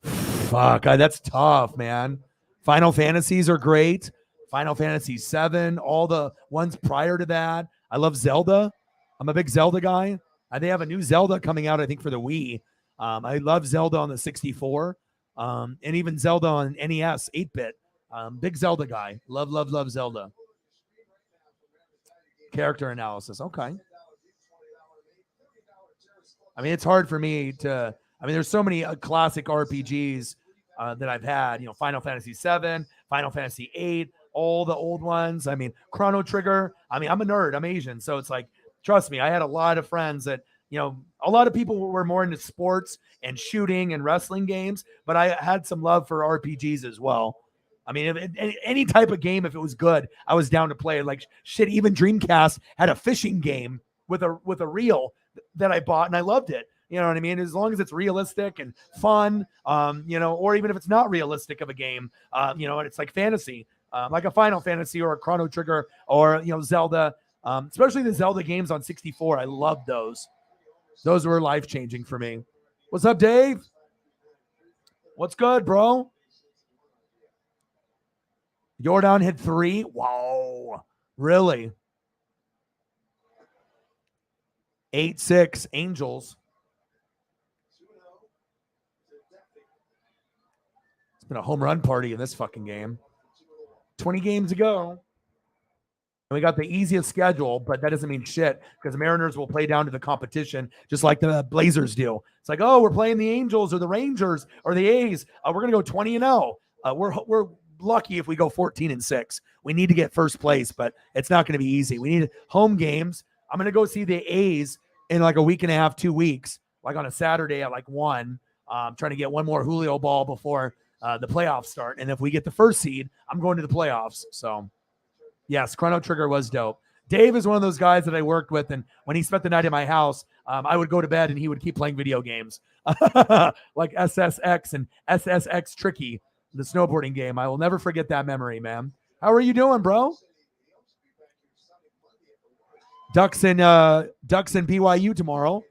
Fuck, that's tough, man. Final Fantasies are great. Final Fantasy 7, all the ones prior to that. I love Zelda. I'm a big Zelda guy. They have a new Zelda coming out, I think, for the Wii. I love Zelda on the 64, and even Zelda on NES, 8-bit. Big Zelda guy. Love, love, love Zelda. Character analysis. Okay. I mean, it's hard for me to. I mean, there's so many classic RPGs that I've had. You know, Final Fantasy 7, Final Fantasy 8, all the old ones. I mean, Chrono Trigger. I mean, I'm a nerd. I'm Asian, so it's like, trust me, I had a lot of friends that, you know, a lot of people were more into sports and shooting and wrestling games, but I had some love for RPGs as well. I mean, any type of game, if it was good, I was down to play it. Like shit, even Dreamcast had a fishing game with a reel that I bought, and I loved it. You know what I mean? As long as it's realistic and fun, you know, or even if it's not realistic of a game, you know, and it's like fantasy, like a Final Fantasy or a Chrono Trigger or, you know, Zelda, especially the Zelda games on 64. I loved those. Those were life-changing for me. What's up, Dave? What's good, bro? Jordan hit 3. Wow. Really? 8-6 Angels. It's been a home run party in this fucking game. 20 games to go. And we got the easiest schedule, but that doesn't mean shit because Mariners will play down to the competition just like the Blazers do. It's like, oh, we're playing the Angels or the Rangers or the A's. We're going to go 20-0. We're lucky if we go 14-6. We need to get first place, but it's not going to be easy. We need home games. I'm going to go see the A's in like a week and a half, 2 weeks, like on a Saturday at like 1, trying to get one more Julio ball before the playoffs start. And if we get the first seed, I'm going to the playoffs. So yes, Chrono Trigger was dope. Dave is one of those guys that I worked with, and when he spent the night at my house, I would go to bed and he would keep playing video games like SSX and SSX Tricky, the snowboarding game. I will never forget that memory, man. How are you doing, bro? Ducks in BYU tomorrow.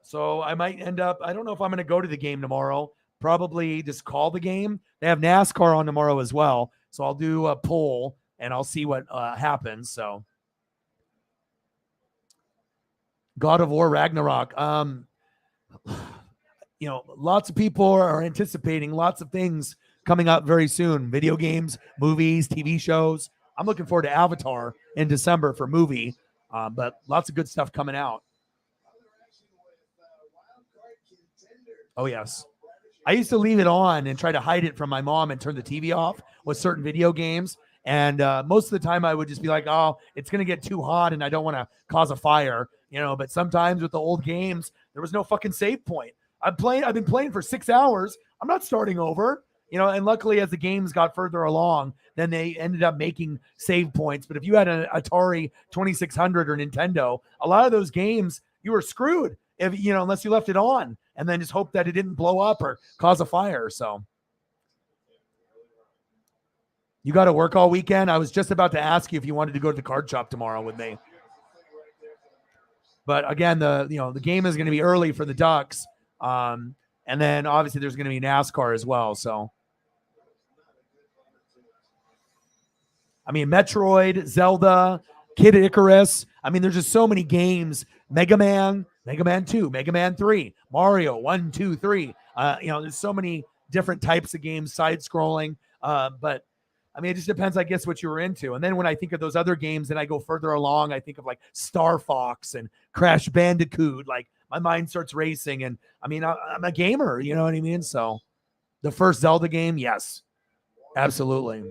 So I might end up, I don't know if I'm going to go to the game tomorrow. Probably just call the game. They have NASCAR on tomorrow as well. So I'll do a poll and I'll see what happens. So God of War Ragnarok. You know, lots of people are anticipating lots of things coming up very soon. Video games, movies, TV shows. I'm looking forward to Avatar in December for movie, but lots of good stuff coming out. Oh, yes. I used to leave it on and try to hide it from my mom and turn the TV off with certain video games. And most of the time I would just be like, oh, it's going to get too hot and I don't want to cause a fire, you know, but sometimes with the old games, there was no fucking save point. I've been playing for 6 hours. I'm not starting over, you know, and luckily as the games got further along, then they ended up making save points. But if you had an Atari 2600 or Nintendo, a lot of those games, you were screwed if, you know, unless you left it on and then just hope that it didn't blow up or cause a fire. So you got to work all weekend. I was just about to ask you if you wanted to go to the card shop tomorrow with me. But again, the game is going to be early for the Ducks. And then obviously there's going to be NASCAR as well. So, I mean, Metroid, Zelda, Kid Icarus. I mean, there's just so many games. Mega Man 2, Mega Man 3, Mario 1, 2, 3. You know, there's so many different types of games, side scrolling. But I mean, it just depends, I guess, what you were into. And then when I think of those other games, then I go further along. I think of like Star Fox and Crash Bandicoot. Like my mind starts racing. And I mean, I'm a gamer, you know what I mean? So the first Zelda game, yes, absolutely.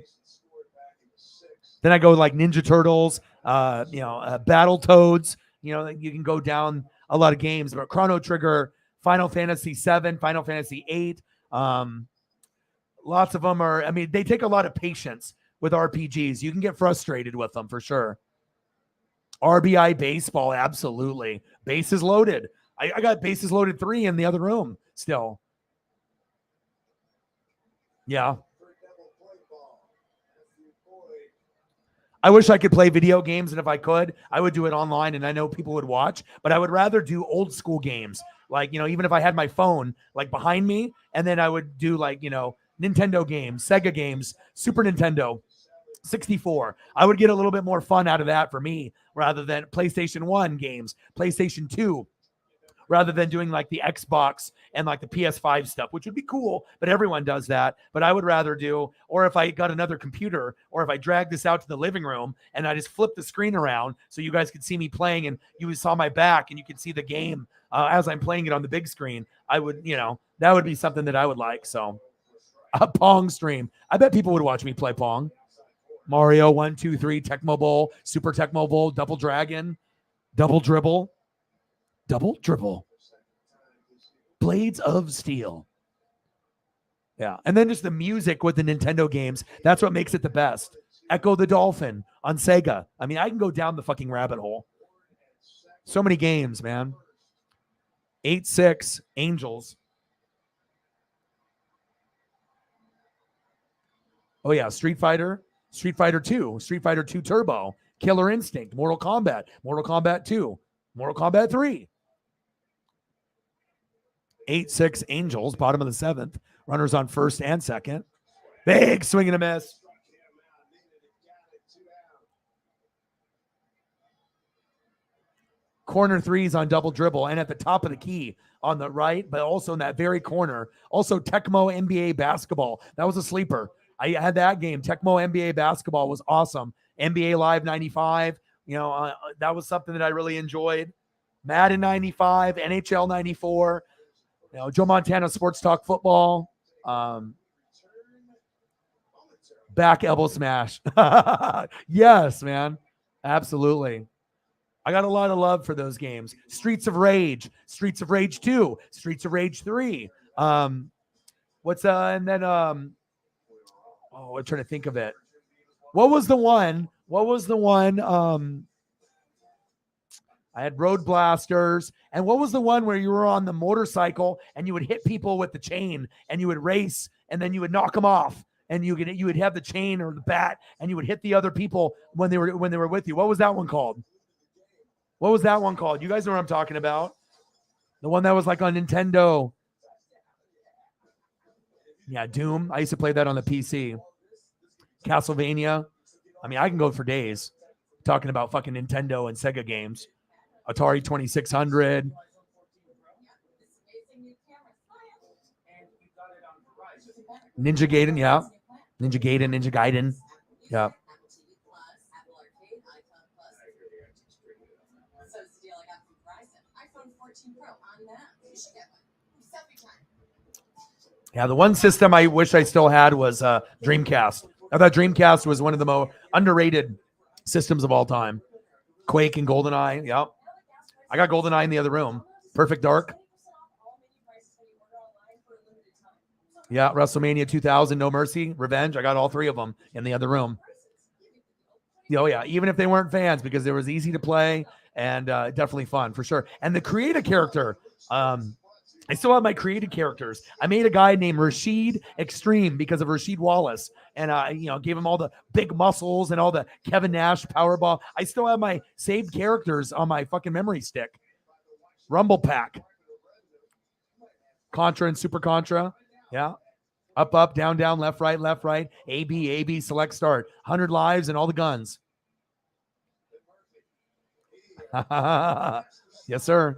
Then I go like Ninja Turtles, Battletoads. You know, you can go down a lot of games, but Chrono Trigger, Final Fantasy 7, Final Fantasy 8. Lots of them are, I mean, they take a lot of patience with RPGs. You can get frustrated with them for sure. RBI baseball, absolutely. Bases loaded. I got bases loaded 3 in the other room still. Yeah. I wish I could play video games, and if I could, I would do it online, and I know people would watch, but I would rather do old school games. Like, even if I had my phone like behind me, and then I would do like, Nintendo games, Sega games, Super Nintendo, 64. I would get a little bit more fun out of that for me rather than PlayStation 1 games, PlayStation 2, rather than doing like the Xbox and like the PS5 stuff, which would be cool, but everyone does that. But I would rather do, or if I got another computer, or if I dragged this out to the living room and I just flipped the screen around so you guys could see me playing and you saw my back and you could see the game as I'm playing it on the big screen, I would, that would be something that I would like. So a Pong stream. I bet people would watch me play Pong. Mario 1, 2, 3, Tecmo Bowl, Super Tecmo Bowl, Double Dragon, Double Dribble. Double Dribble. Blades of Steel. Yeah. And then just the music with the Nintendo games. That's what makes it the best. Echo the Dolphin on Sega. I mean, I can go down the fucking rabbit hole. So many games, man. 8-6 Angels. Oh, yeah. Street Fighter 2, Street Fighter 2 Turbo, Killer Instinct, Mortal Kombat 2, Mortal Kombat 3. 8-6 Angels, bottom of the 7th. Runners on first and second. Big swing and a miss. Corner threes on Double Dribble and at the top of the key on the right, but also in that very corner. Also Tecmo NBA Basketball. That was a sleeper. I had that game. Tecmo NBA Basketball was awesome. NBA Live 95. That was something that I really enjoyed. Madden 95, NHL 94. Joe Montana Sports Talk Football. Back elbow smash. Yes, man. Absolutely. I got a lot of love for those games. Streets of Rage 2, Streets of Rage 3. I'm trying to think of it. What was the one? I had Road Blasters. And what was the one where you were on the motorcycle and you would hit people with the chain and you would race and then you would knock them off and you would have the chain or the bat and you would hit the other people when they were with you? What was that one called? You guys know what I'm talking about? The one that was like on Nintendo. Yeah, Doom. I used to play that on the PC. Castlevania. I mean, I can go for days talking about fucking Nintendo and Sega games. Atari 2600. Ninja Gaiden, yeah. Ninja Gaiden. Yeah. Yeah, the one system I wish I still had was Dreamcast. I thought Dreamcast was one of the most underrated systems of all time. Quake and GoldenEye, yeah. I got GoldenEye in the other room. Perfect Dark. Yeah, WrestleMania 2000, No Mercy, Revenge. I got all three of them in the other room. Oh, yeah, even if they weren't fans, because it was easy to play and definitely fun, for sure. And the creative character, I still have my created characters. I made a guy named Rashid Extreme because of Rasheed Wallace. And I, gave him all the big muscles and all the Kevin Nash Powerball. I still have my saved characters on my fucking memory stick. Rumble Pack. Contra and Super Contra. Yeah. Up, down, left, right. A, B, select, start. 100 lives and all the guns. Yes, sir.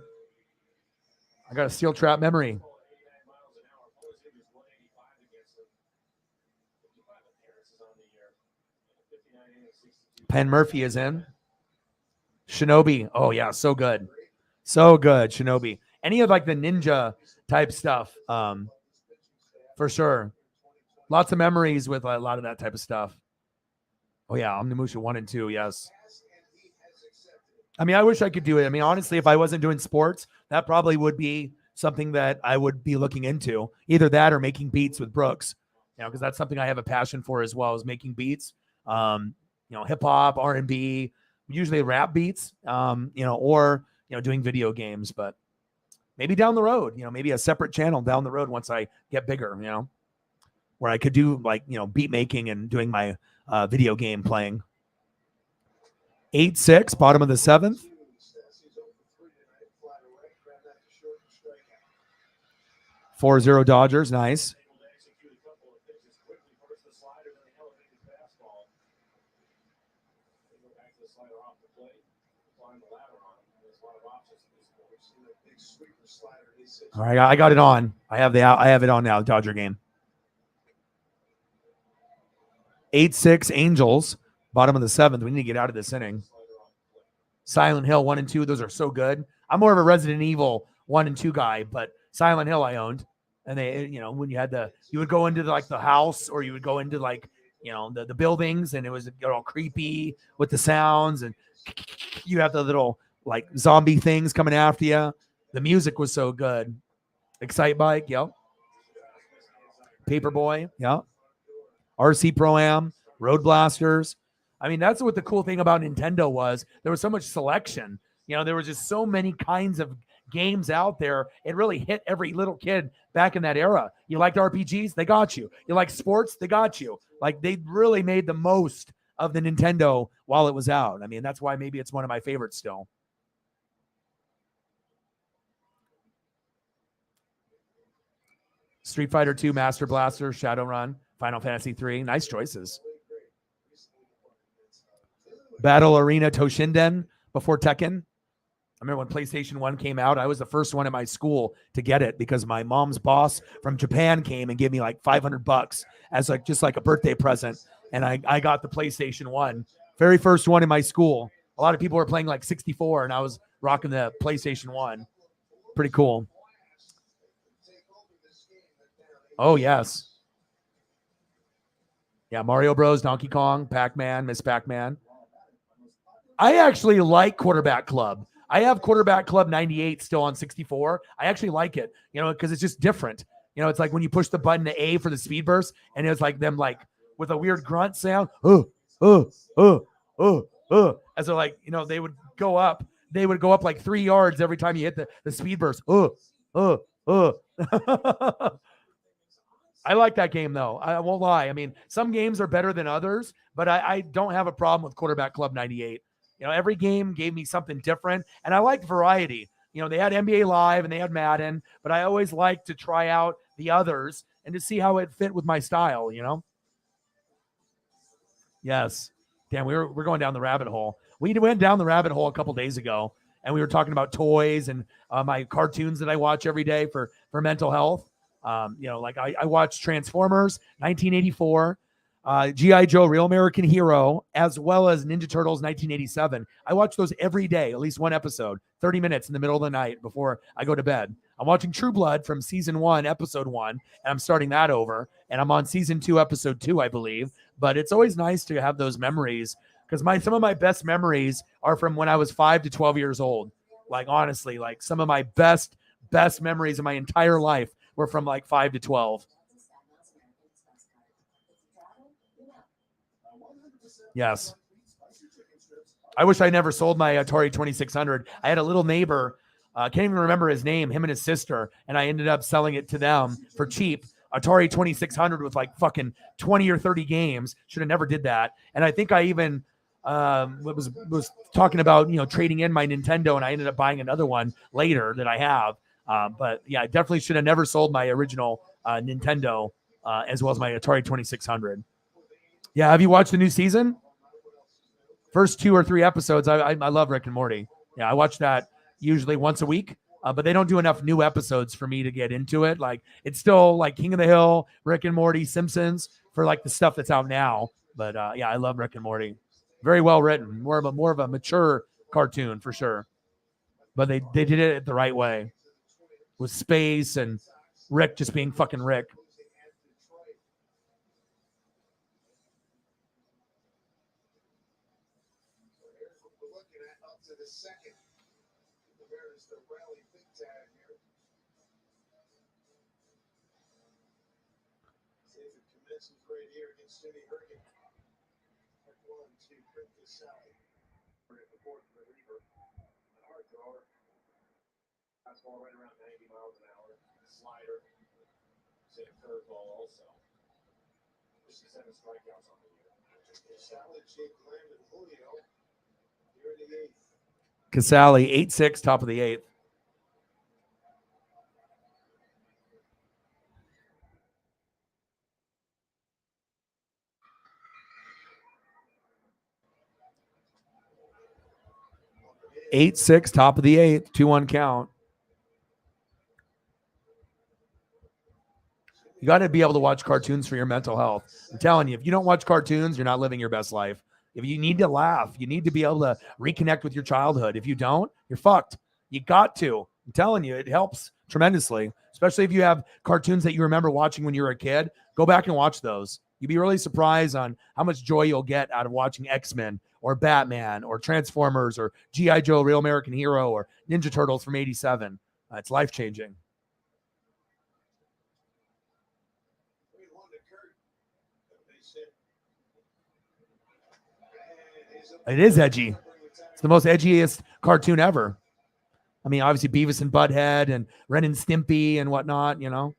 I got a steel trap memory. Penn Murphy is in. Shinobi. Oh, yeah. So good. Shinobi. Any of like the ninja type stuff. For sure. Lots of memories with a lot of that type of stuff. Oh, yeah. Omnimusha 1 and 2. Yes. I mean, I wish I could do it. I mean, honestly, if I wasn't doing sports, that probably would be something that I would be looking into. Either that or making beats with Brooks, because that's something I have a passion for as well, is making beats. Hip hop, R&B, usually rap beats, or doing video games. But maybe down the road, maybe a separate channel down the road once I get bigger, where I could do like beat making and doing my video game playing. 8-6, bottom of the 7th. 4-0 Dodgers. Nice. All right, I got it on. I have it on now. Dodger game. 8-6 Angels, bottom of the 7th. We need to get out of this inning. Silent Hill 1 and 2. Those are so good. I'm more of a Resident Evil 1 and 2 guy, but Silent Hill I owned. And they, when you would go into the house, or you would go into the buildings, and it was all creepy with the sounds, and you have the little zombie things coming after you. The music was so good. Excite Bike, yep. Paperboy, yep. RC Pro-Am, Road Blasters. I mean, that's what the cool thing about Nintendo was. There was so much selection. There was just so many kinds of games out there. It really hit every little kid back in that era. You liked RPGs? They got you. You like sports? They got you. They really made the most of the Nintendo while it was out. I mean, that's why maybe it's one of my favorites still. Street Fighter 2, Master Blaster, Shadowrun, Final Fantasy 3. Nice choices. Battle Arena Toshinden before Tekken. I remember when PlayStation 1 came out, I was the first one in my school to get it because my mom's boss from Japan came and gave me $500 as just like a birthday present. And I got the PlayStation 1. Very first one in my school. A lot of people were playing 64, and I was rocking the PlayStation 1. Pretty cool. Oh, yes. Yeah, Mario Bros, Donkey Kong, Pac-Man, Miss Pac-Man. I actually like Quarterback Club. I have Quarterback Club 98 still on 64. I actually like it, because it's just different. It's like when you push the button to A for the speed burst, and it's like them with a weird grunt sound. As they're they would go up. They would go up 3 yards every time you hit the speed burst. I like that game, though. I won't lie. I mean, some games are better than others, but I don't have a problem with Quarterback Club 98. Every game gave me something different, and I liked variety. They had NBA Live and they had Madden, but I always liked to try out the others and to see how it fit with my style, Yes. Damn, we're going down the rabbit hole. We went down the rabbit hole a couple days ago, and we were talking about toys and my cartoons that I watch every day for mental health. I watched Transformers, 1984, G.I. Joe, Real American Hero, as well as Ninja Turtles, 1987. I watch those every day, at least one episode, 30 minutes in the middle of the night before I go to bed. I'm watching True Blood from season 1, episode 1, and I'm starting that over. And I'm on season 2, episode 2, I believe. But it's always nice to have those memories, because some of my best memories are from when I was 5 to 12 years old. Honestly, some of my best memories of my entire life were from 5 to 12. Yes. I wish I never sold my Atari 2600. I had a little neighbor, can't even remember his name, him and his sister, and I ended up selling it to them for cheap. Atari 2600 with fucking 20 or 30 games. Should have never did that. And I think I even was talking about, trading in my Nintendo, and I ended up buying another one later that I have. But yeah, I definitely should have never sold my original Nintendo as well as my Atari 2600. Yeah, have you watched the new season? First 2 or 3 episodes. I love Rick and Morty. Yeah, I watch that usually once a week, but they don't do enough new episodes for me to get into it. It's still King of the Hill, Rick and Morty, Simpsons for the stuff that's out now. But yeah, I love Rick and Morty. Very well written, more of a mature cartoon for sure. But they did it the right way, with space and Rick just being fucking Rick. Fastball right around 90 miles an hour. Slider. Say a curveball also. 57 strikeouts on the year. Salad shaped Lamb and Julio. Here in the 8th. Casale, 8-6, top of the 8th. 8-6, top of the eighth, 2-1 count. You got to be able to watch cartoons for your mental health. I'm telling you, if you don't watch cartoons, you're not living your best life. If you need to laugh, you need to be able to reconnect with your childhood. If you don't, you're fucked. You got to. I'm telling you, it helps tremendously, especially if you have cartoons that you remember watching when you were a kid. Go back and watch those. You'd be really surprised on how much joy you'll get out of watching X-Men or Batman or Transformers or G.I. Joe, Real American Hero, or Ninja Turtles from 87. It's life-changing. It is edgy. It's the most edgiest cartoon ever. I mean, obviously Beavis and Butthead and Ren and Stimpy and whatnot, you know.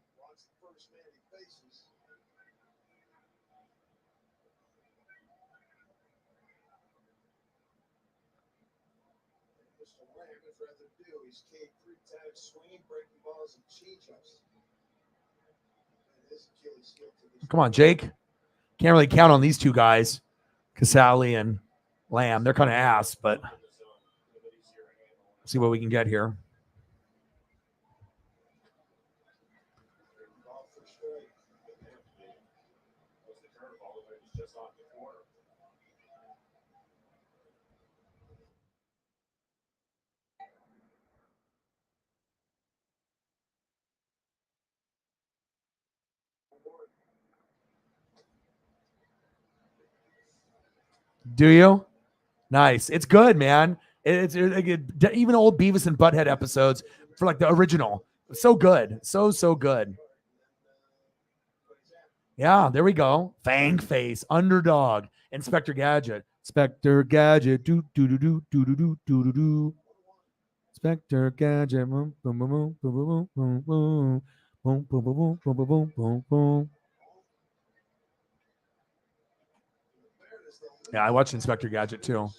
Come on, Jake. Can't really count on these two guys, Casale and Lamb. They're kind of ass, but see what we can get here. Do you? Nice. It's good, man. It's even old Beavis and Butthead episodes for like the original. So good. So good. Yeah, there we go. Fang Face, Underdog, Inspector Gadget. Inspector Gadget. Do do do do do do do do do. Inspector Gadget. Boom boom boom boom boom boom boom boom boom boom boom boom boom boom. Yeah, I watched Inspector Gadget too.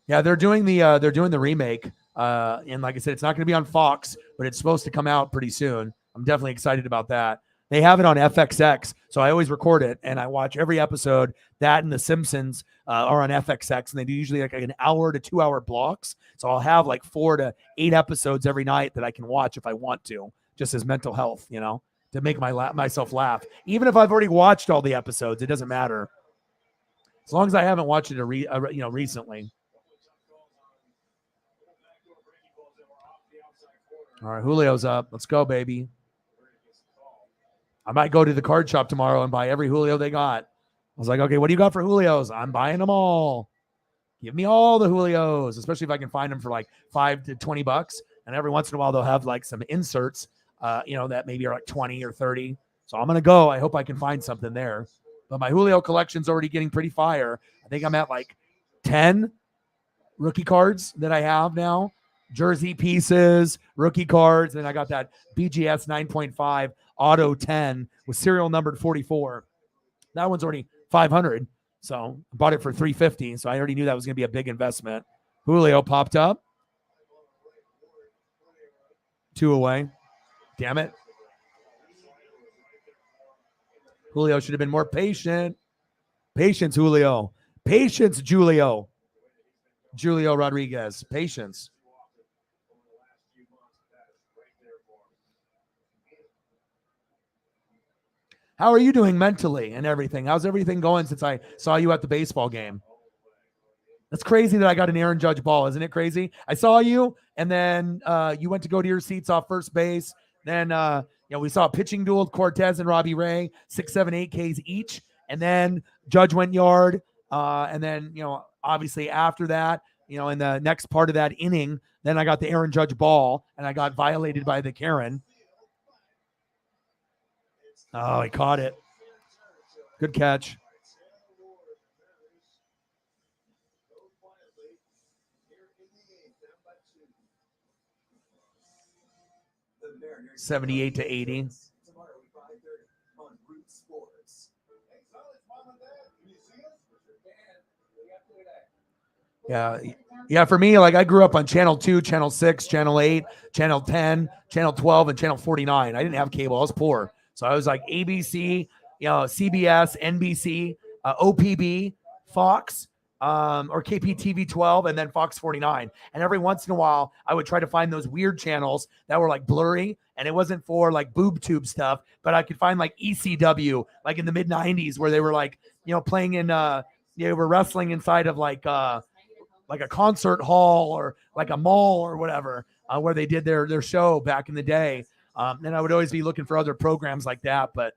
Yeah, they're doing the remake. And like I said, it's not going to be on Fox, but it's supposed to come out pretty soon. I'm definitely excited about that. They have it on FXX, so I always record it and I watch every episode. That and The Simpsons are on FXX, and they do usually like an hour to 2 hour blocks. So I'll have like 4 to 8 episodes every night that I can watch if I want to, just as mental health, you know, to make myself laugh. Even if I've already watched all the episodes, it doesn't matter. As long as I haven't watched it recently. All right, Julio's up. Let's go, baby. I might go to the card shop tomorrow and buy every Julio they got. I was like, okay, what do you got for Julios? I'm buying them all. Give me all the Julios, especially if I can find them for like $5 to $20. And every once in a while, they'll have like some inserts, that maybe are like 20 or 30. So I'm going to go. I hope I can find something there. But my Julio collection's already getting pretty fire. I think I'm at like 10 rookie cards that I have now. Jersey pieces, rookie cards, and I got that BGS 9.5 auto 10 with serial numbered 44. That one's already 500, so I bought it for 350. So I already knew that was going to be a big investment. Julio popped up, 2 away. Damn it! Julio should have been more patient. Patience, Julio. Patience, Julio. Julio Rodriguez. Patience. How are you doing mentally and everything? How's everything going since I saw you at the baseball game? That's crazy that I got an Aaron Judge ball. Isn't it crazy? I saw you, and then you went to go to your seats off first base. Then we saw a pitching duel with Cortez and Robbie Ray, 6, 7, 8 Ks each. And then Judge went yard. And then, obviously after that, in the next part of that inning, then I got the Aaron Judge ball, and I got violated by the Karen. Oh, he caught it. Good catch. $78 to $80. Yeah. For me, like I grew up on Channel 2, Channel 6, Channel 8, Channel 10, Channel 12, and Channel 49. I didn't have cable. I was poor. So I was like ABC, CBS, NBC, OPB, Fox, or KPTV 12, and then Fox 49. And every once in a while, I would try to find those weird channels that were like blurry, and it wasn't for like boob tube stuff, but I could find like ECW, like in the mid 90s, where they were like, playing in, they were wrestling inside of like a concert hall or like a mall or whatever, where they did their show back in the day. And I would always be looking for other programs like that. But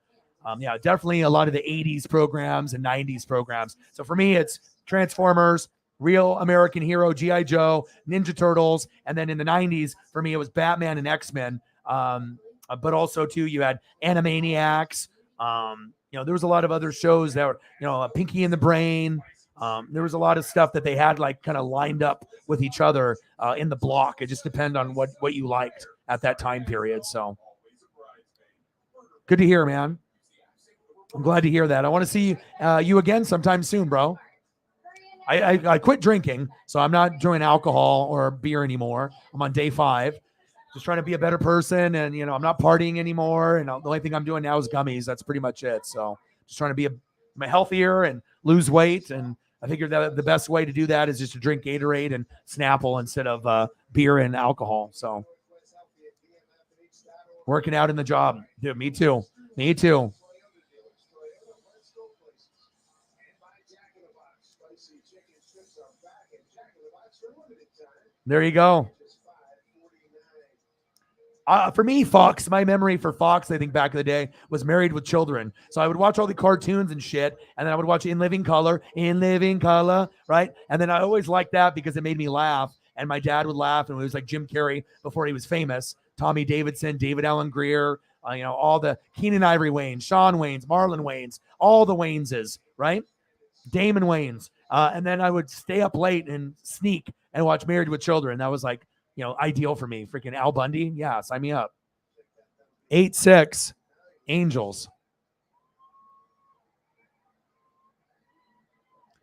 yeah, definitely a lot of the 80s programs and 90s programs. So for me, it's Transformers, Real American Hero, G.I. Joe, Ninja Turtles. And then in the 90s, for me, it was Batman and X-Men. But also, too, you had Animaniacs. There was a lot of other shows that were, Pinky and the Brain. There was a lot of stuff that they had like kind of lined up with each other in the block. It just depended on what you liked at that time period. So good to hear, man. I'm glad to hear that. I want to see you again sometime soon, bro. I quit drinking, so I'm not doing alcohol or beer anymore. I'm on day 5. Just trying to be a better person, and I'm not partying anymore. And the only thing I'm doing now is gummies. That's pretty much it. So just trying to be healthier and lose weight. And I figured that the best way to do that is just to drink Gatorade and Snapple instead of beer and alcohol. So working out in the job, dude. Me too. Me too. There you go. For me, Fox, my memory for Fox, I think back in the day, was Married with Children. So I would watch all the cartoons and shit, and then I would watch In Living Color, right? And then I always liked that because it made me laugh, and my dad would laugh, and it was like Jim Carrey before he was famous, Tommy Davidson, David Allen Greer, all the Keenan Ivory Wayans, Sean Wayans, Marlon Wayans, all the Wayneses, right? Damon Wayans. And then I would stay up late and sneak and watch Married with Children. That was like, ideal for me. Freaking Al Bundy. Yeah, sign me up. 8-6 Angels.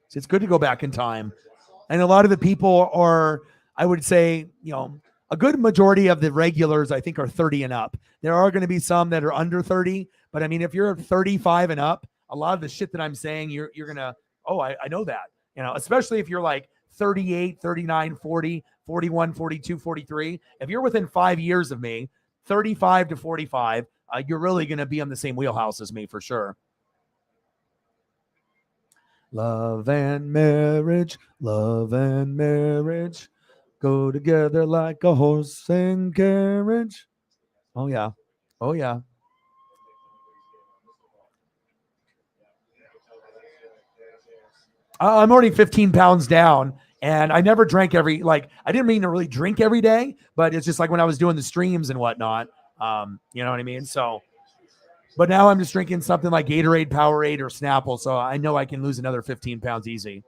So it's good to go back in time. And a lot of the people are, I would say, a good majority of the regulars, I think, are 30 and up. There are going to be some that are under 30. But I mean, if you're 35 and up, a lot of the shit that I'm saying, you're going to, I know that, especially if you're like 38, 39, 40, 41, 42, 43. If you're within 5 years of me, 35 to 45, you're really going to be on the same wheelhouse as me for sure. Love and marriage go together like a horse and carriage. Oh, yeah. Oh, yeah. I'm already 15 pounds down, and I never drank I didn't mean to really drink every day, but it's just like when I was doing the streams and whatnot, you know what I mean? So, but now I'm just drinking something like Gatorade, Powerade, or Snapple, so I know I can lose another 15 pounds easy.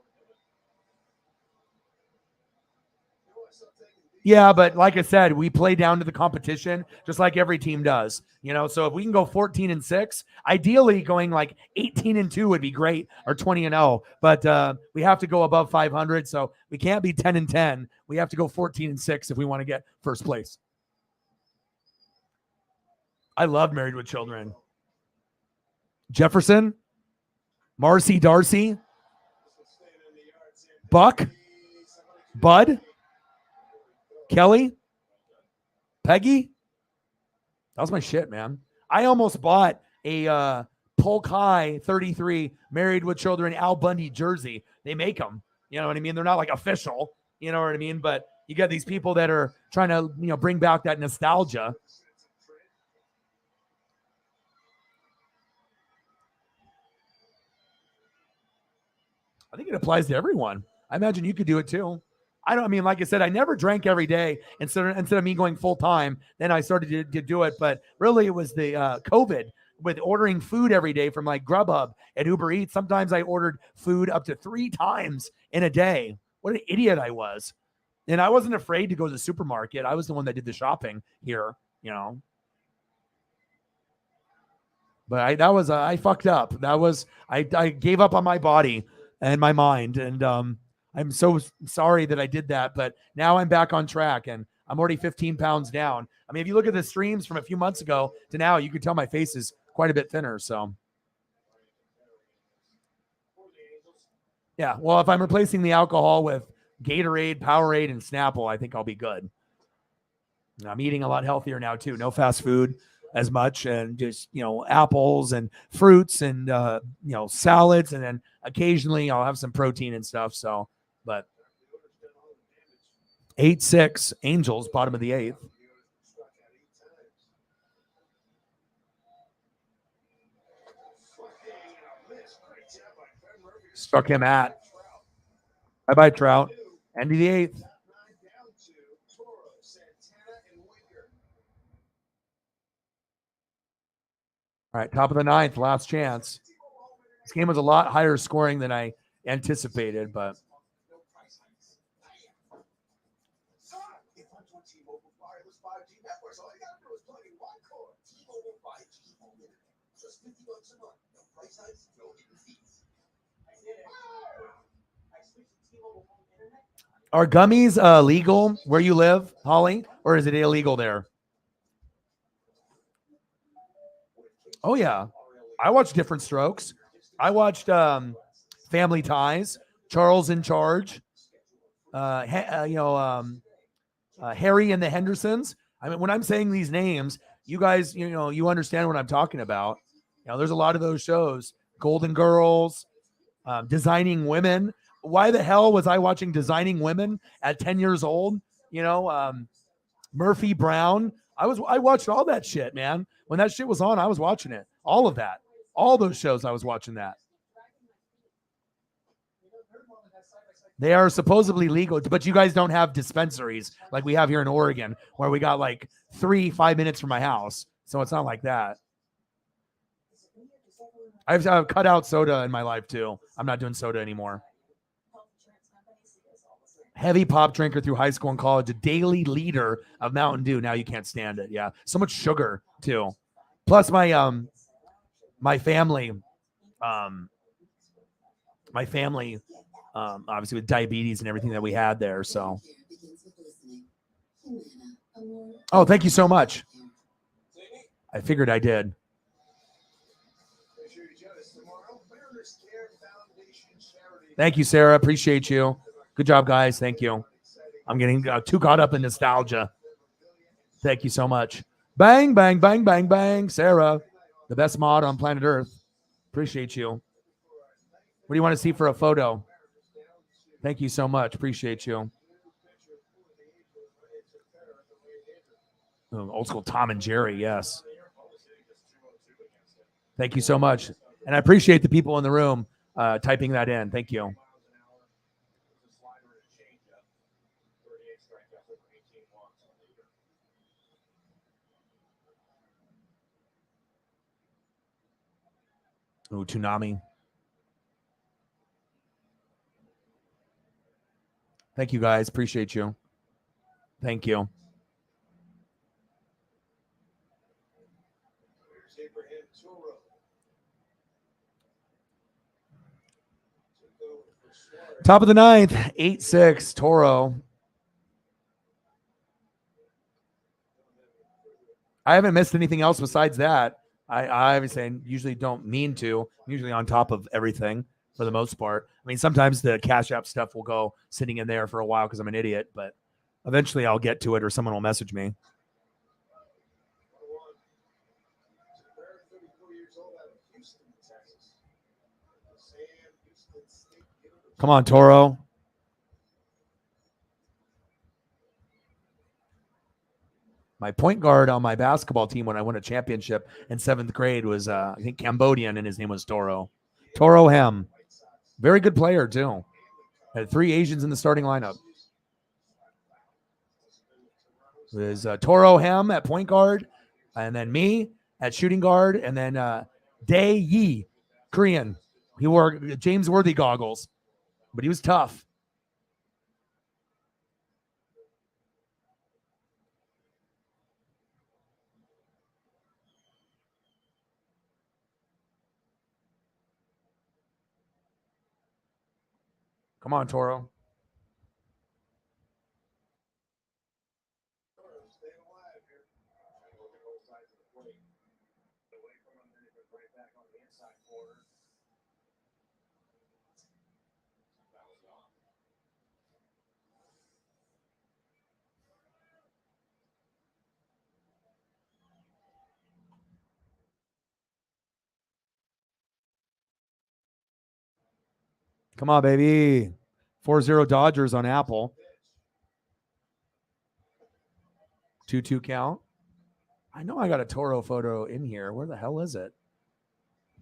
Yeah, but like I said, we play down to the competition just like every team does. So if we can go 14-6, ideally going like 18-2 would be great, or 20-0. But we have to go above 500, so we can't be 10-10. We have to go 14-6 if we want to get first place. I love Married with Children. Jefferson, Marcy Darcy, Buck, Bud, Kelly, Peggy. That was my shit, man. I almost bought a Polk High 33 Married with Children Al Bundy jersey. They make them. You know what I mean? They're not like official. You know what I mean? But you got these people that are trying to, bring back that nostalgia. I think it applies to everyone. I imagine you could do it too. Like I said, I never drank every day. Instead of me going full time, then I started to do it. But really, it was the COVID with ordering food every day from like Grubhub and Uber Eats. Sometimes I ordered food up to 3 times in a day. What an idiot I was. And I wasn't afraid to go to the supermarket. I was the one that did the shopping here, But I fucked up. I gave up on my body and my mind. And I'm so sorry that I did that, but now I'm back on track and I'm already 15 pounds down. I mean, if you look at the streams from a few months ago to now, you can tell my face is quite a bit thinner. So Yeah. Well, if I'm replacing the alcohol with Gatorade, Powerade, and Snapple, I think I'll be good. I'm eating a lot healthier now too. No fast food as much, and just apples and fruits and salads, and then occasionally I'll have some protein and stuff. So, but 8-6 Angels, bottom of the eighth. Struck him at. Bye-bye, Trout. End of the eighth. All right, top of the ninth, last chance. This game was a lot higher scoring than I anticipated, but are gummies legal where you live, Holly, or is it illegal there? Oh yeah, I watched Different Strokes. I watched Family Ties, Charles in Charge, Harry and the Hendersons. I mean, when I'm saying these names, you guys, you understand what I'm talking about. There's a lot of those shows. Golden Girls, Designing Women. Why the hell was I watching Designing Women at 10 years old? Murphy Brown. I watched all that shit, man. When that shit was on, I was watching it. All of that. All those shows, I was watching that. They are supposedly legal, but you guys don't have dispensaries like we have here in Oregon, where we got like 5 minutes from my house. So it's not like that. I've cut out soda in my life too. I'm not doing soda anymore. Heavy pop drinker through high school and college, a daily leader of Mountain Dew. Now you can't stand it. Yeah, so much sugar too. Plus my family, obviously with diabetes and everything that we had there. So, oh, thank you so much. I figured I did. Thank you, Sarah. Appreciate you. Good job, guys. Thank you. I'm getting too caught up in nostalgia. Thank you so much. Bang, bang, bang, bang, bang. Sarah, the best mod on planet Earth. Appreciate you. What do you want to see for a photo? Thank you so much. Appreciate you. Oh, old school Tom and Jerry, yes. Thank you so much. And I appreciate the people in the room typing that in. Thank you. Oh, Toonami. Thank you, guys. Appreciate you. Thank you. Top of the ninth, 8-6, Toro. I haven't missed anything else besides that. I obviously usually don't mean to. I'm usually on top of everything for the most part. I mean, sometimes the Cash App stuff will go sitting in there for a while because I'm an idiot, but eventually I'll get to it or someone will message me. Come on, Toro. My point guard on my basketball team when I won a championship in 7th grade was, I think, Cambodian, and his name was Toro. Toro Hem. Very good player, too. Had 3 Asians in the starting lineup. There's Toro Hem at point guard, and then me at shooting guard, and then Dae Yi, Korean. He wore James Worthy goggles, but he was tough. Come on, Toro. Come on, baby. 4-0 Dodgers on Apple. 2-2 count. I know I got a Toro photo in here. Where the hell is it?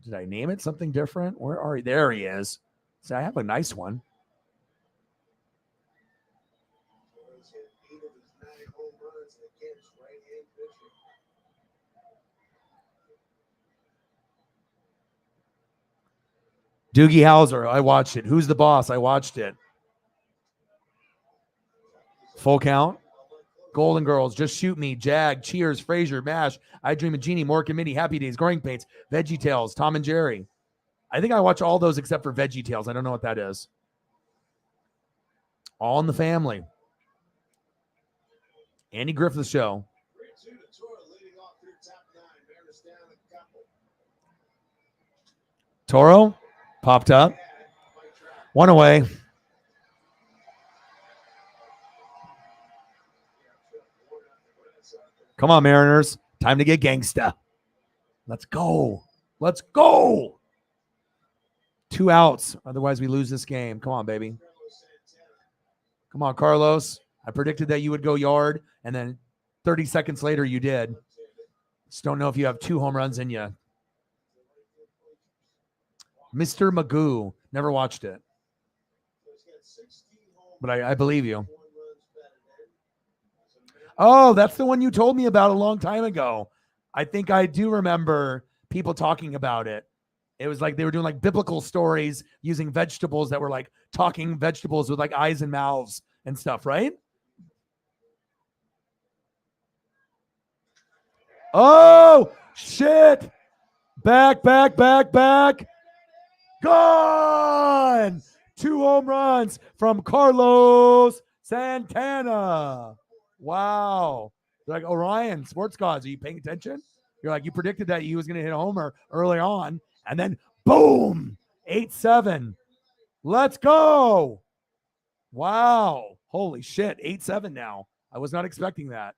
Did I name it something different? Where are he? There he is. See, I have a nice one. Torres hit 8 of his 9 home runs against right-hand pitching. Doogie Howser. I watched it. Who's the boss? I watched it. Full count. Golden Girls, Just Shoot Me, Jag, Cheers, Frasier, MASH, I Dream of Jeannie, Mork and Minnie, Happy Days, Growing Pains, Veggie Tales, Tom and Jerry. I think I watch all those except for Veggie Tales. I don't know what that is. All in the Family. Andy Griffith Show. 3-2 to Toro leading off through top 9. Mariners down a couple. Toro popped up. One away. Come on, Mariners. Time to get gangsta. Let's go. Let's go. 2 outs. Otherwise, we lose this game. Come on, baby. Come on, Carlos. I predicted that you would go yard, and then 30 seconds later, you did. Just don't know if you have 2 home runs in you. Mr. Magoo. Never watched it. But I believe you. Oh, that's the one you told me about a long time ago. I think I do remember people talking about it. It was like they were doing like biblical stories using vegetables that were like talking vegetables with like eyes and mouths and stuff, right? Oh, shit. Back. Gone. 2 home runs from Carlos Santana. Wow. They're like, Orion, sports gods, are you paying attention? You're like, you predicted that he was going to hit a homer early on, and then boom, 8-7. Let's go. Wow. Holy shit, 8-7 now. I was not expecting that.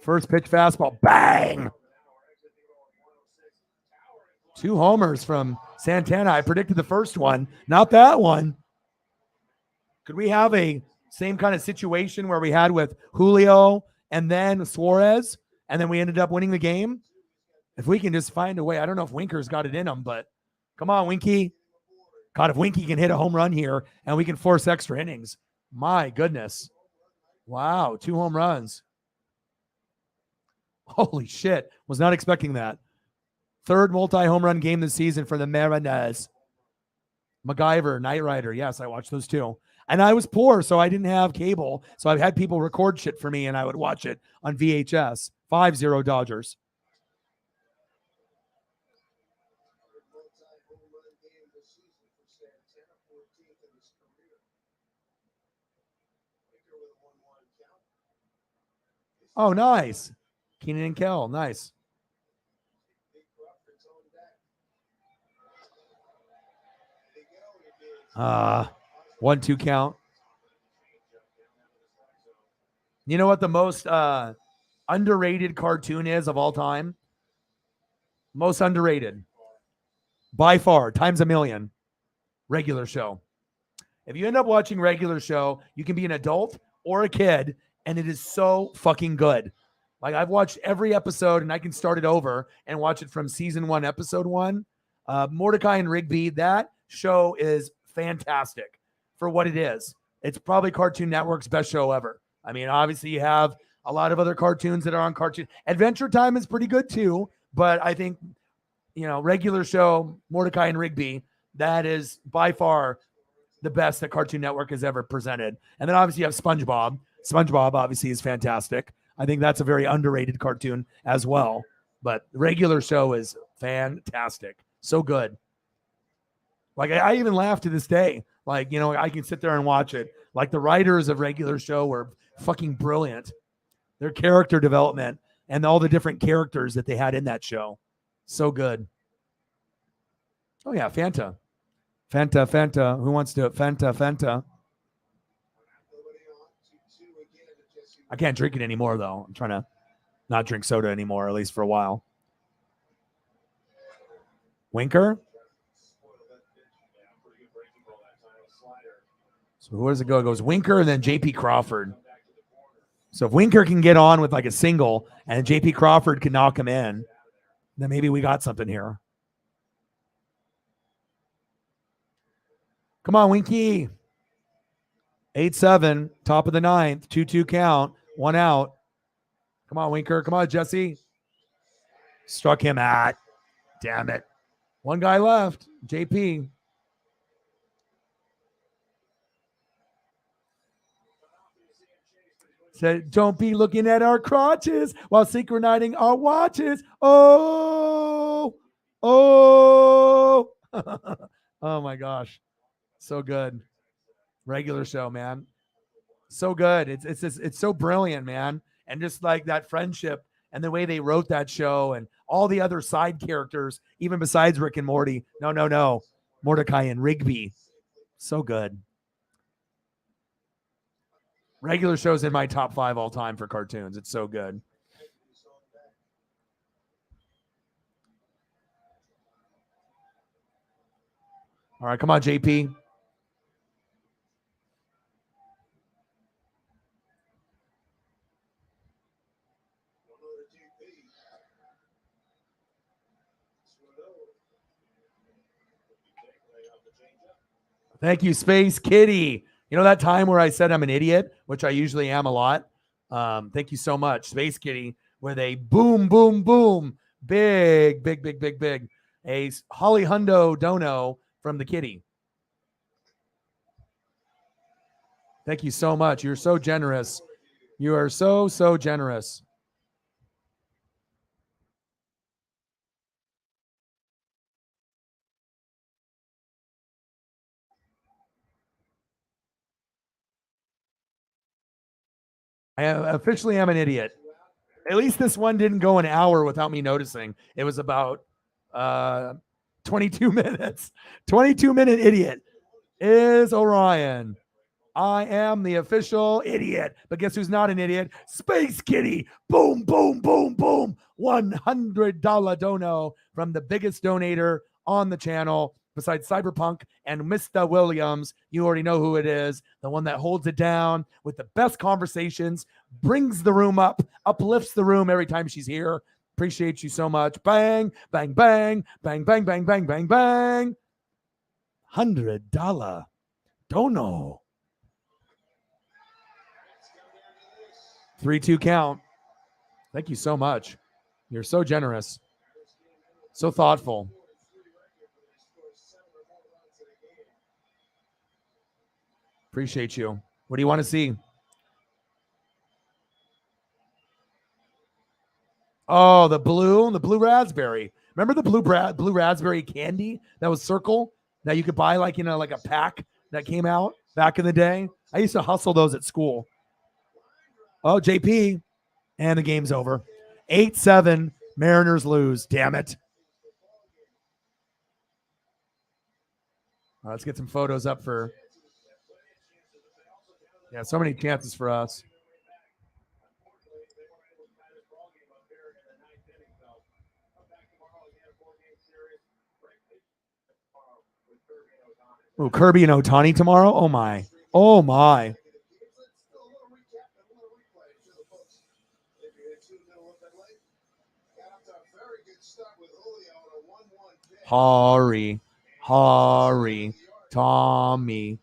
First pitch fastball, bang. 2 homers from Santana. I predicted the first one, not that one. Could we have a same kind of situation where we had with Julio and then Suarez, and then we ended up winning the game? If we can just find a way. I don't know if Winker's got it in him, but come on, Winky. God, if Winky can hit a home run here and we can force extra innings. My goodness. Wow, 2 home runs. Holy shit. Was not expecting that. 3rd multi-home run game this season for the Mariners. MacGyver, Knight Rider. Yes, I watched those too. And I was poor, so I didn't have cable. So I've had people record shit for me, and I would watch it on VHS. 5-0 Dodgers. Oh, nice. Keenan and Kel. Nice. Ah. 1-2 count. You know what the most underrated cartoon is of all time? Most underrated. By far, times a million. Regular Show. If you end up watching Regular Show, you can be an adult or a kid, and it is so fucking good. Like, I've watched every episode, and I can start it over and watch it from season 1, episode 1. Mordecai and Rigby, that show is fantastic for what it is. It's probably Cartoon Network's best show ever. I mean, obviously you have a lot of other cartoons that are on Cartoon. Adventure Time is pretty good too, but I think, Regular Show, Mordecai and Rigby, that is by far the best that Cartoon Network has ever presented. And then obviously you have SpongeBob. SpongeBob obviously is fantastic. I think that's a very underrated cartoon as well. But Regular Show is fantastic. So good. Like, I even laugh to this day. Like, I can sit there and watch it. Like, the writers of Regular Show were fucking brilliant. Their character development and all the different characters that they had in that show. So good. Oh, yeah, Fanta. Fanta. Who wants to? Fanta. I can't drink it anymore, though. I'm trying to not drink soda anymore, at least for a while. Winker. So where does it go? It goes Winker and then J.P. Crawford. So if Winker can get on with like a single and J.P. Crawford can knock him in, then maybe we got something here. Come on, Winky. 8-7, top of the ninth, 2-2 count, 1 out. Come on, Winker. Come on, Jesse. Struck him out. Damn it. One guy left. JP. Said, don't be looking at our crotches while synchronizing our watches. Oh. Oh my gosh. So good. Regular show, man. So good. It's so brilliant, man. And just like that friendship and the way they wrote that show and all the other side characters, even besides Rick and Morty. No. Mordecai and Rigby. So good. Regular show's in my top 5 all time for cartoons. It's so good. All right, come on, JP. Thank you, Space Kitty. You know that time where I said I'm an idiot, which I usually am a lot? Thank you so much, Space Kitty, where they boom, boom, boom. Big. A Holly Hundo Dono from the kitty. Thank you so much. You're so generous. You are so generous. I officially am an idiot. At least this one didn't go an hour without me noticing. It was about 22 minutes. 22-minute idiot is Orion. I am the official idiot. But guess who's not an idiot? Space Kitty. Boom, boom, boom, boom. $100 dono from the biggest donator on the channel besides Cyberpunk and Mr. Williams. You already know who it is. The one that holds it down with the best conversations, brings the room up, uplifts the room every time she's here. Appreciate you so much. Bang, bang, bang, bang, bang, bang, bang, bang, bang. $100 dono. 3-2 count. Thank you so much. You're so generous. So thoughtful. Appreciate you. What do you want to see? Oh, the blue raspberry. Remember the blue raspberry candy that was circle that you could buy like in like a pack that came out back in the day? I used to hustle those at school. Oh, JP. And the game's over. 8-7. Mariners lose. Damn it. Let's get some photos up for. Yeah, so many chances for us. Oh, Kirby and Ohtani tomorrow? Oh, my. Oh, my. Hari, Tommy,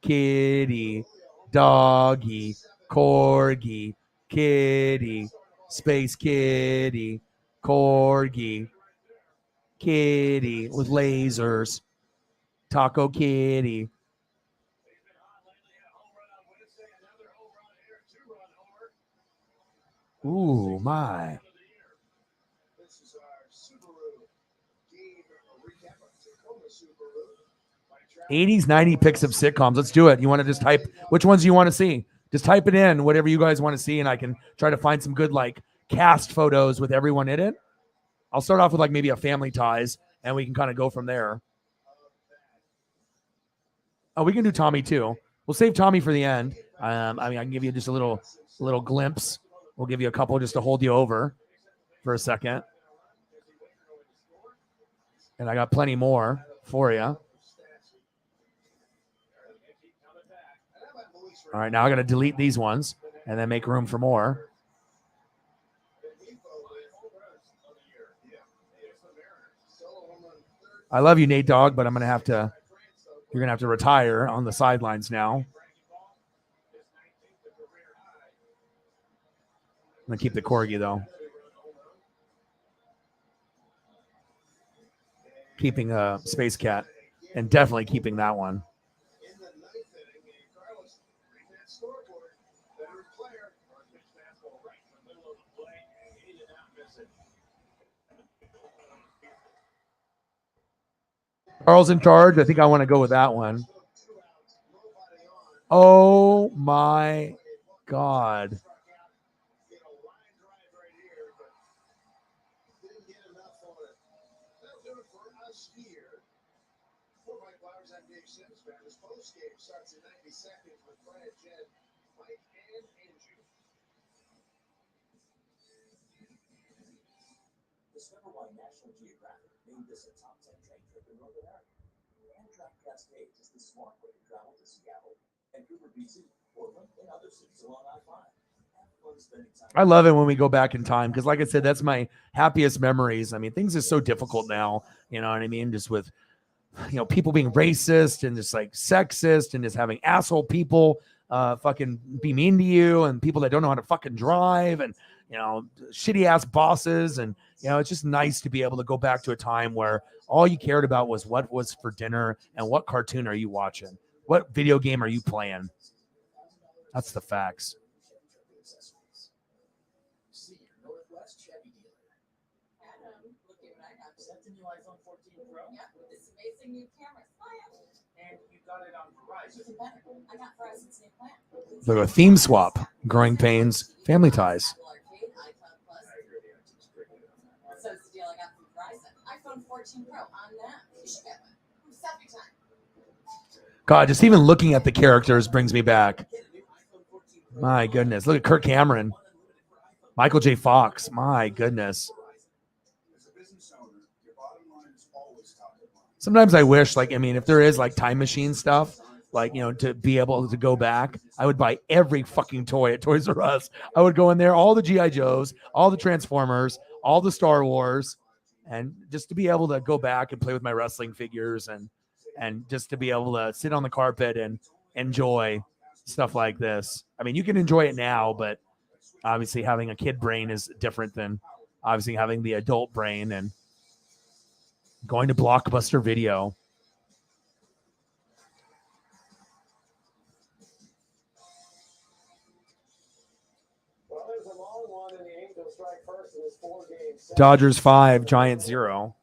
Kitty, Doggy, Corgi, Kitty, Space Kitty, Corgi, Kitty with lasers, Taco Kitty. Ooh, my. 80s, 90 picks of sitcoms. Let's do it. You want to just type which ones you want to see? Just type it in, whatever you guys want to see, and I can try to find some good like cast photos with everyone in it. I'll start off with like maybe a Family Ties, and we can kind of go from there. Oh, we can do Tommy too. We'll save Tommy for the end. I can give you just a little glimpse. We'll give you a couple just to hold you over for a second. And I got plenty more for you. All right, now I got to delete these ones and then make room for more. I love you, Nate Dogg, but you're going to have to retire on the sidelines now. I'm going to keep the corgi, though. Keeping a Space Cat, and definitely keeping that one. Carl's in charge. I think I want to go with that one. Oh my God. Discover why National Geographic named this a top 10 train trip in North America. Amtrak Cascades is the smart way to travel to Seattle, Vancouver, BC, Portland, and other cities along I-5. I love it when we go back in time because, like I said, that's my happiest memories. I mean, things are so difficult now. You know what I mean? Just with, people being racist and just like sexist and just having asshole people fucking be mean to you and people that don't know how to fucking drive and, shitty ass bosses. And, it's just nice to be able to go back to a time where all you cared about was what was for dinner and what cartoon are you watching? What video game are you playing? That's the facts. iPhone 14 Pro? Yeah, with this amazing new camera. And you got it on Verizon. Even better. I got Verizon's new plan. Look, a theme swap, Growing Pains, Family Ties. So it's the deal I got from Verizon. iPhone 14 Pro on that. You should get one. Selfie time. God, just even looking at the characters brings me back. My goodness. Look at Kirk Cameron. Michael J. Fox. My goodness. Sometimes I wish, if there is time machine stuff, to be able to go back, I would buy every fucking toy at Toys R Us. I would go in there, all the G.I. Joes, all the Transformers, all the Star Wars, and just to be able to go back and play with my wrestling figures and just to be able to sit on the carpet and enjoy stuff like this. I mean, you can enjoy it now, but obviously having a kid brain is different than obviously having the adult brain and going to Blockbuster Video. Well, there's a long one, and the Angels strike first in this 4-game set. Dodgers 5, Giants 0.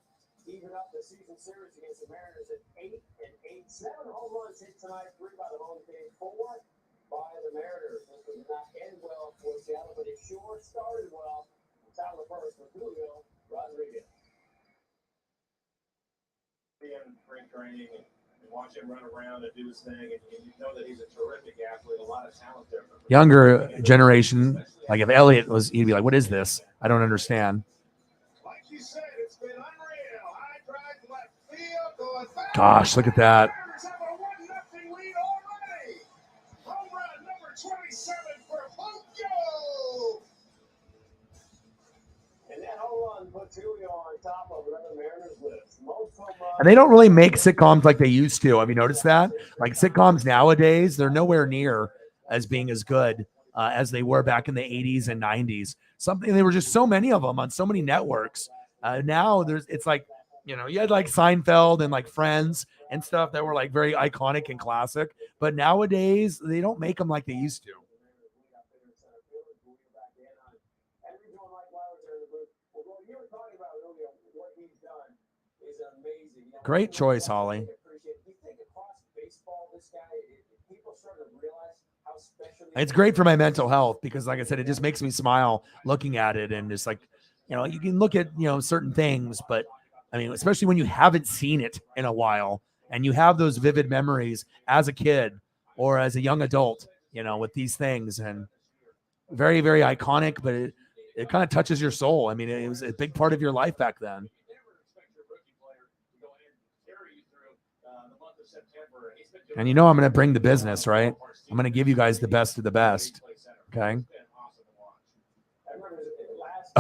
Even up the season series against the Mariners at 8-8. 7 home runs hit tonight, 3 by the home team, 4 by the Mariners. This did not end well for Seattle, but it sure started well. Top of the first for Julio Rodriguez. In spring training and watch him run around and do his thing, and you know that he's a terrific athlete, a lot of talent there. Younger generation, like if Elliott was, he'd be like, "What is this? I don't understand." Like you said, it's been unreal. High drive left field going back. Gosh, look at that. Mariners have a 1-0 lead already. Home run number 27 for Julio. And that home run puts Julio on top of another Mariners list. Most home runs. And they don't really make sitcoms like they used to. Have you noticed that? Like sitcoms nowadays, they're nowhere near as being as good as they were back in the 80s and 90s. There were just so many of them on so many networks. Now it's like, you had like Seinfeld and like Friends and stuff that were like very iconic and classic. But nowadays, they don't make them like they used to. Great choice, Holly. It's great for my mental health because, like I said, it just makes me smile looking at it. And just like, you can look at, certain things, but I mean, especially when you haven't seen it in a while and you have those vivid memories as a kid or as a young adult, with these things, and very, very iconic, but it kind of touches your soul. I mean, it was a big part of your life back then. And you know I'm going to bring the business, right? I'm going to give you guys the best of the best. Okay.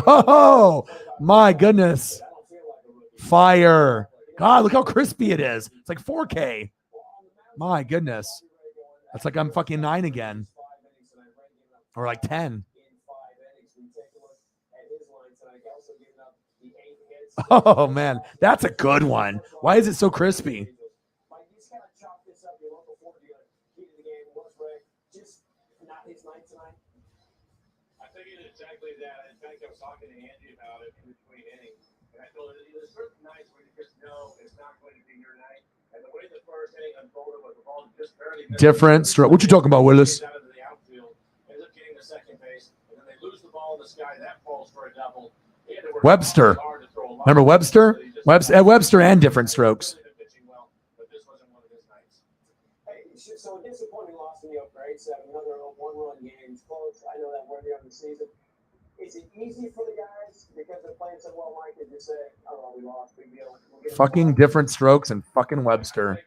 Oh, my goodness. Fire. God, look how crispy it is. It's like 4K. My goodness. That's like I'm fucking 9 again. Or like 10. Oh, man. That's a good one. Why is it so crispy? I figured exactly that. In fact, I was talking to Andy about it in between innings, and I told her there's certain nights where you just know it's not going to be your night. And the way the first inning unfolded was the ball just barely Different stroke. What you talking about, Willis? out of the outfield, ends up getting to second base, and then they lose the ball in the sky. That falls for a double. Webster. Remember Webster? Webster and different strokes. So a disappointing loss in the Oak Grade 7, another one-run game. It's close. I know that we're there on the season. Is it easy for the guys because they're playing so well, Mike, to just say, oh, well, we lost, big deal. Fucking different strokes and fucking Webster.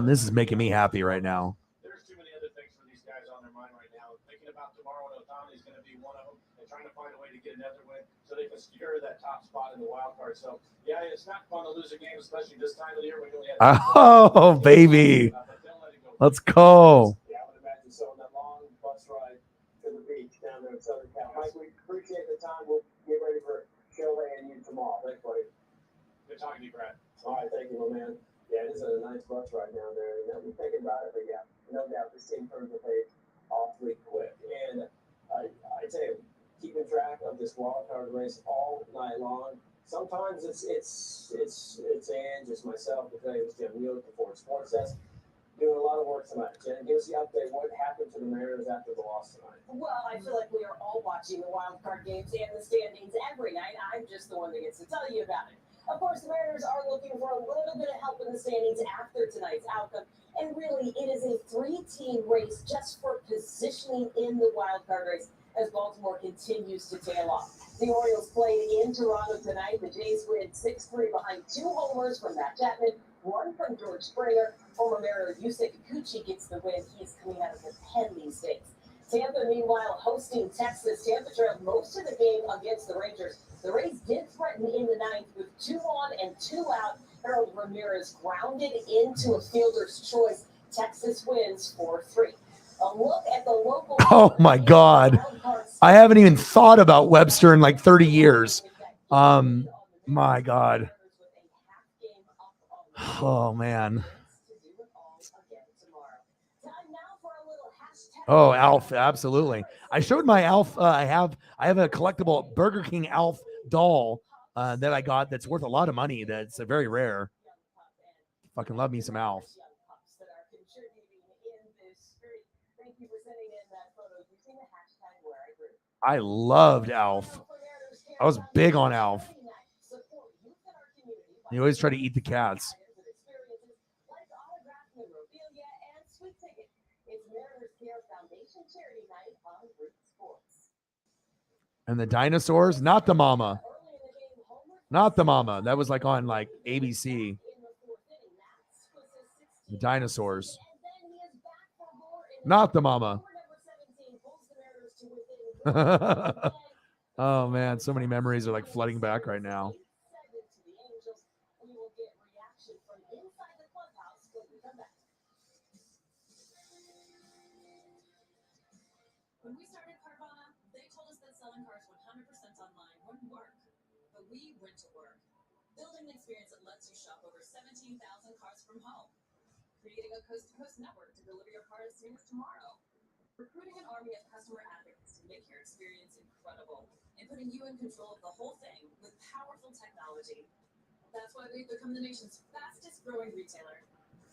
This is making me happy right now. There's too many other things for these guys on their mind right now. Thinking about tomorrow, and Otani is going to be one of them, and trying to find a way to get another win so they can secure that top spot in the wild card. So, yeah, it's not fun to lose a game, especially this time of the year when you only have. Oh, baby. Let's go. Yeah, I would imagine so. On that long bus ride to the beach down there in Southern Cal. Mike, we appreciate the time. We'll get ready for Shohei and you tomorrow. Thanks, buddy. Good talking to you, Brad. All right, thank you, my man. Yeah, it is a nice bus ride down there. You know, we're thinking about it, but yeah, no doubt this team turns the page awfully quick. And I tell you, keeping track of this wild card race all night long. Sometimes it's Ange, it's myself, today it's Jim Neal at the Ford Sports Desk, doing a lot of work tonight. Jen, give us the update. What happened to the Mariners after the loss tonight? Well, I feel like we are all watching the wild card games and the standings every night. I'm just the one that gets to tell you about it. Of course, the Mariners are looking for a little bit of help in the standings after tonight's outcome. And really, it is a 3-team race just for positioning in the wild card race as Baltimore continues to tail off. The Orioles played in Toronto tonight. The Jays win 6-3 behind 2 homers from Matt Chapman, 1 from George Springer. Former Mariner Yusei Kikuchi gets the win. He is coming out of the pen these days. Tampa, meanwhile, hosting Texas. Tampa trailed most of the game against the Rangers. The Rays did threaten in the 9th with 2 on and 2 out. Harold Ramirez grounded into a fielder's choice. Texas wins 4-3. A look at the local. Oh, my God. I haven't even thought about Webster in like 30 years. My God. Oh, man. Oh, Alf, absolutely. I showed my Alf. I have a collectible Burger King Alf doll that I got that's worth a lot of money. That's very rare. Fucking love me some Alf. I loved Alf. I was big on Alf. You always try to eat the cats. And the dinosaurs, not the mama. Not the mama. That was like on like ABC. The dinosaurs. Not the mama. Oh, man. So many memories are like flooding back right now. When we started Carvana, they told us that selling cars 100% online wouldn't work. But we went to work, building an experience that lets you shop over 17,000 cars from home, creating a coast-to-coast network to deliver your car as soon as tomorrow, recruiting an army of customer advocates to make your experience incredible, and putting you in control of the whole thing with powerful technology. That's why we've become the nation's fastest growing retailer,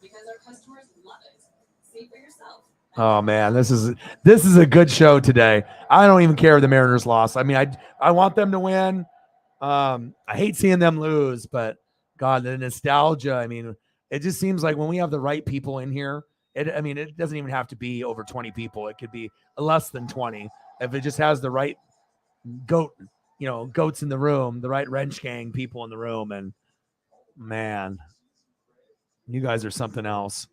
because our customers love it. See for yourself. Oh, man, this is a good show today. I don't even care if the Mariners lost. I mean, I want them to win. I hate seeing them lose, but God, the nostalgia. I mean, it just seems like when we have the right people in here, it doesn't even have to be over 20 people. It could be less than 20. If it just has the right goats in the room, the right wrench gang people in the room, and Man, you guys are something else.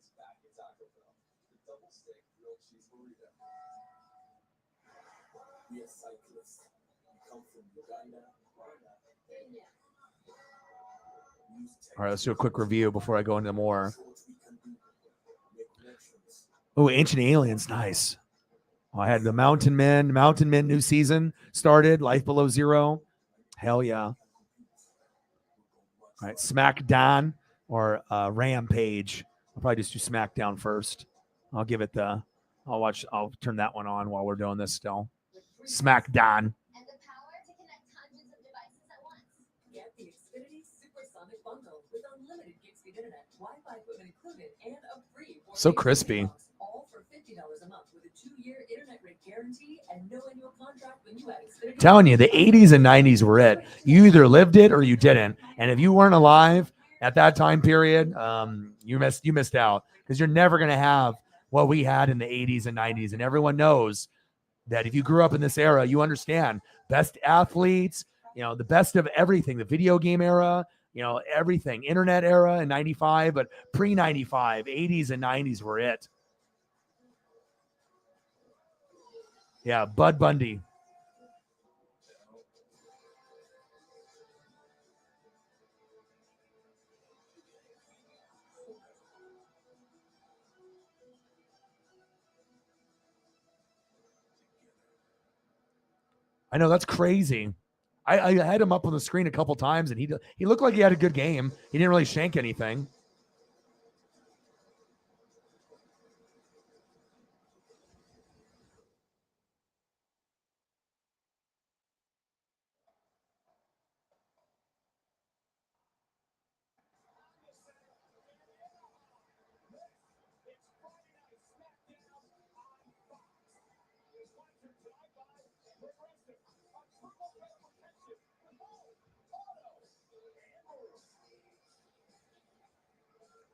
All right, let's do a quick review before I go into more. Oh, Ancient Aliens, nice. I had the Mountain Men new season started, Life Below Zero. Hell yeah. All right, SmackDown or Rampage. I'll probably just do SmackDown first. I'll turn that one on while we're doing this still. SmackDown. And the power to connect hundreds of devices at once. Get the Xfinity Supersonic Bundle with unlimited gig speed internet, Wi-Fi equipment included, and a free So crispy. all for $50 a month with a 2-year internet rate guarantee and no annual contract when you add Xfinity. Telling you, the 80s and 90s were it. You either lived it or you didn't. And if you weren't alive at that time period, you missed out, because you're never going to have what we had in the 80s and 90s. And everyone knows that if you grew up in this era, you understand best athletes, the best of everything, the video game era, everything, internet era in 95, but pre-95, 80s and 90s were it. Yeah, Bud Bundy. I know, that's crazy. I had him up on the screen a couple times, and he looked like he had a good game. He didn't really shank anything.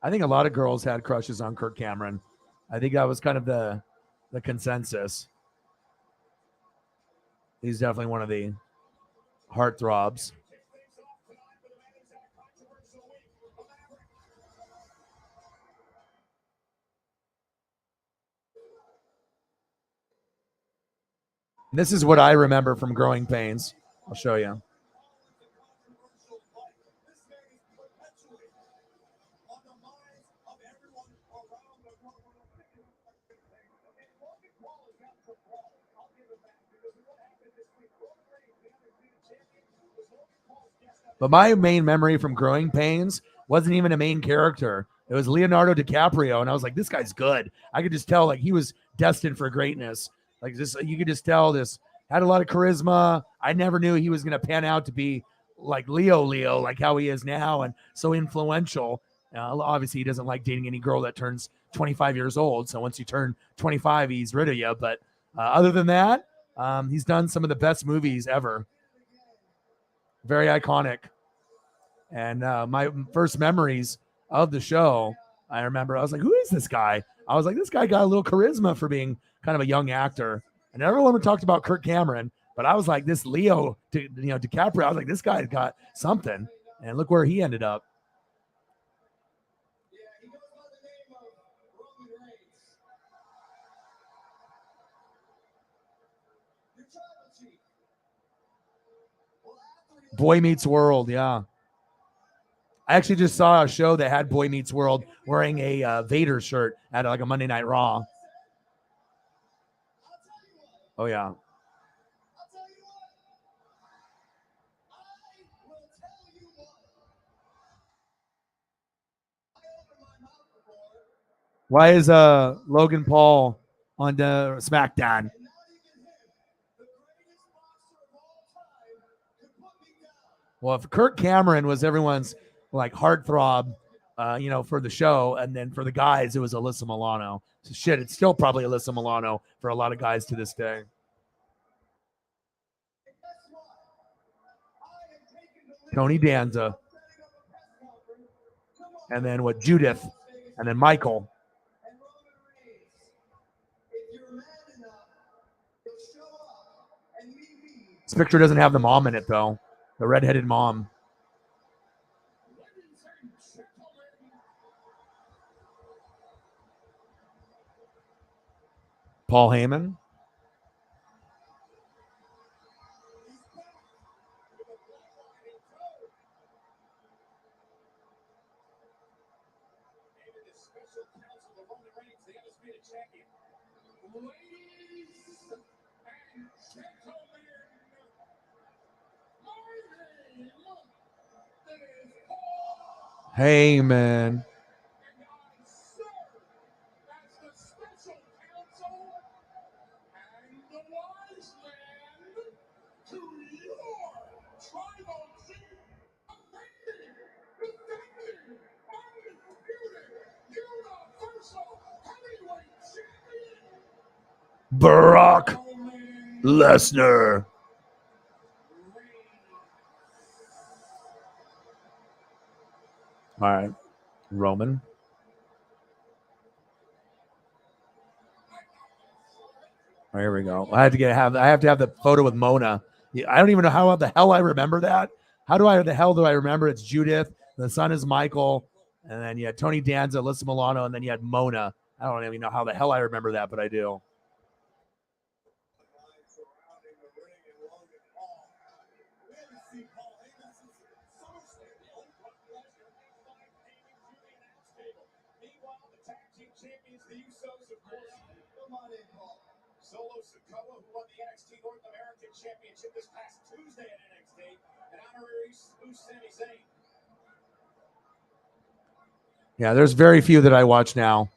I think a lot of girls had crushes on Kirk Cameron. I think that was kind of the consensus. He's definitely one of the heartthrobs. This is what I remember from Growing Pains. I'll show you. But my main memory from Growing Pains wasn't even a main character. It was Leonardo DiCaprio, and I was like, this guy's good. I could just tell, like, he was destined for greatness. Like, this, you could just tell this had a lot of charisma. I never knew he was going to pan out to be like Leo, like how he is now, and so influential. Obviously, he doesn't like dating any girl that turns 25 years old. So once you turn 25, he's rid of you. But other than that, he's done some of the best movies ever. Very iconic. And my first memories of the show, I remember I was like, who is this guy? I was like, this guy got a little charisma for being kind of a young actor. And everyone talked about Kirk Cameron, but I was like, this DiCaprio, I was like, this guy's got something. And look where he ended up. Boy Meets World, yeah. I actually just saw a show that had Boy Meets World wearing a Vader shirt at like a Monday Night Raw. Oh, yeah. Why is Logan Paul on the SmackDown? Well, if Kirk Cameron was everyone's like heartthrob, for the show, and then for the guys, it was Alyssa Milano. So shit, it's still probably Alyssa Milano for a lot of guys to this day. Tony Danza. And then Judith. And then Michael. This picture doesn't have the mom in it, though. The redheaded mom. Paul Heyman. Heyman. Brock Lesnar. All right, Roman. Here we go. I have to have the photo with Mona. I don't even know how the hell I remember that. The hell do I remember? It's Judith. The son is Michael, and then you had Tony Danza, Alyssa Milano, and then you had Mona. I don't even know how the hell I remember that, but I do. Solo Sikoa, who won the NXT North American Championship this past Tuesday at NXT, and honorary Sami Zayn. Yeah, there's very few that I watch now.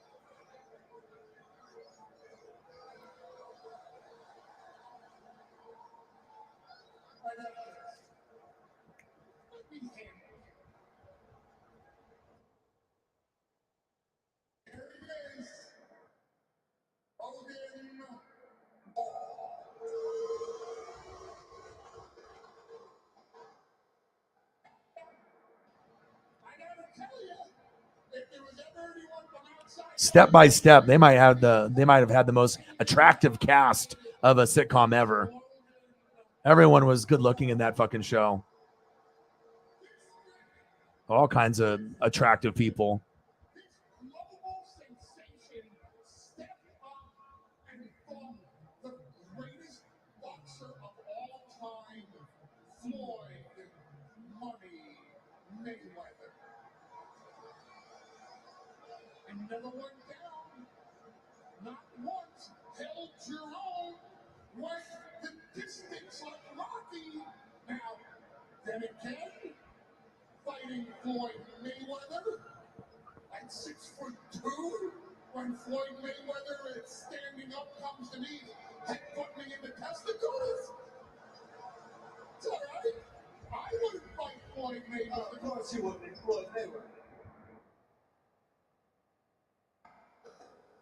Step by Step, they might have had the most attractive cast of a sitcom ever. Everyone was good looking in that fucking show. All kinds of attractive people. Never went down, not once, held your own, went the distance like Rocky. Now, then again, fighting Floyd Mayweather at 6'2", when Floyd Mayweather is standing up, comes to me, headbutt me in the testicles. It's all right. I wouldn't fight Floyd Mayweather. Of course you wouldn't, Floyd Mayweather.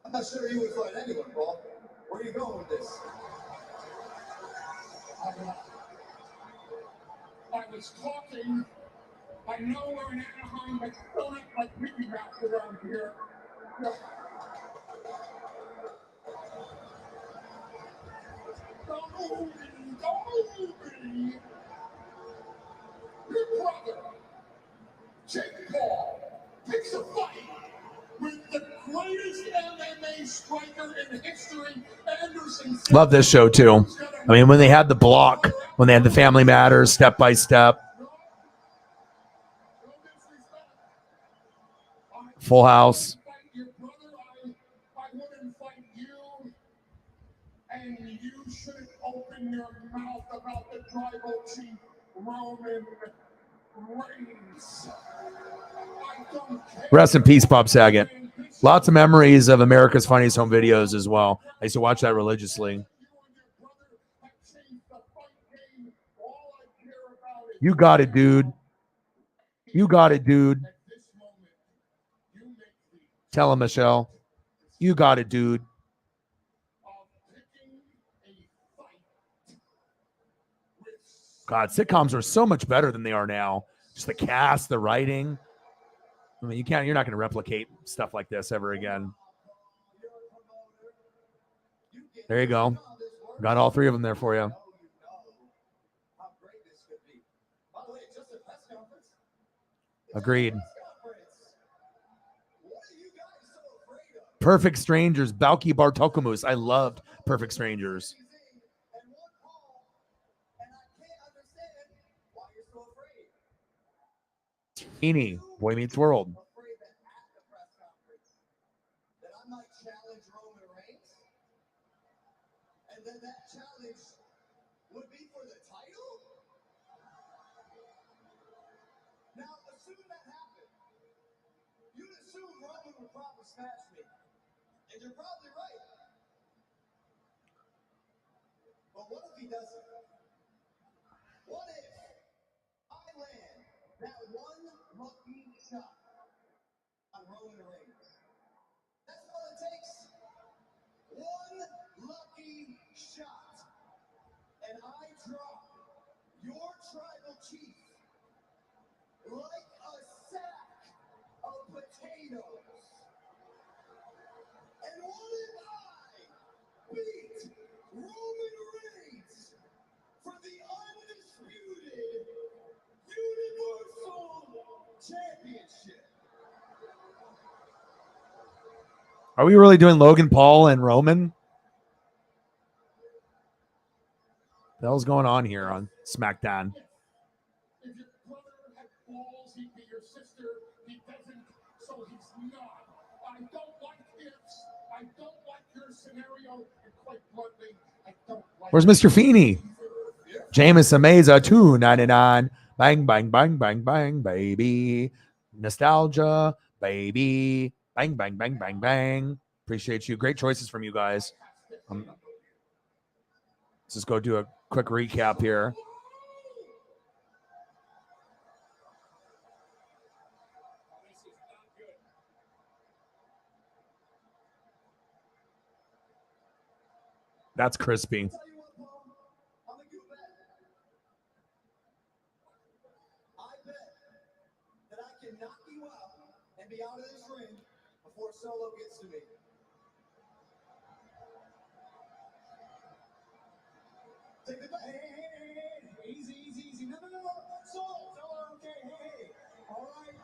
I'm not sure you would fight anyone, Paul. Where are you going with this? I was talking. I know we're in Anaheim, but don't act like Mickey Mouse around here. No. Don't move me. Your brother, Jake Paul, picks a fight with the greatest MMA striker in history, Anderson. Love this show too. I mean, when they had the block, when they had the Family Matters, Step by Step, Full House. I wouldn't fight you, and you shouldn't open your mouth about the tribal chief Roman Reigns. I don't care. Rest in peace, Bob Saget. Lots of memories of America's Funniest Home Videos as well. I used to watch that religiously. You got it, dude. You got it, dude. Tell him, Michelle. You got it, dude. God, sitcoms are so much better than they are now. Just the cast, the writing. I mean, you're not going to replicate stuff like this ever again. There you go. Got all three of them there for you. Agreed. What are you guys so afraid of? Perfect Strangers, Balky Bartokamus. I loved Perfect Strangers. And one call, and I can't understand why you're so afraid. Feeney, Boy Meets World. Afraid that at the press conference that I might challenge Roman Reigns, and then that challenge would be for the title? Now, assume that happened. You'd assume Roman would probably smash me. And you're probably right. But what if he doesn't? What if I land that one lucky shot on Roman Reigns? That's all it takes. One lucky shot. And I drop your tribal chief like a sack of potatoes. And what if I beat Roman Reigns for the undisputed Universal Championship? Are we really doing Logan Paul and Roman? The hell's going on here on SmackDown? If your brother had balls, he'd be your sister. He doesn't, so he's not. I don't like ifs. I don't like your scenario. And quite bluntly, I don't like. Where's Mr. Feeney? Jameis Ameza, $2.99. Bang, bang, bang, bang, bang, baby. Nostalgia, baby. Bang, bang, bang, bang, bang. Appreciate you. Great choices from you guys. Let's just go do a quick recap here. That's crispy. Tell you what, Paul, I'm a good bet. I bet that I can knock you out and be out of this ring before Solo gets to me. Take the bet. Hey. Easy, easy, easy. No. Solo, okay, hey. All right.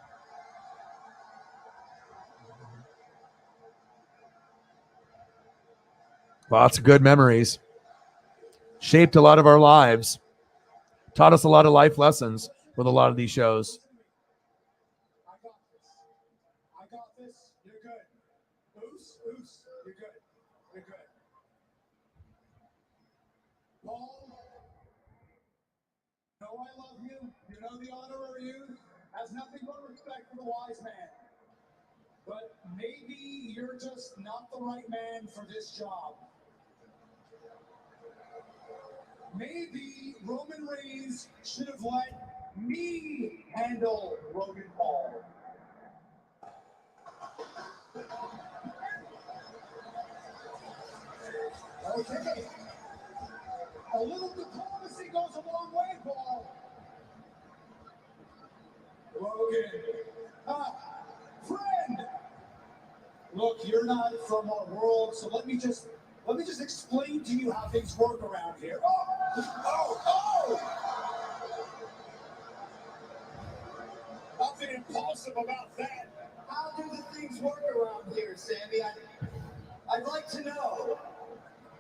Lots of good memories. Shaped a lot of our lives. Taught us a lot of life lessons with a lot of these shows. I got this. I got this. You're good. Oos. You're good. You're good. Paul, you know I love you. You know the honorary youth has nothing but respect for the wise man. But maybe you're just not the right man for this job. Maybe Roman Reigns should have let me handle Logan Paul. Okay. A little diplomacy goes a long way, Paul. Logan. Friend. Look, you're not from our world, so let me just explain to you how things work around here. Oh! Nothing impulsive about that. How do the things work around here, Sammy? I'd like to know.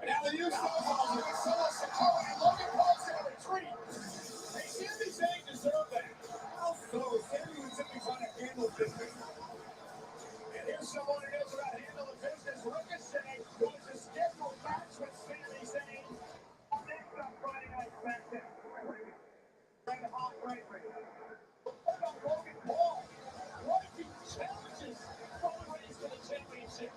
Now the use of Silas Sakura and Logan Paul's in a retreat. Hey, Sami Zayn deserved that. How so? Sami was simply trying to handle business. And here's someone who knows about handling business. Ricochet was a scheduled match with Sami Zayn. Next up Friday Night SmackDown. Red Hot Ray Ray. What about Logan Paul? What if he challenges Roman Reigns to the championship?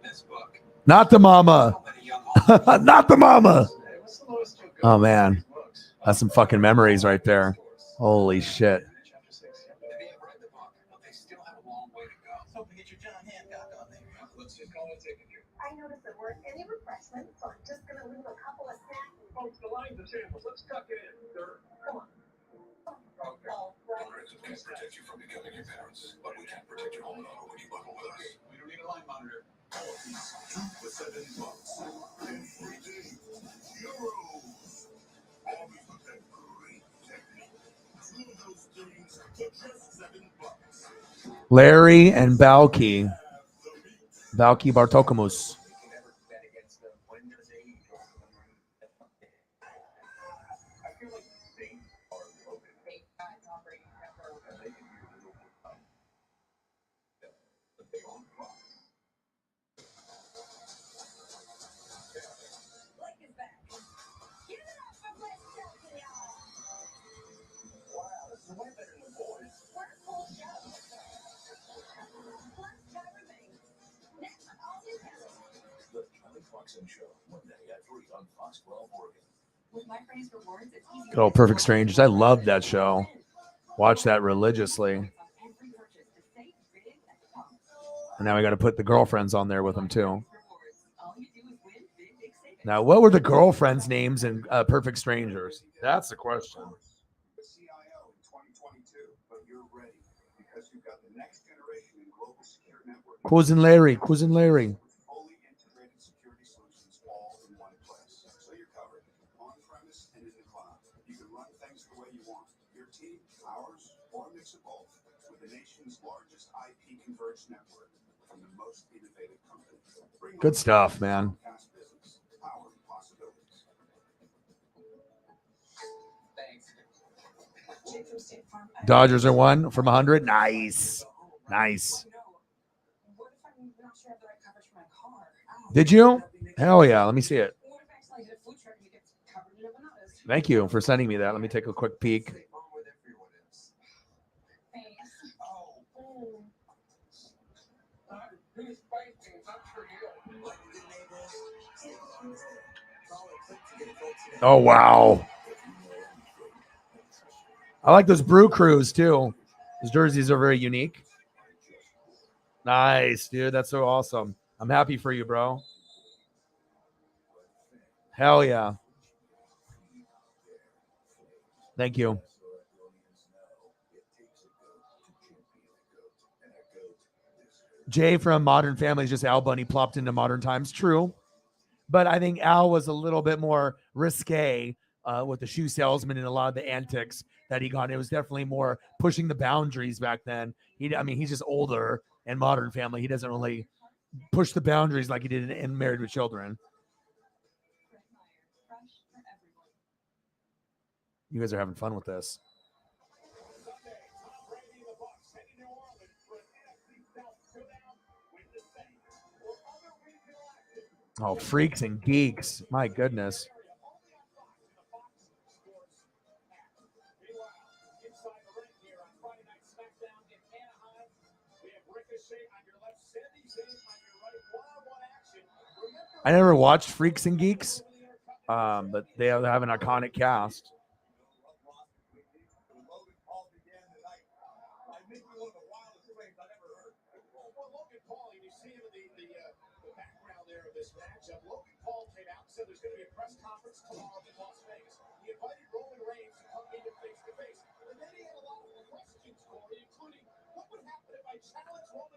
This book. Not the mama. Not the mama. Oh, man. That's some fucking memories right there. Holy shit. I noticed there weren't any refreshments, so I'm just gonna leave a couple of snacks. Folks, the line's a shambles. Let's tuck it in, sir. Come on. All right. Can protect you from becoming your parents, but we can't protect your home auto when you buckle with us. We don't need a line monitor. Policies 2 for $7 every day. Heroes. Always with that great technique. True Larry and Balky. Balky Bartokomous. Good old Perfect Strangers. I love that show. Watch that religiously. And now we got to put the girlfriends on there with them too. Now, what were the girlfriends' names in Perfect Strangers? That's the question. CIO in 2022, but you're ready because you've got the next generation in global secure network. Cousin Larry. Cousin Larry. Fully integrated security solutions all in one place. So you're covered on premise and in the cloud. You can run things the way you want. Your team, ours, or a mix of both, with the nation's largest IP converged network from the most innovative companies. Good stuff, man. Fast business, power and possibilities. Dodgers are 1 from 100. Nice. Nice. Did you? Hell yeah. Let me see it. Thank you for sending me that. Let me take a quick peek. Oh, wow. I like those Brew Crews, too. Those jerseys are very unique. Nice, dude. That's so awesome. I'm happy for you, bro. Hell yeah. Thank you. Jay from Modern Family is just Al Bunny plopped into modern times. True. But I think Al was a little bit more risque with the shoe salesman and a lot of the antics that he got. It was definitely more pushing the boundaries back then. He's just older in Modern Family. He doesn't really push the boundaries like he did in Married with Children. You guys are having fun with this. Oh, freaks and geeks. My goodness. I never watched Freaks and Geeks, but they have an iconic cast.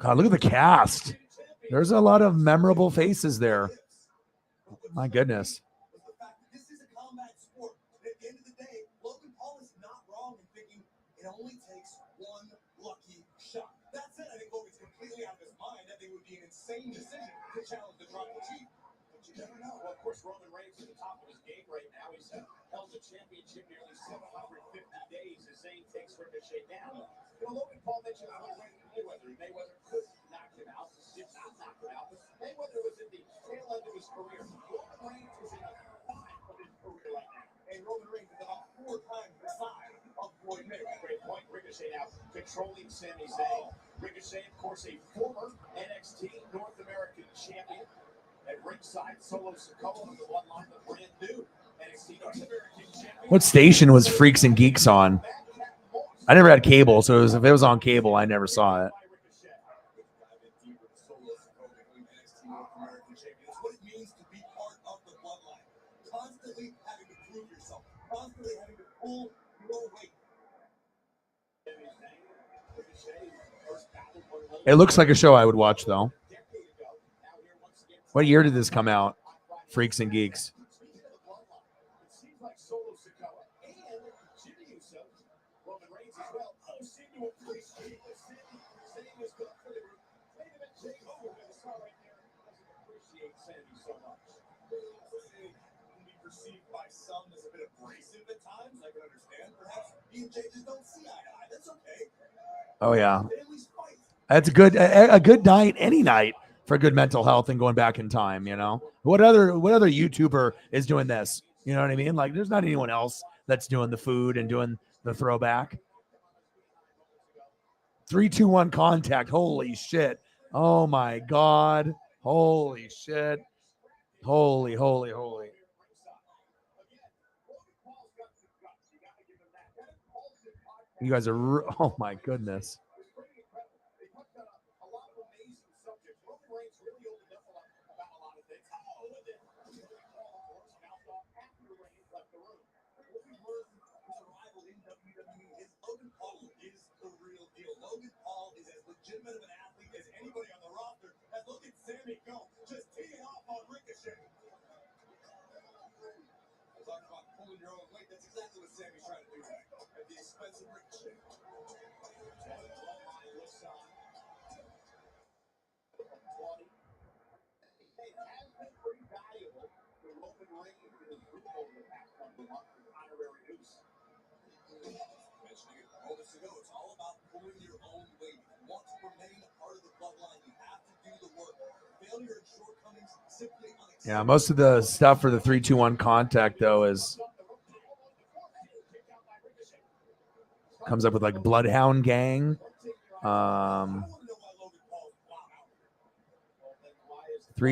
God, look at the cast. There's a lot of memorable faces there. My goodness. This is a combat sport. At the end of the day, Logan Paul is not wrong in thinking it only takes one lucky shot. That said, I think Logan's completely out of his mind. I think it would be an insane decision to challenge the tribal chief. But you never know. Well, of course, Roman Reigns is at the top of his game right now. He's held the championship nearly 750 days as Zayn takes Ricochet down. Logan Paul mentioned Mayweather. Mayweather could knock him out. Did not knock him out. But Mayweather was at the tail end of his career. Roman Reigns is in the prime of his career right now. And Roman Reigns is about 4 times the size of Floyd Mayweather. Great point. Ricochet now controlling Sami Zayn. Ricochet, of course, a former NXT North American champion. At ringside, Solo Sikoa of the bloodline, the brand new NXT North American champion. What station was Freaks and Geeks on? I never had cable, so if it was on cable, I never saw it. It looks like a show I would watch, though. What year did this come out? Freaks and Geeks. appreciate Sammy so much. It can be perceived by some as a bit abrasive at times. I can understand. Perhaps he and Jay just don't see eye to eye. That's okay. Oh yeah, They at least fight. that's a good night, any night for good mental health and going back in time. You know, what other YouTuber is doing this? You know what I mean? Like, there's not anyone else that's doing the food and doing the throwback. 3, 2, 1 contact. Holy shit. Oh my God. Holy shit. Holy. You guys are, oh my goodness. Logan Paul is the real deal. Logan Paul is as legitimate of an athlete as anybody on the roster. As look at Sammy go, just teeing off on Ricochet. Talk about pulling your own weight. That's exactly what Sammy's trying to do at the expense of Ricochet. It has been pretty valuable to Roman Reigns and his group over the past couple of months as honorary news. Mentioning it moments ago, it's all about pulling your own weight. If you want to remain a part of the bloodline, you have to do the work. Failure and shortcomings simply unacceptable. Yeah, most of the stuff for the 3, 2, 1 contact though is comes up with like Bloodhound Gang. 3,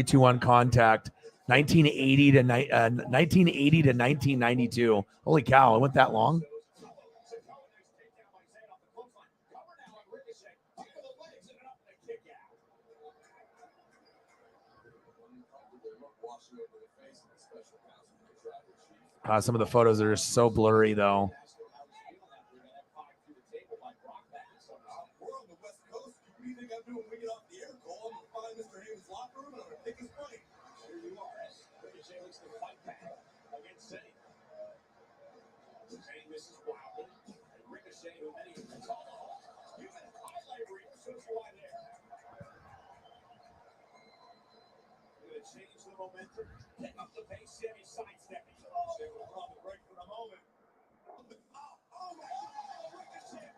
2, 1 contact. 1980 to 1992. Holy cow! It went that long. Some of the photos are just so blurry though. Change the momentum, pick up the pace, Sammy sidestepping. Sammy will probably break for the moment. Oh my God, Ricochet.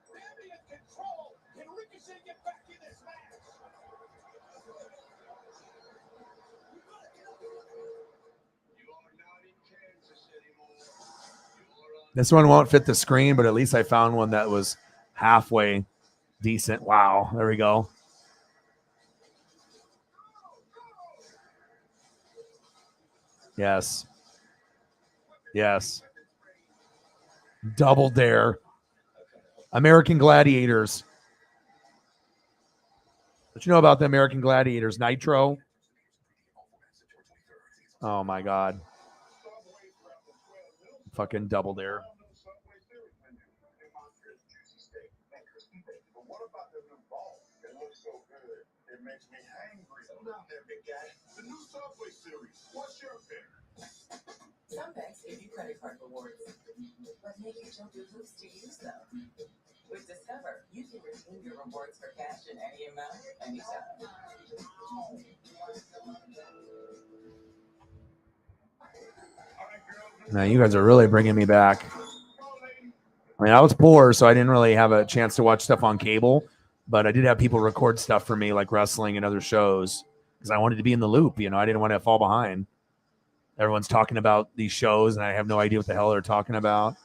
Sammy in control. Can Ricochet get back in this match? You are not in Kansas anymore. This one won't fit the screen, but at least I found one that was halfway decent. Wow, there we go. Yes. Double Dare. American Gladiators. What you know about the American Gladiators? Nitro. Oh my God. Fucking Double Dare. What about the new ball? It looks so good. It makes me hangry. Slow down there, big guy. The new Subway series. What's your pick? Some banks give you credit card rewards, but make you jump through hoops to use them. With Discover, you can redeem your rewards for cash in any amount, anytime. Now you guys are really bringing me back. I mean, I was poor, so I didn't really have a chance to watch stuff on cable, but I did have people record stuff for me, like wrestling and other shows, because I wanted to be in the loop. You know, I didn't want to fall behind. Everyone's talking about these shows, and I have no idea what the hell they're talking about.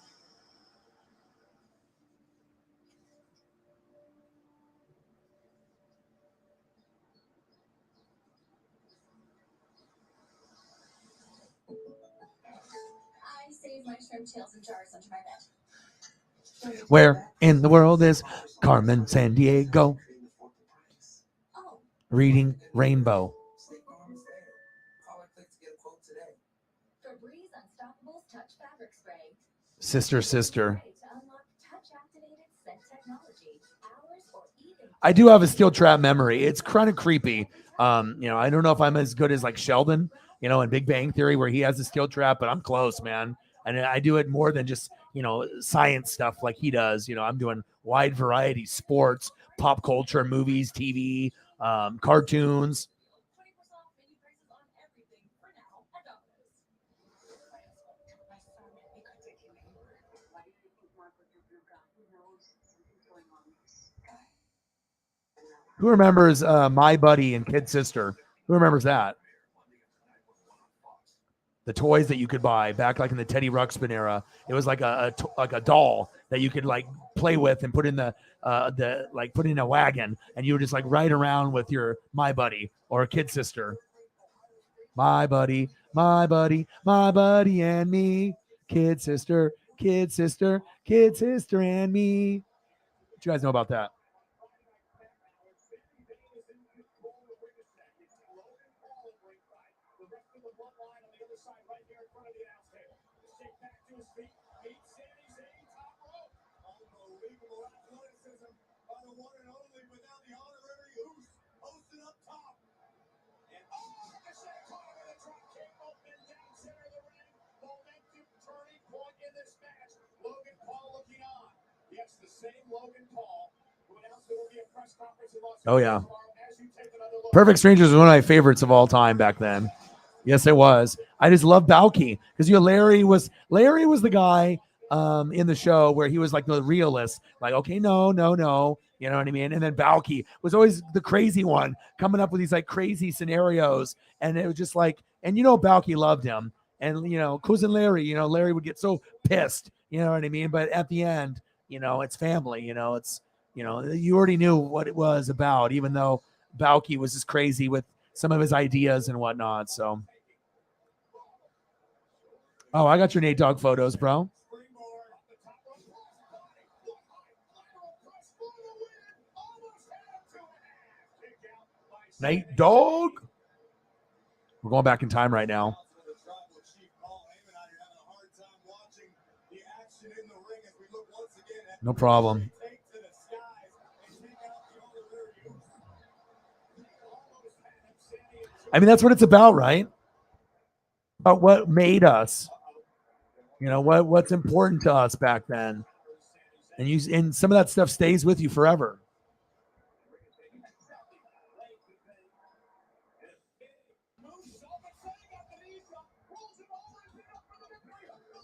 I save my shrimp tails and jars under my bed. Where in the world is Carmen San Diego? Oh, Reading Rainbow. Febreze Unstoppables Touch Fabric Spray. Sister. To unlock touch-activated scent technology, hours or even I do have a steel trap memory. It's kind of creepy. You know, I don't know if I'm as good as like Sheldon, you know, in Big Bang Theory where he has a steel trap, but I'm close, man. And I do it more than just, you know, science stuff like he does. You know, I'm doing wide variety, sports, pop culture, movies, TV, cartoons. Who remembers My Buddy and Kid Sister? Who remembers that? The toys that you could buy back like in the Teddy Ruxpin era. It was like like a doll that you could like play with and put in the like put in a wagon, and you would just like ride around with your My Buddy or Kid Sister. My buddy, my buddy, my buddy and me. Kid sister, kid sister, kid sister and me. What you guys know about that? Unbelievable athleticism by the one and only, but now the honorary Oos posted up top. And Ricochet caught him with a drop kick, open down center of the ring. Momentum turning point in this match. Logan Paul looking on. Yes, the same Logan Paul who announced there will be a press conference in Las Vegas Oh yeah. tomorrow as you take another look. Perfect Strangers was one of my favorites of all time back then. Yes, it was. I just love Balky because Larry was the guy in the show where he was like the realist, like okay, no, no, no, you know what I mean. And then Balky was always the crazy one, coming up with these like crazy scenarios, and it was just like, and Balky loved him, and cousin Larry, Larry would get so pissed, you know what I mean. But at the end, it's family, it's you already knew what it was about, even though Balky was just crazy with some of his ideas and whatnot. So. Oh, I got your Nate Dogg photos, bro. Nate Dogg. We're going back in time right now. No problem. I mean, that's what it's about, right? About what made us. What's important to us back then. And some of that stuff stays with you forever.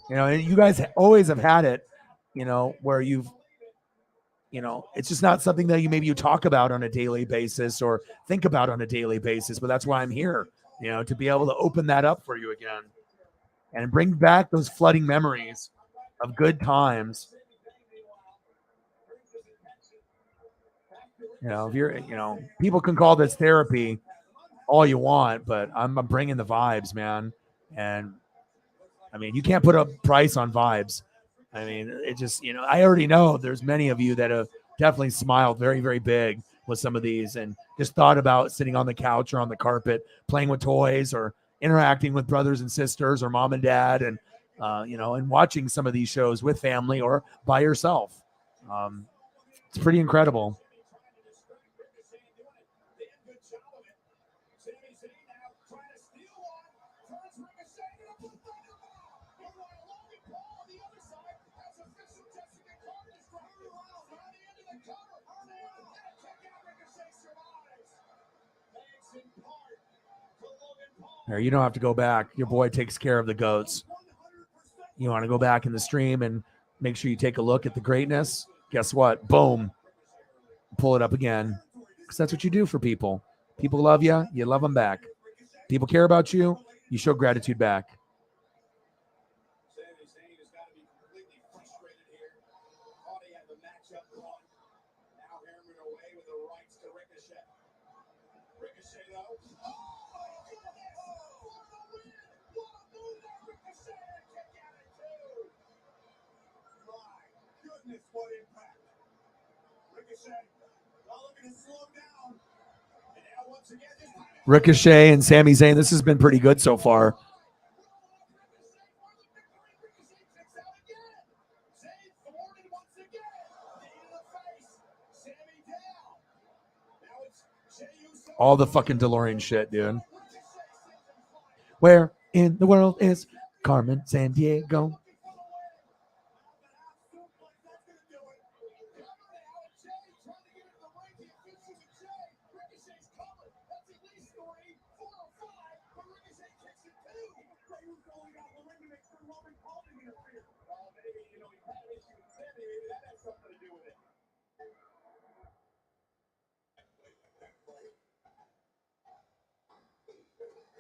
And you guys always have had it, where you've, it's just not something that you talk about on a daily basis or think about on a daily basis, but that's why I'm here, to be able to open that up for you again and bring back those flooding memories of good times. If you're, people can call this therapy all you want, but I'm bringing the vibes, man. And I mean, you can't put a price on vibes. I mean, it just, I already know there's many of you that have definitely smiled very, very big with some of these and just thought about sitting on the couch or on the carpet, playing with toys or interacting with brothers and sisters or mom and dad and, and watching some of these shows with family or by yourself. It's pretty incredible. You don't have to go back. Your boy takes care of the goats. You want to go back in the stream and make sure you take a look at the greatness. Guess what? Boom. Pull it up again. Because that's what you do for people. People love you. You love them back. People care about you. You show gratitude back. What impact. Ricochet, looking to slow down. And now once again, Ricochet and Sami Zayn, this has been pretty good so far. All the fucking DeLorean shit, dude. Where in the world is Carmen Sandiego?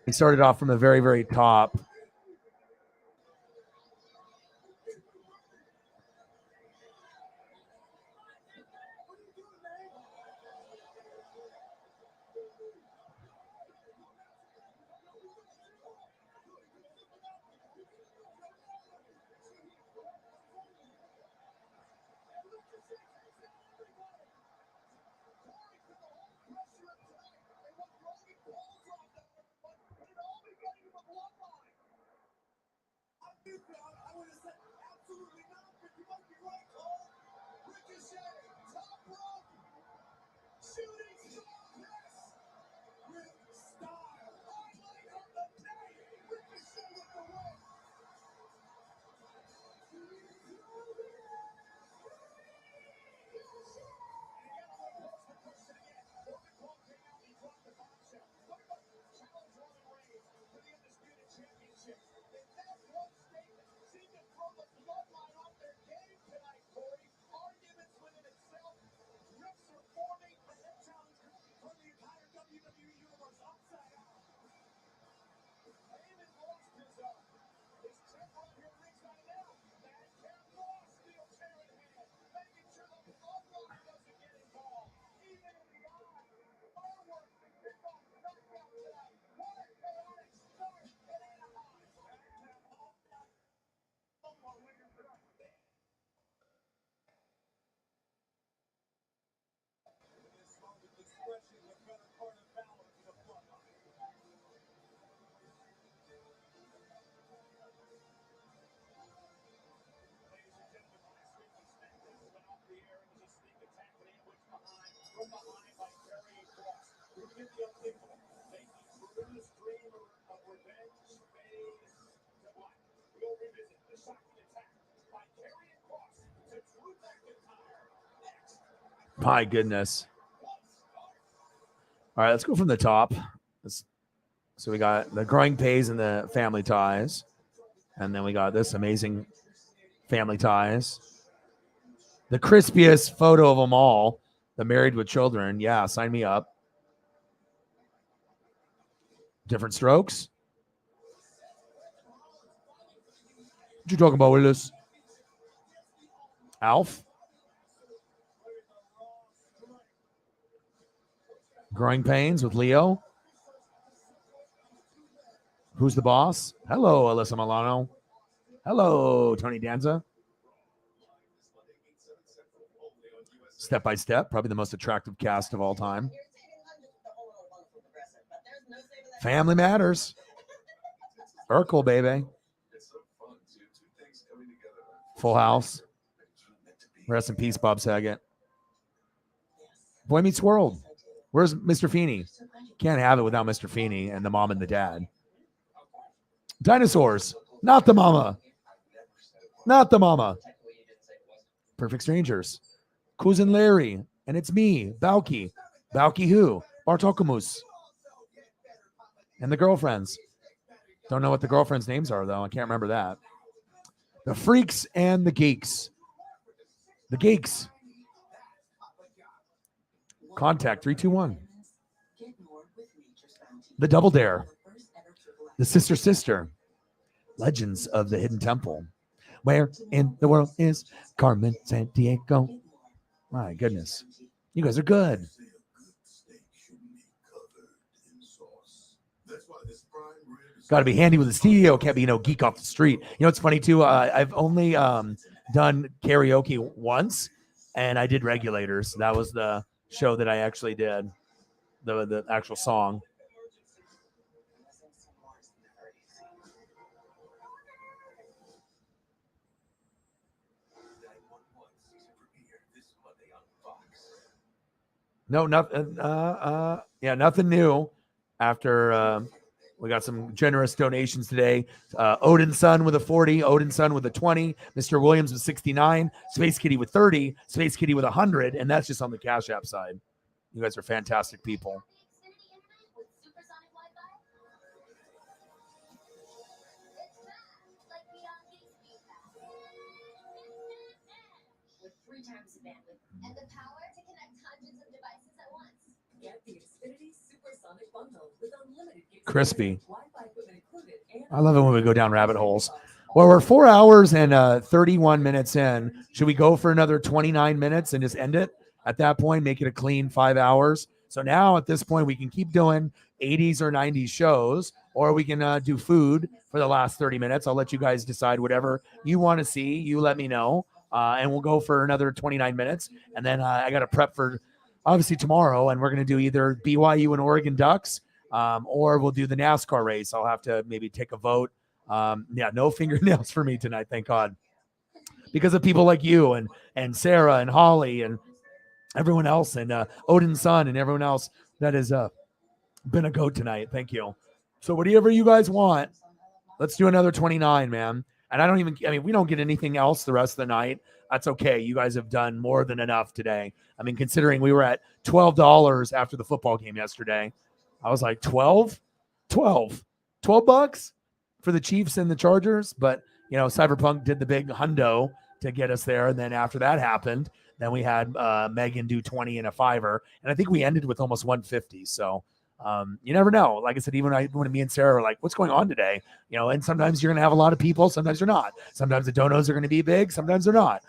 He started off from the very, very top. I would have said absolutely not, but you might be right, Cole. Ricochet, top rope, shooting star press with style. Highlight of the day, Ricochet with the win. My goodness. All right, let's go from the top. So we got the growing pains and the family ties. And then we got this amazing family ties. The crispiest photo of them all. The married with children. Yeah, sign me up. Different strokes. What you talking about, Willis? Alf? Growing pains with Leo. Who's the boss? Hello, Alyssa Milano. Hello, Tony Danza. Step by Step, probably the most attractive cast of all time. Family Matters. Urkel, baby. Full House. Rest in peace, Bob Saget. Boy Meets World. Where's Mr. Feeney? Can't have it without Mr. Feeney and the mom and the dad. Dinosaurs. Not the mama. Not the mama. Perfect Strangers. Cousin Larry. And it's me, Balky. Balky who? Bartokamus. And the girlfriends. Don't know what the girlfriends' names are, though. I can't remember that. The Freaks and the Geeks. The Geeks. Contact 321. The Double Dare. The Sister. Legends of the Hidden Temple. Where in the world is Carmen Sandiego? My goodness. You guys are good. Got to be handy with the studio. Can't be, geek off the street. You know, it's funny, too. I've only done karaoke once, and I did Regulators. That was the show that I actually did, the actual song. No, nothing. Nothing new. After we got some generous donations today. Odin's Son with a 40, Odin's Son with a 20, Mr. Williams with 69, Space Kitty with 30, Space Kitty with 100, and that's just on the Cash App side. You guys are fantastic people. With 3 times the bandwidth and the power to connect hundreds of devices at once. Get the Xfinity Supersonic Crispy. I love it when we go down rabbit holes. Well, we're 4 hours and 31 minutes in. Should we go for another 29 minutes and just end it at that point, make it a clean 5 hours? So now at this point, we can keep doing 80s or 90s shows, or we can do food for the last 30 minutes. I'll let you guys decide whatever you want to see. You let me know, and we'll go for another 29 minutes. And then I got to prep for obviously tomorrow, and we're going to do either BYU and Oregon Ducks, or we'll do the NASCAR race. I'll have to maybe take a vote. No fingernails for me tonight, thank God, because of people like you and Sarah and Holly and everyone else, and Odin's son and everyone else that has been a goat tonight. Thank you. So whatever you guys want, let's do another 29, man. And we don't get anything else the rest of the night. That's okay. You guys have done more than enough today. I mean, considering we were at $12 after the football game yesterday, I was like, 12 bucks for the Chiefs and the Chargers. But, Cyberpunk did the big hundo to get us there. And then after that happened, then we had Megan do 20 and a fiver. And I think we ended with almost 150. So you never know. Like I said, even when me and Sarah were like, what's going on today? And sometimes you're going to have a lot of people. Sometimes you're not. Sometimes the donos are going to be big. Sometimes they're not.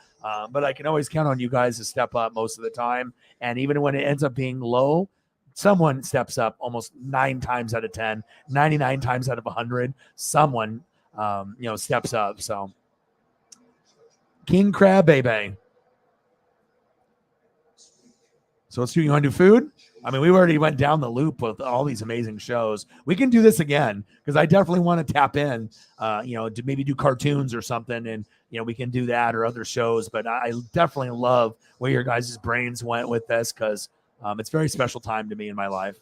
But I can always count on you guys to step up most of the time. And even when it ends up being low, someone steps up almost 9 times out of 10, 99 times out of 100. Someone, steps up. So King Crab Baby. So let's do, you want to do food? I mean, we already went down the loop with all these amazing shows. We can do this again because I definitely want to tap in, to maybe do cartoons or something. And, we can do that or other shows. But I definitely love where your guys' brains went with this because it's a very special time to me in my life.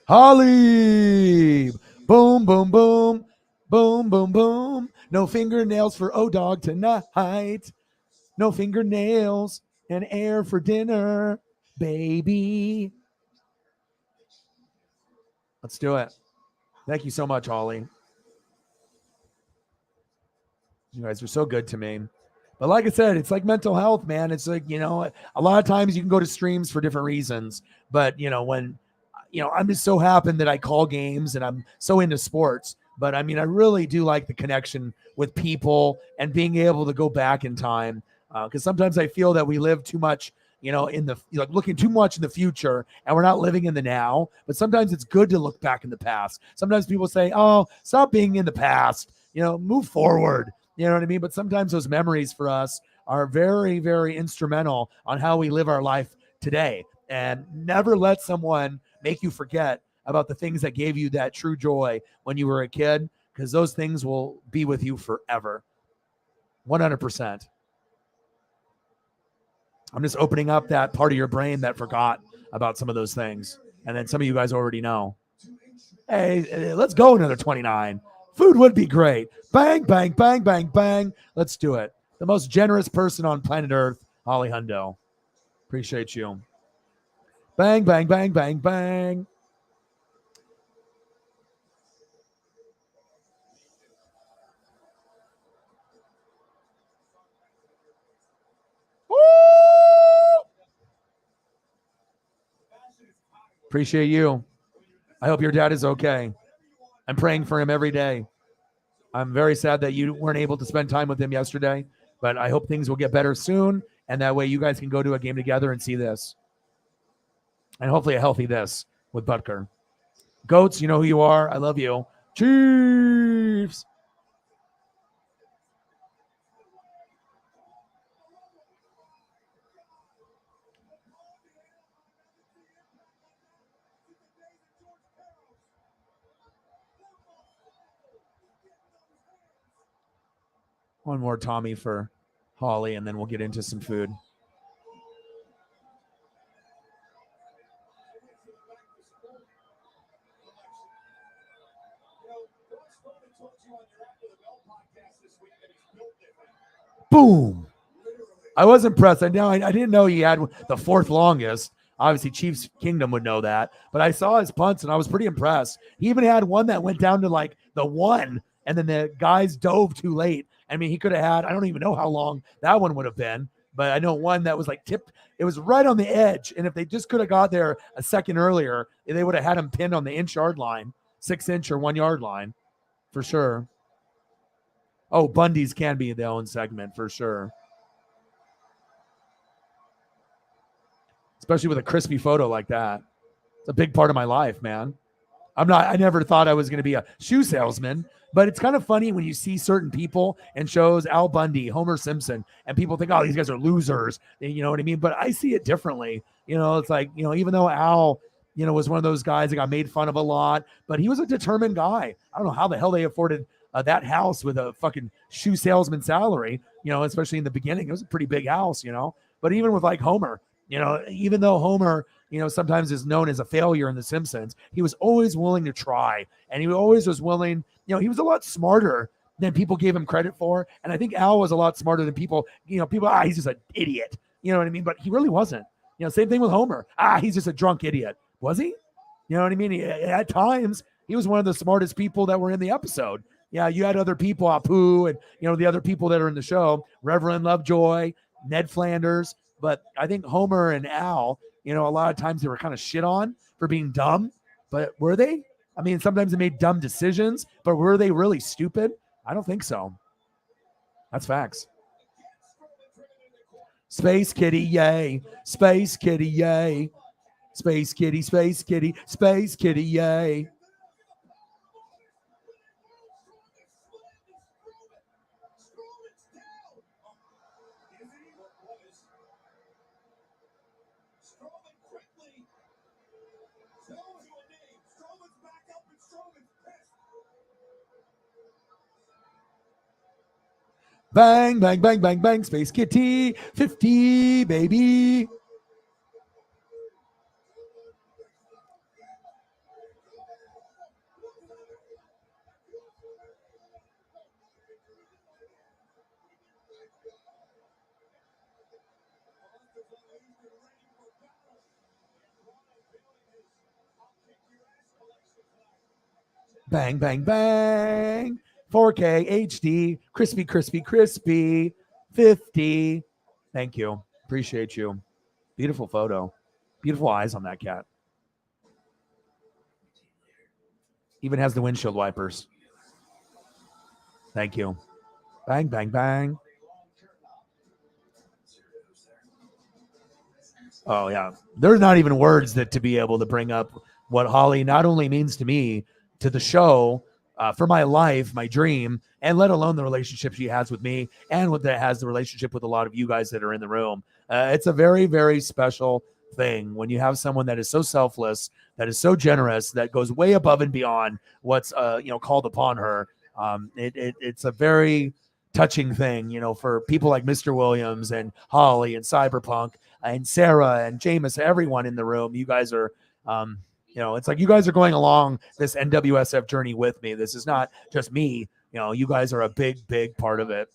Holly! Boom, boom, boom. Boom, boom, boom. No fingernails for O-Dog tonight. No fingernails and air for dinner, baby. Let's do it. Thank you so much, Holly. You guys are so good to me. But like I said, it's like mental health, man. It's like, a lot of times you can go to streams for different reasons. But, when, I'm just so happy that I call games and I'm so into sports. But I mean, I really do like the connection with people and being able to go back in time. Because sometimes I feel that we live too much, in the looking too much in the future and we're not living in the now. But sometimes it's good to look back in the past. Sometimes people say, oh, stop being in the past, move forward. You know what I mean? But sometimes those memories for us are very, very instrumental on how we live our life today. And never let someone make you forget about the things that gave you that true joy when you were a kid, because those things will be with you forever. 100%. I'm just opening up that part of your brain that forgot about some of those things. And then some of you guys already know. Hey, let's go another 29. Food would be great. Bang, bang, bang, bang, bang. Let's do it. The most generous person on planet Earth, Holly Hundo. Appreciate you. Bang, bang, bang, bang, bang. Woo! Appreciate you. I hope your dad is okay. I'm praying for him every day. I'm very sad that you weren't able to spend time with him yesterday, but I hope things will get better soon. And that way you guys can go to a game together and see this. And hopefully a healthy this with Butker. Goats, you know who you are. I love you. Chiefs. One more Tommy for Holly, and then we'll get into some food. Boom. I was impressed. I didn't know he had the fourth longest. Obviously, Chiefs Kingdom would know that. But I saw his punts, and I was pretty impressed. He even had one that went down to like the one, and then the guys dove too late. I mean, he could have had, I don't even know how long that one would have been. But I know one that was like tipped. It was right on the edge. And if they just could have got there a second earlier, they would have had him pinned on the inch-yard line, 6-inch or 1-yard line, for sure. Oh, Bundy's can be their own segment, for sure. Especially with a crispy photo like that. It's a big part of my life, man. I never thought I was going to be a shoe salesman, but it's kind of funny when you see certain people and shows, Al Bundy, Homer Simpson, and people think, oh, these guys are losers. You know what I mean? But I see it differently. It's like, even though Al, was one of those guys that got made fun of a lot, but he was a determined guy. I don't know how the hell they afforded that house with a fucking shoe salesman salary, especially in the beginning. It was a pretty big house, but even with like Homer, even though Homer, sometimes is known as a failure in The Simpsons, he was always willing to try. And he always was willing, he was a lot smarter than people gave him credit for. And I think Al was a lot smarter than people, he's just an idiot. You know what I mean? But he really wasn't. Same thing with Homer. He's just a drunk idiot. Was he? You know what I mean? At times, he was one of the smartest people that were in the episode. Yeah, you had other people, Apu, and, the other people that are in the show, Reverend Lovejoy, Ned Flanders. But I think Homer and Al, a lot of times they were kind of shit on for being dumb. But were they? I mean, sometimes they made dumb decisions, but were they really stupid? I don't think so. That's facts. Space Kitty, yay. Space Kitty, yay. Space Kitty, Space Kitty, Space Kitty, yay. Bang, bang, bang, bang, bang. Space Kitty, 50, baby. Bang, bang, bang. 4K, HD, crispy, crispy, crispy. 50. Thank you. Appreciate you. Beautiful photo. Beautiful eyes on that cat. Even has the windshield wipers. Thank you. Bang, bang, bang. Oh, yeah. There's not even words that to be able to bring up what Holly not only means to me, to the show, for my life, my dream, and let alone the relationship she has with me and what that has the relationship with a lot of you guys that are in the room. It's a very, very special thing when you have someone that is so selfless, that is so generous, that goes way above and beyond what's called upon her. It's a very touching thing, for people like Mr. Williams and Holly and Cyberpunk and Sarah and Jameis, everyone in the room. You guys are, it's like you guys are going along this NWSF journey with me. This is not just me. You guys are a big, big part of it.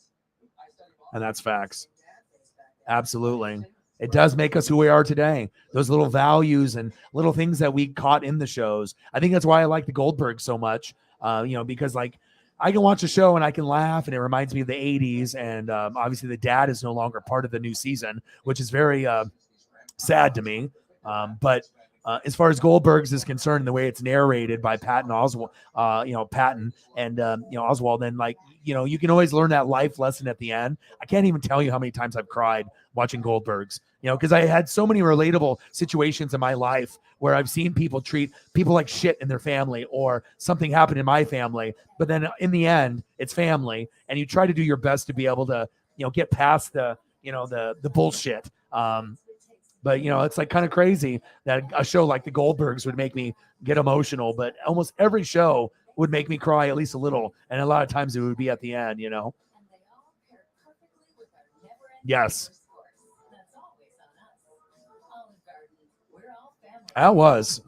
And that's facts. Absolutely. It does make us who we are today. Those little values and little things that we caught in the shows. I think that's why I like the Goldberg so much, because like I can watch a show and I can laugh and it reminds me of the 80s. And obviously the dad is no longer part of the new season, which is very sad to me. But as far as Goldberg's is concerned, the way it's narrated by Patton Oswalt, Patton and Oswald, and like you can always learn that life lesson at the end. I can't even tell you how many times I've cried watching Goldberg's, because I had so many relatable situations in my life where I've seen people treat people like shit in their family, or something happened in my family, but then in the end it's family, and you try to do your best to be able to get past the bullshit. But, it's like kind of crazy that a show like the Goldbergs would make me get emotional, but almost every show would make me cry at least a little. And a lot of times it would be at the end, And they all pair perfectly with our Yes, That's always on us. Olive Garden, we're all family. that was.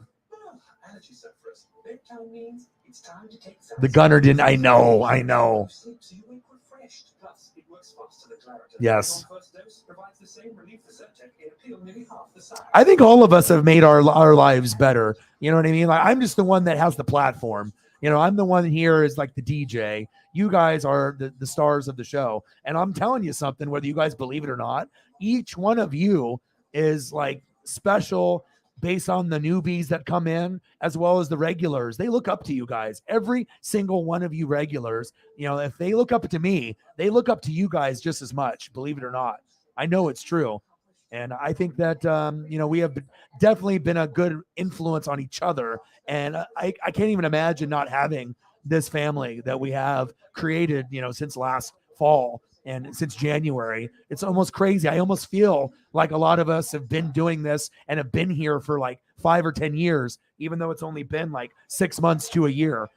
Allergy sufferers. Bedtime means it's time to take The gunner didn't. I know. sleep so you wake refreshed. Plus, it works faster than Claritin. Yes. Your first dose provides the same relief as Zyrtec in a pill nearly half the size. I think all of us have made our lives better. You know what I mean? Like I'm just the one that has the platform. I'm the one here is like the DJ. You guys are the stars of the show. And I'm telling you something, whether you guys believe it or not, each one of you is like special based on the newbies that come in as well as the regulars. They look up to you guys. Every single one of you regulars, if they look up to me, they look up to you guys just as much, believe it or not. I know it's true. And I think that, we have definitely been a good influence on each other. And I can't even imagine not having this family that we have created, since last fall and since January. It's almost crazy. I almost feel like a lot of us have been doing this and have been here for like 5 or 10 years, even though it's only been like 6 months to a year.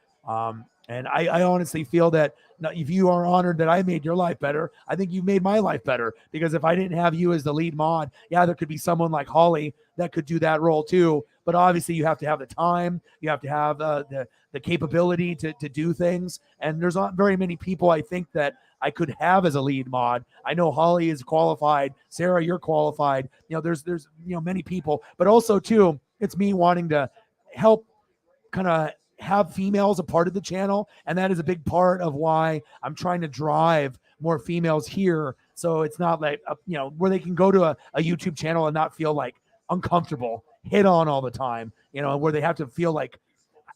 And I honestly feel that if you are honored that I made your life better, I think you made my life better, because if I didn't have you as the lead mod, yeah, there could be someone like Holly that could do that role too. But obviously you have to have the time, you have to have the capability to do things. And there's not very many people I think that I could have as a lead mod. I know Holly is qualified. Sarah, you're qualified. There's many people, but also too, it's me wanting to help kind of have females a part of the channel, and that is a big part of why I'm trying to drive more females here, so it's not like where they can go to a YouTube channel and not feel like uncomfortable, hit on all the time, where they have to feel like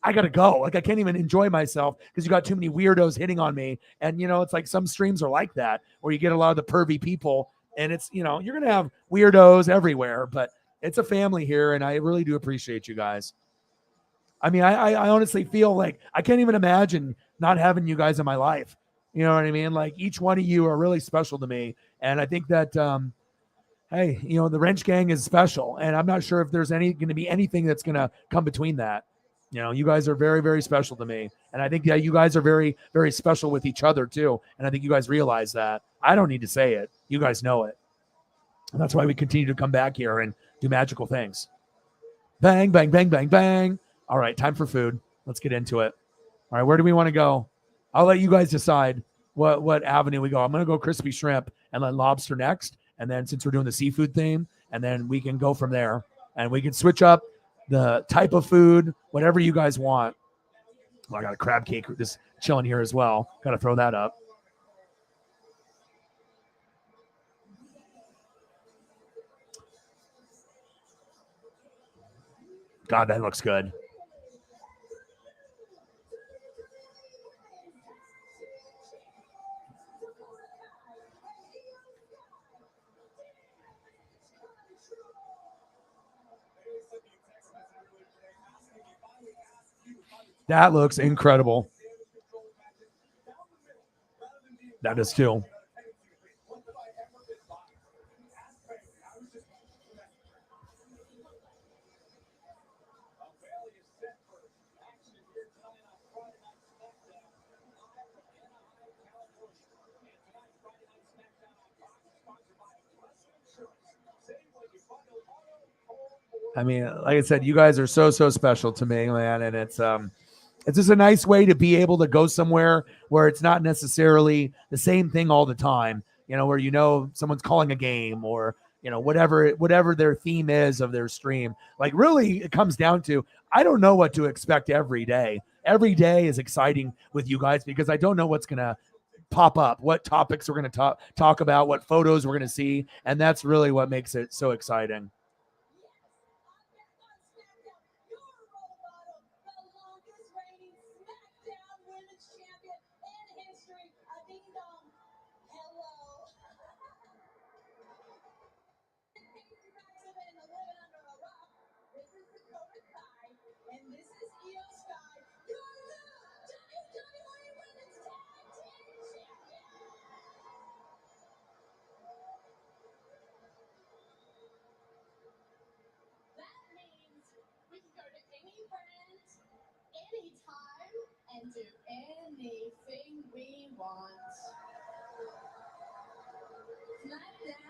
I gotta go, like I can't even enjoy myself because you got too many weirdos hitting on me. And it's like some streams are like that, where you get a lot of the pervy people, and it's you're gonna have weirdos everywhere, but it's a family here, and I really do appreciate you guys. I mean, I honestly feel like I can't even imagine not having you guys in my life. You know what I mean? Like each one of you are really special to me. And I think that, hey, the Wrench Gang is special. And I'm not sure if there's going to be anything that's going to come between that. You guys are very, very special to me. And I think that you guys are very, very special with each other too. And I think you guys realize that. I don't need to say it. You guys know it. And that's why we continue to come back here and do magical things. Bang, bang, bang, bang, bang. All right, time for food. Let's get into it. All right, where do we want to go? I'll let you guys decide what avenue we go. I'm going to go crispy shrimp and then lobster next. And then since we're doing the seafood theme, and then we can go from there. And we can switch up the type of food, whatever you guys want. Well, I got a crab cake just chilling here as well. Got to throw that up. God, that looks good. That looks incredible. That is too. I mean, like I said, you guys are so special to me, man, and it's just a nice way to be able to go somewhere where it's not necessarily the same thing all the time. Where someone's calling a game, or whatever their theme is of their stream. Like really, it comes down to I don't know what to expect every day. Every day is exciting with you guys because I don't know what's gonna pop up, what topics we're gonna talk about, what photos we're gonna see, and that's really what makes it so exciting. And do anything we want. SmackDown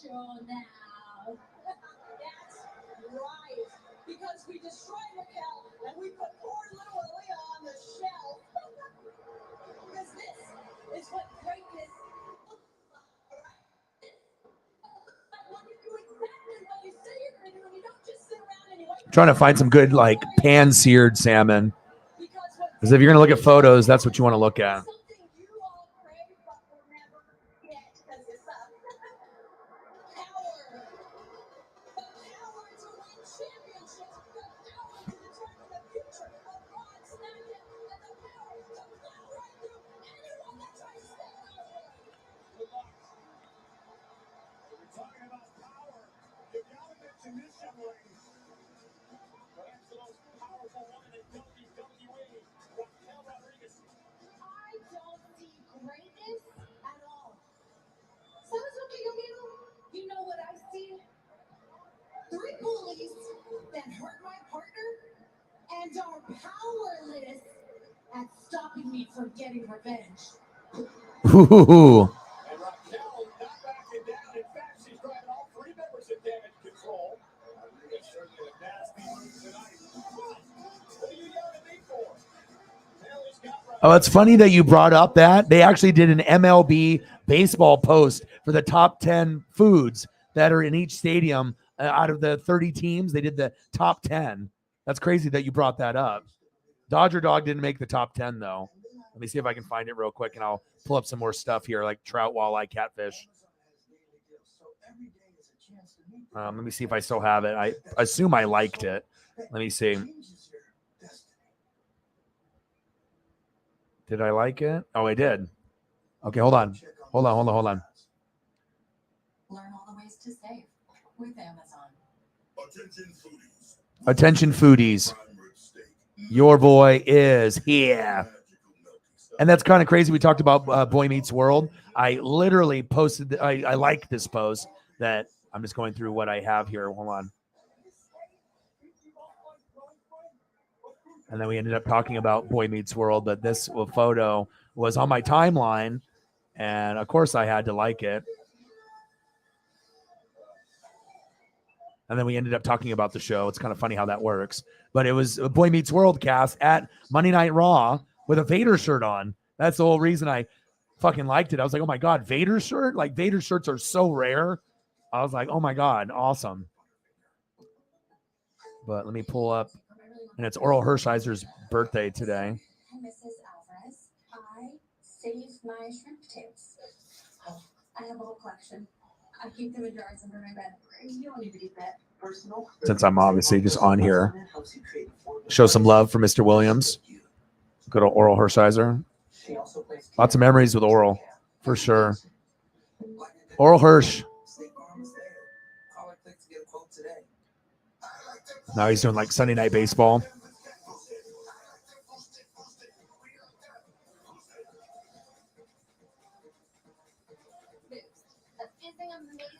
show now. That's right. Because we destroyed Raquel and we put poor little Aaliyah on the shelf. Because this is what greatness looks like. When you do exactly what you say you're going to do and you don't just sit around and you wait. Trying to find some good like pan-seared salmon. Because if you're gonna look at photos, that's what you want to look at. Something you all crave but will never get because it's power. The power to win championships. The power to determine the future of Ron Snackett. And the power to plow right through anyone that tries to stand in our way. Good luck. We're talking about power. You gotta mention this young lady. Perhaps the most powerful woman in WWE, Julio Rodriguez. I don't see greatness at all. ¿Sabes lo que yo veo? You know what I see? 3 bullies that hurt my partner and are powerless at stopping me from getting revenge. Ooh. And Raquel not backing down. In fact, she's driving all 3 members in damage control. Rodriguez certainly a nasty move tonight. What are you yelling at me for? Taylor's got Oh, it's funny that you brought up that. They actually did an MLB baseball post for the top 10 foods that are in each stadium. Out of the 30 teams, they did the top 10. That's crazy that you brought that up. Dodger Dog didn't make the top 10, though. Let me see if I can find it real quick, and I'll pull up some more stuff here, like trout, walleye, catfish. Let me see if I still have it. I assume I liked it. Let me see. Did I like it? Oh, I did. Okay, hold on. Hold on. Learn all the ways to save with Amazon. Attention foodies. Your boy is here. And that's kind of crazy. We talked about Boy Meets World. I literally posted, I like this post that I'm just going through what I have here. Hold on. And then we ended up talking about Boy Meets World, but this photo was on my timeline. And of course I had to like it. And then we ended up talking about the show. It's kind of funny how that works. But it was a Boy Meets World cast at Monday Night Raw with a Vader shirt on. That's the whole reason I fucking liked it. I was like, oh my God, Vader shirt? Like Vader shirts are so rare. I was like, oh my God, awesome. But let me pull up. And it's Oral Hershiser's birthday today. Hi, Mrs. Alvarez. I saved my shrimp tails. I have a whole collection. I keep them in jars under my bed. You don't need to get that personal. Since I'm obviously just on here, show some love for Mr. Williams. Good old Oral Hershiser. Lots of memories with Oral, for sure. Oral Hirsch. Now he's doing like Sunday Night Baseball.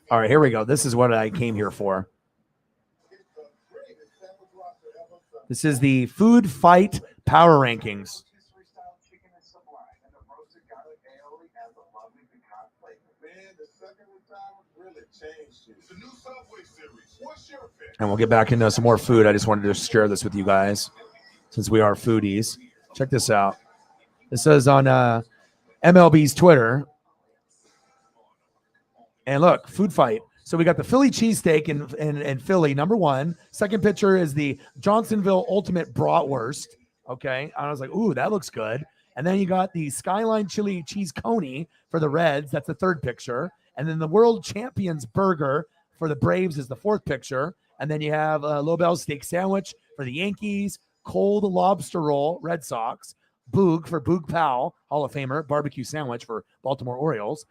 All right, here we go. This is what I came here for. This is the Food Fight Power Rankings. And we'll get back into some more food. I just wanted to share this with you guys since we are foodies. Check this out. This is on MLB's Twitter. And look, Food Fight. So we got the Philly cheesesteak in Philly, number 1. Second picture is the Johnsonville Ultimate Bratwurst. Okay. And I was like, ooh, that looks good. And then you got the Skyline Chili Cheese Coney for the Reds. That's the 3rd picture. And then the World Champions Burger for the Braves is the 4th picture. And then you have a Lobel Steak Sandwich for the Yankees, Cold Lobster Roll, Red Sox, Boog for Boog Powell, Hall of Famer, Barbecue Sandwich for Baltimore Orioles,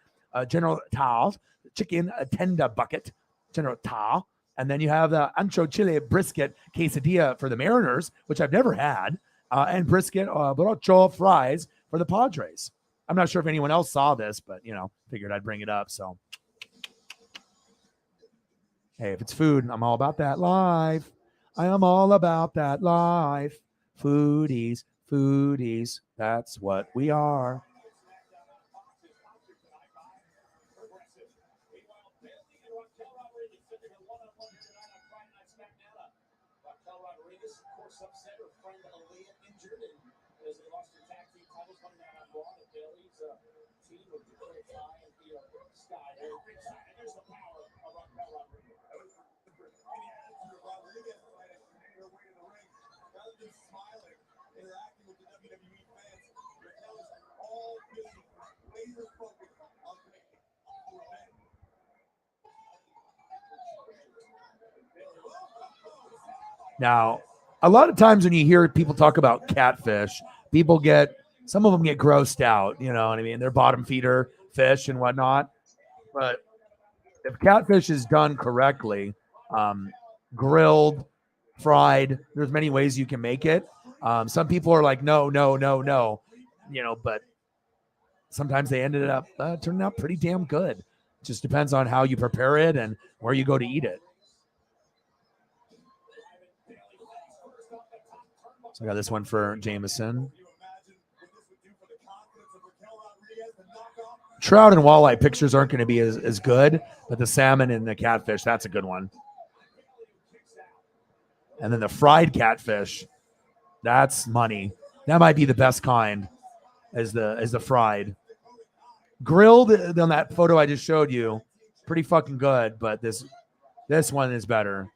General Tao, Chicken Tenda Bucket, General Tao. And then you have the Ancho Chile Brisket Quesadilla for the Mariners, which I've never had, and Brisket Brocho Fries for the Padres. I'm not sure if anyone else saw this, but, figured I'd bring it up, so. Hey, if it's food, I'm all about that life. I am all about that life. Foodies, foodies, that's what we are. Rodriguez sitting a one-on-one here tonight on Friday Night SmackDown. Raquel Rodriguez, of course, upset her friend Aaliyah injured, and as they lost their tag team titles coming out on Raw, and Bailey's team with the critics high and the sky. They're excited. There's the power of Raquel Rodriguez. Rodriguez fighting her way to the ring. Rather than smiling, interacting with the WWE fans, Raquel is all busy, laser focused on making revenge. Now, a lot of times when you hear people talk about catfish, some of them get grossed out. You know what I mean? They're bottom feeder fish and whatnot. But if catfish is done correctly, grilled, fried, there's many ways you can make it. Some people are like, no, no, no, no, but sometimes they ended up turning out pretty damn good. Just depends on how you prepare it and where you go to eat it. So I got this one for Jameson. Trout and walleye pictures aren't going to be as good, but the salmon and the catfish, that's a good one. And then the fried catfish, that's money. That might be the best kind as the fried. Grilled on that photo I just showed you, pretty fucking good, but this one is better.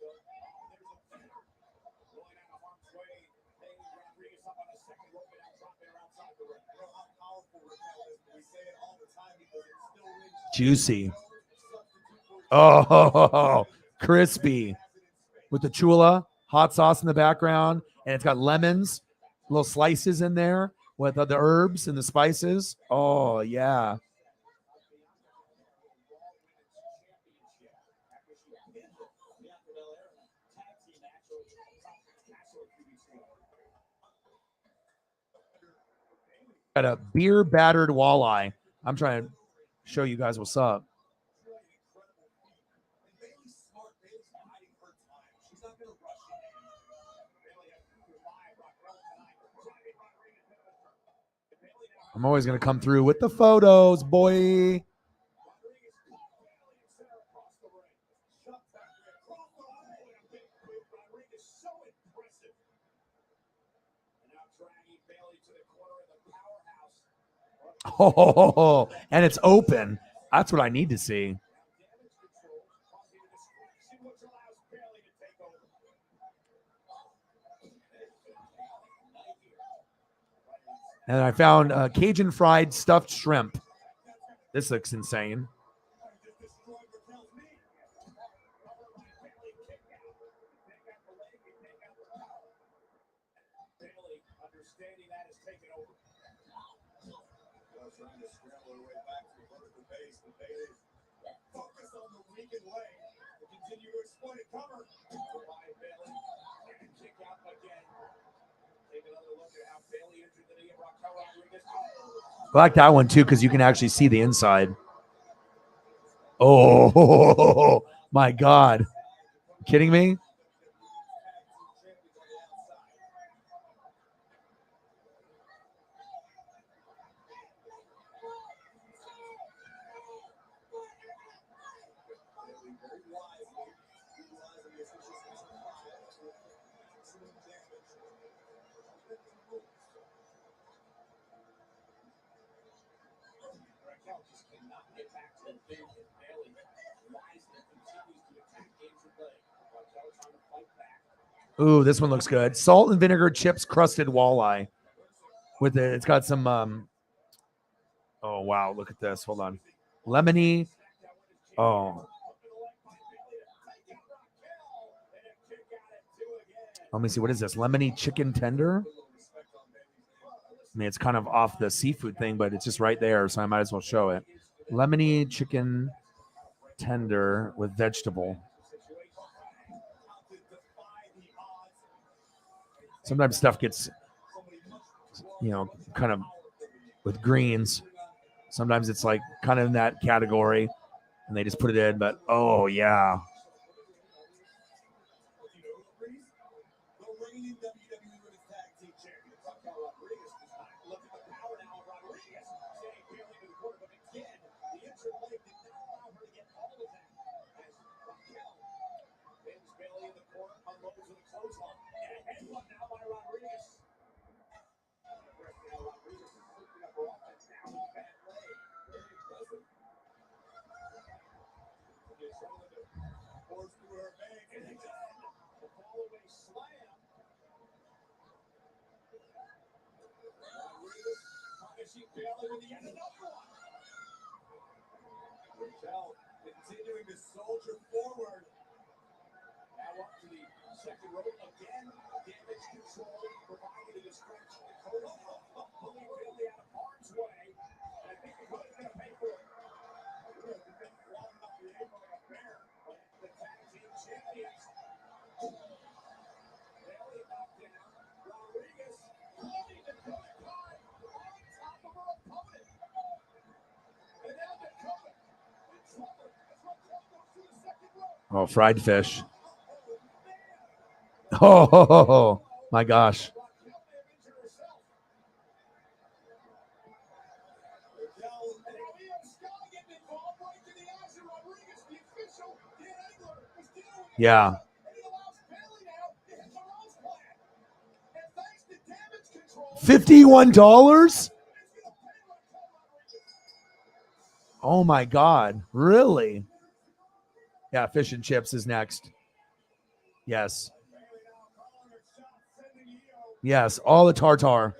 Juicy. Oh, crispy. With the chula, hot sauce in the background, and it's got lemons, little slices in there with the herbs and the spices. Oh, yeah. Got a beer battered walleye. I'm trying to show you guys what's up. I'm always going to come through with the photos, boy. Oh, and it's open. That's what I need to see. And I found Cajun fried stuffed shrimp. This looks insane. I like that one too because you can actually see the inside. Oh, my God. You kidding me? Ooh, this one looks good. Salt and vinegar chips crusted walleye. With it, it's got some oh wow, look at this. Hold on. Lemony. Oh. Let me see. What is this? Lemony chicken tender? I mean, it's kind of off the seafood thing, but it's just right there, so I might as well show it. Lemony chicken tender with vegetable. Sometimes stuff gets, kind of with greens. Sometimes it's like kind of in that category, and they just put it in. But oh yeah. Force through her bank, and again, the follow-away slam. Rodriguez punishing Bailey with the end another one. Michelle continuing to soldier forward. Now up to the second rope again. Damage control provided a distraction to Cody. Pulling Bailey out of harm's way. And I think Cody's going to pay for it. He's been flogging off the apron like a bear. But the tag team champions. Bailey knocked down. Rodriguez holding Dakota Kai on top of her opponent. And now Dakota in trouble as Raquel goes to the second rope. Oh, fried fish. Oh, my gosh. Yeah. $51? Oh my God. Really? Yeah, fish and chips is next. Yes. Yes, all the tartar.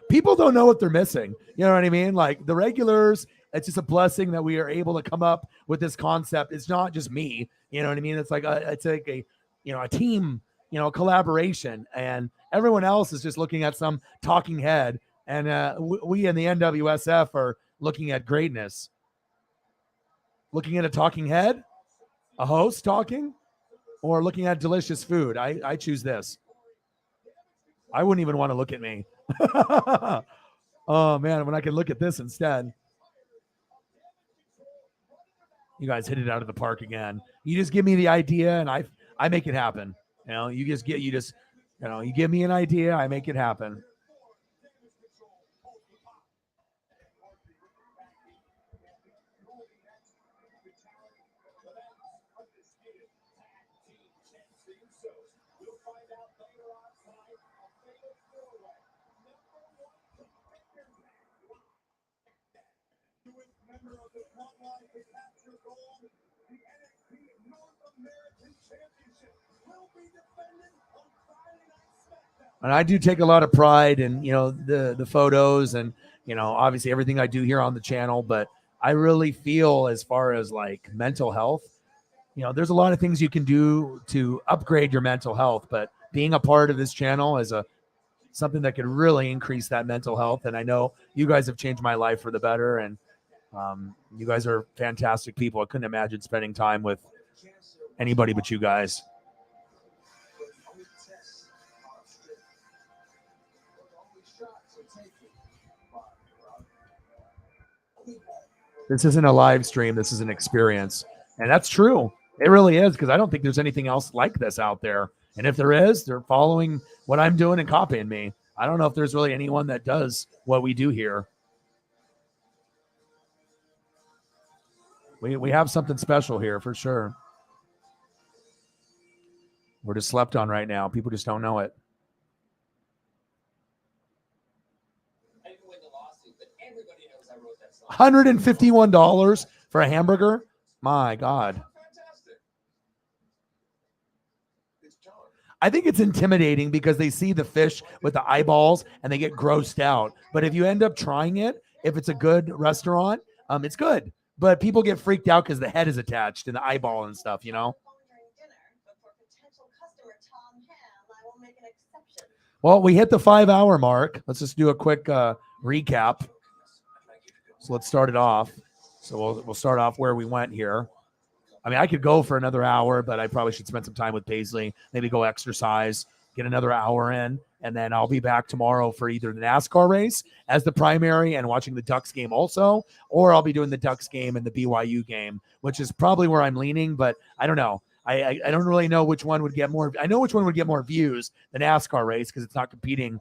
People don't know what they're missing. You know what I mean? Like the regulars, it's just a blessing that we are able to come up with this concept. It's not just me. You know what I mean? It's like a a team, collaboration, and everyone else is just looking at some talking head. And we in the NWSF are looking at greatness. Looking at a talking head, a host talking, or looking at delicious food. I choose this. I wouldn't even want to look at me. Oh, man, when I can look at this instead. You guys hit it out of the park again. You just give me the idea, and I make it happen. You give me an idea, I make it happen. And I do take a lot of pride in, the photos and, obviously everything I do here on the channel, but I really feel as far as like mental health, there's a lot of things you can do to upgrade your mental health, but being a part of this channel is something that could really increase that mental health. And I know you guys have changed my life for the better. And you guys are fantastic people. I couldn't imagine spending time with anybody but you guys. This isn't a live stream. This is an experience. And that's true. It really is, because I don't think there's anything else like this out there. And if there is, they're following what I'm doing and copying me. I don't know if there's really anyone that does what we do here. We have something special here for sure. We're just slept on right now. People just don't know it. $151 for a hamburger? My God. I think it's intimidating because they see the fish with the eyeballs and they get grossed out. But if you end up trying it, if it's a good restaurant, it's good. But people get freaked out because the head is attached and the eyeball and stuff, Well, we hit the 5-hour mark. Let's just do a quick recap. So let's start it off. So we'll start off where we went here. I mean, I could go for another hour, but I probably should spend some time with Paisley, maybe go exercise, get another hour in, and then I'll be back tomorrow for either the NASCAR race as the primary and watching the Ducks game also, or I'll be doing the Ducks game and the BYU game, which is probably where I'm leaning, but I don't know. I don't really know which one would get more. I know which one would get more views, the NASCAR race, because it's not competing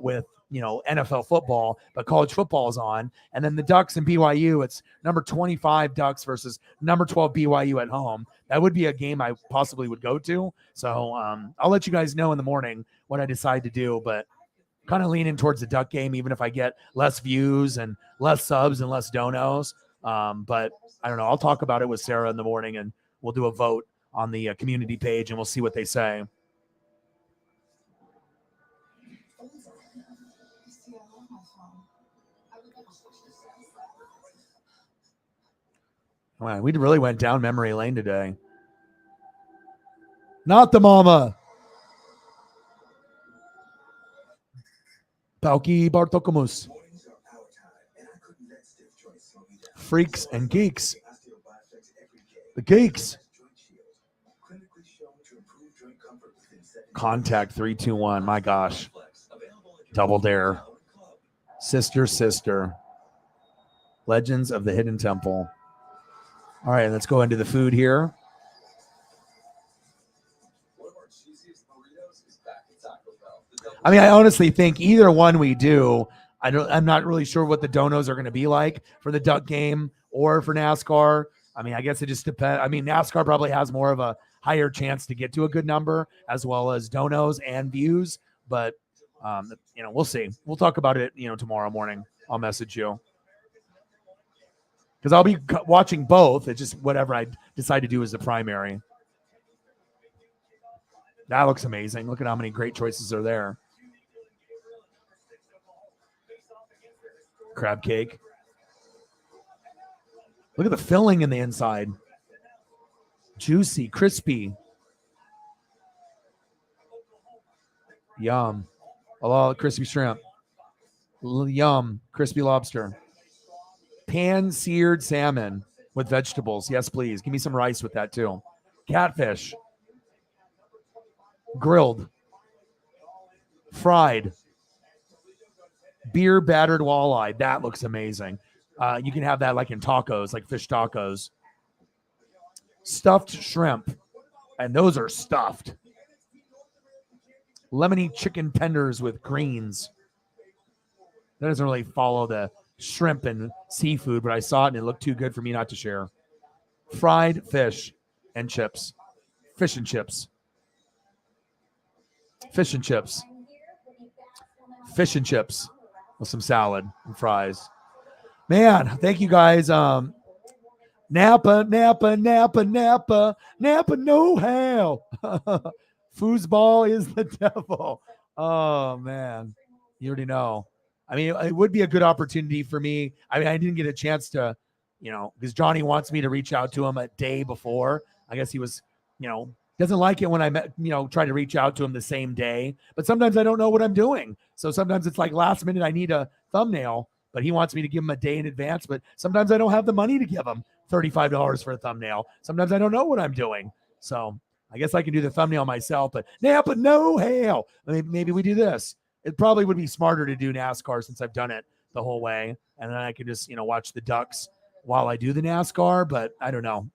with NFL football, but college football is on. And then the Ducks and BYU, it's number 25 Ducks versus number 12 BYU at home. That would be a game I possibly would go to. So I'll let you guys know in the morning what I decide to do. But kind of leaning towards the duck game, even if I get less views and less subs and less donos. But I don't know. I'll talk about it with Sarah in the morning, and we'll do a vote on the community page, and we'll see what they say. Wow, we really went down memory lane today. Not the mama. Palki Bartokomus. Freaks and geeks. The geeks. Contact 321. My gosh. Double Dare. Sister. Legends of the Hidden Temple. All right, let's go into the food here. I mean, I honestly think either one we do, I'm not really sure what the donos are going to be like for the duck game or for NASCAR. I mean, I guess it just depends. I mean, NASCAR probably has more of a higher chance to get to a good number, as well as donos and views. But, we'll see. We'll talk about it, tomorrow morning. I'll message you. Because I'll be watching both. It's just whatever I decide to do as the primary. That looks amazing. Look at how many great choices are there. Crab cake. Look at the filling in the inside. Juicy, crispy. Yum. A lot of crispy shrimp. Yum. Crispy lobster. Pan-seared salmon with vegetables. Yes, please. Give me some rice with that too. Catfish. Grilled. Fried. Beer battered walleye. That looks amazing. You can have that like in tacos, like fish tacos. Stuffed shrimp. And those are stuffed. Lemony chicken tenders with greens. That doesn't really follow the shrimp and seafood, but I saw it and it looked too good for me not to share. Fried fish and chips. Fish and chips. Fish and chips. Fish and chips with some salad and fries. Man, thank you guys. Napa, no how. Foosball is the devil. Oh, man. You already know. I mean, it would be a good opportunity for me. I mean, I didn't get a chance to, because Johnny wants me to reach out to him a day before. I guess he was, doesn't like it when I try to reach out to him the same day. But sometimes I don't know what I'm doing. So sometimes it's like last minute, I need a thumbnail, but he wants me to give him a day in advance. But sometimes I don't have the money to give him $35 for a thumbnail. Sometimes I don't know what I'm doing. So I guess I can do the thumbnail myself, but Napa, no hell. Maybe we do this. It probably would be smarter to do NASCAR since I've done it the whole way. And then I can just, watch the Ducks while I do the NASCAR, but I don't know.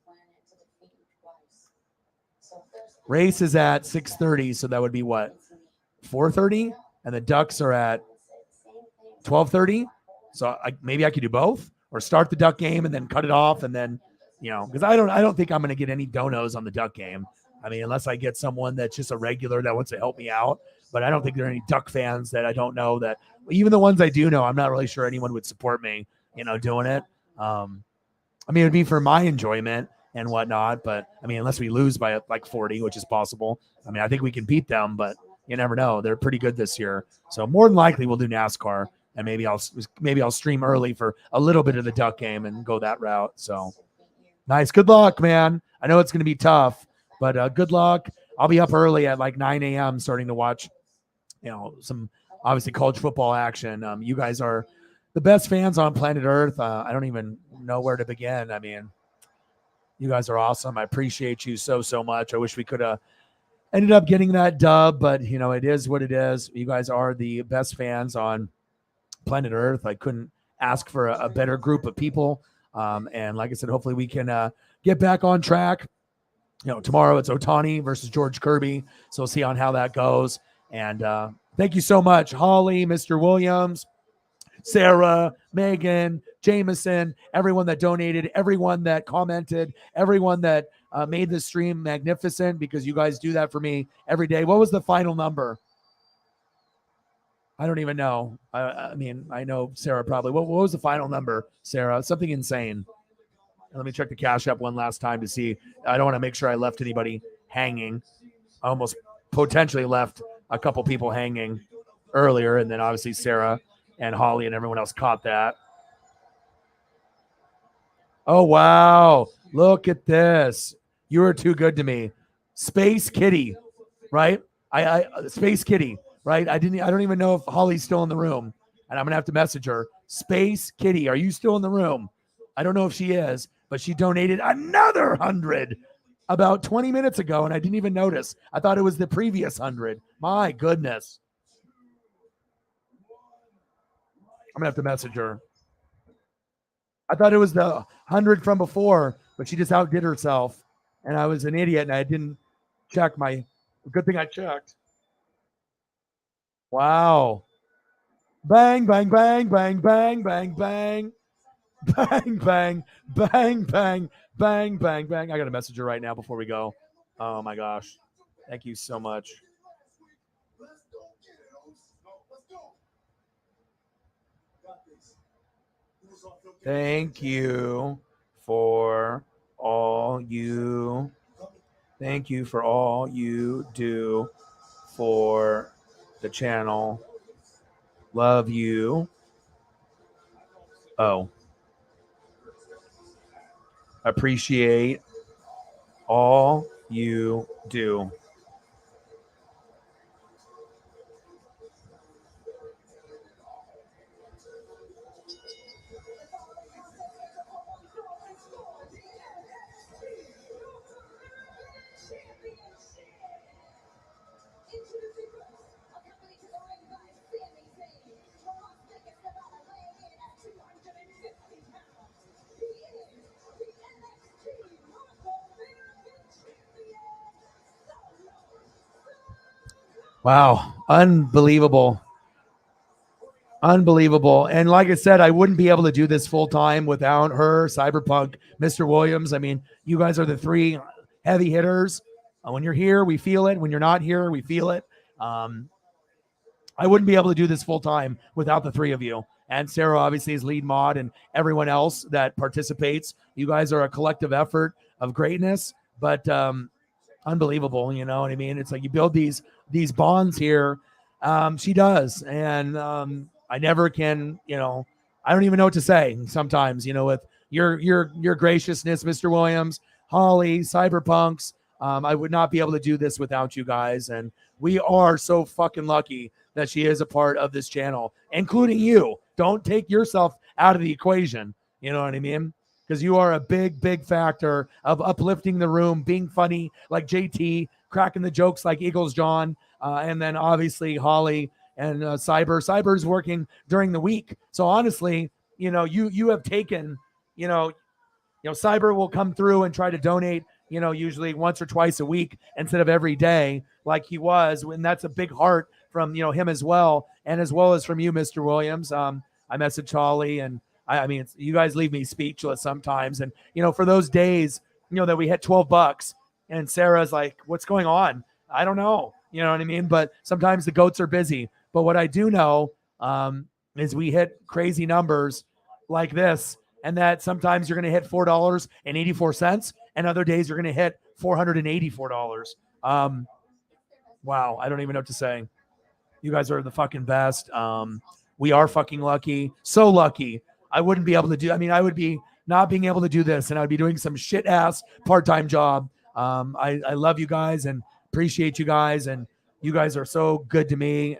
Race is at 6:30, so that would be what? 4:30? And the Ducks are at 12:30. So maybe I could do both or start the Duck game and then cut it off and then, because I don't think I'm going to get any donos on the Duck game. I mean, unless I get someone that's just a regular that wants to help me out. But I don't think there are any Duck fans that I don't know that, even the ones I do know, I'm not really sure anyone would support me, doing it. I mean, it'd be for my enjoyment and whatnot. But I mean, unless we lose by like 40, which is possible. I mean, I think we can beat them, but you never know. They're pretty good this year. So more than likely we'll do NASCAR, and maybe I'll stream early for a little bit of the Duck game and go that route. So nice. Good luck, man. I know it's going to be tough, but good luck. I'll be up early at like 9 a.m. starting to watch, some obviously college football action. You guys are the best fans on planet Earth. I don't even know where to begin. I mean, you guys are awesome. I appreciate you so much. I wish we could have ended up getting that dub, but it is what it is. You guys are the best fans on planet Earth. I couldn't ask for a better group of people. And like I said, hopefully we can get back on track. Tomorrow it's Otani versus George Kirby. So we'll see on how that goes. And thank you so much, Holly, Mr. Williams, Sarah, Megan, Jameson, everyone that donated, everyone that commented, everyone that made the stream magnificent, because you guys do that for me every day. What was the final number? I don't even know. I mean, I know Sarah probably. What was the final number, Sarah? Something insane. Let me check the Cash App one last time to see. I don't want to make sure I left anybody hanging. I almost potentially left a couple people hanging earlier, and then obviously Sarah and Holly and everyone else caught that. Oh wow! Look at this. You are too good to me. Space Kitty, right? I Space Kitty, right? I don't even know if Holly's still in the room, and I'm gonna have to message her. Space Kitty, are you still in the room? I don't know if she is, but she donated another 100 about 20 minutes ago, and I didn't even notice. I thought it was the previous 100. My goodness. I'm gonna have to message her. I thought it was the 100 from before, but she just outdid herself, and I was an idiot, and I didn't check my. Good thing I checked. Wow. Bang, bang, bang, bang, bang, bang, bang. Bang, bang, bang, bang, bang, bang, bang. I got to message her right now before we go. Oh my gosh. Thank you so much. Thank you for all you. Thank you for all you do for the channel. Love you. Oh. Appreciate all you do. Wow. Unbelievable. Unbelievable. And like I said, I wouldn't be able to do this full time without her, Cyberpunk, Mr. Williams. I mean, you guys are the three heavy hitters. When you're here, we feel it. When you're not here, we feel it. I wouldn't be able to do this full time without the three of you. And Sarah obviously is lead mod, and everyone else that participates. You guys are a collective effort of greatness, but unbelievable. You know what I mean? It's like you build these bonds here. She does, and I never can. I don't even know what to say sometimes. With your graciousness, Mr. Williams, Holly, Cyberpunks. I would not be able to do this without you guys, and we are so fucking lucky that she is a part of this channel, including you. Don't take yourself out of the equation. You know what I mean? Because you are a big, big factor of uplifting the room, being funny like JT, cracking the jokes like Eagles John, and then obviously Holly and Cyber. Cyber's working during the week. So honestly, you have taken, Cyber will come through and try to donate, usually once or twice a week instead of every day like he was. And that's a big heart from, him as well. And as well as from you, Mr. Williams. I messaged Holly, and I mean, you guys leave me speechless sometimes. And, for those days, that we hit $12 and Sarah's like, what's going on? I don't know. You know what I mean? But sometimes the goats are busy. But what I do know is we hit crazy numbers like this, and that sometimes you're going to hit $4.84, and other days you're going to hit $484. Wow, I don't even know what to say. You guys are the fucking best. We are fucking lucky, so lucky. I wouldn't be able to do. I mean, I would be not being able to do this, and I'd be doing some shit ass part-time job. I love you guys and appreciate you guys, and you guys are so good to me.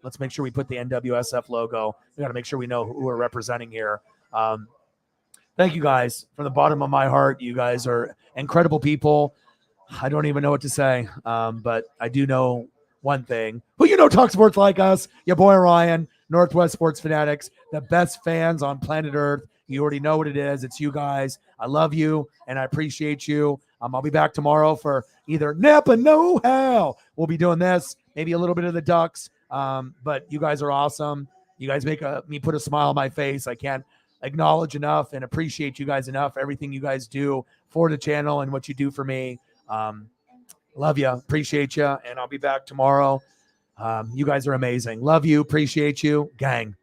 Let's make sure we put the NWSF logo. We got to make sure we know who we're representing here. Thank you guys from the bottom of my heart. You guys are incredible people. I don't even know what to say, but I do know one thing. Who talks sports like us? Your boy Ryan, Northwest Sports Fanatics, the best fans on planet Earth. You already know what it is. It's you guys. I love you, and I appreciate you. I'll be back tomorrow for either Napa Know How. We'll be doing this, maybe a little bit of the Ducks, but you guys are awesome. You guys make me put a smile on my face. I can't acknowledge enough and appreciate you guys enough. Everything you guys do for the channel and what you do for me. Love you. Appreciate you. And I'll be back tomorrow. You guys are amazing. Love you. Appreciate you. Gang.